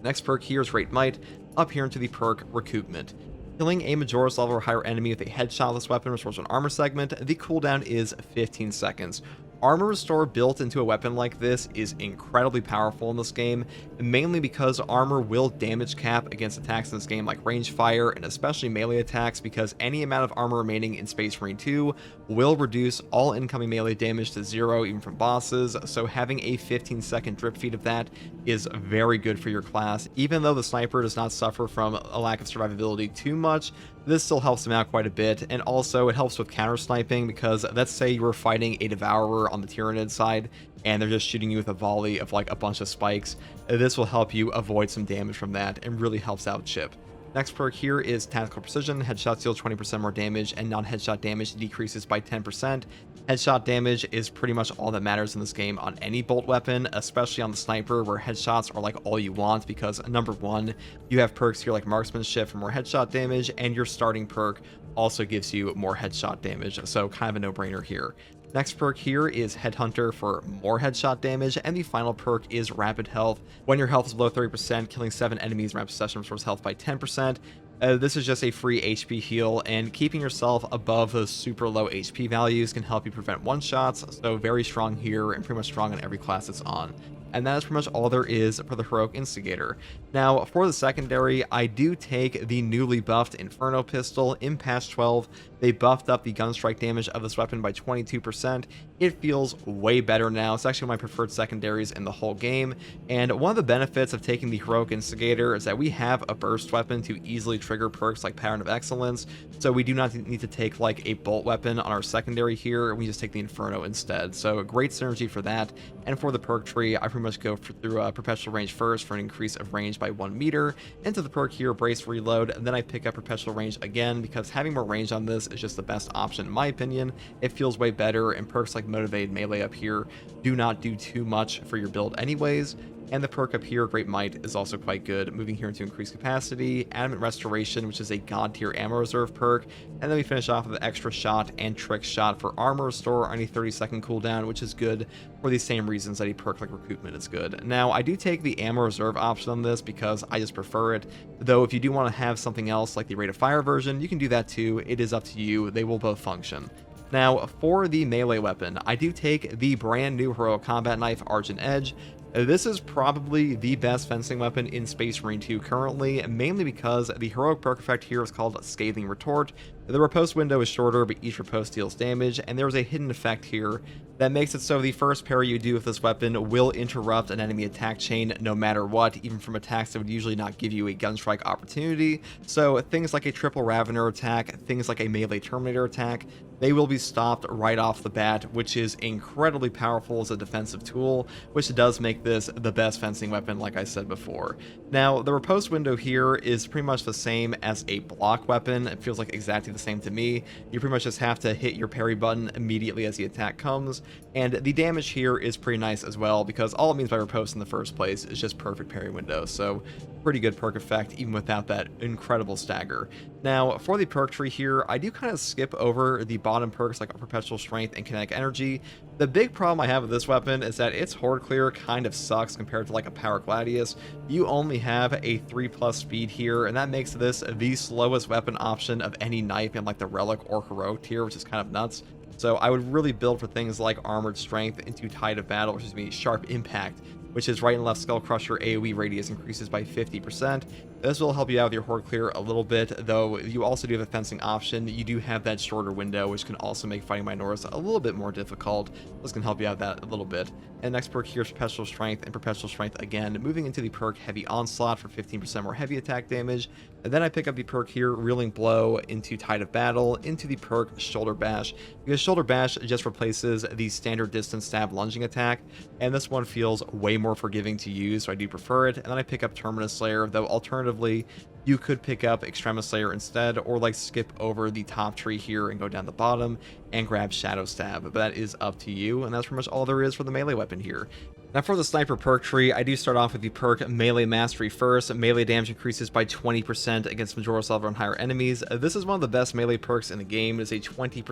Next perk here is Great Might, up here into the perk Recoupment. Killing a Majora's level or higher enemy with a headshot of this weapon restores an armor segment. The cooldown is 15 seconds. Armor Restore built into a weapon like this is incredibly powerful in this game, mainly because armor will damage cap against attacks in this game like range fire and especially melee attacks, because any amount of armor remaining in Space Marine 2 will reduce all incoming melee damage to 0 even from bosses, so having a 15-second drip feed of that is very good for your class. Even though the sniper does not suffer from a lack of survivability too much, this still helps them out quite a bit, and also it helps with counter sniping, because let's say you were fighting a Devourer on the Tyranid side and they're just shooting you with a volley of like a bunch of spikes. This will help you avoid some damage from that and really helps out Chip. Next perk here is Tactical Precision. Headshots deal 20% more damage, and non-headshot damage decreases by 10%. Headshot damage is pretty much all that matters in this game on any bolt weapon, especially on the sniper, where headshots are like all you want, because number one, you have perks here like Marksmanship for more headshot damage, and your starting perk also gives you more headshot damage, so kind of a no-brainer here. Next perk here is Headhunter for more headshot damage, and the final perk is Rapid Health. When your health is below 30%, killing 7 enemies in rapid succession restores health by 10%. This is just a free HP heal, and keeping yourself above those super low HP values can help you prevent one-shots, so very strong here and pretty much strong in every class it's on. And that is pretty much all there is for the heroic Instigator. Now, for the secondary, I do take the newly buffed Inferno Pistol. In patch 12, they buffed up the gun strike damage of this weapon by 22%. It feels way better now. It's actually one of my preferred secondaries in the whole game. And one of the benefits of taking the heroic Instigator is that we have a burst weapon to easily trigger perks like Pattern of Excellence. So we do not need to take like a bolt weapon on our secondary here. We just take the Inferno instead. So a great synergy for that. And for the perk tree, I pretty much go through Perpetual Range first for an increase of range by 1 meter. Into the perk here, Brace Reload, and then I pick up Perpetual Range again, because having more range on this is just the best option in my opinion. It feels way better, and perks like Motivated Melee up here do not do too much for your build anyways. And the perk up here, Great Might, is also quite good. Moving here into Increased Capacity, Adamant Restoration, which is a god tier ammo reserve perk, and then we finish off with Extra Shot and Trick Shot for armor restore on a 30-second cooldown, which is good for the same reasons that a perk like Recoupment is good. Now, I do take the ammo reserve option on this because I just prefer it, though if you do want to have something else like the Rate of Fire version, you can do that too. It is up to you. They will both function. Now, for the melee weapon, I do take the brand new heroic combat knife Argent Edge. This is probably the best fencing weapon in Space Marine 2 currently, mainly because the heroic perk effect here is called Scathing Retort. The riposte window is shorter, but each riposte deals damage, and there is a hidden effect here that makes it so the first parry you do with this weapon will interrupt an enemy attack chain no matter what, even from attacks that would usually not give you a gunstrike opportunity. So things like a triple Ravener attack, things like a melee Terminator attack, they will be stopped right off the bat, which is incredibly powerful as a defensive tool, which does make this the best fencing weapon, like I said before. Now, the riposte window here is pretty much the same as a block weapon. It feels like exactly the same to me. You pretty much just have to hit your parry button immediately as the attack comes, and the damage here is pretty nice as well, because all it means by riposte in the first place is just perfect parry window, so pretty good perk effect even without that incredible stagger. Now, for the perk tree here, I do kind of skip over the bottom perks like Perpetual Strength and Kinetic Energy. The big problem I have with this weapon is that its horde clear kind of sucks compared to like a Power Gladius. You only have a 3+ speed here, and that makes this the slowest weapon option of any knife in like the Relic or Heroic tier, which is kind of nuts. So I would really build for things like Armored Strength into Tide of Battle, which is Sharp Impact, which is right and left Skull Crusher AoE radius increases by 50%. This will help you out with your horde clear a little bit, though you also do have a fencing option. You do have that shorter window, which can also make fighting Minoras a little bit more difficult. This can help you out that a little bit. And next perk here is Perpetual Strength, and Perpetual Strength again, moving into the perk Heavy Onslaught for 15% more heavy attack damage. And then I pick up the perk here, Reeling Blow, into Tide of Battle, into the perk Shoulder Bash, because Shoulder Bash just replaces the standard distance stab lunging attack, and this one feels way more forgiving to use, so I do prefer it. And then I pick up Terminus Slayer, though alternatively, you could pick up Extremis Slayer instead, or like skip over the top tree here and go down the bottom and grab Shadow Stab, but that is up to you, and that's pretty much all there is for the melee weapon here. Now for the sniper perk tree, I do start off with the perk Melee Mastery first. Melee damage increases by 20% against Majora's level and higher enemies. This is one of the best melee perks in the game. It is a 20%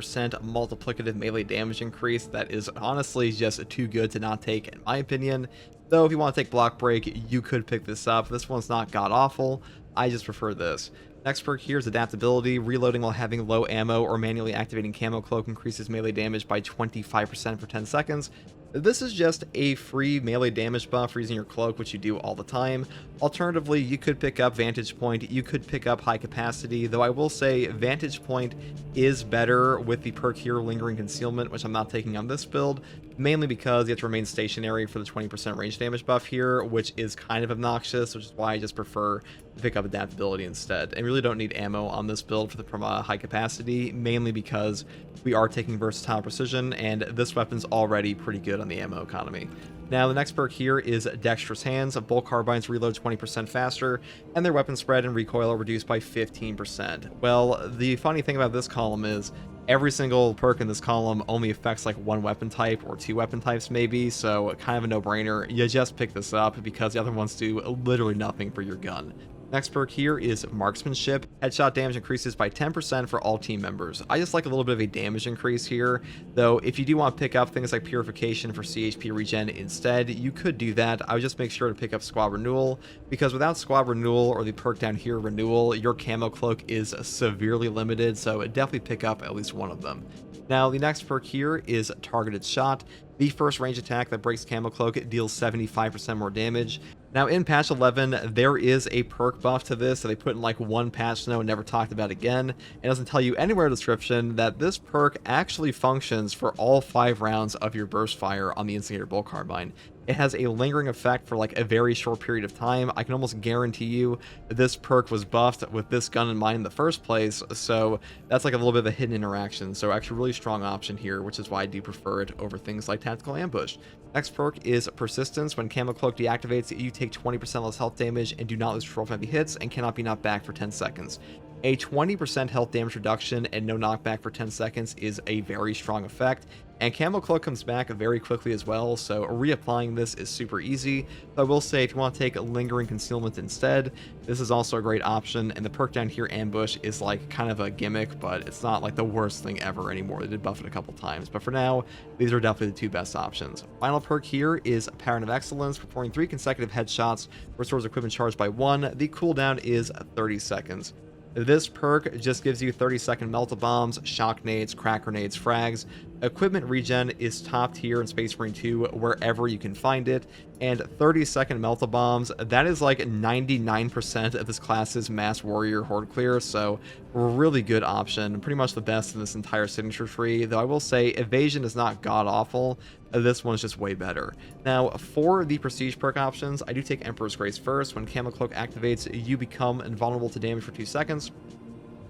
multiplicative melee damage increase that is honestly just too good to not take in my opinion. Though if you want to take Block Break, you could pick this up. This one's not god-awful. I just prefer this. Next perk here is Adaptability. Reloading while having low ammo or manually activating Camo Cloak increases melee damage by 25% for 10 seconds. This is just a free melee damage buff for using your cloak, which you do all the time. Alternatively, you could pick up Vantage Point, you could pick up High Capacity, though I will say Vantage Point is better with the perk here, Lingering Concealment, which I'm not taking on this build, mainly because you have to remain stationary for the 20% range damage buff here, which is kind of obnoxious, which is why I just prefer to pick up Adaptability instead. And really don't need ammo on this build for the High Capacity, mainly because we are taking Versatile Precision, and this weapon's already pretty good on the ammo economy. Now, the next perk here is Dexterous Hands. Bolt Carbines reload 20% faster, and their weapon spread and recoil are reduced by 15%. Well, the funny thing about this column is every single perk in this column only affects like one weapon type or two weapon types maybe, so kind of a no-brainer. You just pick this up because the other ones do literally nothing for your gun. Next perk here is Marksmanship. Headshot damage increases by 10% for all team members. I just like a little bit of a damage increase here, though if you do want to pick up things like Purification for CHP regen instead, you could do that. I would just make sure to pick up Squad Renewal, because without Squad Renewal or the perk down here, Renewal, your Camo Cloak is severely limited, so definitely pick up at least one of them. Now, the next perk here is Targeted Shot. The first range attack that breaks Camo Cloak deals 75% more damage. Now, in patch 11, there is a perk buff to this that they put in like one patch note and never talked about again. It doesn't tell you anywhere in the description that this perk actually functions for all 5 rounds of your burst fire on the Instigator Bolt Carbine. It has a lingering effect for like a very short period of time. I can almost guarantee you this perk was buffed with this gun in mind in the first place, so that's like a little bit of a hidden interaction. So actually really strong option here, which is why I do prefer it over things like Tactical Ambush. Next perk is Persistence. When Camo Cloak deactivates, you take 20% less health damage and do not lose control from heavy hits and cannot be knocked back for 10 seconds. A 20% health damage reduction and no knockback for 10 seconds is a very strong effect, and Camo Cloak comes back very quickly as well, so reapplying this is super easy. But I will say, if you want to take Lingering Concealment instead, this is also a great option, and the perk down here, Ambush, is like kind of a gimmick, but it's not like the worst thing ever anymore. They did buff it a couple times, but for now, these are definitely the two best options. Final perk here is Pattern of Excellence. Performing 3 consecutive headshots restores equipment charge by 1. The cooldown is 30 seconds. This perk just gives you 30-second Melta Bombs, Shock Nades, Crack Grenades, Frags. Equipment regen is top tier in Space Marine 2 wherever you can find it, and 30-second Melta bombs, that is like 99% of this class's mass warrior horde clear, so really good option, pretty much the best in this entire signature tree, though I will say Evasion is not god-awful, this one's just way better. Now, for the prestige perk options, I do take Emperor's Grace first. When Camel Cloak activates, you become invulnerable to damage for 2 seconds.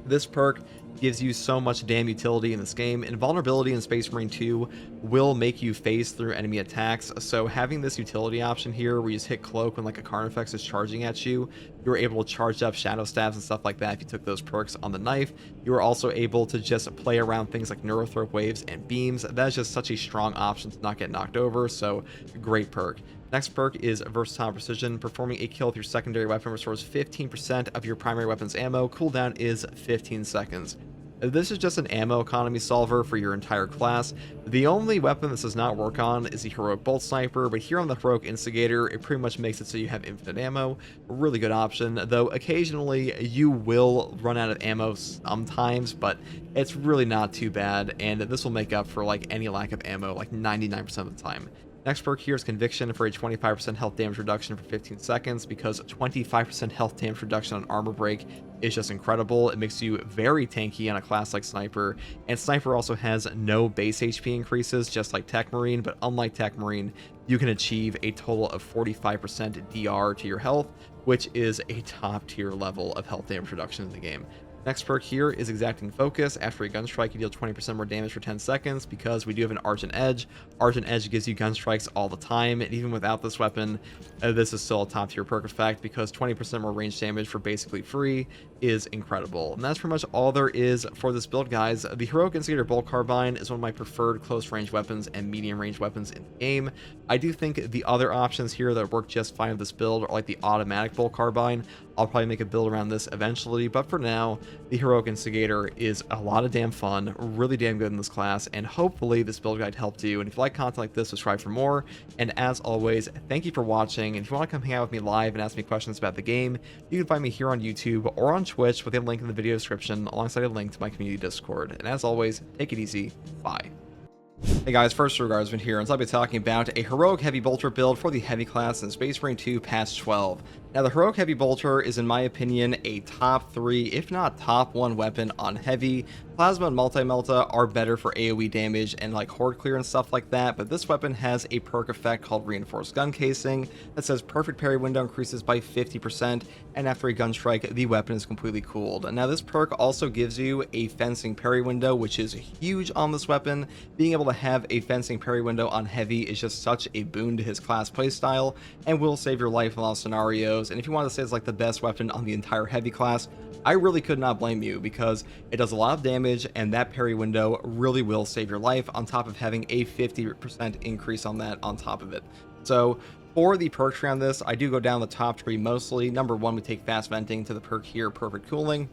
This perk gives you so much damn utility in this game. Invulnerability in Space Marine 2 will make you phase through enemy attacks, so having this utility option here where you just hit Cloak when like a Carnifex is charging at you, you're able to charge up Shadow Stabs and stuff like that if you took those perks on the knife. You are also able to just play around things like Neurothrope Waves and Beams. That is just such a strong option to not get knocked over, so great perk. Next perk is Versatile Precision. Performing a kill with your secondary weapon restores 15% of your primary weapon's ammo. Cooldown is 15 seconds. This is just an ammo economy solver for your entire class. The only weapon this does not work on is the Heroic Bolt Sniper, but here on the Heroic Instigator, it pretty much makes it so you have infinite ammo. A really good option, though occasionally you will run out of ammo sometimes, but it's really not too bad, and this will make up for like any lack of ammo like 99% of the time. Next perk here is Conviction for a 25% health damage reduction for 15 seconds, because 25% health damage reduction on Armor Break is just incredible. It makes you very tanky on a class like Sniper, and Sniper also has no base HP increases, just like Techmarine, but unlike Techmarine, you can achieve a total of 45% DR to your health, which is a top tier level of health damage reduction in the game. Next perk here is Exacting Focus. After a gun strike, you deal 20% more damage for 10 seconds because we do have an Argent Edge. Argent Edge gives you gun strikes all the time, and even without this weapon, this is still a top tier perk effect because 20% more range damage for basically free is incredible. And that's pretty much all there is for this build, guys. The Heroic Instigator Bolt Carbine is one of my preferred close range weapons and medium range weapons in the game. I do think the other options here that work just fine with this build are like the automatic Bolt Carbine. I'll probably make a build around this eventually, but for now, the Heroic Instigator is a lot of damn fun, really damn good in this class, and hopefully this build guide helped you. And if you like content like this, subscribe for more. And as always, thank you for watching. And if you want to come hang out with me live and ask me questions about the game, you can find me here on YouTube or on Twitch with a link in the video description alongside a link to my community Discord. And as always, take it easy. Bye. Hey guys, first Guardsman here, and so I'll be talking about a Heroic Heavy Bolter build for the Heavy class in Space Marine 2 Patch 12. Now, the Heroic Heavy Bolter is, in my opinion, a top 3, if not top 1 weapon on Heavy. Plasma and Multi-Melta are better for AoE damage and like horde clear and stuff like that, but this weapon has a perk effect called Reinforced Gun Casing that says perfect parry window increases by 50%, and after a gun strike, the weapon is completely cooled. Now, this perk also gives you a fencing parry window, which is huge on this weapon. Being able to have a fencing parry window on Heavy is just such a boon to his class playstyle and will save your life in a lot of scenarios. And if you want to say it's like the best weapon on the entire Heavy class, I really could not blame you, because it does a lot of damage and that parry window really will save your life, on top of having a 50% increase on that on top of it. So for the perk tree on this, I do go down the top tree mostly. Number 1, we take Fast Venting to the perk here, Perfect Cooling.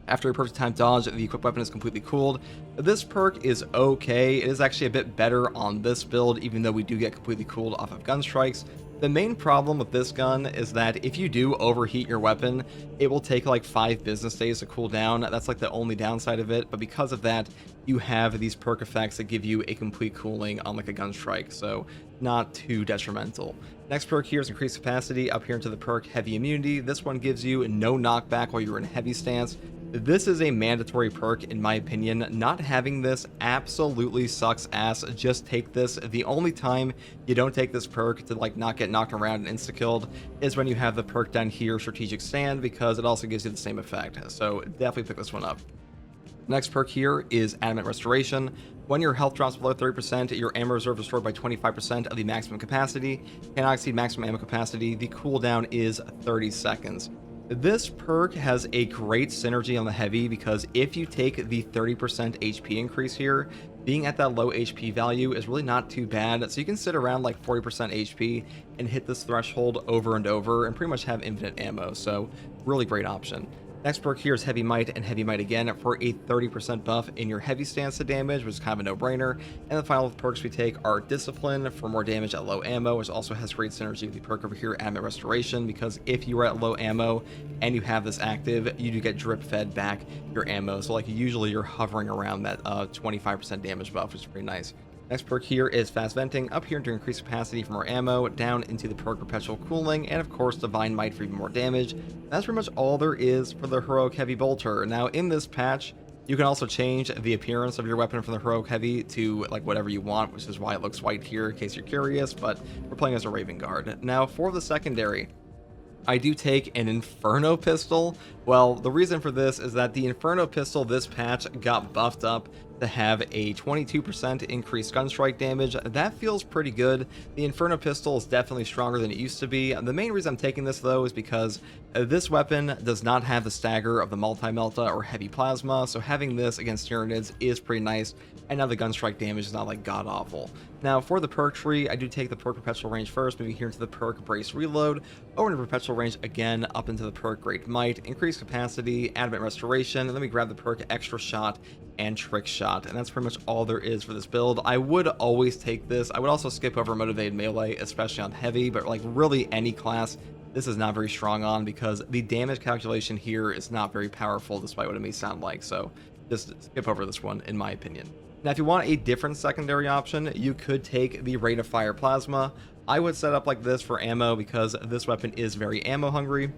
After a perfect time dodge, the equipped weapon is completely cooled. This perk is okay. It is actually a bit better on this build, even though we do get completely cooled off of gun strikes. The main problem with this gun is that if you do overheat your weapon, it will take like 5 business days to cool down. That's like the only downside of it, but because of that, you have these perk effects that give you a complete cooling on like a gun strike, so not too detrimental. Next perk here is Increased Capacity, up here into the perk Heavy Immunity. This one gives you no knockback while you're in heavy stance. This is a mandatory perk in my opinion. Not having this absolutely sucks ass. Just take this. The only time you don't take this perk to like not get knocked around and insta-killed is when you have the perk down here, Strategic Stand, because it also gives you the same effect. So definitely pick this one up. Next perk here is Adamant Restoration. When your health drops below 30%, your ammo reserve is restored by 25% of the maximum capacity. Cannot exceed maximum ammo capacity. The cooldown is 30 seconds. This perk has a great synergy on the Heavy, because if you take the 30% HP increase here, being at that low HP value is really not too bad. So you can sit around like 40% HP and hit this threshold over and over and pretty much have infinite ammo. So really great option. Next perk here is Heavy Might and Heavy Might again for a 30% buff in your heavy stance to damage, which is kind of a no-brainer. And the final perks we take are Discipline for more damage at low ammo, which also has great synergy with the perk over here, Adamant Restoration, because if you are at low ammo and you have this active, you do get drip fed back your ammo. So like usually you're hovering around that 25% damage buff, which is pretty nice. Next perk here is Fast Venting, up here to increase capacity for more ammo, down into the perk Perpetual Cooling, and of course Divine Might for even more damage. That's pretty much all there is for the Heroic Heavy Bolter. Now in this patch, you can also change the appearance of your weapon from the Heroic Heavy to like whatever you want, which is why it looks white here in case you're curious, but we're playing as a Raven Guard. Now for the secondary, I do take an Inferno Pistol. Well, the reason for this is that the Inferno Pistol this patch got buffed up to have a 22% increased gun strike damage. That feels pretty good. The Inferno Pistol is definitely stronger than it used to be. The main reason I'm taking this though is because this weapon does not have the stagger of the multi-melta or heavy plasma, so having this against Tyranids is pretty nice, and now the gun strike damage is not like god awful. Now for the perk tree, I do take the perk Perpetual Range first, moving here into the perk Brace Reload, over into Perpetual Range again, up into the perk Great Might, increased capacity, Adamant Restoration, and then we grab the perk Extra Shot and Trick Shot, and that's pretty much all there is for this build. I would always take this. I would also skip over Motivated Melee, especially on heavy, but like really any class this is not very strong on, because the damage calculation here is not very powerful despite what it may sound like, so just skip over this one in my opinion. Now if you want a different secondary option, you could take the Rate of Fire Plasma. I would set up like this for ammo because this weapon is very ammo hungry.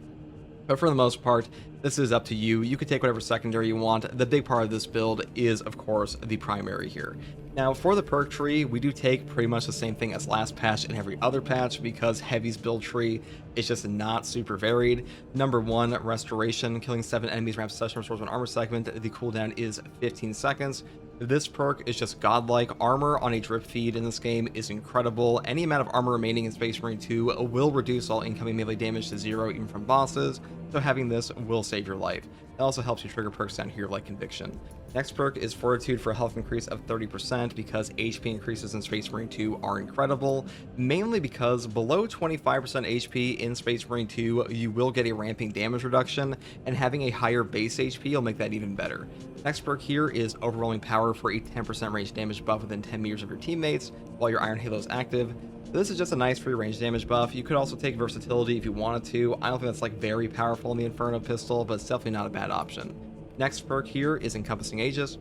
But for the most part, this is up to you. You could take whatever secondary you want. The big part of this build is, of course, the primary here. Now, for the perk tree, we do take pretty much the same thing as last patch and every other patch, because Heavy's build tree is just not super varied. Number 1, Restoration. Killing 7 enemies ramps such restores 1 armor segment. The cooldown is 15 seconds. This perk is just godlike. Armor on a drip feed in this game is incredible. Any amount of armor remaining in Space Marine 2 will reduce all incoming melee damage to 0 even from bosses, so having this will save your life. It also helps you trigger perks down here like Conviction. Next perk is Fortitude for a health increase of 30%, because HP increases in Space Marine 2 are incredible, mainly because below 25% HP in Space Marine 2 you will get a ramping damage reduction, and having a higher base HP will make that even better. Next perk here is Overwhelming Power for a 10% range damage buff within 10 meters of your teammates while your Iron Halo is active. This is just a nice free range damage buff. You could also take Versatility if you wanted to. I don't think that's like very powerful in the Inferno Pistol, but it's definitely not a bad option. Next perk here is Encompassing Aegis.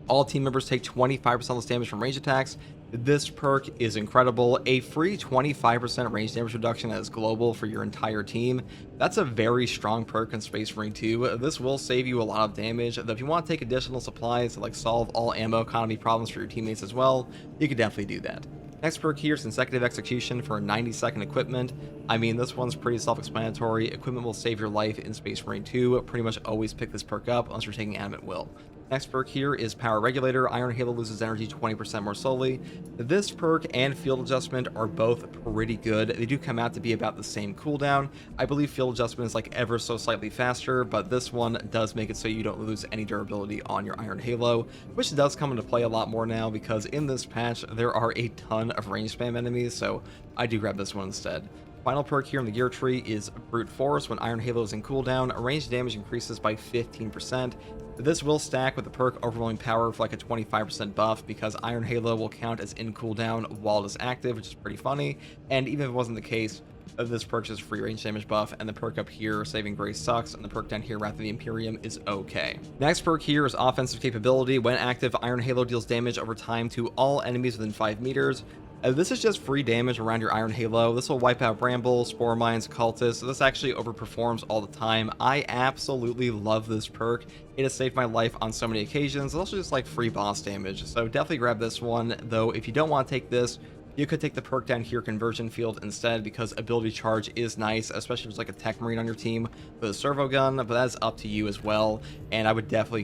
All team members take 25% less damage from range attacks. This perk is incredible. A free 25% range damage reduction that is global for your entire team. That's a very strong perk in Space Marine 2. This will save you a lot of damage, though if you want to take additional supplies to like solve all ammo economy problems for your teammates as well, you could definitely do that. Next perk here is Consecutive Execution for 90-second equipment. I mean, this one's pretty self-explanatory. Equipment will save your life in Space Marine 2. Pretty much always pick this perk up unless you're taking Animate Will. Next perk here is Power Regulator. Iron Halo loses energy 20% more slowly. This perk and Field Adjustment are both pretty good. They do come out to be about the same cooldown. I believe Field Adjustment is like ever so slightly faster, but this one does make it so you don't lose any durability on your Iron Halo, which does come into play a lot more now because in this patch there are a ton of range spam enemies, so I do grab this one instead. Final perk here in the gear tree is Brute Force. When Iron Halo is in cooldown, range damage increases by 15%. This will stack with the perk Overwhelming Power for like a 25% buff, because Iron Halo will count as in cooldown while it is active, which is pretty funny. And even if it wasn't the case, this perk is free range damage buff, and the perk up here, Saving Grace, sucks, and the perk down here, Wrath of the Imperium, is okay. Next perk here is Offensive Capability. When active, Iron Halo deals damage over time to all enemies within 5 meters. This is just free damage around your Iron Halo. This will wipe out Bramble, Spore Mines, Cultists, so this actually overperforms all the time. I absolutely love this perk. It has saved my life on so many occasions. It's also just like free boss damage, so definitely grab this one, though if you don't want to take this, you could take the perk down here, Conversion Field, instead, because Ability Charge is nice, especially if there's like a Techmarine on your team with a Servo gun, but that's up to you as well, and I would definitely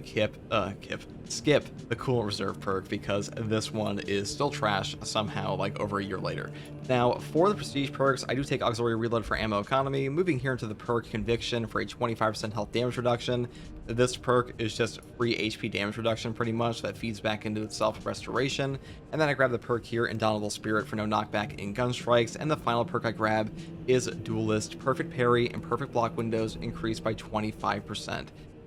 skip the Coolant Reserve perk because this one is still trash somehow, like over a year later. Now, for the prestige perks, I do take Auxiliary Reload for ammo economy, moving here into the perk Conviction for a 25% health damage reduction. This perk is just free HP damage reduction pretty much that feeds back into itself with Restoration. And then I grab the perk here, Indomitable Spirit, for no knockback in gun strikes. And the final perk I grab is Duelist, Perfect Parry and Perfect Block windows increased by 25%.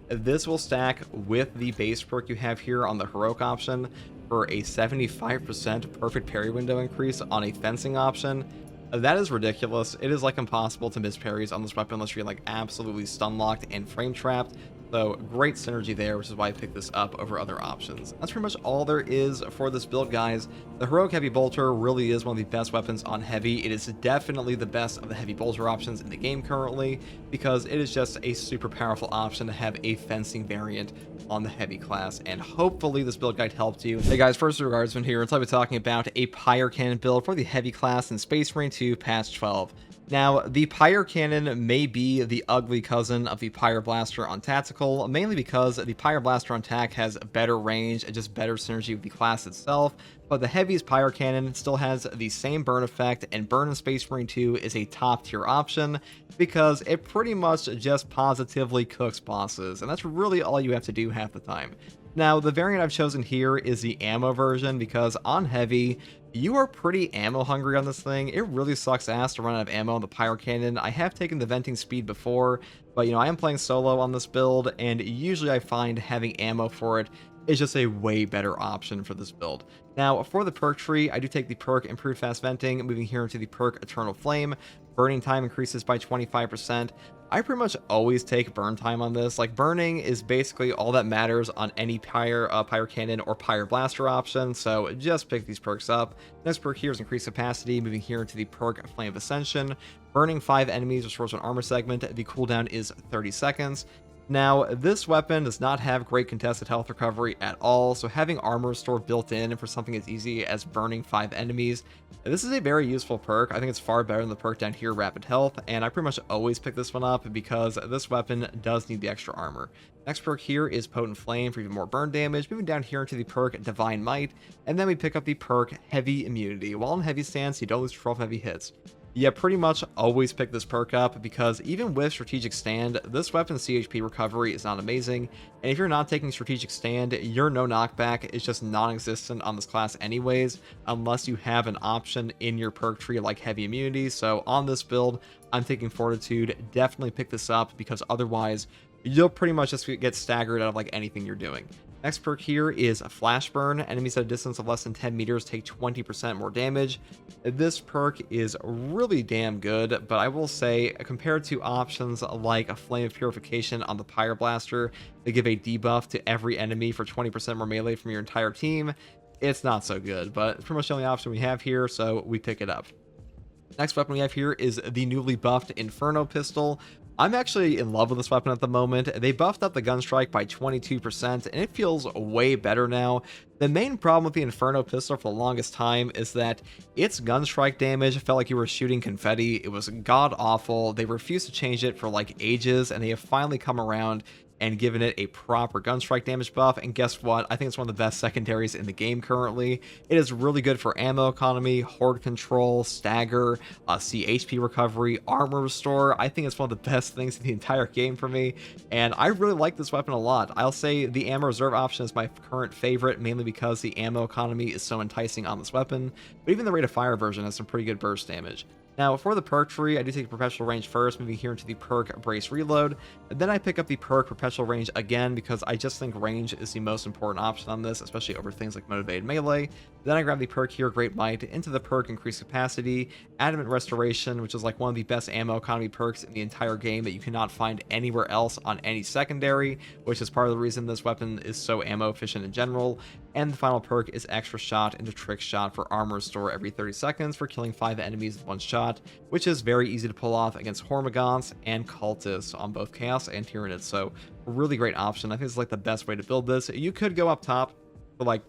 This will stack with the base perk you have here on the Heroic option for a 75% perfect parry window increase on a fencing option. That is ridiculous. It is like impossible to miss parries on this weapon unless you're like absolutely stun locked and frame trapped. So great synergy there, which is why I picked this up over other options. That's pretty much all there is for this build, guys. The Heroic Heavy Bolter really is one of the best weapons on Heavy. It is definitely the best of the Heavy Bolter options in the game currently, because it is just a super powerful option to have a fencing variant on the Heavy class, and hopefully this build guide helped you. Hey guys, first Regardsman here, and so I'll be talking about a Pyrecannon build for the Heavy class in Space Marine 2 Patch 12. Now, the Pyrecannon may be the ugly cousin of the Pyreblaster on Tactical, mainly because the Pyreblaster on TAC has better range and just better synergy with the class itself, but the Heavy's Pyrecannon still has the same burn effect, and burn in Space Marine 2 is a top tier option because it pretty much just positively cooks bosses, and that's really all you have to do half the time. Now, the variant I've chosen here is the ammo version because on Heavy, you are pretty ammo hungry on this thing. It really sucks ass to run out of ammo on the Pyrecannon. I have taken the venting speed before, but I am playing solo on this build, and usually I find having ammo for it is just a way better option for this build. Now, for the perk tree, I do take the perk Improved Fast Venting, moving here into the perk Eternal Flame. Burning time increases by 25%. I pretty much always take burn time on this. Like, burning is basically all that matters on any Pyrecannon or Pyreblaster option, so just pick these perks up. Next perk here is Increased Capacity, moving here into the perk Flame of Ascension. Burning 5 enemies restores an armor segment. The cooldown is 30 seconds. Now, this weapon does not have great contested health recovery at all, so having armor restore built in for something as easy as burning 5 enemies, this is a very useful perk. I think it's far better than the perk down here, Rapid Health, and I pretty much always pick this one up because this weapon does need the extra armor. Next perk here is Potent Flame for even more burn damage, moving down here into the perk Divine Might, and then we pick up the perk Heavy Immunity. While in heavy stance, you don't lose 12 heavy hits. Yeah, pretty much always pick this perk up because even with Strategic Stand, this weapon's CHP recovery is not amazing, and if you're not taking Strategic Stand, your no knockback is just non-existent on this class anyways, unless you have an option in your perk tree like Heavy Immunity. So on this build, I'm taking Fortitude. Definitely pick this up because otherwise, you'll pretty much just get staggered out of like anything you're doing. Next perk here is a Flash Burn. Enemies at a distance of less than 10 meters take 20% more damage. This perk is really damn good, but I will say, compared to options like a Flame of Purification on the Pyreblaster, they give a debuff to every enemy for 20% more melee from your entire team. It's not so good, but it's pretty much the only option we have here, so we pick it up. Next weapon we have here is the newly buffed Inferno Pistol. I'm actually in love with this weapon at the moment. They buffed up the gun strike by 22%, and it feels way better now. The main problem with the Inferno Pistol for the longest time is that its gun strike damage felt like you were shooting confetti. It was god awful. They refused to change it for like ages, and they have finally come around and given it a proper gun strike damage buff, and guess what? I think it's one of the best secondaries in the game currently. It is really good for ammo economy, horde control, stagger, CHP recovery, armor restore. I think it's one of the best things in the entire game for me, and I really like this weapon a lot. I'll say the ammo reserve option is my current favorite, mainly because the ammo economy is so enticing on this weapon, but even the rate of fire version has some pretty good burst damage. Now, for the perk tree, I do take Perpetual Range first, moving here into the perk Brace Reload. And then I pick up the perk Perpetual Range again, because I just think range is the most important option on this, especially over things like Motivated Melee. Then I grab the perk here, Great Might, into the perk Increased Capacity, Adamant Restoration, which is like one of the best ammo economy perks in the entire game that you cannot find anywhere else on any secondary, which is part of the reason this weapon is so ammo efficient in general. And the final perk is Extra Shot into Trick Shot for armor restore every 30 seconds for killing 5 enemies with 1 shot, which is very easy to pull off against Hormagaunts and Cultists on both Chaos and Tyranids. So a really great option. I think it's like the best way to build this. You could go up top for like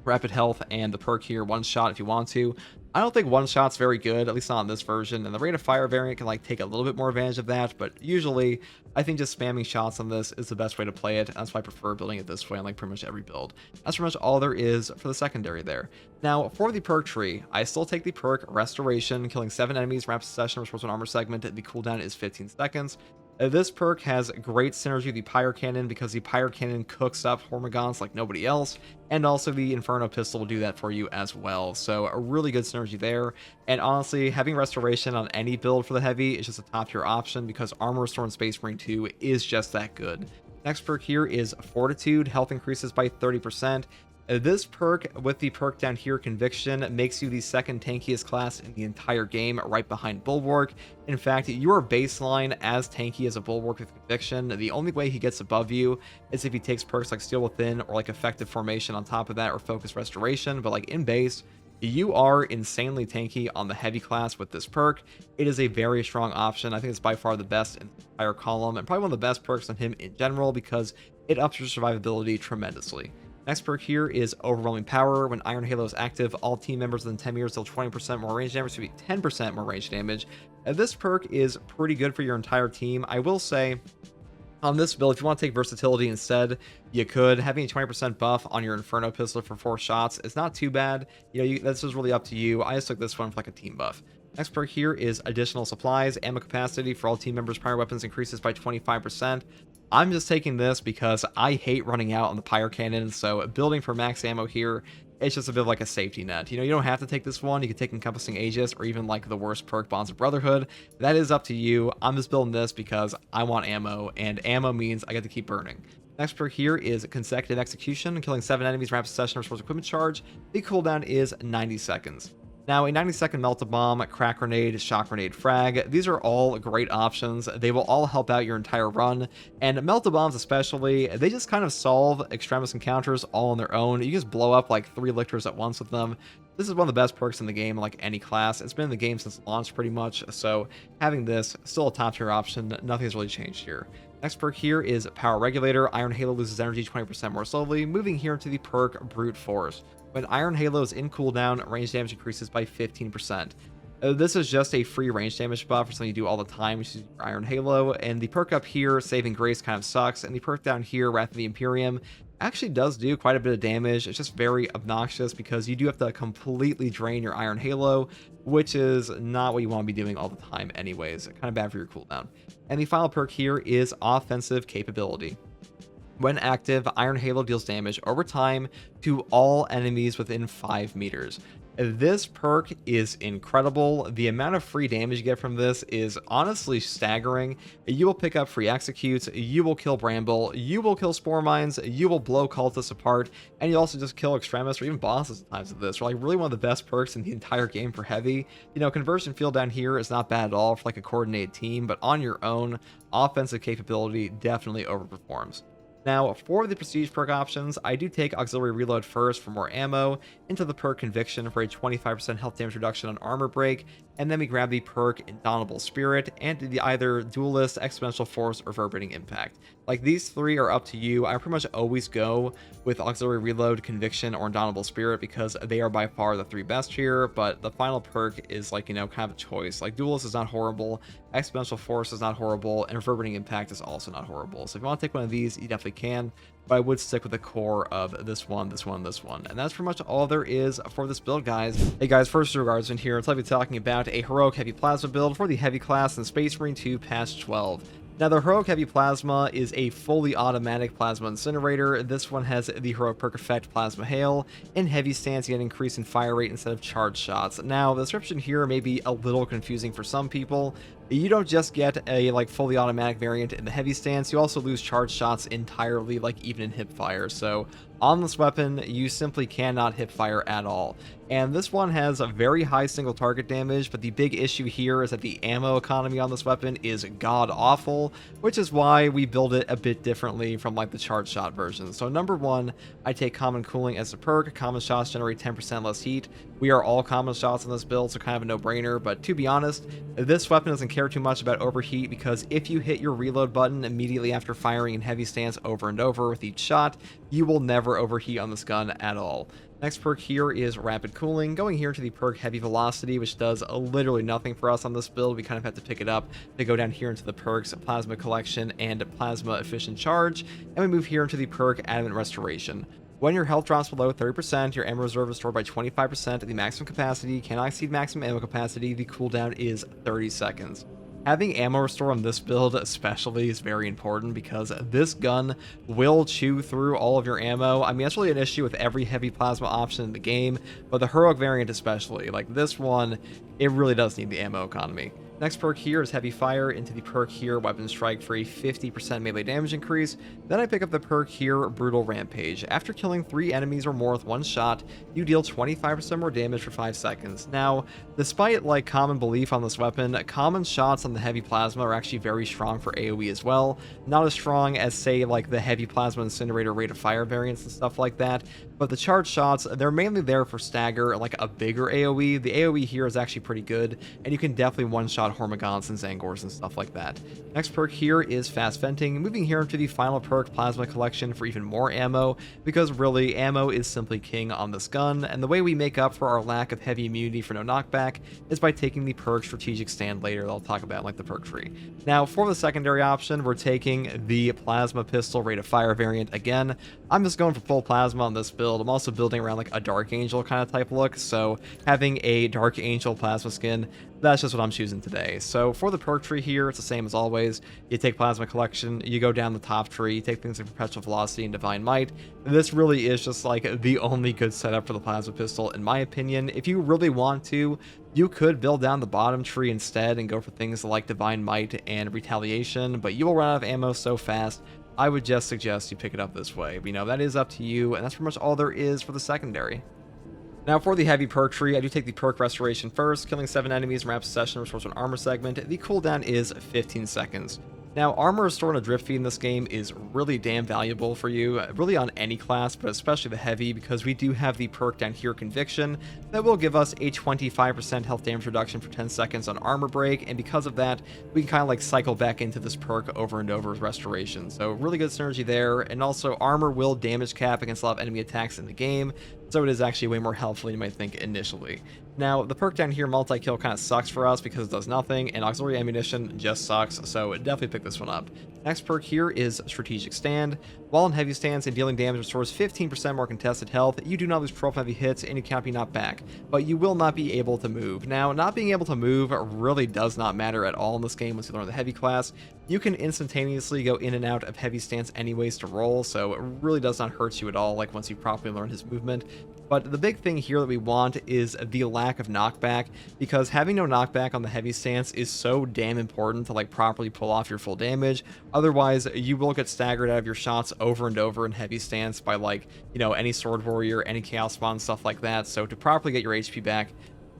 rapid health and the perk here, one shot if you want to. I don't think one shot's very good, at least not on this version, and the rate of fire variant can like take a little bit more advantage of that, but usually I think just spamming shots on this is the best way to play it. That's why I prefer building it this way on like pretty much every build. That's pretty much all there is for the secondary there. Now for the perk tree, I still take the perk Restoration, killing 7 enemies rapid succession restores 1 armor segment. The cooldown is 15 seconds. This perk has great synergy with the Pyrecannon because the Pyrecannon cooks up Hormigons like nobody else, and also the Inferno Pistol will do that for you as well. So a really good synergy there, and honestly, having Restoration on any build for the heavy is just a top tier option because Armor Restore in Space Marine 2 is just that good. Next perk here is Fortitude, health increases by 30%. This perk, with the perk down here, Conviction, makes you the second tankiest class in the entire game, right behind Bulwark. In fact, your baseline as tanky as a Bulwark with Conviction. The only way he gets above you is if he takes perks like Steel Within or like Effective Formation on top of that, or Focus Restoration. But like in base, you are insanely tanky on the heavy class with this perk. It is a very strong option. I think it's by far the best in the entire column, and probably one of the best perks on him in general because it ups your survivability tremendously. Next perk here is Overwhelming Power. When Iron Halo is active, all team members within 10 meters deal 20% more range damage, to be 10% more range damage. This perk is pretty good for your entire team. I will say, on this build, if you want to take versatility instead, you could. Having a 20% buff on your Inferno Pistol for 4 shots is not too bad. You know, this is really up to you. I just took this one for like a team buff. Next perk here is Additional Supplies. Ammo capacity for all team members' primary weapons increases by 25%. I'm just taking this because I hate running out on the Pyrecannon, so building for max ammo here, it's just a bit of like a safety net. You know, you don't have to take this one. You can take Encompassing Aegis or even like the worst perk, Bonds of Brotherhood. That is up to you. I'm just building this because I want ammo, and ammo means I get to keep burning. Next perk here is Consecutive Execution, killing 7 enemies, rapid succession restores equipment charge. The cooldown is 90 seconds. Now, a 90-second Melta Bomb, Crack Grenade, Shock Grenade, Frag, these are all great options. They will all help out your entire run, and Melta Bombs especially, they just kind of solve Extremis encounters all on their own. You just blow up like 3 lictors at once with them. This is one of the best perks in the game, like any class. It's been in the game since launch pretty much, so having this, still a top tier option. Nothing's really changed here. Next perk here is Power Regulator. Iron Halo loses energy 20% more slowly, moving here into the perk Brute Force. When Iron Halo is in cooldown, range damage increases by 15%. This is just a free range damage buff for something you do all the time, which is Iron Halo, and the perk up here, Saving Grace, kind of sucks, and the perk down here, Wrath of the Imperium, actually does do quite a bit of damage. It's just very obnoxious because you do have to completely drain your Iron Halo, which is not what you want to be doing all the time anyways. Kind of bad for your cooldown. And the final perk here is Offensive Capability. When active, Iron Halo deals damage over time to all enemies within 5 meters. This perk is incredible. The amount of free damage you get from this is honestly staggering. You will pick up free executes, you will kill Bramble, you will kill Spore Mines, you will blow cultists apart, and you also just kill Extremis or even bosses at times of this. Like really one of the best perks in the entire game for heavy. You know, Conversion Field down here is not bad at all for like a coordinated team, but on your own, offensive capability definitely overperforms. Now, for the prestige perk options, I do take Auxiliary Reload first for more ammo, into the perk Conviction for a 25% health damage reduction on armor break, and then we grab the perk Indomitable Spirit and the either Duelist, Exponential Force, or Reverberating Impact. Like, these three are up to you. I pretty much always go with Auxiliary Reload, Conviction, or Indomitable Spirit because they are by far the 3 best here, but the final perk is like, you know, kind of a choice. Like, Duelist is not horrible, Exponential Force is not horrible, and Reverberating Impact is also not horrible. So if you want to take one of these, you definitely can, but I would stick with the core of this one, this one, this one. And that's pretty much all there is for this build, guys. Hey guys, first regards in here, I'll be talking about a Heroic Heavy Plasma build for the Heavy class in Space Marine 2 Patch 12. Now, the Heroic Heavy Plasma is a fully automatic Plasma Incinerator. This one has the Heroic perk effect Plasma Hail. In Heavy stance, you get an increase in fire rate instead of charge shots. Now, the description here may be a little confusing for some people. You don't just get a like fully automatic variant in the Heavy stance, you also lose charge shots entirely, like even in hip fire. So on this weapon, you simply cannot hip fire at all. And this one has a very high single target damage, but the big issue here is that the ammo economy on this weapon is god awful, which is why we build it a bit differently from like the charge shot version. So number one, I take Common Cooling as a perk. Common shots generate 10% less heat. We are all common shots on this build, so kind of a no-brainer, but to be honest, this weapon doesn't care too much about overheat because if you hit your reload button immediately after firing in heavy stance over and over with each shot, you will never overheat on this gun at all. Next perk here is Rapid Cooling. Going here to the perk Heavy Velocity, which does literally nothing for us on this build. We kind of have to pick it up to go down here into the perks Plasma Collection and Plasma Efficient Charge. And we move here into the perk Adamant Restoration. When your health drops below 30%, your ammo reserve is stored by 25% at the maximum capacity, cannot exceed maximum ammo capacity. The cooldown is 30 seconds. Having ammo restore on this build especially is very important because this gun will chew through all of your ammo. I mean, that's really an issue with every heavy plasma option in the game, but the heroic variant especially. Like this one, it really does need the ammo economy. Next perk here is Heavy Fire into the perk here, Weapon Strike, for a 50% melee damage increase. Then I pick up the perk here, Brutal Rampage. After killing 3 enemies or more with one shot, you deal 25% more damage for 5 seconds. Now, despite like common belief on this weapon, common shots on the Heavy Plasma are actually very strong for AoE as well. Not as strong as say like the Heavy Plasma Incinerator Rate of Fire variants and stuff like that, but the charge shots, they're mainly there for stagger, like a bigger AoE. The AoE here is actually pretty good, and you can definitely one-shot Hormigons and Zangors and stuff like that. Next perk here is Fast Venting. Moving here into the final perk, Plasma Collection, for even more ammo, because really, ammo is simply king on this gun, and the way we make up for our lack of heavy immunity for no knockback is by taking the perk Strategic Stand later that I'll talk about, like the perk tree. Now, for the secondary option, we're taking the Plasma Pistol Rate of Fire variant again. I'm just going for full plasma on this build. I'm also building around like a Dark Angel kind of type look, so having a Dark Angel plasma skin, that's just what I'm choosing today. So for the perk tree here, it's the same as always. You take Plasma Collection, you go down the top tree, you take things like Perpetual Velocity and Divine Might. This really is just like the only good setup for the Plasma Pistol, in my opinion. If you really want to, you could build down the bottom tree instead and go for things like Divine Might and Retaliation, but you will run out of ammo so fast. I would just suggest you pick it up this way. But, you know, that is up to you, and that's pretty much all there is for the secondary. Now, for the heavy perk tree, I do take the perk Restoration first. Killing 7 enemies in rapid succession restores an armor segment. The cooldown is 15 seconds. Now, armor restored on a drift feed in this game is really damn valuable for you, really on any class, but especially the heavy, because we do have the perk down here, Conviction, that will give us a 25% health damage reduction for 10 seconds on armor break, and because of that, we can kind of like cycle back into this perk over and over with Restoration. So really good synergy there, and also armor will damage cap against a lot of enemy attacks in the game, so it is actually way more helpful than you might think initially. Now, the perk down here, Multi-Kill, kind of sucks for us because it does nothing, and Auxiliary Ammunition just sucks, so definitely pick this one up. Next perk here is Strategic Stand. While in heavy stance and dealing damage restores 15% more contested health, you do not lose pro from heavy hits and you cannot be knocked back, but you will not be able to move. Now, not being able to move really does not matter at all in this game once you learn the heavy class. You can instantaneously go in and out of heavy stance anyways to roll, so it really does not hurt you at all, like once you properly learn his movement. But the big thing here that we want is the lack of knockback, because having no knockback on the heavy stance is so damn important to like properly pull off your full damage. Otherwise, you will get staggered out of your shots over and over in heavy stance by like, you know, any sword warrior, any chaos spawn, stuff like that. So to properly get your HP back,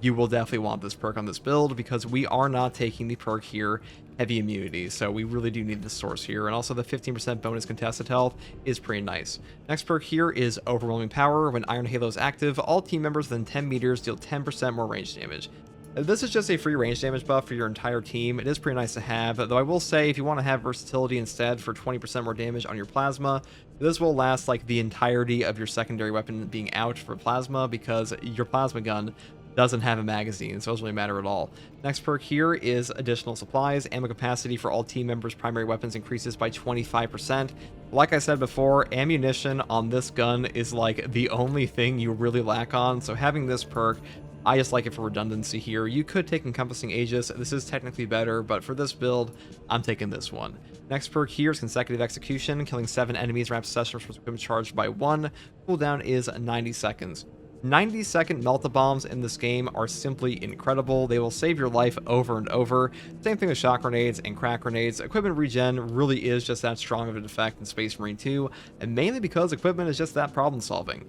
you will definitely want this perk on this build, because we are not taking the perk here, Heavy Immunity, so we really do need the source here, and also the 15% bonus contested health is pretty nice. Next perk here is Overwhelming Power. When Iron Halo is active, all team members within 10 meters deal 10% more range damage. This is just a free range damage buff for your entire team. It is pretty nice to have, though I will say if you want to have versatility instead for 20% more damage on your plasma, this will last like the entirety of your secondary weapon being out for plasma, because your plasma gun doesn't have a magazine, so it doesn't really matter at all. Next perk here is Additional Supplies. Ammo capacity for all team members' primary weapons increases by 25%. Like I said before, ammunition on this gun is like the only thing you really lack on, so having this perk, I just like it for redundancy here. You could take Encompassing Aegis. This is technically better, but for this build, I'm taking this one. Next perk here is Consecutive Execution. Killing 7 enemies in rapid succession restores equipment charged by 1. Cooldown is 90 seconds. 90-second Melta bombs in this game are simply incredible. They will save your life over and over. Same thing with shock grenades and crack grenades. Equipment regen really is just that strong of an effect in Space Marine 2, and mainly because equipment is just that problem solving.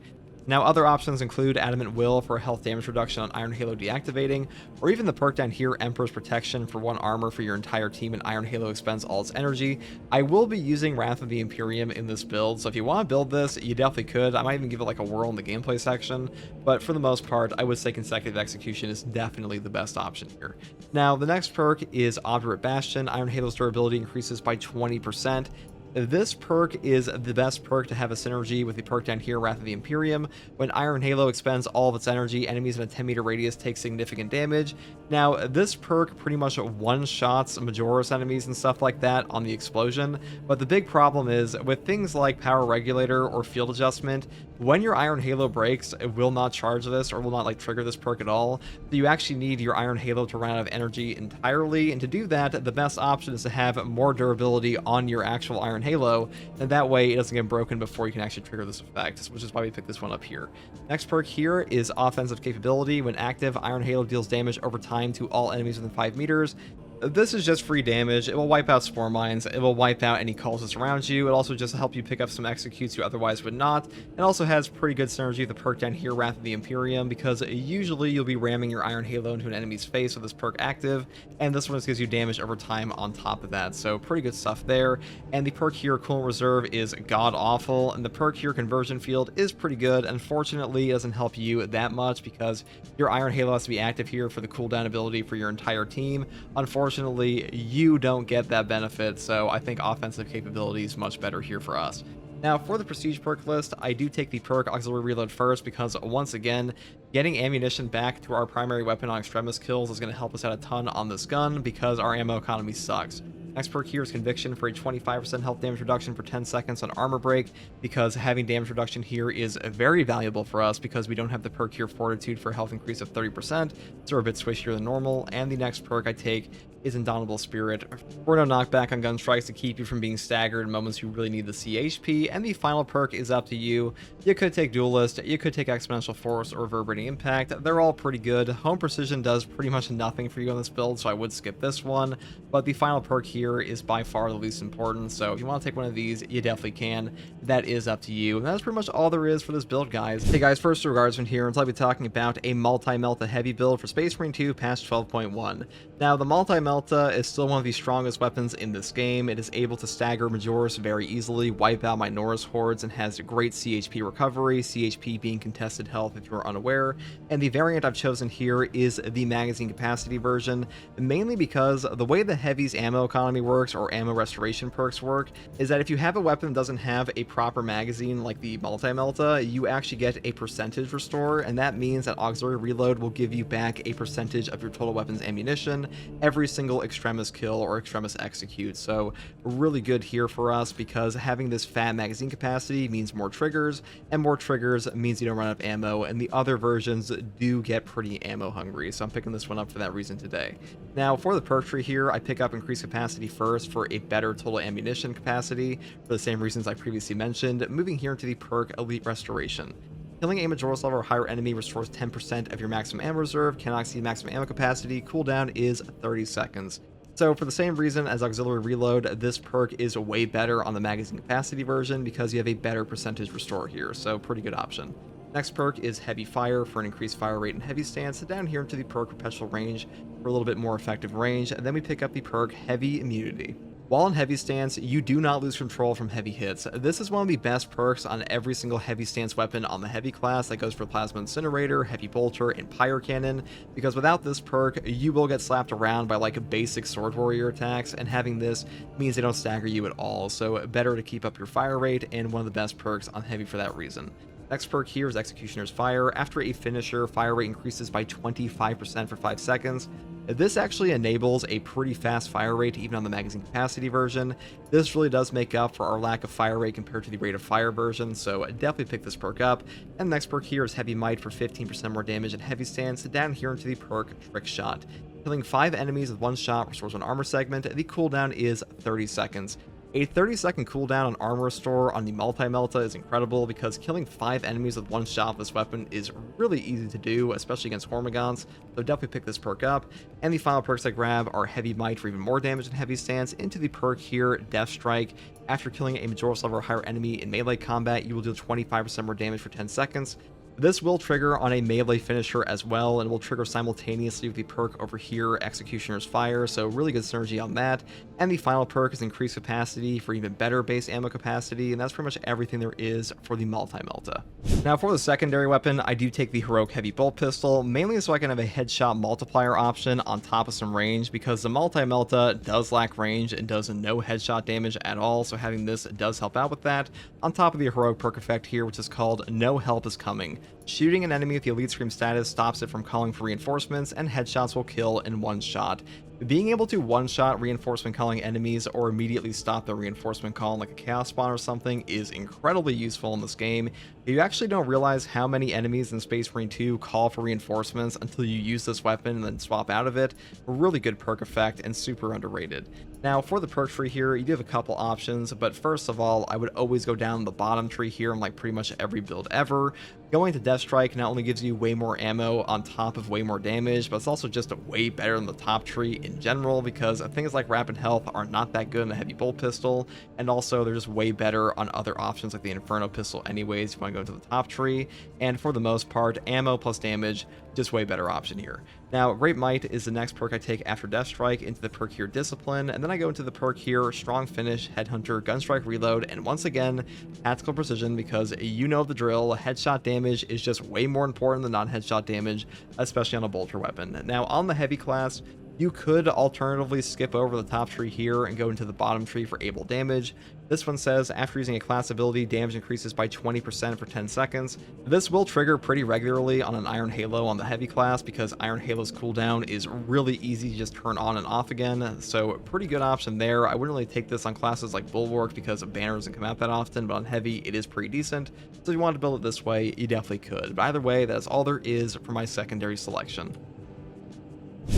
Now, other options include Adamant Will for health damage reduction on Iron Halo deactivating, or even the perk down here, Emperor's Protection, for 1 armor for your entire team, and Iron Halo expends all its energy. I will be using Wrath of the Imperium in this build, so if you want to build this, you definitely could. I might even give it like a whirl in the gameplay section, but for the most part, I would say Consecutive Execution is definitely the best option here. Now, the next perk is Obdurate Bastion. Iron Halo's durability increases by 20%. This perk is the best perk to have a synergy with the perk down here, Wrath of the Imperium. When Iron Halo expends all of its energy, enemies in a 10-meter radius take significant damage. Now, this perk pretty much one-shots Majora's enemies and stuff like that on the explosion, but the big problem is, with things like Power Regulator or Field Adjustment, when your Iron Halo breaks, it will not charge this or will not like trigger this perk at all. So you actually need your Iron Halo to run out of energy entirely, and to do that, the best option is to have more durability on your actual Iron Halo, and that way it doesn't get broken before you can actually trigger this effect, which is why we picked this one up here. Next perk here is Offensive Capability. When active, Iron Halo deals damage over time to all enemies within 5 meters. This is just free damage. It will wipe out Spore Mines. It will wipe out any cultists around you. It also just help you pick up some executes you otherwise would not. It also has pretty good synergy with the perk down here, Wrath of the Imperium, because usually you'll be ramming your Iron Halo into an enemy's face with this perk active, and this one just gives you damage over time on top of that, so pretty good stuff there. And the perk here, Coolant Reserve, is god-awful, and the perk here, Conversion Field, is pretty good. Unfortunately, it doesn't help you that much because your Iron Halo has to be active here for the cooldown ability for your entire team. Unfortunately, you don't get that benefit, so I think Offensive Capability is much better here for us. Now, for the Prestige perk list, I do take the perk Auxiliary Reload first because, once again, getting ammunition back to our primary weapon on Extremis kills is going to help us out a ton on this gun because our ammo economy sucks. Next perk here is Conviction for a 25% health damage reduction for 10 seconds on armor break, because having damage reduction here is very valuable for us because we don't have the perk here, Fortitude, for a health increase of 30%, so we're a bit squishier than normal. And the next perk I take is Indomitable Spirit for no knockback on gun strikes to keep you from being staggered in moments you really need the CHP. And the final perk is up to you. You could take Duelist, you could take Exponential Force or Reverberating Impact. They're all pretty good. Home Precision does pretty much nothing for you on this build, so I would skip this one. But the final perk here is by far the least important, so if you want to take one of these, you definitely can. That is up to you. And that's pretty much all there is for this build, guys. Hey guys, first regards from here, and I'll be talking about a multi-Melta heavy build for Space Marine 2 past 12.1. Now, the multi-Melta is still one of the strongest weapons in this game. It is able to stagger Majoris very easily, wipe out Minoris hordes, and has great CHP recovery, CHP being contested health if you're unaware. And the variant I've chosen here is the magazine capacity version, mainly because the way the heavy's ammo economy works, or ammo restoration perks work, is that if you have a weapon that doesn't have a proper magazine like the multi-Melta, you actually get a percentage restore, and that means that Auxiliary Reload will give you back a percentage of your total weapon's ammunition every single Extremis kill or Extremis execute. So really good here for us because having this fat magazine capacity means more triggers, and more triggers means you don't run out of ammo, and the other versions do get pretty ammo hungry, so I'm picking this one up for that reason today. Now, for the perk tree here, I pick up increased capacity first for a better total ammunition capacity for the same reasons I previously mentioned, moving here into the perk Elite Restoration. Killing a Majoris level or higher enemy restores 10% of your maximum ammo reserve, cannot exceed maximum ammo capacity, cooldown is 30 seconds. So for the same reason as Auxiliary Reload, this perk is way better on the magazine capacity version because you have a better percentage restore here, so pretty good option. Next perk is Heavy Fire for an increased fire rate and heavy stance, down here into the perk Perpetual Range for a little bit more effective range, and then we pick up the perk Heavy Immunity. While in heavy stance, you do not lose control from heavy hits. This is one of the best perks on every single heavy stance weapon on the heavy class. That goes for Plasma Incinerator, Heavy Bolter, and Pyrecannon, because without this perk, you will get slapped around by like basic Sword Warrior attacks, and having this means they don't stagger you at all, so better to keep up your fire rate, and one of the best perks on heavy for that reason. Next perk here is Executioner's Fire. After a finisher, fire rate increases by 25% for 5 seconds. This actually enables a pretty fast fire rate even on the magazine capacity version. This really does make up for our lack of fire rate compared to the rate of fire version, so definitely pick this perk up. And the next perk here is Heavy Might for 15% more damage and heavy stance, down here into the perk Trick Shot. Killing 5 enemies with 1 shot restores an armor segment. The cooldown is 30 seconds. A 30-second cooldown on armor restore on the multi-Melta is incredible because killing 5 enemies with 1 shot with this weapon is really easy to do, especially against Hormigons, so definitely pick this perk up. And the final perks I grab are Heavy Might for even more damage and heavy stance, into the perk here, Death Strike. After killing a Majoris level or higher enemy in melee combat, you will deal 25% more damage for 10 seconds. This will trigger on a melee finisher as well, and will trigger simultaneously with the perk over here, Executioner's Fire, so really good synergy on that. And the final perk is increased capacity for even better base ammo capacity, and that's pretty much everything there is for the multi-Melta. Now for the secondary weapon, I do take the Heroic Heavy Bolt Pistol, mainly so I can have a headshot multiplier option on top of some range, because the multi-Melta does lack range and does no headshot damage at all, so having this does help out with that, on top of the heroic perk effect here, which is called No Help is Coming. Shooting an enemy with the Elite Scream status stops it from calling for reinforcements, and headshots will kill in one shot. Being able to one-shot reinforcement calling enemies or immediately stop the reinforcement call like a Chaos Spawn or something is incredibly useful in this game. You actually don't realize how many enemies in Space Marine 2 call for reinforcements until you use this weapon and then swap out of it. A really good perk effect and super underrated. Now for the perk tree here, you do have a couple options, but first of all, I would always go down the bottom tree here in like pretty much every build ever. Going to Death Strike not only gives you way more ammo on top of way more damage, but it's also just way better than the top tree in general, because things like Rapid Health are not that good in the Heavy Bolt Pistol, and also they're just way better on other options like the Inferno Pistol anyways, if you want to go to the top tree, and for the most part, ammo plus damage, just way better option here. Now, Great Might is the next perk I take after Death Strike into the perk here Discipline, and then I go into the perk here Strong Finish, Headhunter, Gunstrike Reload, and once again, Tactical Precision, because you know the drill, headshot damage is just way more important than non-headshot damage, especially on a bolter weapon. Now, on the heavy class, you could alternatively skip over the top tree here and go into the bottom tree for able damage. This one says, after using a class ability, damage increases by 20% for 10 seconds. This will trigger pretty regularly on an Iron Halo on the heavy class, because Iron Halo's cooldown is really easy to just turn on and off again, so pretty good option there. I wouldn't really take this on classes like Bulwark because a banner doesn't come out that often, but on heavy it is pretty decent, so if you wanted to build it this way, you definitely could. But either way, that's all there is for my secondary selection.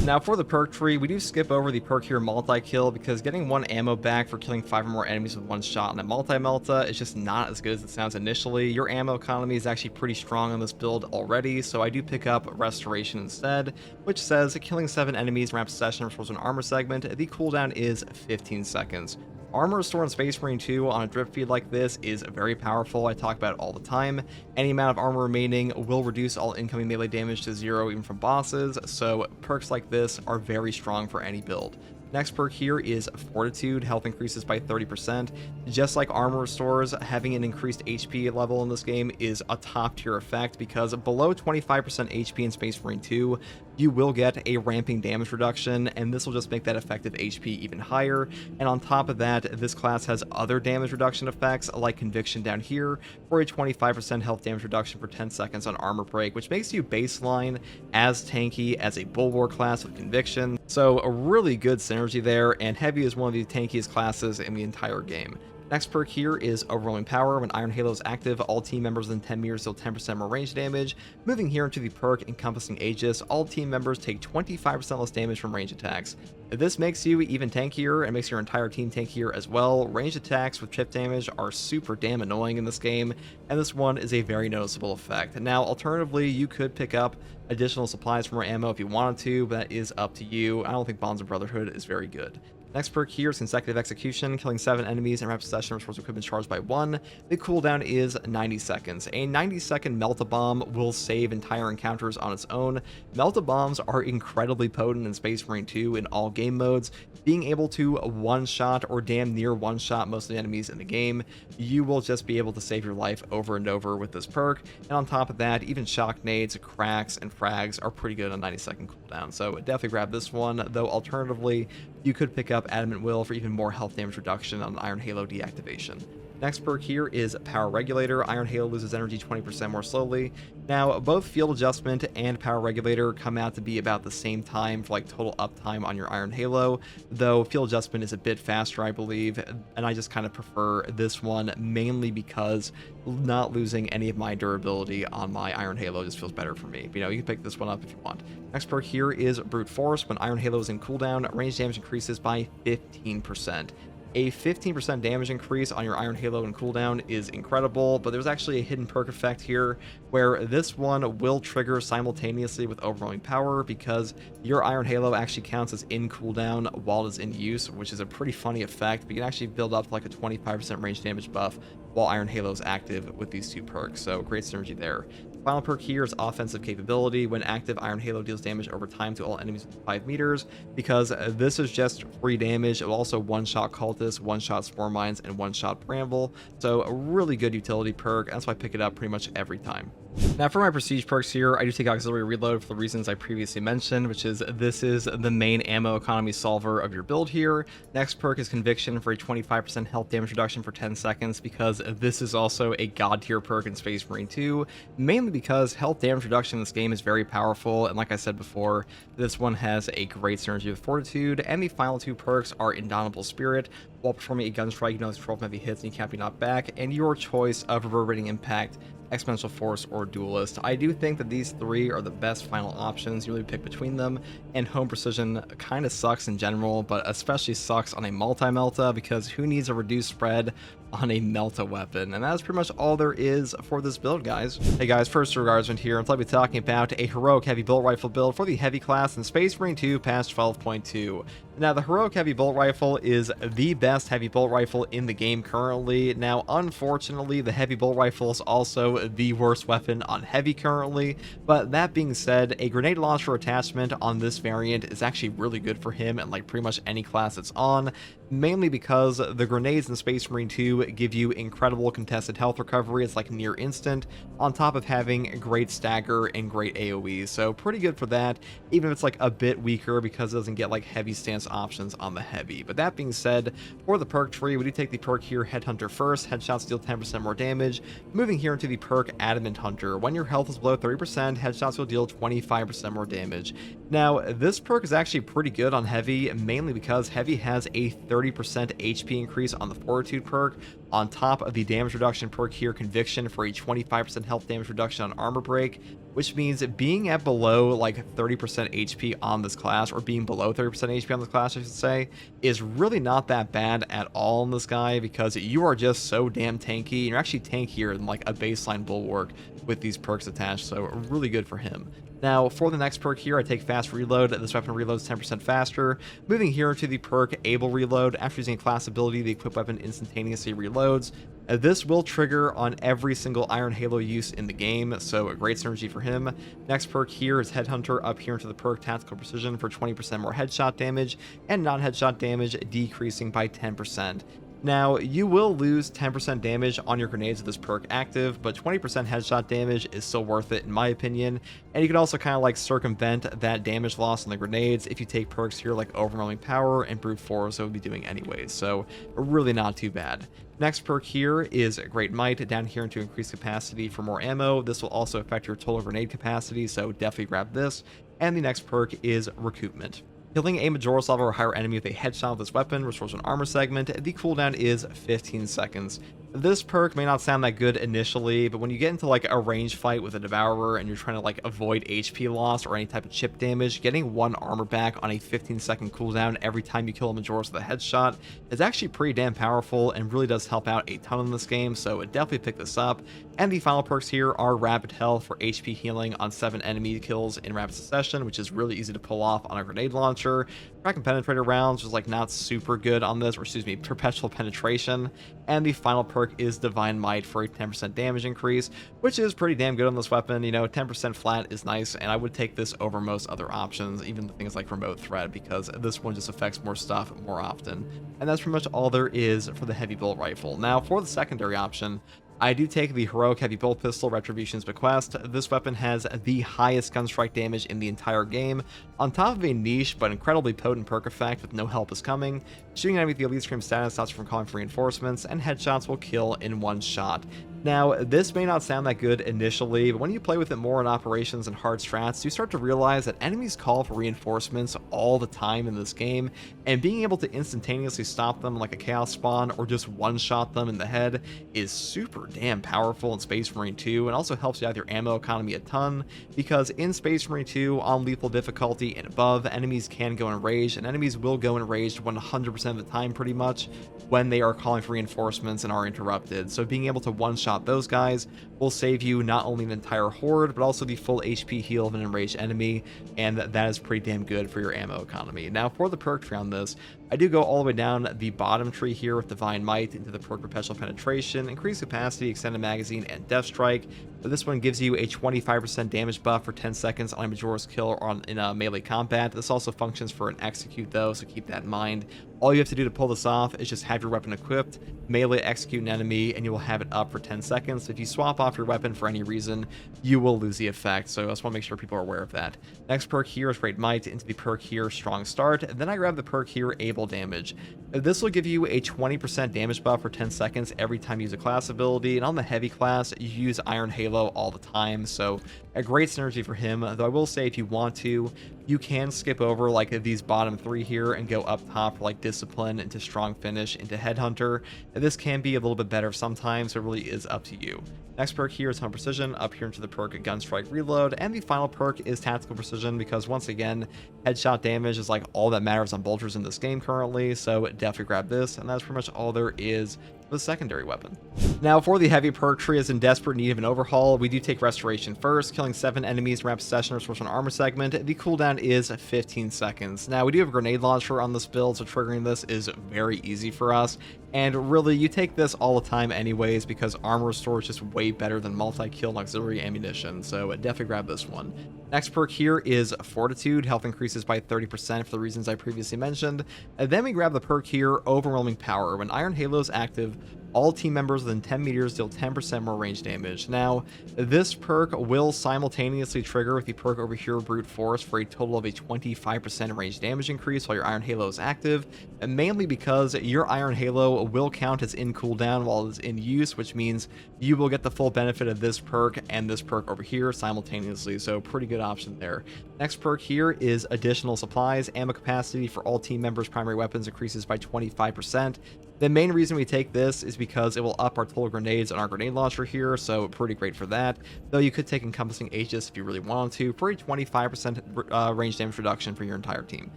Now for the perk tree, we do skip over the perk here multi-kill, because getting 1 ammo back for killing 5 or more enemies with 1 shot on a multi-Melta is just not as good as it sounds initially. Your ammo economy is actually pretty strong on this build already, so I do pick up Restoration instead, which says killing 7 enemies in rapid succession restores an armor segment. The cooldown is 15 seconds. Armor Restore in Space Marine 2 on a drip feed like this is very powerful. I talk about it all the time. Any amount of armor remaining will reduce all incoming melee damage to 0 even from bosses, so perks like this are very strong for any build. Next perk here is Fortitude. Health increases by 30%. Just like Armor Restores, having an increased HP level in this game is a top tier effect, because below 25% HP in Space Marine 2, you will get a ramping damage reduction, and this will just make that effective HP even higher. And on top of that, this class has other damage reduction effects like Conviction down here for a 25% health damage reduction for 10 seconds on Armor Break, which makes you baseline as tanky as a Bulwark class with Conviction. So a really good synergy there, and Heavy is one of the tankiest classes in the entire game. Next perk here is Overwhelming Power. When Iron Halo is active, all team members within 10 meters deal 10% more range damage. Moving here into the perk Encompassing Aegis, all team members take 25% less damage from range attacks. This makes you even tankier and makes your entire team tankier as well. Ranged attacks with chip damage are super damn annoying in this game, and this one is a very noticeable effect. Now, alternatively, you could pick up additional supplies for more ammo if you wanted to, but that is up to you. I don't think Bonds of Brotherhood is very good. Next perk here is Consecutive Execution. Killing 7 enemies in rapid succession restores equipment charged by 1. The cooldown is 90 seconds. A 90-second Melta Bomb will save entire encounters on its own. Melta Bombs are incredibly potent in Space Marine 2 in all game modes. Being able to one-shot or damn near one-shot most of the enemies in the game, you will just be able to save your life over and over with this perk. And on top of that, even shock nades, cracks, and frags are pretty good on 90-second cooldown. So definitely grab this one, though alternatively, you could pick up Adamant Will for even more health damage reduction on Iron Halo deactivation. Next perk here is Power Regulator. Iron Halo loses energy 20% more slowly. Now, both Field Adjustment and Power Regulator come out to be about the same time for like total uptime on your Iron Halo, though Field Adjustment is a bit faster, I believe, and I just kind of prefer this one mainly because not losing any of my durability on my Iron Halo just feels better for me. But, you know, you can pick this one up if you want. Next perk here is Brute Force. When Iron Halo is in cooldown, range damage increases by 15%. A 15% damage increase on your Iron Halo in cooldown is incredible, but there's actually a hidden perk effect here where this one will trigger simultaneously with Overwhelming Power, because your Iron Halo actually counts as in cooldown while it is in use, which is a pretty funny effect, but you can actually build up like a 25% range damage buff while Iron Halo is active with these two perks, so great synergy there. Final perk here is offensive capability. When active, Iron Halo deals damage over time to all enemies within 5 meters. Because this is just free damage, it will also one-shot cultists, one-shot spore mines, and one-shot bramble. So a really good utility perk. That's why I pick it up pretty much every time. Now for my prestige perks here, I do take auxiliary reload for the reasons I previously mentioned, which is this is the main ammo economy solver of your build here. Next perk is conviction for a 25% health damage reduction for 10 seconds, because this is also a god tier perk in Space Marine 2, mainly because health damage reduction in this game is very powerful, and like I said before, this one has a great synergy with fortitude, and the final 2 perks are Indomitable Spirit. While performing a gun strike, you know, control from heavy hits and you can't be knocked back, and your choice of reverberating impact, exponential force, or duelist. I do think that these 3 are the best final options. You really pick between them, and home precision kind of sucks in general, but especially sucks on a multi-melta, because who needs a reduced spread on a melta weapon? And that's pretty much all there is for this build, guys. Hey guys, first regardsman here, and I'll be talking about a heroic heavy bolt rifle build for the heavy class in Space Marine 2 patch 12.2. Now, the heroic heavy bolt rifle is the best heavy bolt rifle in the game currently. Now, unfortunately, the heavy bolt rifle is also the worst weapon on heavy currently, but that being said, a grenade launcher attachment on this variant is actually really good for him and like pretty much any class it's on, mainly because the grenades in Space Marine 2 give you incredible contested health recovery. It's like near instant, on top of having great stagger and great AoE, so pretty good for that, even if it's like a bit weaker because it doesn't get like heavy stance options on the heavy. But that being said, for the perk tree, we do take the perk here Headhunter first. Headshots deal 10% more damage. Moving here into the perk Adamant Hunter, when your health is below 30%, headshots will deal 25% more damage. Now, this perk is actually pretty good on heavy, mainly because heavy has a 30% HP increase on the fortitude perk, on top of the damage reduction perk here, Conviction, for a 25% health damage reduction on armor break, which means being at below like 30% HP on this class, or being below 30% HP on this class, I should say, is really not that bad at all in this guy, because you are just so damn tanky, and you're actually tankier than like a baseline Bulwark with these perks attached, so really good for him. Now, for the next perk here, I take Fast Reload. This weapon reloads 10% faster. Moving here to the perk Able Reload. After using a class ability, the equipped weapon instantaneously reloads. This will trigger on every single Iron Halo use in the game, so a great synergy for him. Next perk here is Headhunter, up here into the perk Tactical Precision for 20% more headshot damage, and non-headshot damage decreasing by 10%. Now, you will lose 10% damage on your grenades with this perk active, but 20% headshot damage is still worth it in my opinion, and you can also kind of like circumvent that damage loss on the grenades if you take perks here like Overwhelming Power and Brute Force, so it would be doing anyways, so really not too bad. Next perk here is Great Might, down here into increased capacity for more ammo. This will also affect your total grenade capacity, so definitely grab this. And the next perk is Recoupment. Killing a Majora's level or higher enemy with a headshot with this weapon restores an armor segment. The cooldown is 15 seconds. This perk may not sound that good initially, but when you get into like a range fight with a Devourer and you're trying to like avoid HP loss or any type of chip damage, getting 1 armor back on a 15-second cooldown every time you kill a Majora's with a headshot is actually pretty damn powerful and really does help out a ton in this game, so definitely pick this up. And the final perks here are Rapid Health for HP healing on 7 enemy kills in rapid succession, which is really easy to pull off on a grenade launcher. Crack and Penetrator rounds is like not super good on this, or excuse me, Perpetual Penetration. And the final perk is Divine Might for a 10% damage increase, which is pretty damn good on this weapon. You know, 10% flat is nice, and I would take this over most other options, even the things like Remote Threat, because this one just affects more stuff more often. And that's pretty much all there is for the heavy bolt rifle. Now, for the secondary option, I do take the heroic heavy bolt pistol, Retribution's Bequest. This weapon has the highest gun strike damage in the entire game, on top of a niche but incredibly potent perk effect with no help is coming. Shooting an enemy with the Elite Scream status stops from calling for reinforcements, and headshots will kill in 1 shot. Now, this may not sound that good initially, but when you play with it more in operations and hard strats, you start to realize that enemies call for reinforcements all the time in this game, and being able to instantaneously stop them like a Chaos Spawn or just one-shot them in the head is super damn powerful in Space Marine 2, and also helps you out with your ammo economy a ton, because in Space Marine 2, on lethal difficulty and above, enemies can go enraged, and enemies will go enraged 100% of the time pretty much when they are calling for reinforcements and are interrupted, so being able to one-shot those guys will save you not only an entire horde, but also the full HP heal of an enraged enemy, and that is pretty damn good for your ammo economy. Now, for the perk tree on this, I do go all the way down the bottom tree here with Divine Might into the perk Perpetual Penetration, Increased Capacity, Extended Magazine, and Death Strike. This one gives you a 25% damage buff for 10 seconds on a Majora's Kill or in a melee combat. This also functions for an execute though, so keep that in mind. All you have to do to pull this off is just have your weapon equipped, melee execute an enemy, and you will have it up for 10 seconds. If you swap off your weapon for any reason, you will lose the effect, so I just want to make sure people are aware of that. Next perk here is Great Might, into the perk here, Strong Start, and then I grab the perk here, Able Damage. This will give you a 20% damage buff for 10 seconds every time you use a class ability, and on the heavy class, you use Iron Halo all the time, so a great synergy for him, though I will say if you want to, you can skip over like these bottom 3 here and go up top for like Discipline, into Strong Finish, into Headhunter. This can be a little bit better sometimes, so it really is up to you. Next perk here is Home Precision, up here into the perk Gunstrike Reload, and the final perk is Tactical Precision, because once again, headshot damage is like all that matters on bolters in this game currently, so definitely grab this, and that's pretty much all there is for the secondary weapon. Now for the heavy perk tree is in desperate need of an overhaul, we do take Restoration first, killing 7 enemies in rapid succession restores an armor segment. The cooldown is 15 seconds. Now we do have a grenade launcher on this build, so triggering this is very easy for us, and really you take this all the time anyways because armor restore is just way better than multi-kill and auxiliary ammunition, so definitely grab this one. Next perk here is Fortitude, health increases by 30% for the reasons I previously mentioned, and then we grab the perk here, Overwhelming Power. When Iron Halo is active, all team members within 10 meters deal 10% more range damage. Now, this perk will simultaneously trigger with the perk over here, Brute Force, for a total of a 25% range damage increase while your Iron Halo is active, and mainly because your Iron Halo will count as in cooldown while it's in use, which means you will get the full benefit of this perk and this perk over here simultaneously, so pretty good option there. Next perk here is Additional Supplies. Ammo capacity for all team members' primary weapons increases by 25%. The main reason we take this is because it will up our total grenades on our grenade launcher here, so pretty great for that. Though you could take Encompassing Aegis if you really wanted to, for a 25% range damage reduction for your entire team.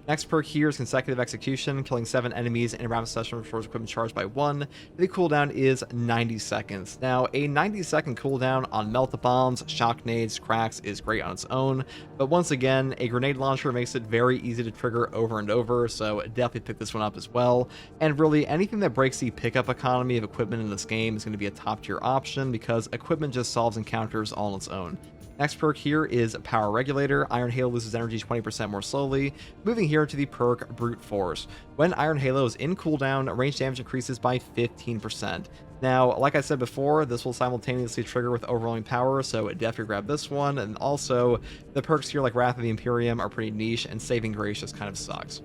Next perk here is Consecutive Execution, killing 7 enemies in a rapid succession restores equipment charged by 1. The cooldown is 90 seconds. Now, a 90-second cooldown on Melta Bombs, Shock Nades, Cracks is great on its own, but once again, a grenade launcher makes it very easy to trigger over and over, so definitely pick this one up as well. And really, anything that breaks the pickup economy of equipment in this game is going to be a top-tier option, because equipment just solves encounters all on its own. Next perk here is Power Regulator. Iron Halo loses energy 20% more slowly. Moving here to the perk Brute Force. When Iron Halo is in cooldown, range damage increases by 15%. Now, like I said before, this will simultaneously trigger with Overwhelming Power, so definitely grab this one. And also, the perks here like Wrath of the Imperium are pretty niche, and Saving Grace just kind of sucks.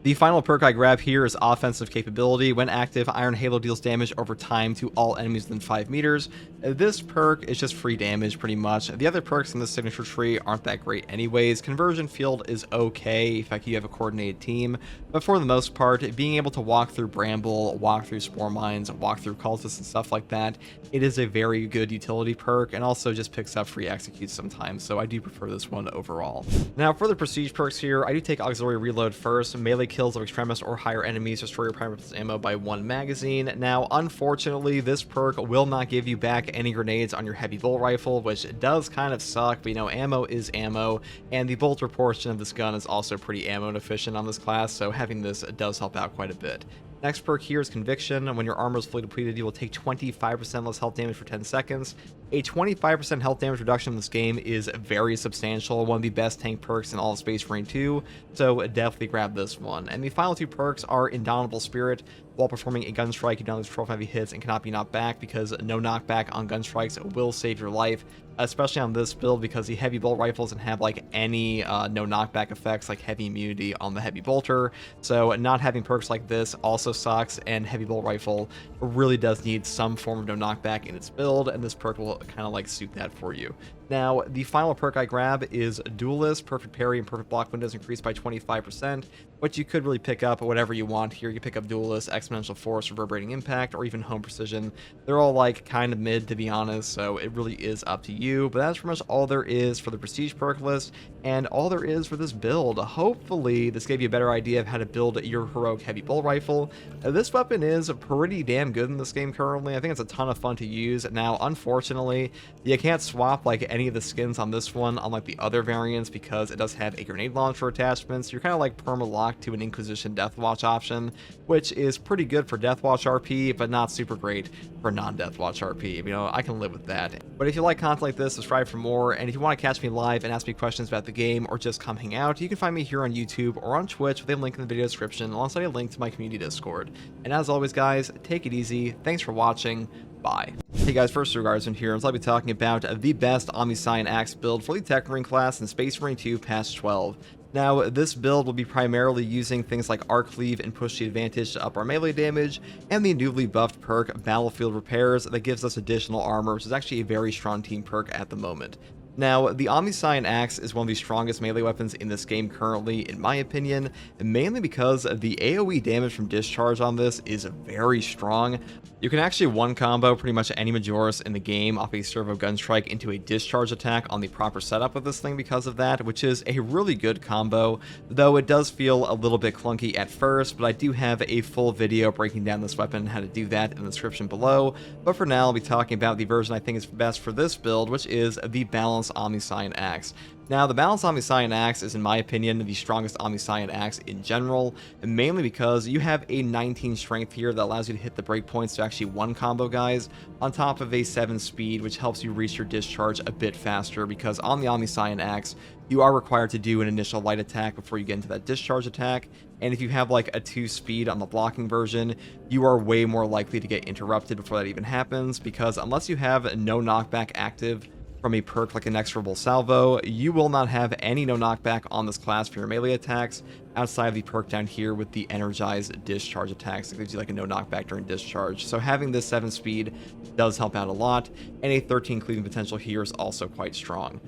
The final perk I grab here is Offensive Capability. When active, Iron Halo deals damage over time to all enemies within 5 meters. This perk is just free damage pretty much. The other perks in this signature tree aren't that great anyways. Conversion Field is okay if you have a coordinated team, but for the most part, being able to walk through Bramble, walk through Spore Mines, walk through Cultists and stuff like that, it is a very good utility perk, and also just picks up free executes sometimes, so I do prefer this one overall. Now for the Prestige perks here, I do take Auxiliary Reload first. Melee kills of extremist or higher enemies restore your primary weapons ammo by 1 magazine. Now, unfortunately, this perk will not give you back any grenades on your heavy bolt rifle, which does kind of suck, but you know, ammo is ammo, and the bolter portion of this gun is also pretty ammo efficient on this class, so having this does help out quite a bit. Next perk here is Conviction. When your armor is fully depleted, you will take 25% less health damage for 10 seconds. A 25% health damage reduction in this game is very substantial, one of the best tank perks in all of Space Marine 2, so definitely grab this one. And the final 2 perks are Indomitable Spirit. While performing a gun strike, you don't lose 12 heavy hits and cannot be knocked back, because no knockback on gun strikes will save your life, especially on this build, because the heavy bolt rifle doesn't have like any no knockback effects like heavy immunity on the heavy bolter, so not having perks like this also sucks, and heavy bolt rifle really does need some form of no knockback in its build, and this perk will kind of like suit that for you. Now, the final perk I grab is Duelist. Perfect parry and perfect block windows increased by 25%, but you could really pick up whatever you want here. You pick up Duelist, Exponential Force, Reverberating Impact, or even Home Precision. They're all like kind of mid, to be honest, so it really is up to you, but that's pretty much all there is for the Prestige perk list, and all there is for this build. Hopefully, this gave you a better idea of how to build your heroic heavy bolt rifle. This weapon is pretty damn good in this game currently. I think it's a ton of fun to use. Now, unfortunately, you can't swap like any of the skins on this one, unlike the other variants, because it does have a grenade launcher attachment, so you're kind of like perma-locked to an Inquisition Deathwatch option, which is pretty good for Deathwatch RP, but not super great for non-Deathwatch RP. You know, I can live with that. But if you like content like this, subscribe for more, and if you want to catch me live and ask me questions about the game, or just come hang out, you can find me here on YouTube or on Twitch with a link in the video description, alongside a link to my community Discord. And as always, guys, take it easy. Thanks for watching. Bye. Hey guys, first Guardsman here, and I'll be talking about the best Omniscient Axe build for the Techmarine class in Space Marine 2 Patch 12. Now, this build will be primarily using things like Arc Cleave and Push the Advantage to up our melee damage, and the newly buffed perk Battlefield Repairs that gives us additional armor, which is actually a very strong team perk at the moment. Now, the Omniscient Axe is one of the strongest melee weapons in this game currently, in my opinion, mainly because the AoE damage from discharge on this is very strong. You can actually one-combo pretty much any Majoris in the game off a Servo Gunstrike into a discharge attack on the proper setup of this thing because of that, which is a really good combo, though it does feel a little bit clunky at first, but I do have a full video breaking down this weapon and how to do that in the description below. But for now, I'll be talking about the version I think is best for this build, which is the Balanced Omniscient Axe. Now, the Balanced Omniscient Axe is, in my opinion, the strongest Omniscient Axe in general, and mainly because you have a 19 strength here that allows you to hit the breakpoints to actually one-combo guys, on top of a 7 speed, which helps you reach your discharge a bit faster, because on the Omniscient Axe, you are required to do an initial light attack before you get into that discharge attack, and if you have like a 2 speed on the blocking version, you are way more likely to get interrupted before that even happens, because unless you have no knockback active from a perk like an Inexorable Salvo, you will not have any no knockback on this class for your melee attacks outside of the perk down here with the Energized Discharge attacks. It gives you like a no knockback during discharge. So having this 7 speed does help out a lot, and a 13 cleaving potential here is also quite strong.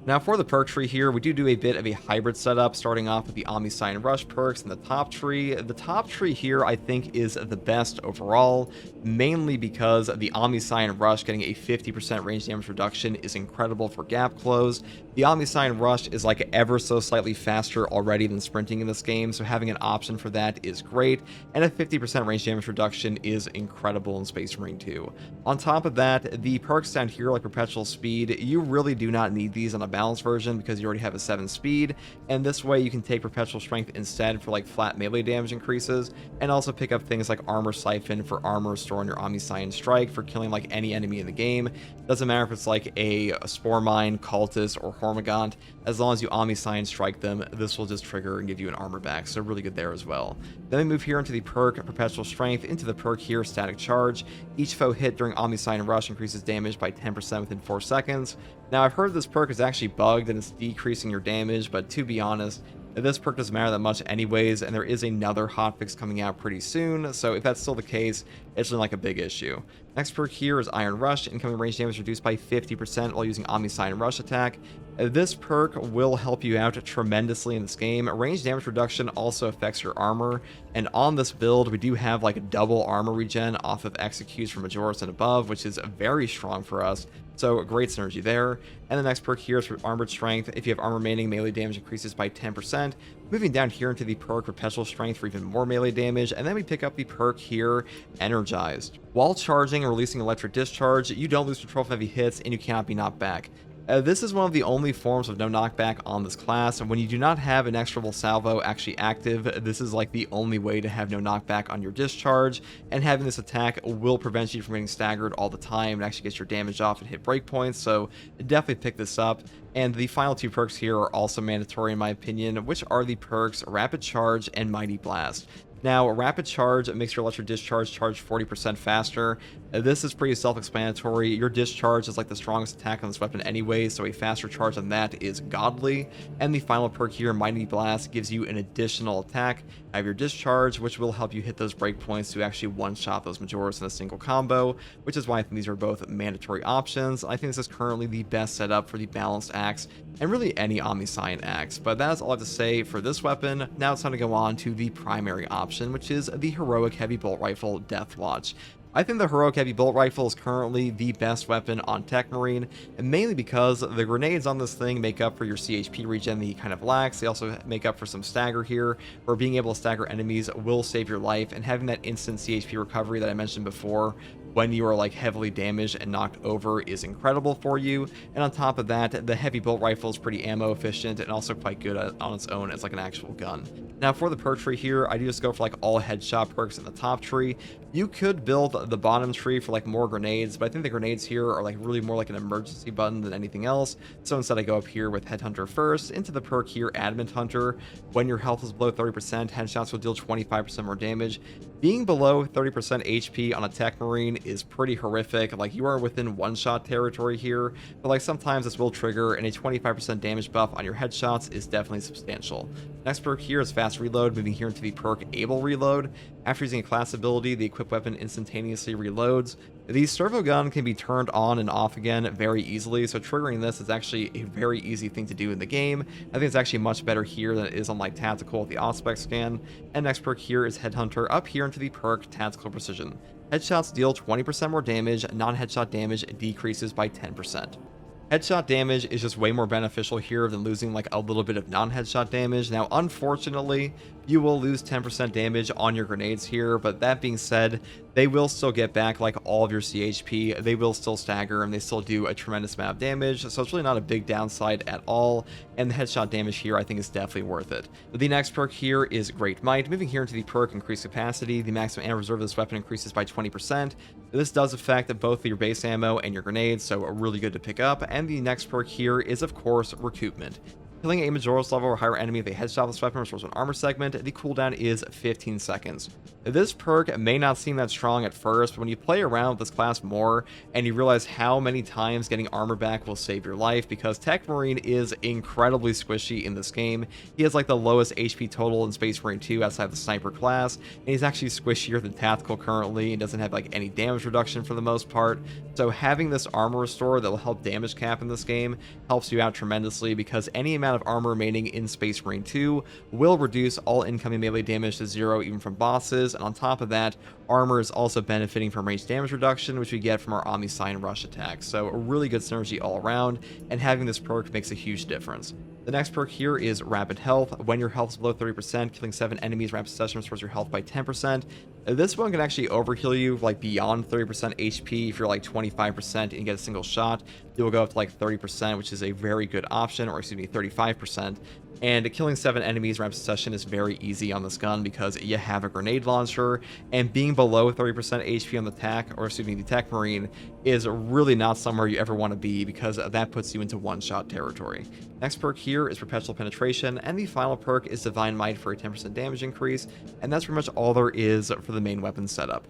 Now for the perk tree here, we do a bit of a hybrid setup, starting off with the Omniscient Rush perks in the top tree. The top tree here, I think, is the best overall, mainly because the Omniscient Rush getting a 50% range damage reduction is incredible for gap close. The Omniscient Rush is like ever so slightly faster already than sprinting in this game, so having an option for that is great, and a 50% range damage reduction is incredible in Space Marine 2. On top of that, the perks down here like Perpetual Speed, you really do not need these on a balanced version because you already have a 7 speed, and this way you can take Perpetual Strength instead for like flat melee damage increases, and also pick up things like Armor Siphon for armor restore on your Omniscient Strike for killing like any enemy in the game. Doesn't matter if it's like a Spore Mine, Cultist, or Hormigaunt, as long as you Omniscient Strike them, this will just trigger and give you an armor back, so really good there as well. Then we move here into the perk Perpetual Strength, into the perk here Static Charge. Each foe hit during Omniscient Rush increases damage by 10% within 4 seconds. Now, I've heard this perk is actually bugged and it's decreasing your damage, but to be honest, this perk doesn't matter that much anyways, and there is another hotfix coming out pretty soon, so if that's still the case, it's not like a big issue. Next perk here is Iron Rush, incoming range damage reduced by 50% while using Omniscient Rush attack. This perk will help you out tremendously in this game. Range damage reduction also affects your armor, and on this build we do have like double armor regen off of executes for Majoris and above, which is very strong for us. So great synergy there. And the next perk here is for Armored Strength. If you have armor remaining, melee damage increases by 10%. Moving down here into the perk Perpetual Strength for even more melee damage. And then we pick up the perk here, Energized. While charging and releasing Electric Discharge, you don't lose control from heavy hits and you cannot be knocked back. This is one of the only forms of no knockback on this class, and when you do not have an Inexorable Salvo actually active, this is like the only way to have no knockback on your discharge, and having this attack will prevent you from getting staggered all the time and actually gets your damage off and hit breakpoints, so definitely pick this up. And the final 2 perks here are also mandatory in my opinion, which are the perks Rapid Charge and Mighty Blast. Now, Rapid Charge makes your Electric Discharge charge 40% faster. This is pretty self-explanatory. Your discharge is like the strongest attack on this weapon anyway, so a faster charge on that is godly. And the final perk here, Mighty Blast, gives you an additional attack out of your discharge, which will help you hit those breakpoints to actually one-shot those Majoris in a single combo, which is why I think these are both mandatory options. I think this is currently the best setup for the Balanced Axe, and really any Omniscient Axe. But that is all I have to say for this weapon. Now it's time to go on to the primary option, which is the Heroic Heavy Bolt Rifle Deathwatch. I think the Heroic Heavy Bolt Rifle is currently the best weapon on Techmarine, and mainly because the grenades on this thing make up for your CHP regen that he kind of lacks. They also make up for some stagger here, where being able to stagger enemies will save your life, and having that instant CHP recovery that I mentioned before when you are like heavily damaged and knocked over is incredible for you. And on top of that, the heavy bolt rifle is pretty ammo efficient and also quite good on its own as like an actual gun. Now for the perk tree here, I do just go for like all headshot perks in the top tree. You could build the bottom tree for like more grenades, but I think the grenades here are like really more like an emergency button than anything else. So instead I go up here with Headhunter first, into the perk here, Adamant Hunter. When your health is below 30%, headshots will deal 25% more damage. Being below 30% HP on a Techmarine is pretty horrific. Like, you are within one-shot territory here, but like sometimes this will trigger, and a 25% damage buff on your headshots is definitely substantial. Next perk here is Fast Reload, moving here into the perk Able Reload. After using a class ability, the equipped weapon instantaneously reloads. The servo gun can be turned on and off again very easily, so triggering this is actually a very easy thing to do in the game. I think it's actually much better here than it is on like Tactical with the Auspex scan. And next perk here is Headhunter, up here into the perk Tactical Precision. Headshots deal 20% more damage, non-headshot damage decreases by 10%. Headshot damage is just way more beneficial here than losing like a little bit of non-headshot damage. Now, unfortunately, you will lose 10% damage on your grenades here, but that being said, they will still get back like all of your CHP. They will still stagger, and they still do a tremendous amount of damage, so it's really not a big downside at all, and the headshot damage here I think is definitely worth it. The next perk here is Great Might. Moving here into the perk Increased Capacity, the maximum ammo reserve of this weapon increases by 20%. This does affect both your base ammo and your grenades, so really good to pick up. And the next perk here is, of course, Recoupment. Killing a Majora's level or higher enemy with a headshot of this weapon restores an armor segment. The cooldown is 15 seconds. This perk may not seem that strong at first, but when you play around with this class more and you realize how many times getting armor back will save your life, because Techmarine is incredibly squishy in this game. He has like the lowest HP total in Space Marine 2 outside the Sniper class, and he's actually squishier than Tactical currently and doesn't have like any damage reduction for the most part. So having this armor restore that will help damage cap in this game helps you out tremendously, because any amount of armor remaining in Space Marine 2 will reduce all incoming melee damage to 0 even from bosses, and on top of that, armor is also benefiting from range damage reduction, which we get from our Omnisign rush attack. So a really good synergy all around, and having this perk makes a huge difference. The next perk here is Rapid Health. When your health is below 30%, killing 7 enemies rapid succession restores your health by 10%. This one can actually overheal you like beyond 30% HP. If you're like 25% and you get a single shot, you will go up to like 30%, which is a very good option, or excuse me, 35%. And killing 7 enemies rapid succession is very easy on this gun because you have a grenade launcher, and being below 30% HP on the the Techmarine is really not somewhere you ever want to be, because that puts you into one-shot territory. Next perk here is Perpetual Penetration, and the final perk is Divine Might for a 10% damage increase, and that's pretty much all there is for the main weapon setup.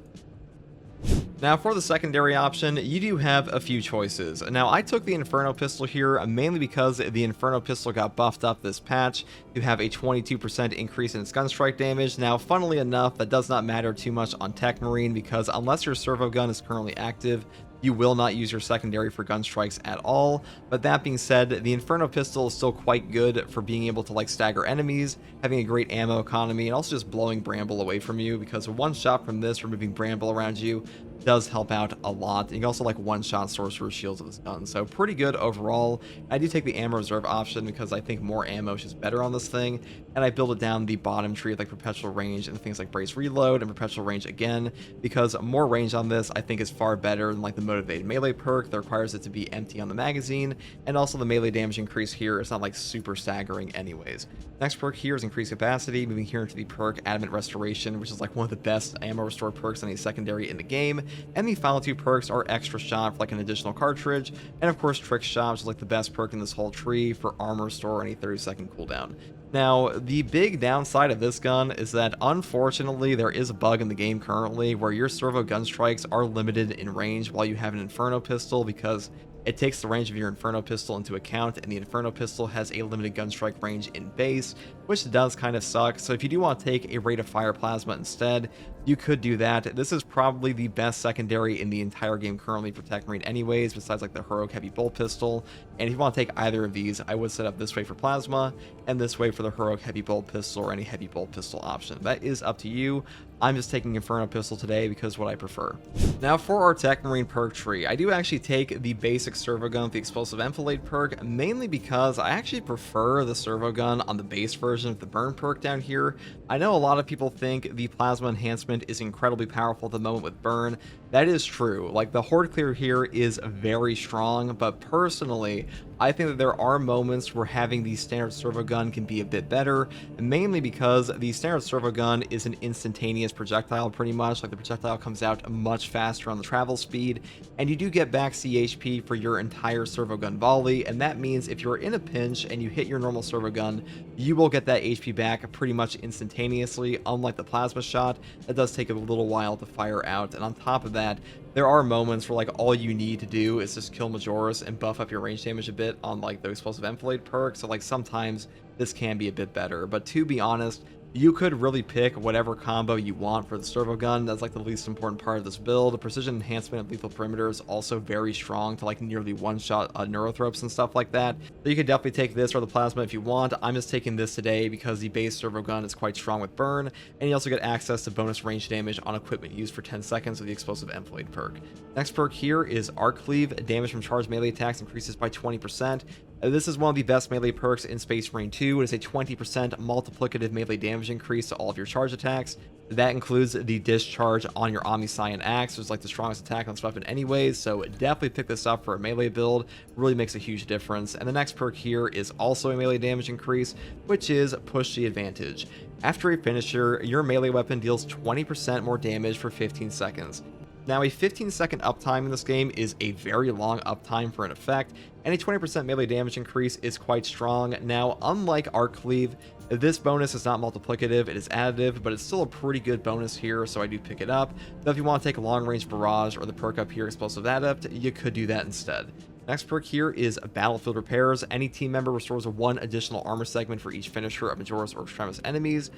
Now for the secondary option, you do have a few choices. Now I took the Inferno Pistol here mainly because the Inferno Pistol got buffed up this patch to have a 22% increase in its gun strike damage. Now funnily enough, that does not matter too much on Techmarine, because unless your servo gun is currently active, you will not use your secondary for gun strikes at all. But that being said, the Inferno Pistol is still quite good for being able to like stagger enemies, having a great ammo economy, and also just blowing Bramble away from you, because one shot from this removing Bramble around you does help out a lot. And you can also like one-shot Sorcerer's Shields with this gun, so pretty good overall. I do take the ammo reserve option because I think more ammo is just better on this thing, and I build it down the bottom tree with like Perpetual Range and things like Brace Reload and Perpetual Range again, because more range on this I think is far better than like the Motivated Melee perk that requires it to be empty on the magazine, and also the melee damage increase here is not like super staggering anyways. Next perk here is Increased Capacity, moving here into the perk Adamant Restoration, which is like one of the best ammo restore perks on a secondary in the game. And the final two perks are Extra Shot for like an additional cartridge, and of course Trick Shot, which is like the best perk in this whole tree for armor restore and a 30-second cooldown. Now, the big downside of this gun is that unfortunately there is a bug in the game currently where your servo gun strikes are limited in range while you have an Inferno Pistol, because it takes the range of your Inferno Pistol into account, and the Inferno Pistol has a limited gun strike range in base, which does kind of suck. So if you do want to take a Rate of Fire Plasma instead, you could do that. This is probably the best secondary in the entire game currently for Techmarine anyways, besides like the Heroic Heavy Bolt Pistol. And if you want to take either of these, I would set up this way for Plasma, and this way for the Heroic Heavy Bolt Pistol or any Heavy Bolt Pistol option. That is up to you. I'm just taking Inferno Pistol today because what I prefer. Now for our Techmarine perk tree, I do actually take the basic servo gun with the Explosive Enfilade perk, mainly because I actually prefer the servo gun on the base version of the burn perk down here. I know a lot of people think the plasma enhancement is incredibly powerful at the moment with burn, That is true. Like, the horde clear here is very strong, but personally, I think that there are moments where having the standard servo gun can be a bit better, mainly because the standard servo gun is an instantaneous projectile pretty much. Like, the projectile comes out much faster on the travel speed, and you do get back CHP for your entire servo gun volley, and that means if you're in a pinch and you hit your normal servo gun, you will get that HP back pretty much instantaneously, unlike the plasma shot. That does take a little while to fire out, and on top of that, there are moments where like all you need to do is just kill Majoris and buff up your range damage a bit on like the explosive enfilade perk, so like sometimes this can be a bit better. But to be honest, you could really pick whatever combo you want for the servo gun. That's like the least important part of this build. The precision enhancement of lethal perimeter is also very strong to like nearly one-shot neurothropes and stuff like that. So you could definitely take this or the plasma if you want. I'm just taking this today because the base servo gun is quite strong with burn, and you also get access to bonus range damage on equipment used for 10 seconds with the explosive enfilade perk. Next perk here is Arc Cleave. Damage from charged melee attacks increases by 20%. This is one of the best melee perks in Space Marine 2. It is a 20% multiplicative melee damage increase to all of your charge attacks. That includes the discharge on your Omniscient Axe, which is like the strongest attack on this weapon anyways, so definitely pick this up for a melee build. Really makes a huge difference. And the next perk here is also a melee damage increase, which is Push the Advantage. After a finisher, your melee weapon deals 20% more damage for 15 seconds. Now, a 15-second uptime in this game is a very long uptime for an effect, and a 20% melee damage increase is quite strong. Now, unlike Arc Cleave, this bonus is not multiplicative, it is additive, but it's still a pretty good bonus here, so I do pick it up. Though if you want to take Long Range Barrage or the perk up here, Explosive Adept, you could do that instead. Next perk here is Battlefield Repairs. Any team member restores one additional armor segment for each finisher of Majoris or Extremis enemies.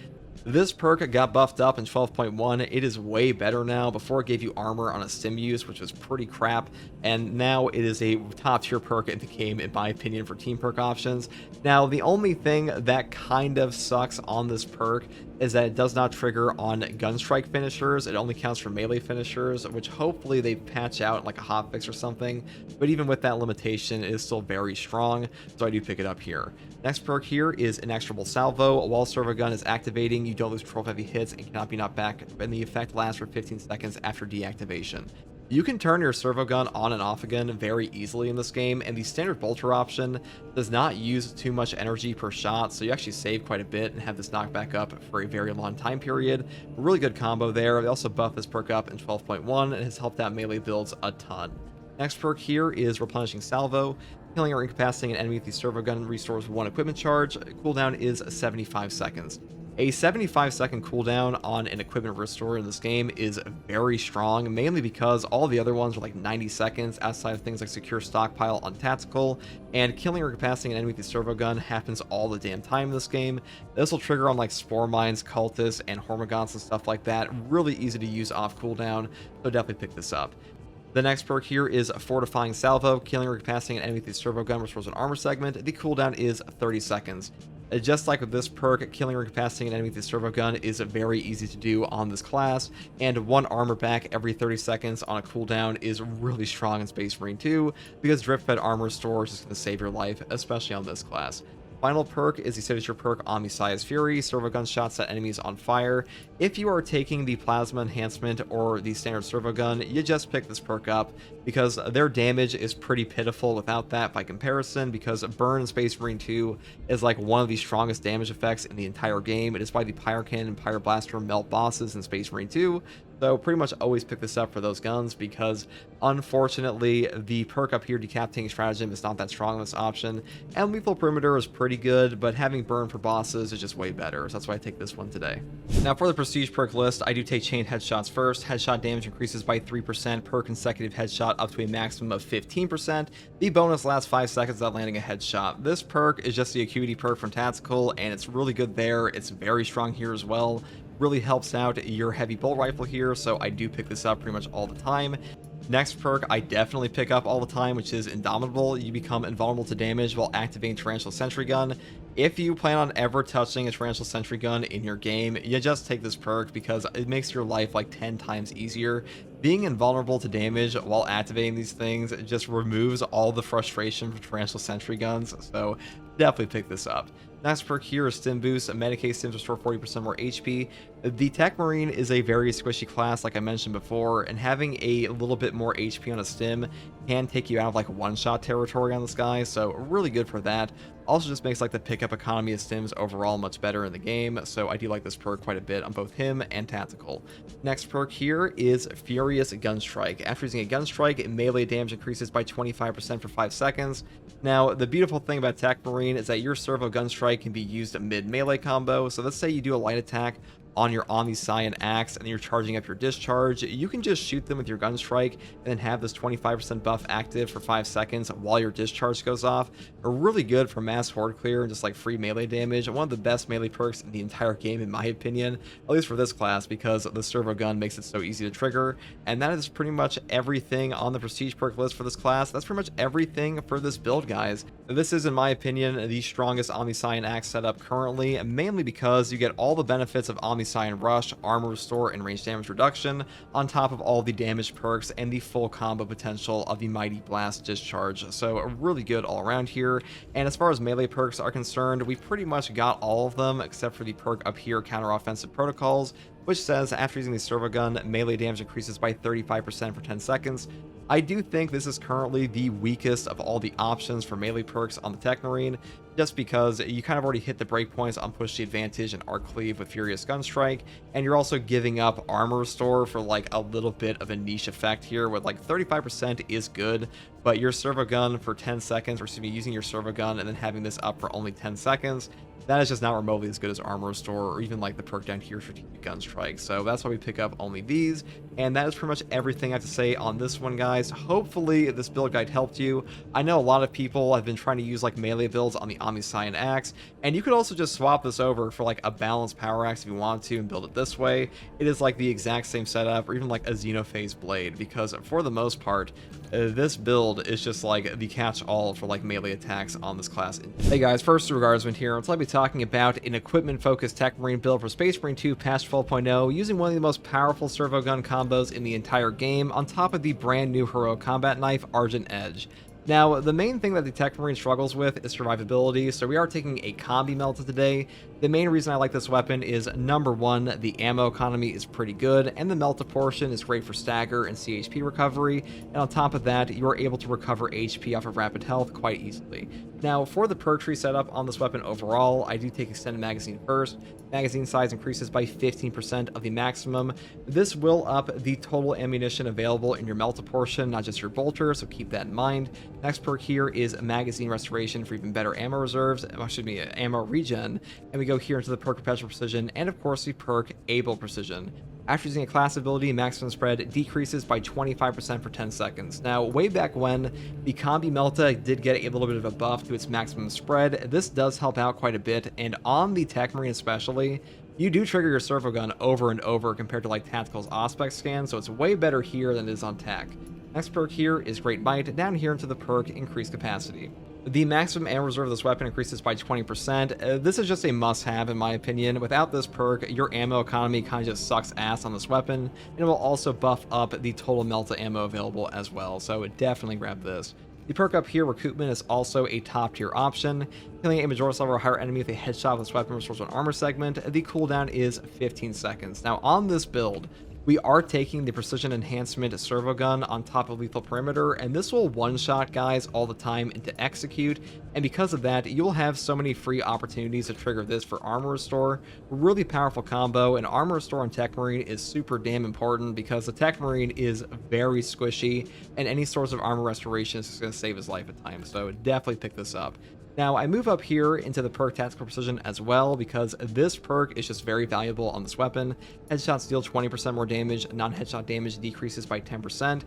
This perk got buffed up in 12.1. It is way better now. Before it gave you armor on a sim use, which was pretty crap, and now it is a top tier perk in the game, in my opinion, for team perk options. Now, the only thing that kind of sucks on this perk is that it does not trigger on gunstrike finishers. It only counts for melee finishers, which hopefully they patch out like a hotfix or something. But even with that limitation, it is still very strong, so I do pick it up here. Next perk here is Inexorable Salvo. While servo gun is activating, you don't lose control of heavy hits and cannot be knocked back, and the effect lasts for 15 seconds after deactivation. You can turn your servo gun on and off again very easily in this game, and the standard bolter option does not use too much energy per shot, so you actually save quite a bit and have this knockback up for a very long time period. A really good combo there. They also buffed this perk up in 12.1 and has helped out melee builds a ton. Next perk here is Replenishing Salvo. Killing or incapacitating an enemy with the servo gun restores one equipment charge. Cooldown is 75 seconds. A 75-second cooldown on an equipment restore in this game is very strong, mainly because all the other ones are like 90 seconds outside of things like Secure Stockpile on Tactical, and killing or incapacitating an enemy with the servo gun happens all the damn time in this game. This will trigger on like Spore Mines, Cultists, and Hormagaunts and stuff like that. Really easy to use off cooldown, so definitely pick this up. The next perk here is Fortifying Salvo. Killing or incapacitating an enemy with the servo gun restores an armor segment. The cooldown is 30 seconds. Just like with this perk, killing or incapacitating an enemy with the servo gun is very easy to do on this class, and one armor back every 30 seconds on a cooldown is really strong in Space Marine 2, because Drift Fed Armor Store is just going to save your life, especially on this class. Final perk is the signature perk Omniscient's Fury. Servo gun shots set enemies on fire. If you are taking the plasma enhancement or the standard servo gun, you just pick this perk up because their damage is pretty pitiful without that by comparison, because burn in Space Marine 2 is like one of the strongest damage effects in the entire game. It is why the Pyrecannon and Pyreblaster melt bosses in Space Marine 2. So pretty much always pick this up for those guns, because unfortunately the perk up here, Decapitating Stratagem, is not that strong in this option, and Lethal Perimeter is pretty good, but having burn for bosses is just way better, so that's why I take this one today. Now for the prestige perk list, I do take Chain Headshots first. Headshot damage increases by 3% per consecutive headshot up to a maximum of 15%. The bonus lasts 5 seconds without landing a headshot. This perk is just the Acuity perk from Tactical, and it's really good there. It's very strong here as well. Really helps out your heavy bolt rifle here, so I do pick this up pretty much all the time. Next perk I definitely pick up all the time, which is Indomitable. You become invulnerable to damage while activating Torrential Sentry Gun. If you plan on ever touching a Torrential Sentry Gun in your game, you just take this perk because it makes your life like 10 times easier. Being invulnerable to damage while activating these things just removes all the frustration from Torrential Sentry Guns, so definitely pick this up. Next perk here is Stim Boost. Medicae stims restore 40% more HP. The Techmarine is a very squishy class, like I mentioned before, and having a little bit more HP on a stim can take you out of like one-shot territory on this guy, so really good for that. Also just makes like the pickup economy of stims overall much better in the game, so I do like this perk quite a bit on both him and Tactical. Next perk here is Furious Gunstrike. After using a Gunstrike, melee damage increases by 25% for 5 seconds. Now, the beautiful thing about Techmarine is that your Servo Gunstrike can be used mid-melee combo, so let's say you do a light attack on your Omniscient Axe and you're charging up your discharge, you can just shoot them with your Gunstrike and then have this 25% buff active for 5 seconds while your discharge goes off. Really good for mass horde clear and just like free melee damage. One of the best melee perks in the entire game in my opinion, at least for this class, because the Servo Gun makes it so easy to trigger. And that is pretty much everything on the prestige perk list for this class. That's pretty much everything for this build, guys. This is, in my opinion, the strongest Omniscient Axe setup currently, mainly because you get all the benefits of Omniscient Rush, Armor Restore, and range damage reduction, on top of all the damage perks and the full combo potential of the Mighty Blast Discharge. So really good all around here. And as far as melee perks are concerned, we pretty much got all of them except for the perk up here, Counter-Offensive Protocols, which says after using the Servo Gun, melee damage increases by 35% for 10 seconds. I do think this is currently the weakest of all the options for melee perks on the Techmarine, just because you kind of already hit the breakpoints on Push the Advantage and Arc Cleave with Furious Gunstrike, and you're also giving up Armor Restore for like a little bit of a niche effect here, with like 35% is good, but your Servo Gun for 10 seconds, or excuse me, using your Servo Gun and then having this up for only 10 seconds, that is just not remotely as good as Armor Restore, or even like the perk down here, Strategic Gunstrike. So that's why we pick up only these, and that is pretty much everything I have to say on this one, guys. Hopefully this build guide helped you. I know a lot of people have been trying to use like melee builds on the Omniscient Axe, and you could also just swap this over for like a balanced Power Axe if you want to and build it this way. It is like the exact same setup, or even like a Xenophase blade, because for the most part, this build is just like the catch-all for like melee attacks on this class. Hey guys, first regardsman here. Let's be talking about an equipment-focused Techmarine build for Space Marine 2 patch 12.0, using one of the most powerful Servo Gun combos in the entire game, on top of the brand new heroic combat knife, Argent Edge. Now, the main thing that the Techmarine struggles with is survivability, so we are taking a Combi Melta today. The main reason I like this weapon is, number one, the ammo economy is pretty good, and the Melta portion is great for stagger and CHP recovery, and on top of that, you're able to recover HP off of rapid health quite easily. Now, for the perk tree setup on this weapon overall, I do take extended magazine first. Magazine size increases by 15% of the maximum. This will up the total ammunition available in your Melta portion, not just your bolter, so keep that in mind. Next perk here is magazine restoration for even better ammo reserves, excuse me, ammo regen, and we go here into the perk Perpetual Precision, and of course the perk Able Precision. After using a class ability, maximum spread decreases by 25% for 10 seconds. Now, way back when, the Combi Melta did get a little bit of a buff to its maximum spread. This does help out quite a bit, and on the Techmarine especially, you do trigger your Servo Gun over and over compared to like Tactical's Auspex scan, so it's way better here than it is on Tac. Next perk here is Great Bite, down here into the perk Increased Capacity. The maximum ammo reserve of this weapon increases by 20%. This is just a must-have in my opinion. Without this perk, your ammo economy kind of just sucks ass on this weapon, and it will also buff up the total Melta ammo available as well, so definitely grab this. The perk up here, Recoupment, is also a top tier option. Killing a Majority level or higher enemy with a headshot with this weapon restores one armor segment. The cooldown is 15 seconds. Now on this build, we are taking the Precision Enhancement Servo Gun on top of Lethal Perimeter, and this will one-shot guys all the time into Execute, and because of that, you'll have so many free opportunities to trigger this for Armor Restore. Really powerful combo, and Armor Restore on Techmarine is super damn important because the Techmarine is very squishy, and any source of armor restoration is going to save his life at times, so definitely pick this up. Now, I move up here into the perk Tactical Precision as well, because this perk is just very valuable on this weapon. Headshots deal 20% more damage, non-headshot damage decreases by 10%.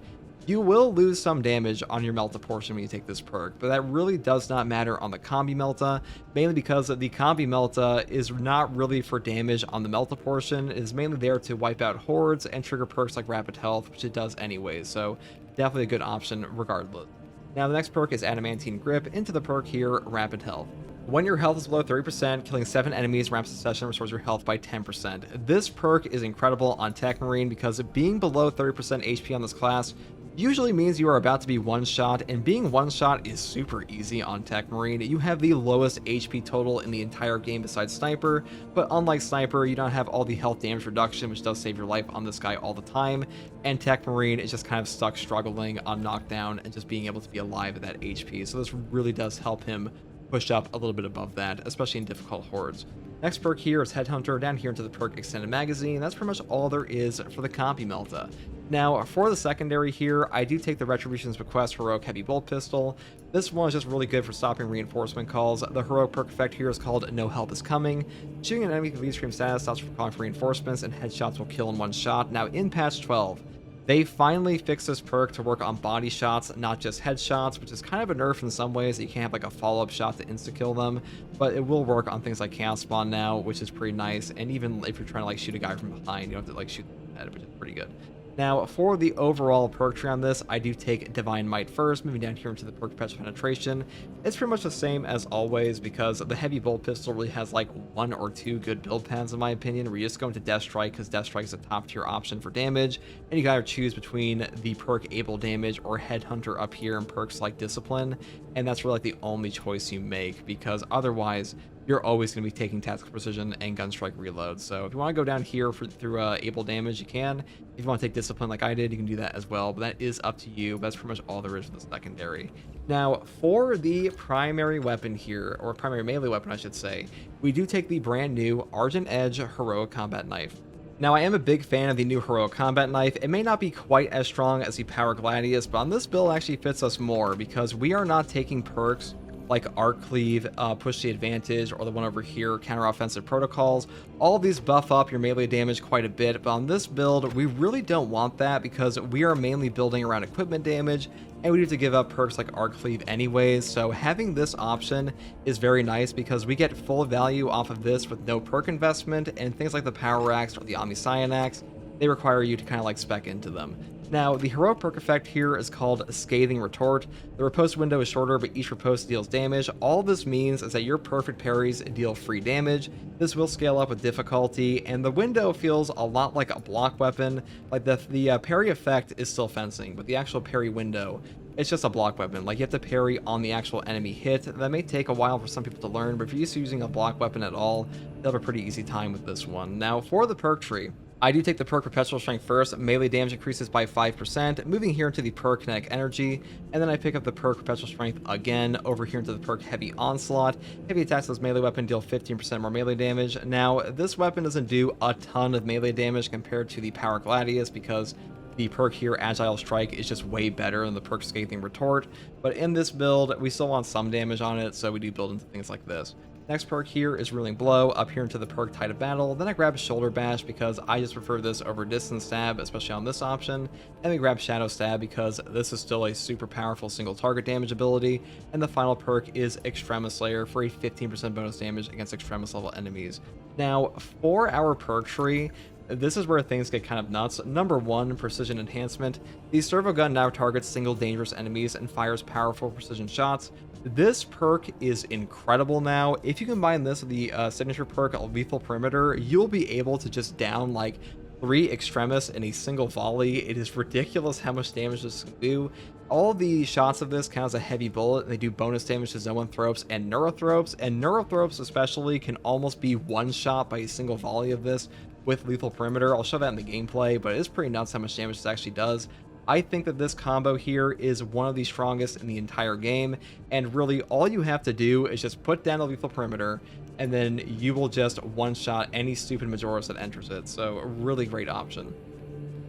You will lose some damage on your Melta portion when you take this perk, but that really does not matter on the Combi Melta, mainly because the Combi Melta is not really for damage on the Melta portion. It is mainly there to wipe out hordes and trigger perks like Rapid Health, which it does anyways, so definitely a good option regardless. Now the next perk is Adamantine Grip, into the perk here, Rapid Health. When your health is below 30%, killing 7 enemies ramps the session restores your health by 10%. This perk is incredible on Techmarine because being below 30% HP on this class usually means you are about to be one-shot, and being one-shot is super easy on Techmarine. You have the lowest HP total in the entire game besides Sniper, but unlike Sniper, you don't have all the health damage reduction, which does save your life on this guy all the time, and Techmarine is just kind of stuck struggling on knockdown and just being able to be alive at that HP, so this really does help him push up a little bit above that, especially in difficult hordes. Next perk here is Headhunter, down here into the perk Extended Magazine. That's pretty much all there is for the Combi Melta. Now, for the secondary here, I do take the Retribution's Bequest Heroic Heavy Bolt Pistol. This one is just really good for stopping reinforcement calls. The heroic perk effect here is called No Help Is Coming. Shooting an enemy with lead stream status stops from calling for reinforcements, and headshots will kill in one shot. Now, in patch 12, they finally fixed this perk to work on body shots, not just headshots, which is kind of a nerf in some ways that you can't have like a follow-up shot to insta-kill them, but it will work on things like Chaos Spawn now, which is pretty nice, and even if you're trying to like shoot a guy from behind, you don't have to like shoot them in the head, which is pretty good. Now, for the overall perk tree on this, I do take Divine Might first, moving down here into the perk Perpetual Penetration. It's pretty much the same as always, because the Heavy Bolt Pistol really has like 1 or 2 good build paths in my opinion, where you just go into Death Strike, because Death Strike is a top tier option for damage, and you gotta choose between the perk Able Damage or Headhunter up here in perks like Discipline, and that's really like the only choice you make, because otherwise, you're always going to be taking Tactical Precision and Gunstrike Reload. So if you want to go down here through Able Damage, you can. If you want to take Discipline like I did, you can do that as well, but that is up to you. That's pretty much all there is for the secondary. Now, for the primary weapon here, or primary melee weapon, I should say, we do take the brand new Argent Edge Heroic Combat Knife. Now, I am a big fan of the new Heroic Combat Knife. It may not be quite as strong as the Power Gladius, but on this build it actually fits us more, because we are not taking perks like Arc Cleave, Push the Advantage, or the one over here, Counter-Offensive Protocols. All of these buff up your melee damage quite a bit, but on this build, we really don't want that, because we are mainly building around equipment damage, and we need to give up perks like Arc Cleave anyways, so having this option is very nice, because we get full value off of this with no perk investment, and things like the Power Axe or the Omniscion Axe, they require you to kind of like spec into them. Now, the heroic perk effect here is called Scathing Retort. The riposte window is shorter, but each riposte deals damage. All this means is that your perfect parries deal free damage. This will scale up with difficulty, and the window feels a lot like a block weapon. Like the parry effect is still fencing, but the actual parry window, it's just a block weapon. Like, you have to parry on the actual enemy hit. That may take a while for some people to learn, but if you're used to using a block weapon at all, you'll have a pretty easy time with this one. Now, for the perk tree, I do take the perk Perpetual Strength first. Melee damage increases by 5%, moving here into the perk Kinetic Energy, and then I pick up the perk Perpetual Strength again over here into the perk Heavy Onslaught. Heavy attacks with this melee weapon deal 15% more melee damage. Now, this weapon doesn't do a ton of melee damage compared to the Power Gladius, because the perk here, Agile Strike, is just way better than the perk Scathing Retort, but in this build, we still want some damage on it, so we do build into things like this. Next perk here is Ruling Blow, up here into the perk Tide of Battle. Then I grab Shoulder Bash because I just prefer this over Distance Stab, especially on this option. And we grab Shadow Stab because this is still a super powerful single target damage ability. And the final perk is Extremis Slayer for a 15% bonus damage against Extremis level enemies. Now, for our perk tree, this is where things get kind of nuts. Number 1, Precision Enhancement. The Servo Gun now targets single dangerous enemies and fires powerful precision shots. This perk is incredible now. If you combine this with the signature perk Lethal Perimeter, you'll be able to just down like 3 Extremis in a single volley. It is ridiculous how much damage this can do. All the shots of this count as a heavy bullet. They do bonus damage to Zoanthropes and Neurothropes, and Neurothropes especially can almost be one shot by a single volley of this with Lethal Perimeter. I'll show that in the gameplay, but it is pretty nuts how much damage this actually does. I think that this combo here is one of the strongest in the entire game, and really all you have to do is just put down the Lethal Perimeter, and then you will just one-shot any stupid Majoris that enters it, so a really great option.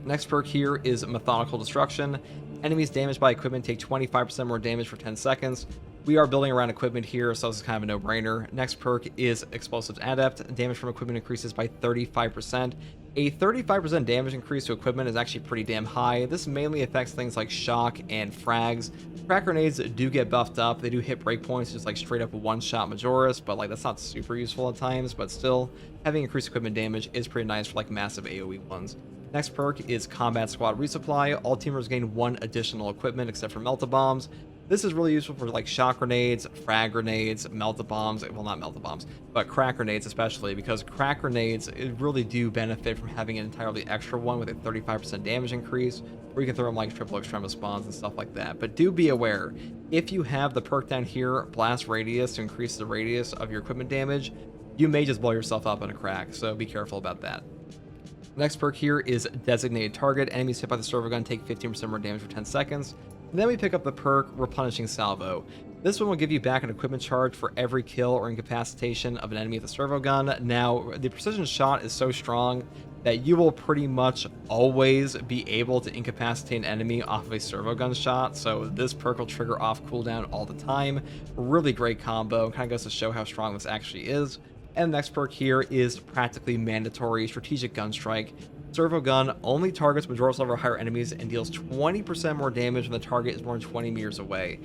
Next perk here is Methodical Destruction. Enemies damaged by equipment take 25% more damage for 10 seconds. We are building around equipment here, so this is kind of a no-brainer. Next perk is Explosives Adept. Damage from equipment increases by 35%. A 35% damage increase to equipment is actually pretty damn high. This mainly affects things like shock and frags. Crack grenades do get buffed up. They do hit breakpoints, just like straight up a one-shot Majoris, but like that's not super useful at times, but still, having increased equipment damage is pretty nice for like massive AoE ones. Next perk is Combat Squad Resupply. All teamers gain 1 additional equipment except for Melta Bombs. This is really useful for like shock grenades, frag grenades, melta bombs. Well, not melta bombs, but crack grenades especially, because crack grenades really do benefit from having an entirely extra one with a 35% damage increase, or you can throw them like triple extremis bombs and stuff like that. But do be aware, if you have the perk down here, blast radius, to increase the radius of your equipment damage, you may just blow yourself up in a crack, so be careful about that. Next perk here is Designated Target. Enemies hit by the servo gun take 15% more damage for 10 seconds. And then we pick up the perk Replenishing Salvo. This one will give you back an equipment charge for every kill or incapacitation of an enemy with a servo gun. Now, the precision shot is so strong that you will pretty much always be able to incapacitate an enemy off of a servo gun shot, so this perk will trigger off cooldown all the time. Really great combo, kind of goes to show how strong this actually is. And the next perk here is practically mandatory Strategic Gun Strike. Servo gun only targets majority level or higher enemies and deals 20% more damage when the target is more than 20 meters away.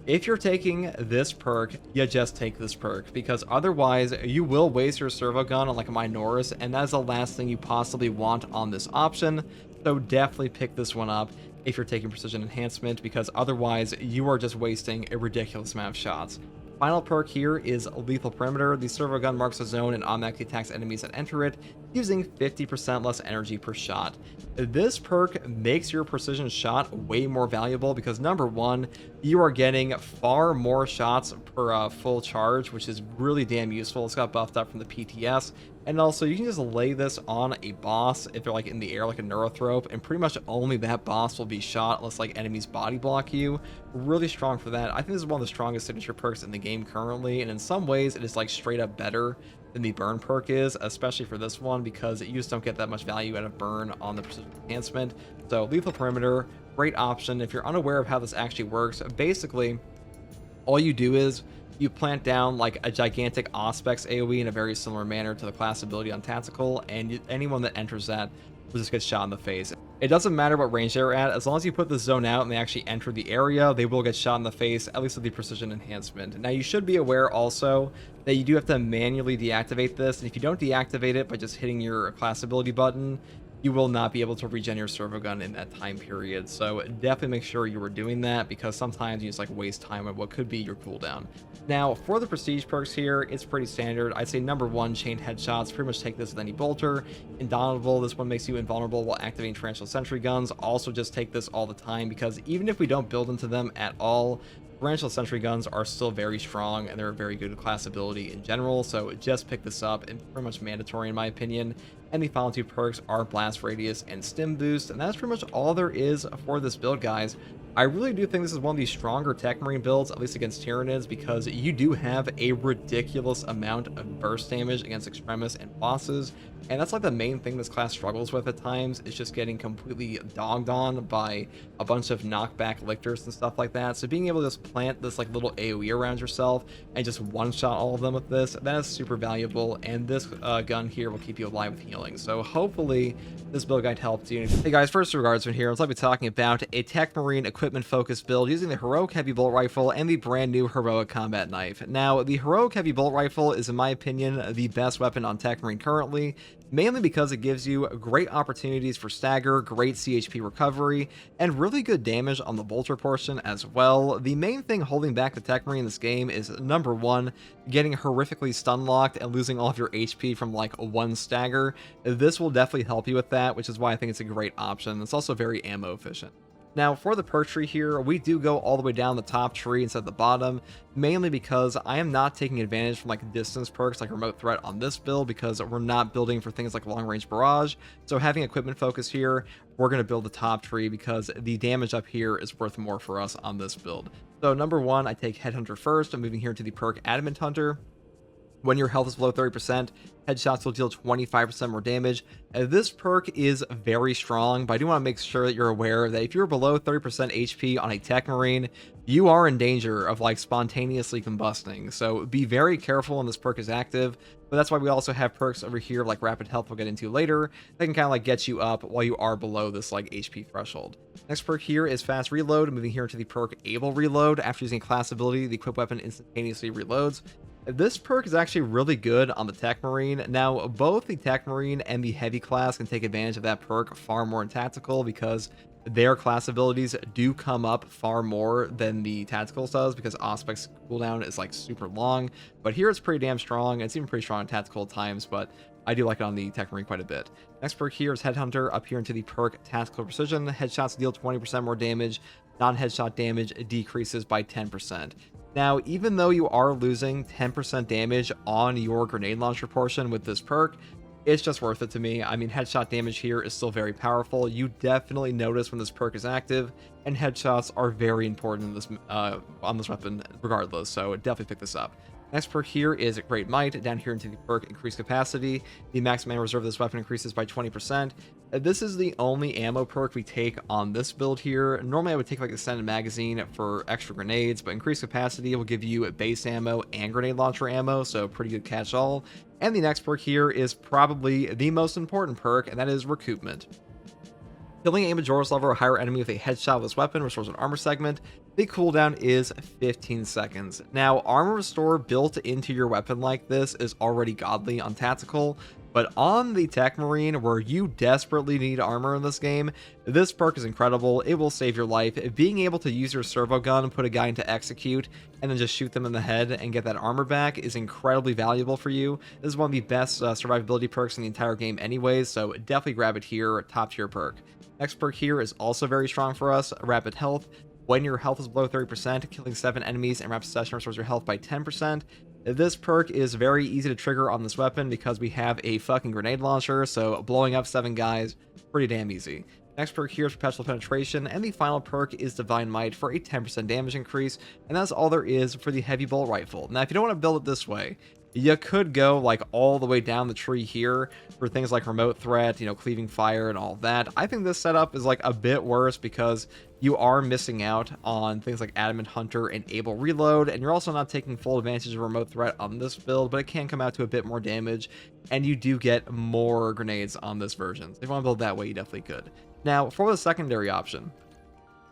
If you're taking this perk, you just take this perk, because otherwise you will waste your servo gun on like a Minoris, and that is the last thing you possibly want on this option. So definitely pick this one up if you're taking precision enhancement, because otherwise you are just wasting a ridiculous amount of shots. Final perk here is Lethal Perimeter. The servo gun marks a zone and automatically attacks enemies that enter it, using 50% less energy per shot. This perk makes your precision shot way more valuable because, number one, you are getting far more shots per full charge, which is really damn useful. It's got buffed up from the PTS. And also, you can just lay this on a boss if they're like in the air, like a Neurothrope, and pretty much only that boss will be shot unless like enemies body block you. Really strong for that. I think this is one of the strongest signature perks in the game currently, and in some ways it is like straight up better than the burn perk is, especially for this one, because you just don't get that much value out of burn on the precision enhancement. So Lethal Perimeter, great option. If you're unaware of how this actually works, basically all you do is you plant down like a gigantic Auspex AoE in a very similar manner to the class ability on Tactical, and anyone that enters that will just get shot in the face. It doesn't matter what range they're at, as long as you put the zone out and they actually enter the area, they will get shot in the face, at least with the precision enhancement. Now, you should be aware also that you do have to manually deactivate this, and if you don't deactivate it by just hitting your class ability button, you will not be able to regen your servo gun in that time period. So definitely make sure you are doing that, because sometimes you just like waste time on what could be your cooldown. Now, for the prestige perks here, it's pretty standard. I'd say number one, Chained Headshots. Pretty much take this with any bolter. Indomitable, this one makes you invulnerable while activating Torrential Sentry guns. Also just take this all the time, because even if we don't build into them at all, Torrential Sentry guns are still very strong, and they're a very good class ability in general, so just pick this up, and pretty much mandatory in my opinion. And the final two perks are Blast Radius and Stim Boost, and that's pretty much all there is for this build, guys. I really do think this is one of the stronger Techmarine builds, at least against Tyranids, because you do have a ridiculous amount of burst damage against Extremis and bosses, and that's like the main thing this class struggles with at times, is just getting completely dogged on by a bunch of knockback lictors and stuff like that. So being able to just plant this like little AoE around yourself and just one-shot all of them with this, that is super valuable, and this gun here will keep you alive with healing. So hopefully this build guide helped you. Hey guys, first regards from here, let's be talking about a Techmarine equipment focused build using the Heroic Heavy Bolt Rifle and the brand new Heroic Combat Knife. Now, the Heroic Heavy Bolt Rifle is, in my opinion, the best weapon on Techmarine currently, mainly because it gives you great opportunities for stagger, great CHP recovery, and really good damage on the bolter portion as well. The main thing holding back the Techmarine in this game is, number one, getting horrifically stun locked and losing all of your HP from like one stagger. This will definitely help you with that, which is why I think it's a great option. It's also very ammo efficient. Now, for the perk tree here, we do go all the way down the top tree instead of the bottom, mainly because I am not taking advantage from like distance perks like Remote Threat on this build, because we're not building for things like Long Range Barrage. So having equipment focus here, we're going to build the top tree because the damage up here is worth more for us on this build. So number one, I take Headhunter first. I'm moving here to the perk Adamant Hunter. When your health is below 30%, headshots will deal 25% more damage. This perk is very strong, but I do want to make sure that you're aware that if you're below 30% HP on a Techmarine, you are in danger of like spontaneously combusting. So be very careful when this perk is active. But that's why we also have perks over here like Rapid Health we'll get into later that can kind of like get you up while you are below this like HP threshold. Next perk here is Fast Reload. Moving here to the perk Able Reload. After using class ability, the equipped weapon instantaneously reloads. This perk is actually really good on the Techmarine. Now, both the Techmarine and the Heavy class can take advantage of that perk far more in Tactical, because their class abilities do come up far more than the tacticals does, because Auspec's cooldown is like super long, but here it's pretty damn strong. It's even pretty strong in tactical at times, but I do like it on the Techmarine quite a bit. Next perk here is Headhunter, up here into the perk Tactical Precision. Headshots deal 20% more damage, non-headshot damage decreases by 10%. Now, even though you are losing 10% damage on your grenade launcher portion with this perk, it's just worth it to me. I mean, headshot damage here is still very powerful. You definitely notice when this perk is active, and headshots are very important in this on this weapon regardless, so definitely pick this up. Next perk here is Great Might, down here into the perk Increased Capacity. The max mana reserve of this weapon increases by 20%. This is the only ammo perk we take on this build here. Normally I would take like Extended Magazine for extra grenades, but Increased Capacity will give you base ammo and grenade launcher ammo, so pretty good catch-all. And the next perk here is probably the most important perk, and that is Recoupment. Killing a Majora's level or higher enemy with a headshot with this weapon restores an armor segment. The cooldown is 15 seconds. Now, armor restore built into your weapon like this is already godly on tactical, but on the Techmarine, where you desperately need armor in this game, this perk is incredible. It will save your life. Being able to use your servo gun and put a guy into execute and then just shoot them in the head and get that armor back is incredibly valuable for you. This is one of the best survivability perks in the entire game anyways, so definitely grab it here, top tier perk. Next perk here is also very strong for us, Rapid Health. When your health is below 30%, killing 7 enemies in rapid succession restores your health by 10%. This perk is very easy to trigger on this weapon because we have a fucking grenade launcher, so blowing up 7 guys, pretty damn easy. Next perk here is Perpetual Penetration, and the final perk is Divine Might for a 10% damage increase, and that's all there is for the Heavy Bolt Rifle. Now, if you don't want to build it this way, you could go like all the way down the tree here for things like remote threat, cleaving fire and all that. I think this setup is like a bit worse because you are missing out on things like Adamant Hunter and Able Reload, and you're also not taking full advantage of remote threat on this build, but it can come out to a bit more damage, and you do get more grenades on this version. So if you want to build that way, you definitely could. Now, for the secondary option,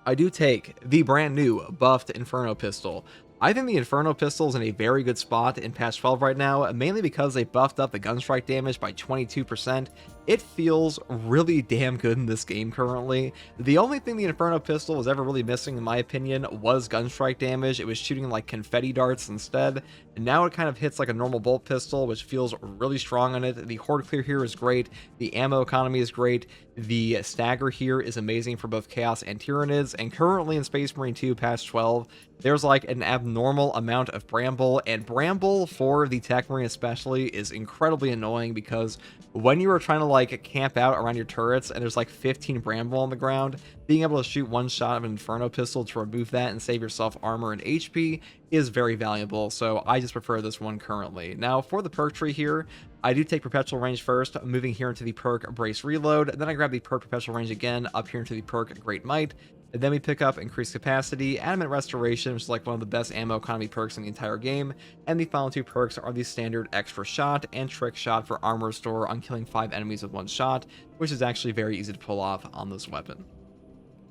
I do take the brand new buffed Inferno Pistol. I think the Inferno Pistol is in a very good spot in patch 12 right now, mainly because they buffed up the gunstrike damage by 22%. It feels really damn good in this game currently. The only thing the Inferno Pistol was ever really missing, in my opinion, was gunstrike damage. It was shooting like confetti darts instead, and now it kind of hits like a normal bolt pistol, which feels really strong on it. The horde clear here is great, the ammo economy is great, the stagger here is amazing for both Chaos and Tyranids, and currently in Space Marine 2 patch 12, there's like an abnormal amount of Bramble, and Bramble for the Techmarine especially is incredibly annoying because when you are trying to like camp out around your turrets and there's like 15 Bramble on the ground, being able to shoot one shot of an Inferno Pistol to remove that and save yourself armor and HP is very valuable, so I just prefer this one currently. Now, for the perk tree here, I do take Perpetual Range first, moving here into the perk Brace Reload, then I grab the perk Perpetual Range again, up here into the perk Great Might, and then we pick up Increased Capacity, Adamant Restoration, which is like one of the best ammo economy perks in the entire game, and the final 2 perks are the standard Extra Shot and Trick Shot for armor restore on killing 5 enemies with 1 shot, which is actually very easy to pull off on this weapon.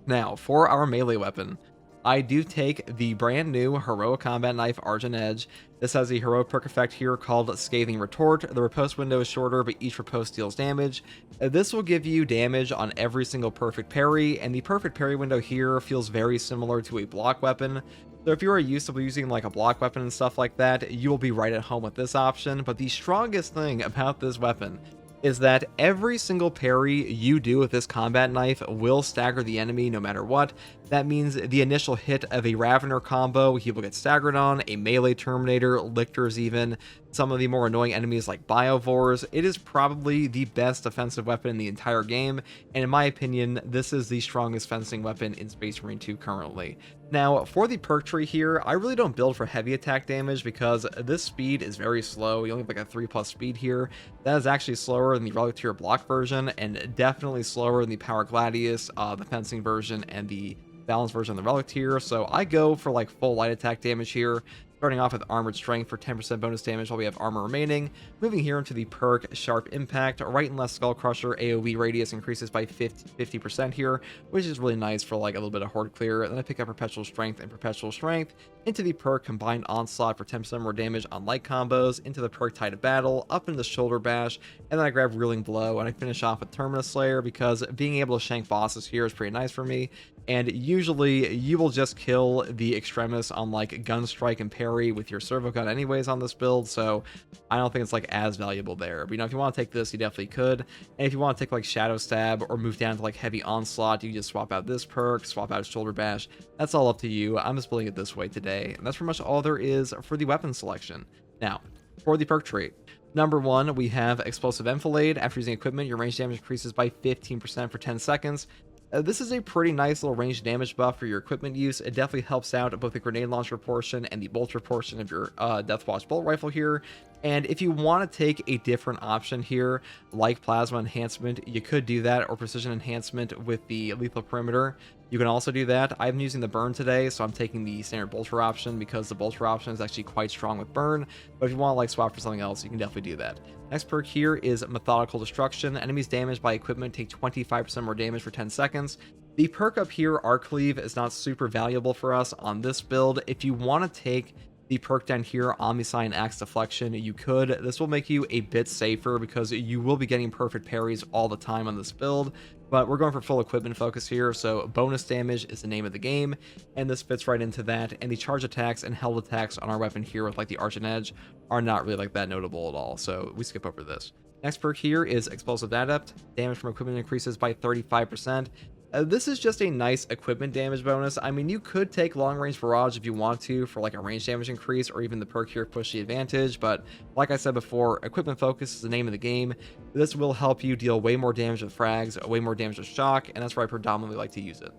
Now, for our melee weapon, I do take the brand new Heroic Combat Knife Argent Edge. This has a heroic perk effect here called Scathing Retort. The riposte window is shorter, but each riposte deals damage. This will give you damage on every single perfect parry, and the perfect parry window here feels very similar to a block weapon. So if you are used to using like a block weapon and stuff like that, you will be right at home with this option. But the strongest thing about this weapon is that every single parry you do with this combat knife will stagger the enemy no matter what. That means the initial hit of a Ravener combo he will get staggered on, a melee Terminator, Lictors even, some of the more annoying enemies like Biovores. It is probably the best offensive weapon in the entire game, and in my opinion, this is the strongest fencing weapon in Space Marine 2 currently. Now, for the perk tree here, I really don't build for heavy attack damage because this speed is very slow. You only have like a 3+ speed here. That is actually slower than the Relic Tier block version, and definitely slower than the Power Gladius, the fencing version, and the balanced version of the Relic Tier. So I go for like full light attack damage here. Starting off with Armored Strength for 10% bonus damage while we have armor remaining. Moving here into the perk Sharp Impact, right and left Skull Crusher AoE radius increases by 50% here, which is really nice for like a little bit of horde clear. Then I pick up Perpetual Strength and Perpetual Strength. Into the perk Combined Onslaught for 10% more damage on light combos. Into the perk Tide of Battle, up into the Shoulder Bash, and then I grab Reeling Blow, and I finish off with Terminus Slayer because being able to shank bosses here is pretty nice for me. And usually you will just kill the Extremis on like Gun Strike and Parry with your Servo Gun anyways on this build, so I don't think it's like as valuable there. But if you want to take this, you definitely could. And if you want to take like Shadow Stab or move down to like Heavy Onslaught, you just swap out this perk, swap out Shoulder Bash. That's all up to you. I'm just building it this way today, and that's pretty much all there is for the weapon selection. Now, for the perk trait. Number 1, we have Explosive Enfilade. After using equipment, your range damage increases by 15% for 10 seconds. This is a pretty nice little range damage buff for your equipment use. It definitely helps out bolth the grenade launcher portion and the bolter portion of your Deathwatch bolt rifle here. And if you want to take a different option here, like Plasma Enhancement, you could do that, or Precision Enhancement with the Lethal Perimeter. You can also do that. I'm using the burn today, so I'm taking the standard bolter option because the bolter option is actually quite strong with burn. But if you want to like swap for something else, you can definitely do that. Next perk here is Methodical Destruction. Enemies damaged by equipment take 25% more damage for 10 seconds. The perk up here, Arc Cleave, is not super valuable for us on this build. If you want to take the perk down here, Omniscient Axe Deflection, you could. This will make you a bit safer because you will be getting perfect parries all the time on this build. But we're going for full equipment focus here, so bonus damage is the name of the game, and this fits right into that. And the charge attacks and held attacks on our weapon here with like the Arch and Edge are not really like that notable at all, so we skip over this. Next perk here is Explosive Adept. Damage from equipment increases by 35%. This is just a nice equipment damage bonus. I mean, you could take long range barrage if you want to for like a range damage increase, or even the perk here push the advantage, but like I said before, equipment focus is the name of the game. This will help you deal way more damage with frags, way more damage with shock, and that's where I predominantly like to use it.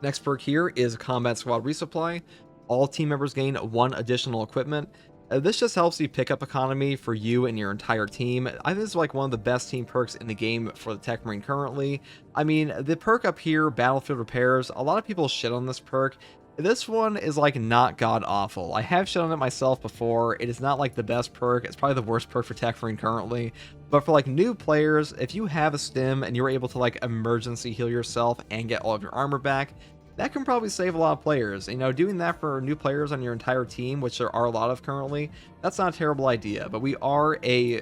Next perk here is Combat Squad Resupply. All team members gain 1 additional equipment. This just helps you pick up economy for you and your entire team. I think this is like one of the best team perks in the game for the Techmarine currently. I mean, the perk up here, Battlefield Repairs, a lot of people shit on this perk. This one is like not god awful. I have shit on it myself before. It is not like the best perk. It's probably the worst perk for Techmarine currently. But for like new players, if you have a stim and you're able to like emergency heal yourself and get all of your armor back, that can probably save a lot of players. You know, doing that for new players on your entire team, which there are a lot of currently, that's not a terrible idea. But we are a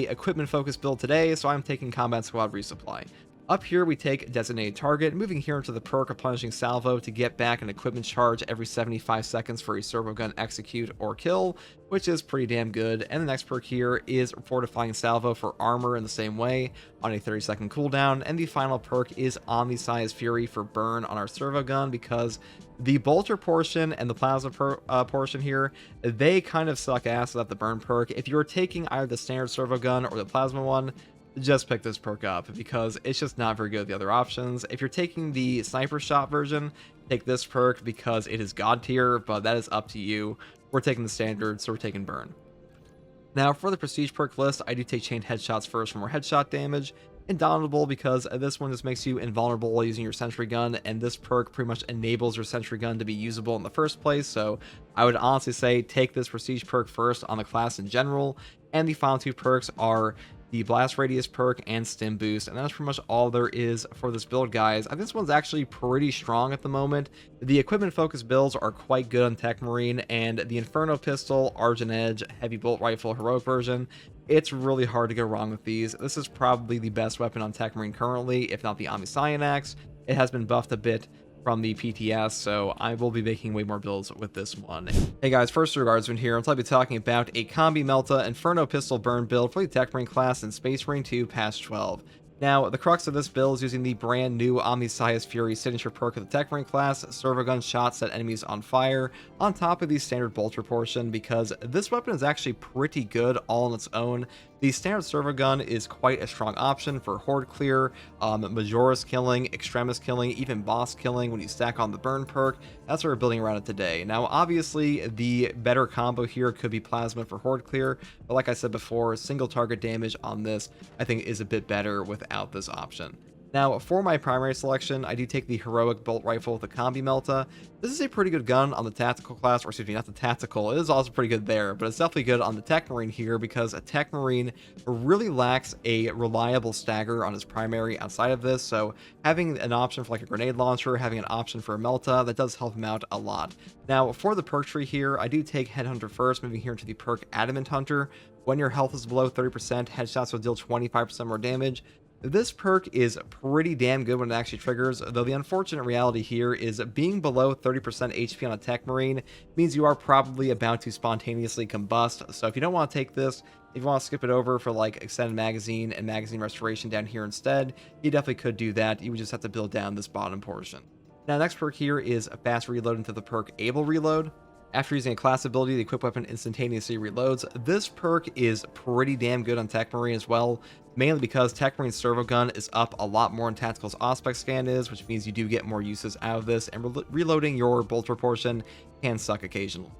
equipment focused build today, so I'm taking Combat Squad Resupply. Up here, we take Designated Target, moving here into the perk of Punishing Salvo to get back an equipment charge every 75 seconds for a Servo Gun execute or kill, which is pretty damn good. And the next perk here is Fortifying Salvo for armor in the same way on a 30-second cooldown. And the final perk is Omniscience Fury for burn on our Servo Gun, because the bolter portion and the plasma portion here, they kind of suck ass without the burn perk. If you're taking either the standard Servo Gun or the plasma one, just pick this perk up because it's just not very good with the other options. If you're taking the sniper shot version, take this perk because it is god tier, but that is up to you. We're taking the standard, so we're taking burn. Now for the prestige perk list, I do take chained headshots first for more headshot damage. Indomitable, because this one just makes you invulnerable while using your sentry gun, and this perk pretty much enables your sentry gun to be usable in the first place, so I would honestly say take this prestige perk first on the class in general. And the final 2 perks are the Blast Radius perk and Stim Boost, and that's pretty much all there is for this build, guys. I think this one's actually pretty strong at the moment. The equipment focused builds are quite good on Techmarine, and the Inferno Pistol, Argent Edge, Heavy Bolt Rifle, Heroic version, it's really hard to go wrong with these. This is probably the best weapon on Techmarine currently, if not the Omniscient Axe. It has been buffed a bit from the PTS, so I will be making way more builds with this one. Hey guys, first Guardsman here. I'll be talking about a Combi Melta Inferno Pistol Burn build for the Techmarine class in Space Marine 2 Patch 12. Now, the crux of this build is using the brand new Omniscience Fury signature perk of the Techmarine class, Servo Gun shots set enemies on fire, on top of the standard bolter portion, because this weapon is actually pretty good all on its own. The standard Servo Gun is quite a strong option for horde clear, Majoris killing, Extremis killing, even boss killing when you stack on the burn perk. That's what we're building around it today. Now, obviously, the better combo here could be Plasma for horde clear, but like I said before, single target damage on this I think is a bit better without this option. Now, for my primary selection, I do take the heroic bolt rifle with the Combi Melta. This is a pretty good gun on the tactical class, or excuse me, not the tactical. It is also pretty good there, but it's definitely good on the Techmarine here because a Techmarine really lacks a reliable stagger on his primary outside of this. So having an option for like a grenade launcher, having an option for a Melta, that does help him out a lot. Now, for the perk tree here, I do take Headhunter first, moving here into the perk Adamant Hunter. When your health is below 30%, headshots will deal 25% more damage. This perk is pretty damn good when it actually triggers, though the unfortunate reality here is being below 30% HP on a Techmarine means you are probably about to spontaneously combust. So if you don't want to take this, if you want to skip it over for like extended magazine and magazine restoration down here instead, you definitely could do that. You would just have to build down this bottom portion. Now, next perk here is a fast reload into the perk Able Reload. After using a class ability, the equipped weapon instantaneously reloads. This perk is pretty damn good on Techmarine as well, mainly because Techmarine's servo gun is up a lot more than Tactical's Auspex scan is, which means you do get more uses out of this, and reloading your bolt proportion can suck occasionally.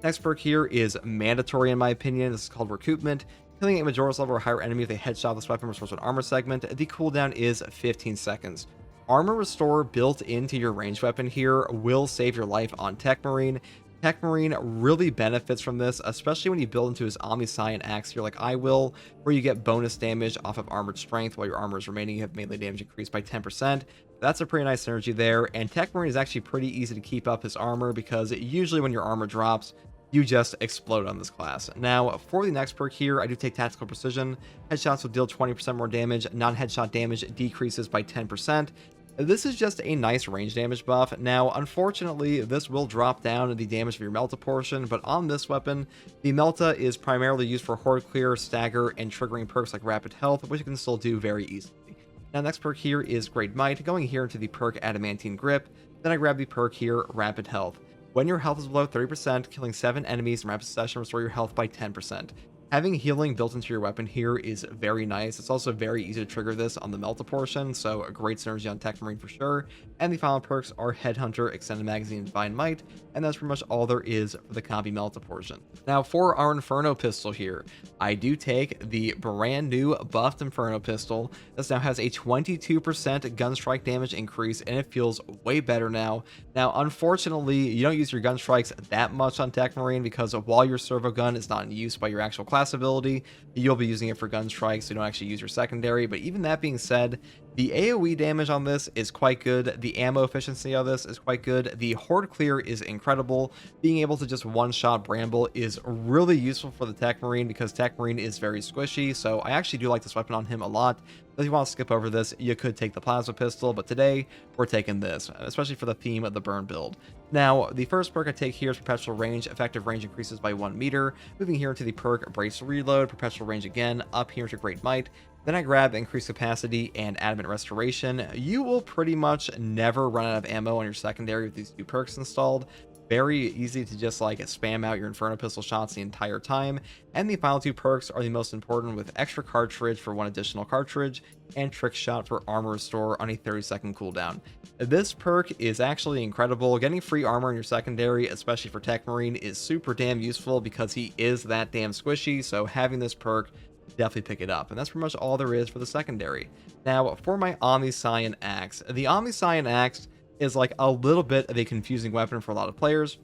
Next perk here is mandatory in my opinion. This is called Recoupment. Killing a Majora's level or higher enemy with a headshot of this weapon restores an armor segment. The cooldown is 15 seconds. Armor Restore built into your ranged weapon here will save your life on Techmarine. Techmarine really benefits from this, especially when you build into his Omniscient axe here like I will, where you get bonus damage off of armored strength while your armor is remaining. You have melee damage increased by 10%. That's a pretty nice synergy there, and Techmarine is actually pretty easy to keep up his armor because usually when your armor drops, you just explode on this class. Now, for the next perk here, I do take Tactical Precision. Headshots will deal 20% more damage. Non-headshot damage decreases by 10%. This is just a nice range damage buff. Now, unfortunately, this will drop down the damage of your Melta portion, but on this weapon, the Melta is primarily used for Horde Clear, Stagger, and triggering perks like Rapid Health, which you can still do very easily. Now, next perk here is Great Might, going here into the perk Adamantine Grip. Then I grab the perk here, Rapid Health. When your health is below 30%, killing 7 enemies in rapid succession restore your health by 10%. Having healing built into your weapon here is very nice. It's also very easy to trigger this on the Melta portion, so a great synergy on Techmarine for sure. And the final perks are Headhunter, Extended Magazine, and Divine Might, and that's pretty much all there is for the Combi Melta portion. Now, for our Inferno pistol here, I do take the brand new buffed Inferno pistol. This now has a 22% gun strike damage increase, and it feels way better now. Now, unfortunately, you don't use your gun strikes that much on Techmarine because while your servo gun is not in use by your actual class ability, you'll be using it for gun strikes, so you don't actually use your secondary. But even that being said, the AoE damage on this is quite good. The ammo efficiency of this is quite good. The Horde Clear is incredible. Being able to just one-shot Bramble is really useful for the Techmarine because Techmarine is very squishy, so I actually do like this weapon on him a lot. If you want to skip over this, you could take the Plasma Pistol, but today we're taking this, especially for the theme of the burn build. Now, the first perk I take here is Perpetual Range. Effective range increases by 1 meter. Moving here into the perk Brace Reload, Perpetual Range again, up here to Great Might. Then I grab Increased Capacity and Adamant Restoration. You will pretty much never run out of ammo on your secondary with these two perks installed. Very easy to just like spam out your Inferno pistol shots the entire time. And the final two perks are the most important, with Extra Cartridge for 1 additional cartridge and Trick Shot for Armor Restore on a 30-second cooldown. This perk is actually incredible. Getting free armor in your secondary, especially for Techmarine, is super damn useful because he is that damn squishy, so having this perk, definitely pick it up. And that's pretty much all there is for the secondary. Now, for my Omniscient Axe. The Omniscient Axe is like a little bit of a confusing weapon for a lot of players,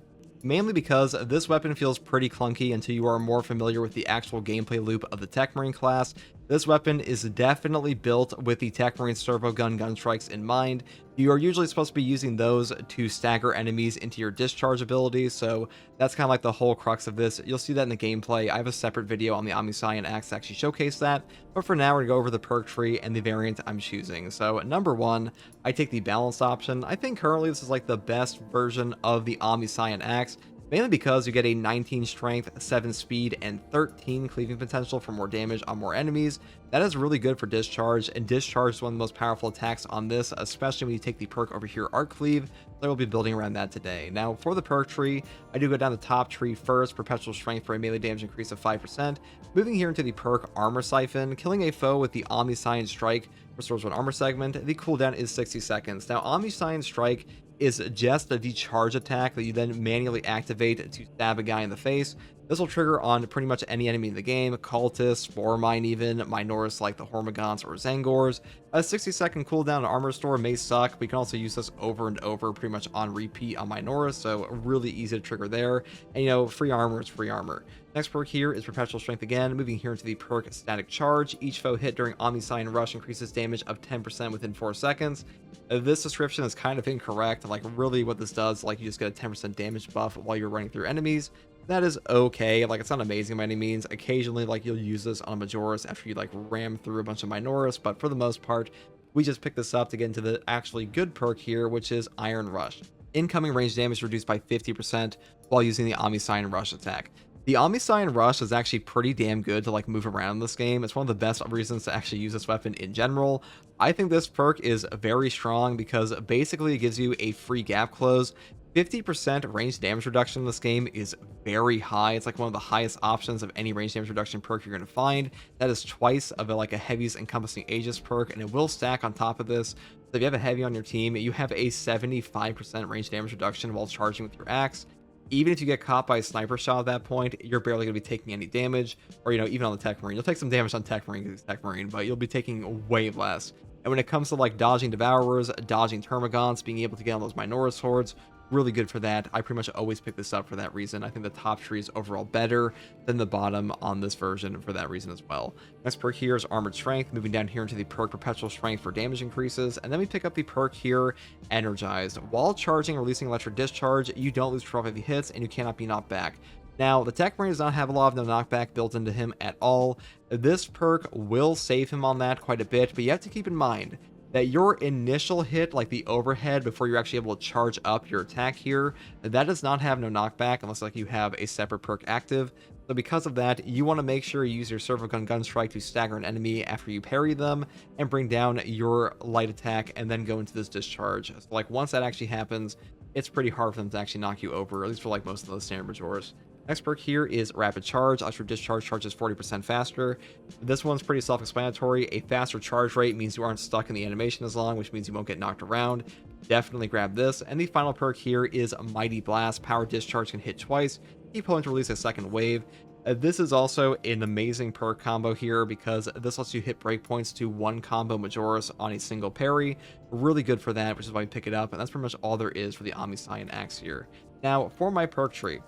mainly because this weapon feels pretty clunky until you are more familiar with the actual gameplay loop of the Techmarine class. This weapon is definitely built with the Techmarine servo gun strikes in mind. You are usually supposed to be using those to stagger enemies into your discharge abilities, so that's kind of like the whole crux of this. You'll see that in the gameplay. I have a separate video on the Omniscient Axe to actually showcase that, but for now we're going to go over the perk tree and the variant I'm choosing. So number 1, I take the balanced option. I think currently this is like the best version of the Omniscient Axe, mainly because you get a 19 strength, 7 speed, and 13 cleaving potential for more damage on more enemies. That is really good for discharge, and discharge is one of the most powerful attacks on this, especially when you take the perk over here, Arc Cleave. So we'll be building around that today. Now, for the perk tree, I do go down the top tree first, Perpetual Strength for a melee damage increase of 5%. Moving here into the perk Armor Siphon, killing a foe with the Omniscient Strike restores 1 armor segment. The cooldown is 60 seconds. Now, Omniscient Strike is just a decharge attack that you then manually activate to stab a guy in the face. This will trigger on pretty much any enemy in the game, cultists, spore mine even, minorists like the Hormigons or Zangors. A 60-second cooldown on armor store may suck, but you can also use this over and over pretty much on repeat on minorists, so really easy to trigger there. And you know, free armor is free armor. Next perk here is Perpetual Strength again, moving here into the perk Static Charge. Each foe hit during Omniscient Rush increases damage of 10% within 4 seconds. This description is kind of incorrect. Like, really what this does, like, you just get a 10% damage buff while you're running through enemies. That is okay. Like, it's not amazing by any means. Occasionally, like, you'll use this on a Majoris after you, like, ram through a bunch of Minorists, but for the most part, we just picked this up to get into the actually good perk here, which is Iron Rush. Incoming range damage reduced by 50% while using the Omniscient Rush attack. The Omniscient Rush is actually pretty damn good to like move around in this game. It's one of the best reasons to actually use this weapon in general. I think this perk is very strong because basically it gives you a free gap close. 50% range damage reduction in this game is very high. It's like one of the highest options of any range damage reduction perk you're going to find. That is twice of like a heavy's encompassing Aegis perk, and it will stack on top of this. So if you have a heavy on your team, you have a 75% range damage reduction while charging with your axe. Even if you get caught by a sniper shot at that point, you're barely going to be taking any damage, or, you know, even on the Techmarine. You'll take some damage on Techmarine because it's Techmarine, but you'll be taking way less. And when it comes to, like, dodging Devourers, dodging Termagants, being able to get on those Minoris hordes, really good for that. I pretty much always pick this up for that reason. I think the top tree is overall better than the bottom on this version for that reason as well. Next perk here is Armored Strength, moving down here into the perk Perpetual Strength for damage increases, and then we pick up the perk here, Energized. While charging or releasing Electric Discharge, you don't lose 12 heavy hits, and you cannot be knocked back. Now, the Techmarine does not have a lot of no knockback built into him at all. This perk will save him on that quite a bit, but you have to keep in mind that your initial hit, like the overhead before you're actually able to charge up your attack here, that does not have no knockback unless like you have a separate perk active. So because of that, you want to make sure you use your Servo Gun Gunstrike to stagger an enemy after you parry them and bring down your light attack and then go into this discharge. So like once that actually happens, it's pretty hard for them to actually knock you over, at least for like most of the standard Majoris. Next perk here is Rapid Charge. Electric Discharge charges 40% faster. This one's pretty self-explanatory. A faster charge rate means you aren't stuck in the animation as long, which means you won't get knocked around. Definitely grab this. And the final perk here is Mighty Blast. Power Discharge can hit twice. Keep pulling to release a second wave. This is also an amazing perk combo here because this lets you hit breakpoints to one combo Majoris on a single parry. Really good for that, which is why we pick it up. And that's pretty much all there is for the Omniscient Axe here. Now, for my perk tree,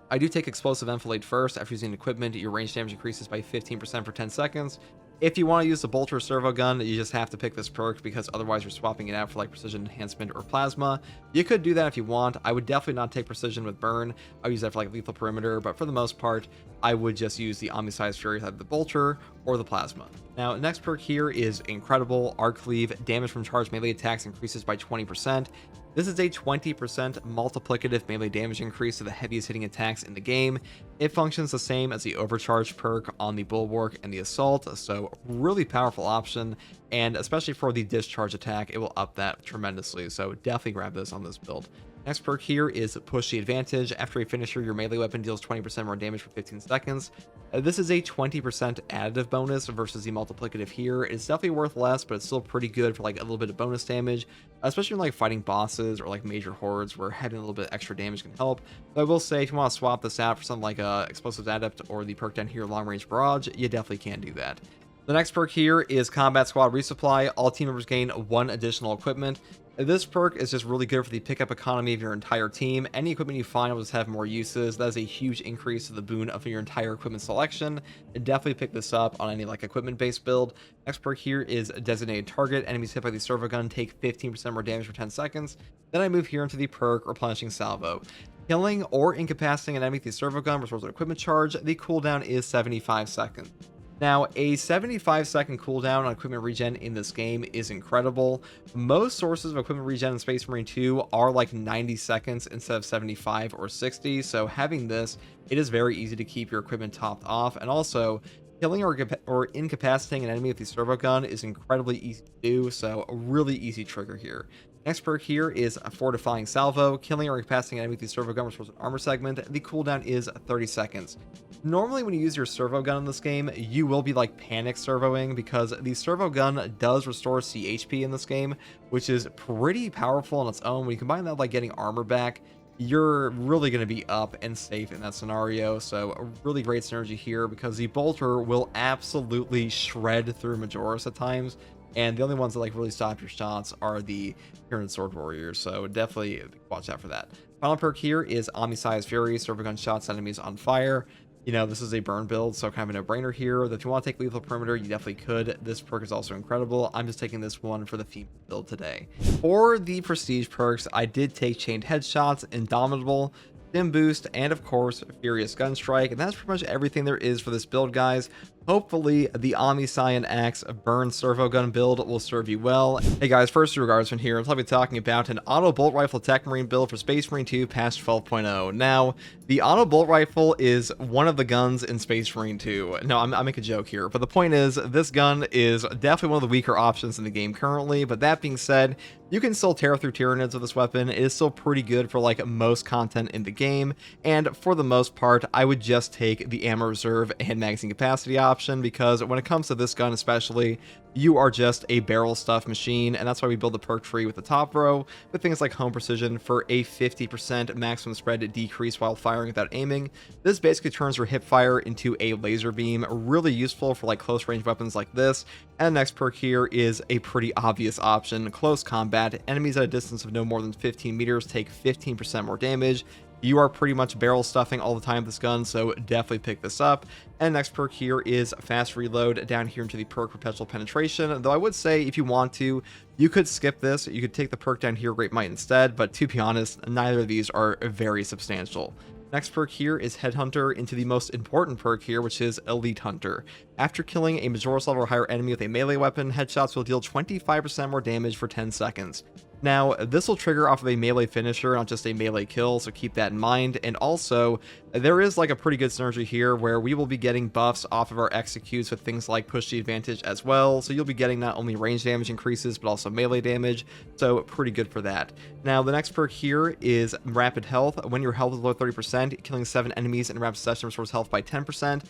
I do take Explosive Enfilade first. After using equipment, your range damage increases by 15% for 10 seconds. If you want to use the Bolter Servo Gun, you just have to pick this perk because otherwise you're swapping it out for like Precision Enhancement or Plasma. You could do that if you want. I would definitely not take Precision with Burn. I would use that for like Lethal Perimeter, but for the most part, I would just use the Omniscience Fury, either the Bolter or the Plasma. Now, next perk here is Incredible Arc Cleave. Damage from charged melee attacks increases by 20%. This is a 20% multiplicative melee damage increase to the heaviest hitting attacks in the game. It functions the same as the Overcharge perk on the Bulwark and the Assault, so really powerful option, and especially for the Discharge attack, it will up that tremendously, so definitely grab this on this build. Next perk here is Push the Advantage. After a finisher, your melee weapon deals 20% more damage for 15 seconds. This is a 20% additive bonus versus the multiplicative here. It's definitely worth less, but it's still pretty good for like a little bit of bonus damage, especially when like fighting bosses or like major hordes where having a little bit extra damage can help. But I will say, if you want to swap this out for something like Explosive Adept or the perk down here, Long Range Barrage, you definitely can do that. The next perk here is Combat Squad Resupply. All team members gain 1 additional equipment. This perk is just really good for the pickup economy of your entire team. Any equipment you find will just have more uses. That is a huge increase to the boon of your entire equipment selection. And definitely pick this up on any like equipment based build. Next perk here is Designated Target. Enemies hit by the Servo Gun take 15% more damage for 10 seconds. Then I move here into the perk Replenishing Salvo. Killing or incapacitating an enemy with the Servo Gun restores an equipment charge. The cooldown is 75 seconds. Now, a 75-second cooldown on equipment regen in this game is incredible. Most sources of equipment regen in Space Marine 2 are like 90 seconds instead of 75 or 60, so having this, it is very easy to keep your equipment topped off, and also, killing or incapacitating an enemy with the Servo Gun is incredibly easy to do, so a really easy trigger here. Next perk here is Fortifying Salvo. Killing or incapacitating an enemy with the Servo Gun restores an armor segment. The cooldown is 30 seconds. Normally when you use your Servo Gun in this game, you will be like panic servoing because the Servo Gun does restore CHP in this game, which is pretty powerful on its own. When you combine that with like getting armor back, you're really going to be up and safe in that scenario. So a really great synergy here because the bolter will absolutely shred through Majoris at times, and the only ones that like really stop your shots are the Pyrecannon sword warriors, so definitely watch out for that. Final perk here is Omni-Size Fury. Servo gun shots enemies on fire. You know, this is a burn build, so kind of a no-brainer here. That if you want to take lethal perimeter, you definitely could. This perk is also incredible. I'm just taking this one for the female build today. For the prestige perks, I did take Chained Headshots, Indomitable, Stim Boost, and of course, Furious Gunstrike. And that's pretty much everything there is for this build, guys. Hopefully, the Omni-Cyan Axe Burn Servo Gun build will serve you well. Hey guys, first regards from here, I'll be talking about an Auto Bolt Rifle Techmarine build for Space Marine 2 patch 12.0. Now, the Auto Bolt Rifle is one of the guns in Space Marine 2. No, I make a joke here, but the point is, this gun is definitely one of the weaker options in the game currently, but that being said, you can still tear through Tyranids with this weapon. It is still pretty good for like most content in the game, and for the most part, I would just take the ammo reserve and magazine capacity option, because when it comes to this gun especially, you are just a barrel stuff machine, and that's why we build the perk tree with the top row with things like home precision for a 50% maximum spread decrease while firing without aiming. This basically turns your hip fire into a laser beam, really useful for like close range weapons like this. And the next perk here is a pretty obvious option, close combat. Enemies at a distance of no more than 15 meters take 15% more damage. You are pretty much barrel stuffing all the time with this gun, so definitely pick this up. And next perk here is Fast Reload down here into the perk Perpetual Penetration, though I would say if you want to, you could skip this. You could take the perk down here, Great Might, instead, but to be honest, neither of these are very substantial. Next perk here is Headhunter into the most important perk here, which is Elite Hunter. After killing a Majoris level or higher enemy with a melee weapon, headshots will deal 25% more damage for 10 seconds. Now, this will trigger off of a melee finisher, not just a melee kill, so keep that in mind. And also, there is like a pretty good synergy here where we will be getting buffs off of our executes with things like Push the Advantage as well. So you'll be getting not only range damage increases, but also melee damage. So pretty good for that. Now, the next perk here is Rapid Health. When your health is below 30%, killing 7 enemies in rapid succession restores health by 10%.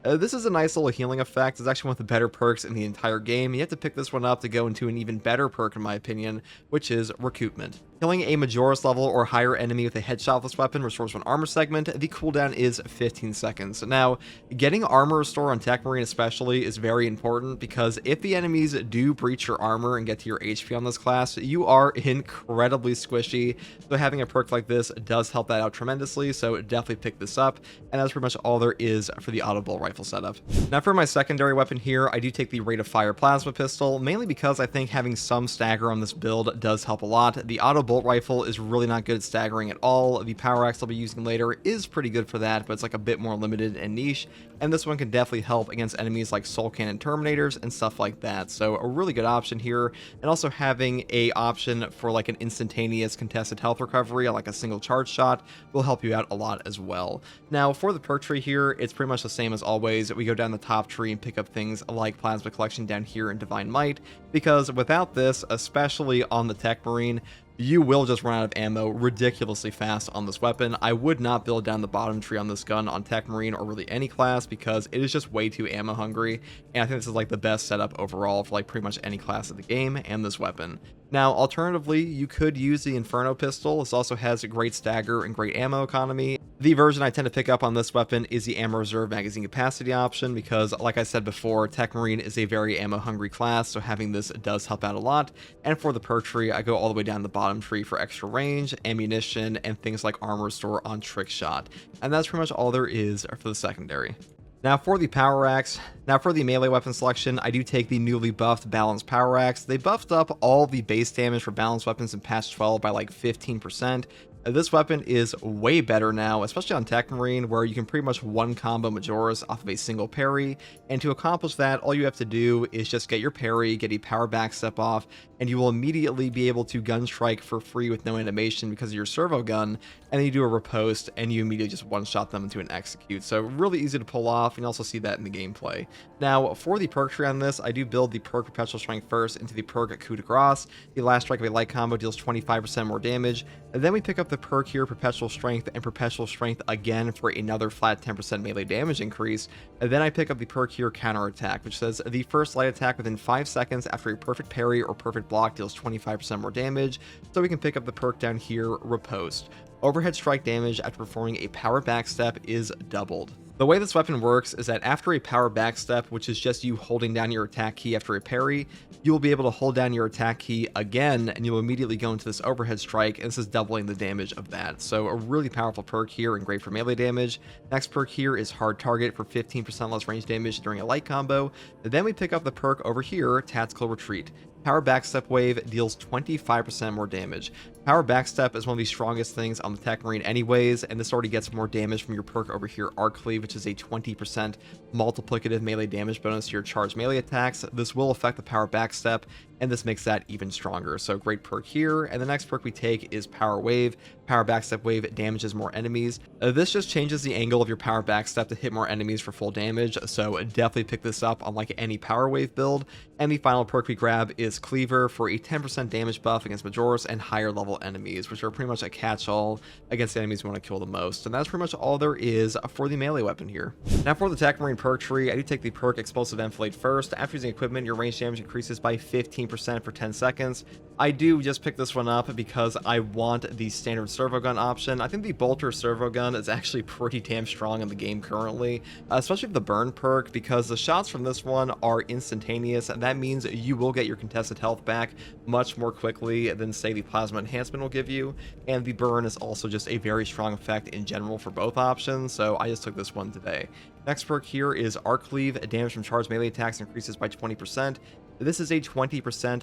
This is a nice little healing effect. It's actually one of the better perks in the entire game. You have to pick this one up to go into an even better perk, in my opinion, which is Recoupment. Killing a Majoris level or higher enemy with a headshot with this weapon restores one armor segment. The cooldown is 15 seconds. Now, getting armor restore on Techmarine especially is very important, because if the enemies do breach your armor and get to your HP on this class, you are incredibly squishy. So having a perk like this does help that out tremendously, so definitely pick this up. And that's pretty much all there is for the Auto Bolt Rifle setup. Now for my secondary weapon here, I do take the Rate of Fire Plasma Pistol, mainly because I think having some stagger on this build does help a lot. The Auto Bolt Rifle is really not good at staggering at all. The Power Axe I'll be using later is pretty good for that, but it's like a bit more limited and niche, and this one can definitely help against enemies like Soul Cannon Terminators and stuff like that. So a really good option here, and also having a option for like an instantaneous contested health recovery, like a single charge shot, will help you out a lot as well. Now for the perk tree here, it's pretty much the same as always. We go down the top tree and pick up things like Plasma Collection down here in Divine Might, because without this, especially on the Techmarine, you will just run out of ammo ridiculously fast on this weapon. I would not build down the bottom tree on this gun on Techmarine or really any class, because it is just way too ammo hungry, and I think this is like the best setup overall for like pretty much any class of the game and this weapon. Now, alternatively, you could use the Inferno pistol. This also has a great stagger and great ammo economy. The version I tend to pick up on this weapon is the Ammo Reserve magazine capacity option, because like I said before, Techmarine is a very ammo hungry class, so having this does help out a lot. And for the perk tree, I go all the way down the bottom tree for extra range, ammunition, and things like armor restore on Trick Shot. And that's pretty much all there is for the secondary. Now for the Power Axe, now for the melee weapon selection, I do take the newly buffed Balanced Power Axe. They buffed up all the base damage for balanced weapons in patch 12 by like 15%. This weapon is way better now, especially on Techmarine, where you can pretty much one combo Majoris off of a single parry, and to accomplish that, all you have to do is just get your parry, get a power backstep off, and you will immediately be able to gun strike for free with no animation because of your servo gun, and then you do a riposte, and you immediately just one-shot them into an execute. So really easy to pull off, and you also see that in the gameplay. Now, for the perk tree on this, I do build the perk Perpetual Strength first into the perk Coup de Grace. The last strike of a light combo deals 25% more damage, and then we pick up the the perk here, Perpetual Strength, and Perpetual Strength again for another flat 10% melee damage increase. And then I pick up the perk here, Counterattack, which says the first light attack within 5 seconds after a perfect parry or perfect block deals 25% more damage. So we can pick up the perk down here, Riposte. Overhead strike damage after performing a power backstep is doubled. The way this weapon works is that after a power backstep, which is just you holding down your attack key after a parry, you will be able to hold down your attack key again, and you'll immediately go into this overhead strike, and this is doubling the damage of that. So a really powerful perk here and great for melee damage. Next perk here is Hard Target for 15% less range damage during a light combo. And then we pick up the perk over here, Tactical Retreat. Power Backstep Wave deals 25% more damage. Power Backstep is one of the strongest things on the Techmarine anyways, and this already gets more damage from your perk over here, Arc Cleave, which is a 20% multiplicative melee damage bonus to your charged melee attacks. This will affect the Power Backstep, and this makes that even stronger. So great perk here. And the next perk we take is Power Wave. Power Backstep Wave damages more enemies. This just changes the angle of your Power Backstep to hit more enemies for full damage, so definitely pick this up on like any Power Wave build. And the final perk we grab is Cleaver for a 10% damage buff against Majoris and higher level enemies, which are pretty much a catch-all against the enemies we want to kill the most. And that's pretty much all there is for the melee weapon here. Now for the Techmarine perk tree, I do take the perk Explosive Enfilade first. After using equipment, your range damage increases by 15% for 10 seconds. I do just pick this one up because I want the standard servo gun option. I think the bolter servo gun is actually pretty damn strong in the game currently, especially with the burn perk, because the shots from this one are instantaneous, and that means you will get your contested health back much more quickly than say the plasma enhancement will give you, and the burn is also just a very strong effect in general for both options, so I just took this one today. Next perk here is Arc Cleave. Damage from charged melee attacks increases by 20%. This is a 20%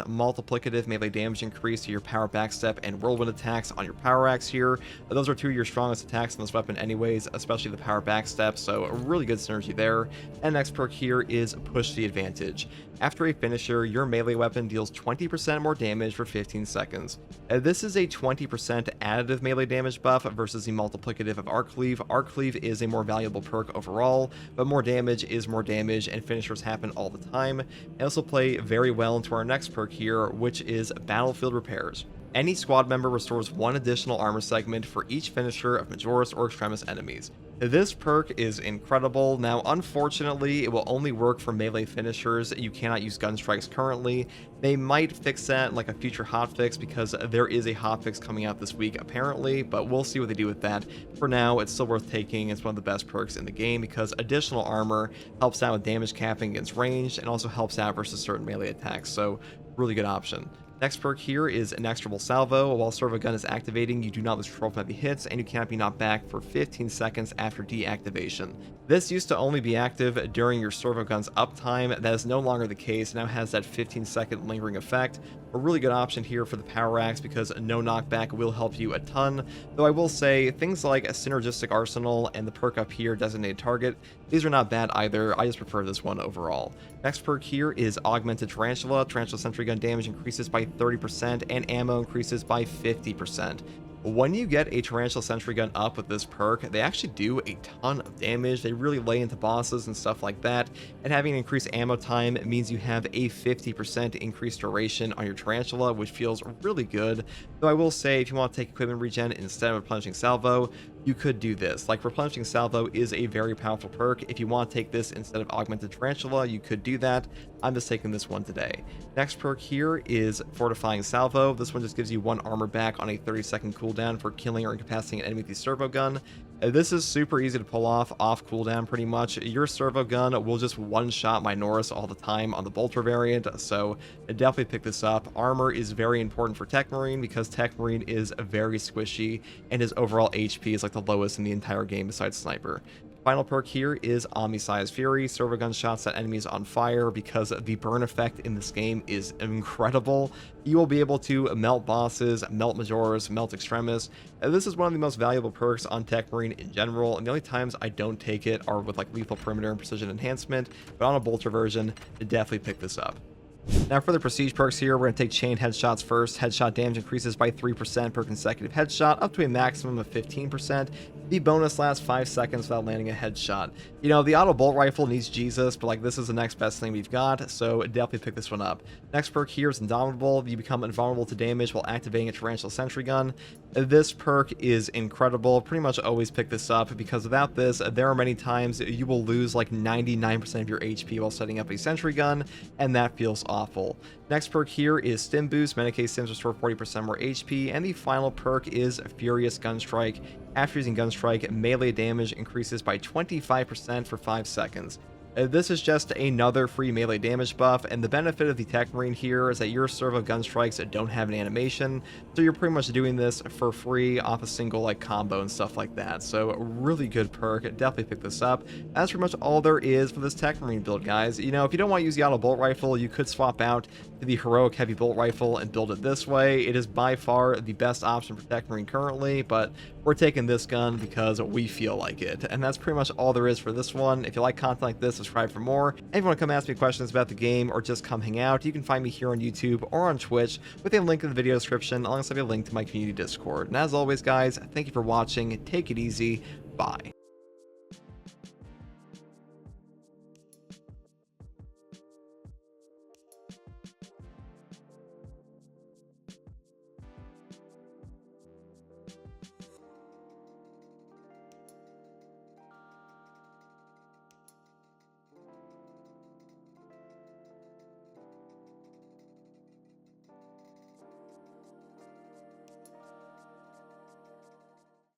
multiplicative melee damage increase to your power backstep and whirlwind attacks on your power axe here. Those are two of your strongest attacks in this weapon anyways, especially the power backstep, so a really good synergy there. And next perk here is Push the Advantage. After a finisher, your melee weapon deals 20% more damage for 15 seconds. This is a 20% additive melee damage buff versus the multiplicative of Arc Cleave. Arc Cleave is a more valuable perk overall, but more damage is more damage, and finishers happen all the time. And this will play very well into our next perk here, which is Battlefield Repairs. Any squad member restores one additional armor segment for each finisher of Majoris or Extremis enemies. This perk is incredible. Now, unfortunately, it will only work for melee finishers. You cannot use gun strikes currently. They might fix that like a future hotfix, because there is a hotfix coming out this week apparently, but we'll see what they do with that. For now, it's still worth taking. It's one of the best perks in the game because additional armor helps out with damage capping against ranged and also helps out versus certain melee attacks, so really good option. Next perk here is Inexorable Salvo. While Servo Gun is activating, you do not lose control from heavy hits, and you cannot be knocked back for 15 seconds after deactivation. This used to only be active during your Servo Gun's uptime. That is no longer the case. It now has that 15-second lingering effect. A really good option here for the Power Axe because no knockback will help you a ton. Though I will say, things like a Synergistic Arsenal and the perk up here, Designated Target, these are not bad either. I just prefer this one overall. Next perk here is Augmented Tarantula. Tarantula Sentry Gun damage increases by 30% and ammo increases by 50%. When you get a Tarantula Sentry Gun up with this perk, they actually do a ton of damage. They really lay into bosses and stuff like that, and having increased ammo time means you have a 50% increased duration on your Tarantula, which feels really good. Though I will say, if you want to take equipment regen instead of replenishing salvo, you could do this. Like, replenishing salvo is a very powerful perk. If you want to take this instead of augmented tarantula, you could do that. I'm just taking this one today. Next perk here is Fortifying Salvo. This one just gives you one armor back on a 30-second cooldown for killing or incapacitating an enemy with the servo gun. This is super easy to pull off cooldown pretty much. Your servo gun will just one-shot Minoris all the time on the bolter variant, so definitely pick this up. Armor is very important for Techmarine because Techmarine is very squishy and his overall HP is like the lowest in the entire game besides Sniper. Final perk here is Omniscience Fury. Servo gun shots set enemies on fire because the burn effect in this game is incredible. You will be able to melt bosses, melt Majoris, melt Extremis. This is one of the most valuable perks on Techmarine in general, and the only times I don't take it are with like Lethal Perimeter and Precision Enhancement, but on a bolter version, definitely pick this up. Now for the prestige perks here, we're going to take chain headshots first. Headshot damage increases by 3% per consecutive headshot, up to a maximum of 15%. The bonus lasts 5 seconds without landing a headshot. You know, the auto bolt rifle needs Jesus, but like this is the next best thing we've got, so definitely pick this one up. Next perk here is Indomitable. You become invulnerable to damage while activating a Tarantula Sentry Gun. This perk is incredible. Pretty much always pick this up because without this, there are many times you will lose like 99% of your HP while setting up a Sentry Gun, and that feels awful. Next perk here is Stim Boost. Medicae Stims restore 40% more HP, and the final perk is Furious Gunstrike. After using Gunstrike, melee damage increases by 25% for 5 seconds. This is just another free melee damage buff, and the benefit of the Techmarine here is that your Servo gun strikes don't have an animation, so you're pretty much doing this for free off a single like combo and stuff like that. So really good perk, definitely pick this up. That's pretty much all there is for this Techmarine build, guys. You know, if you don't want to use the auto bolt rifle, you could swap out to the heroic heavy bolt rifle and build it this way. It is by far the best option for Techmarine currently, but we're taking this gun because we feel like it. And that's pretty much all there is for this one. If you like content like this, subscribe for more. And if you want to come ask me questions about the game or just come hang out, you can find me here on YouTube or on Twitch with a link in the video description alongside a link to my community Discord. And as always, guys, thank you for watching. Take it easy. Bye.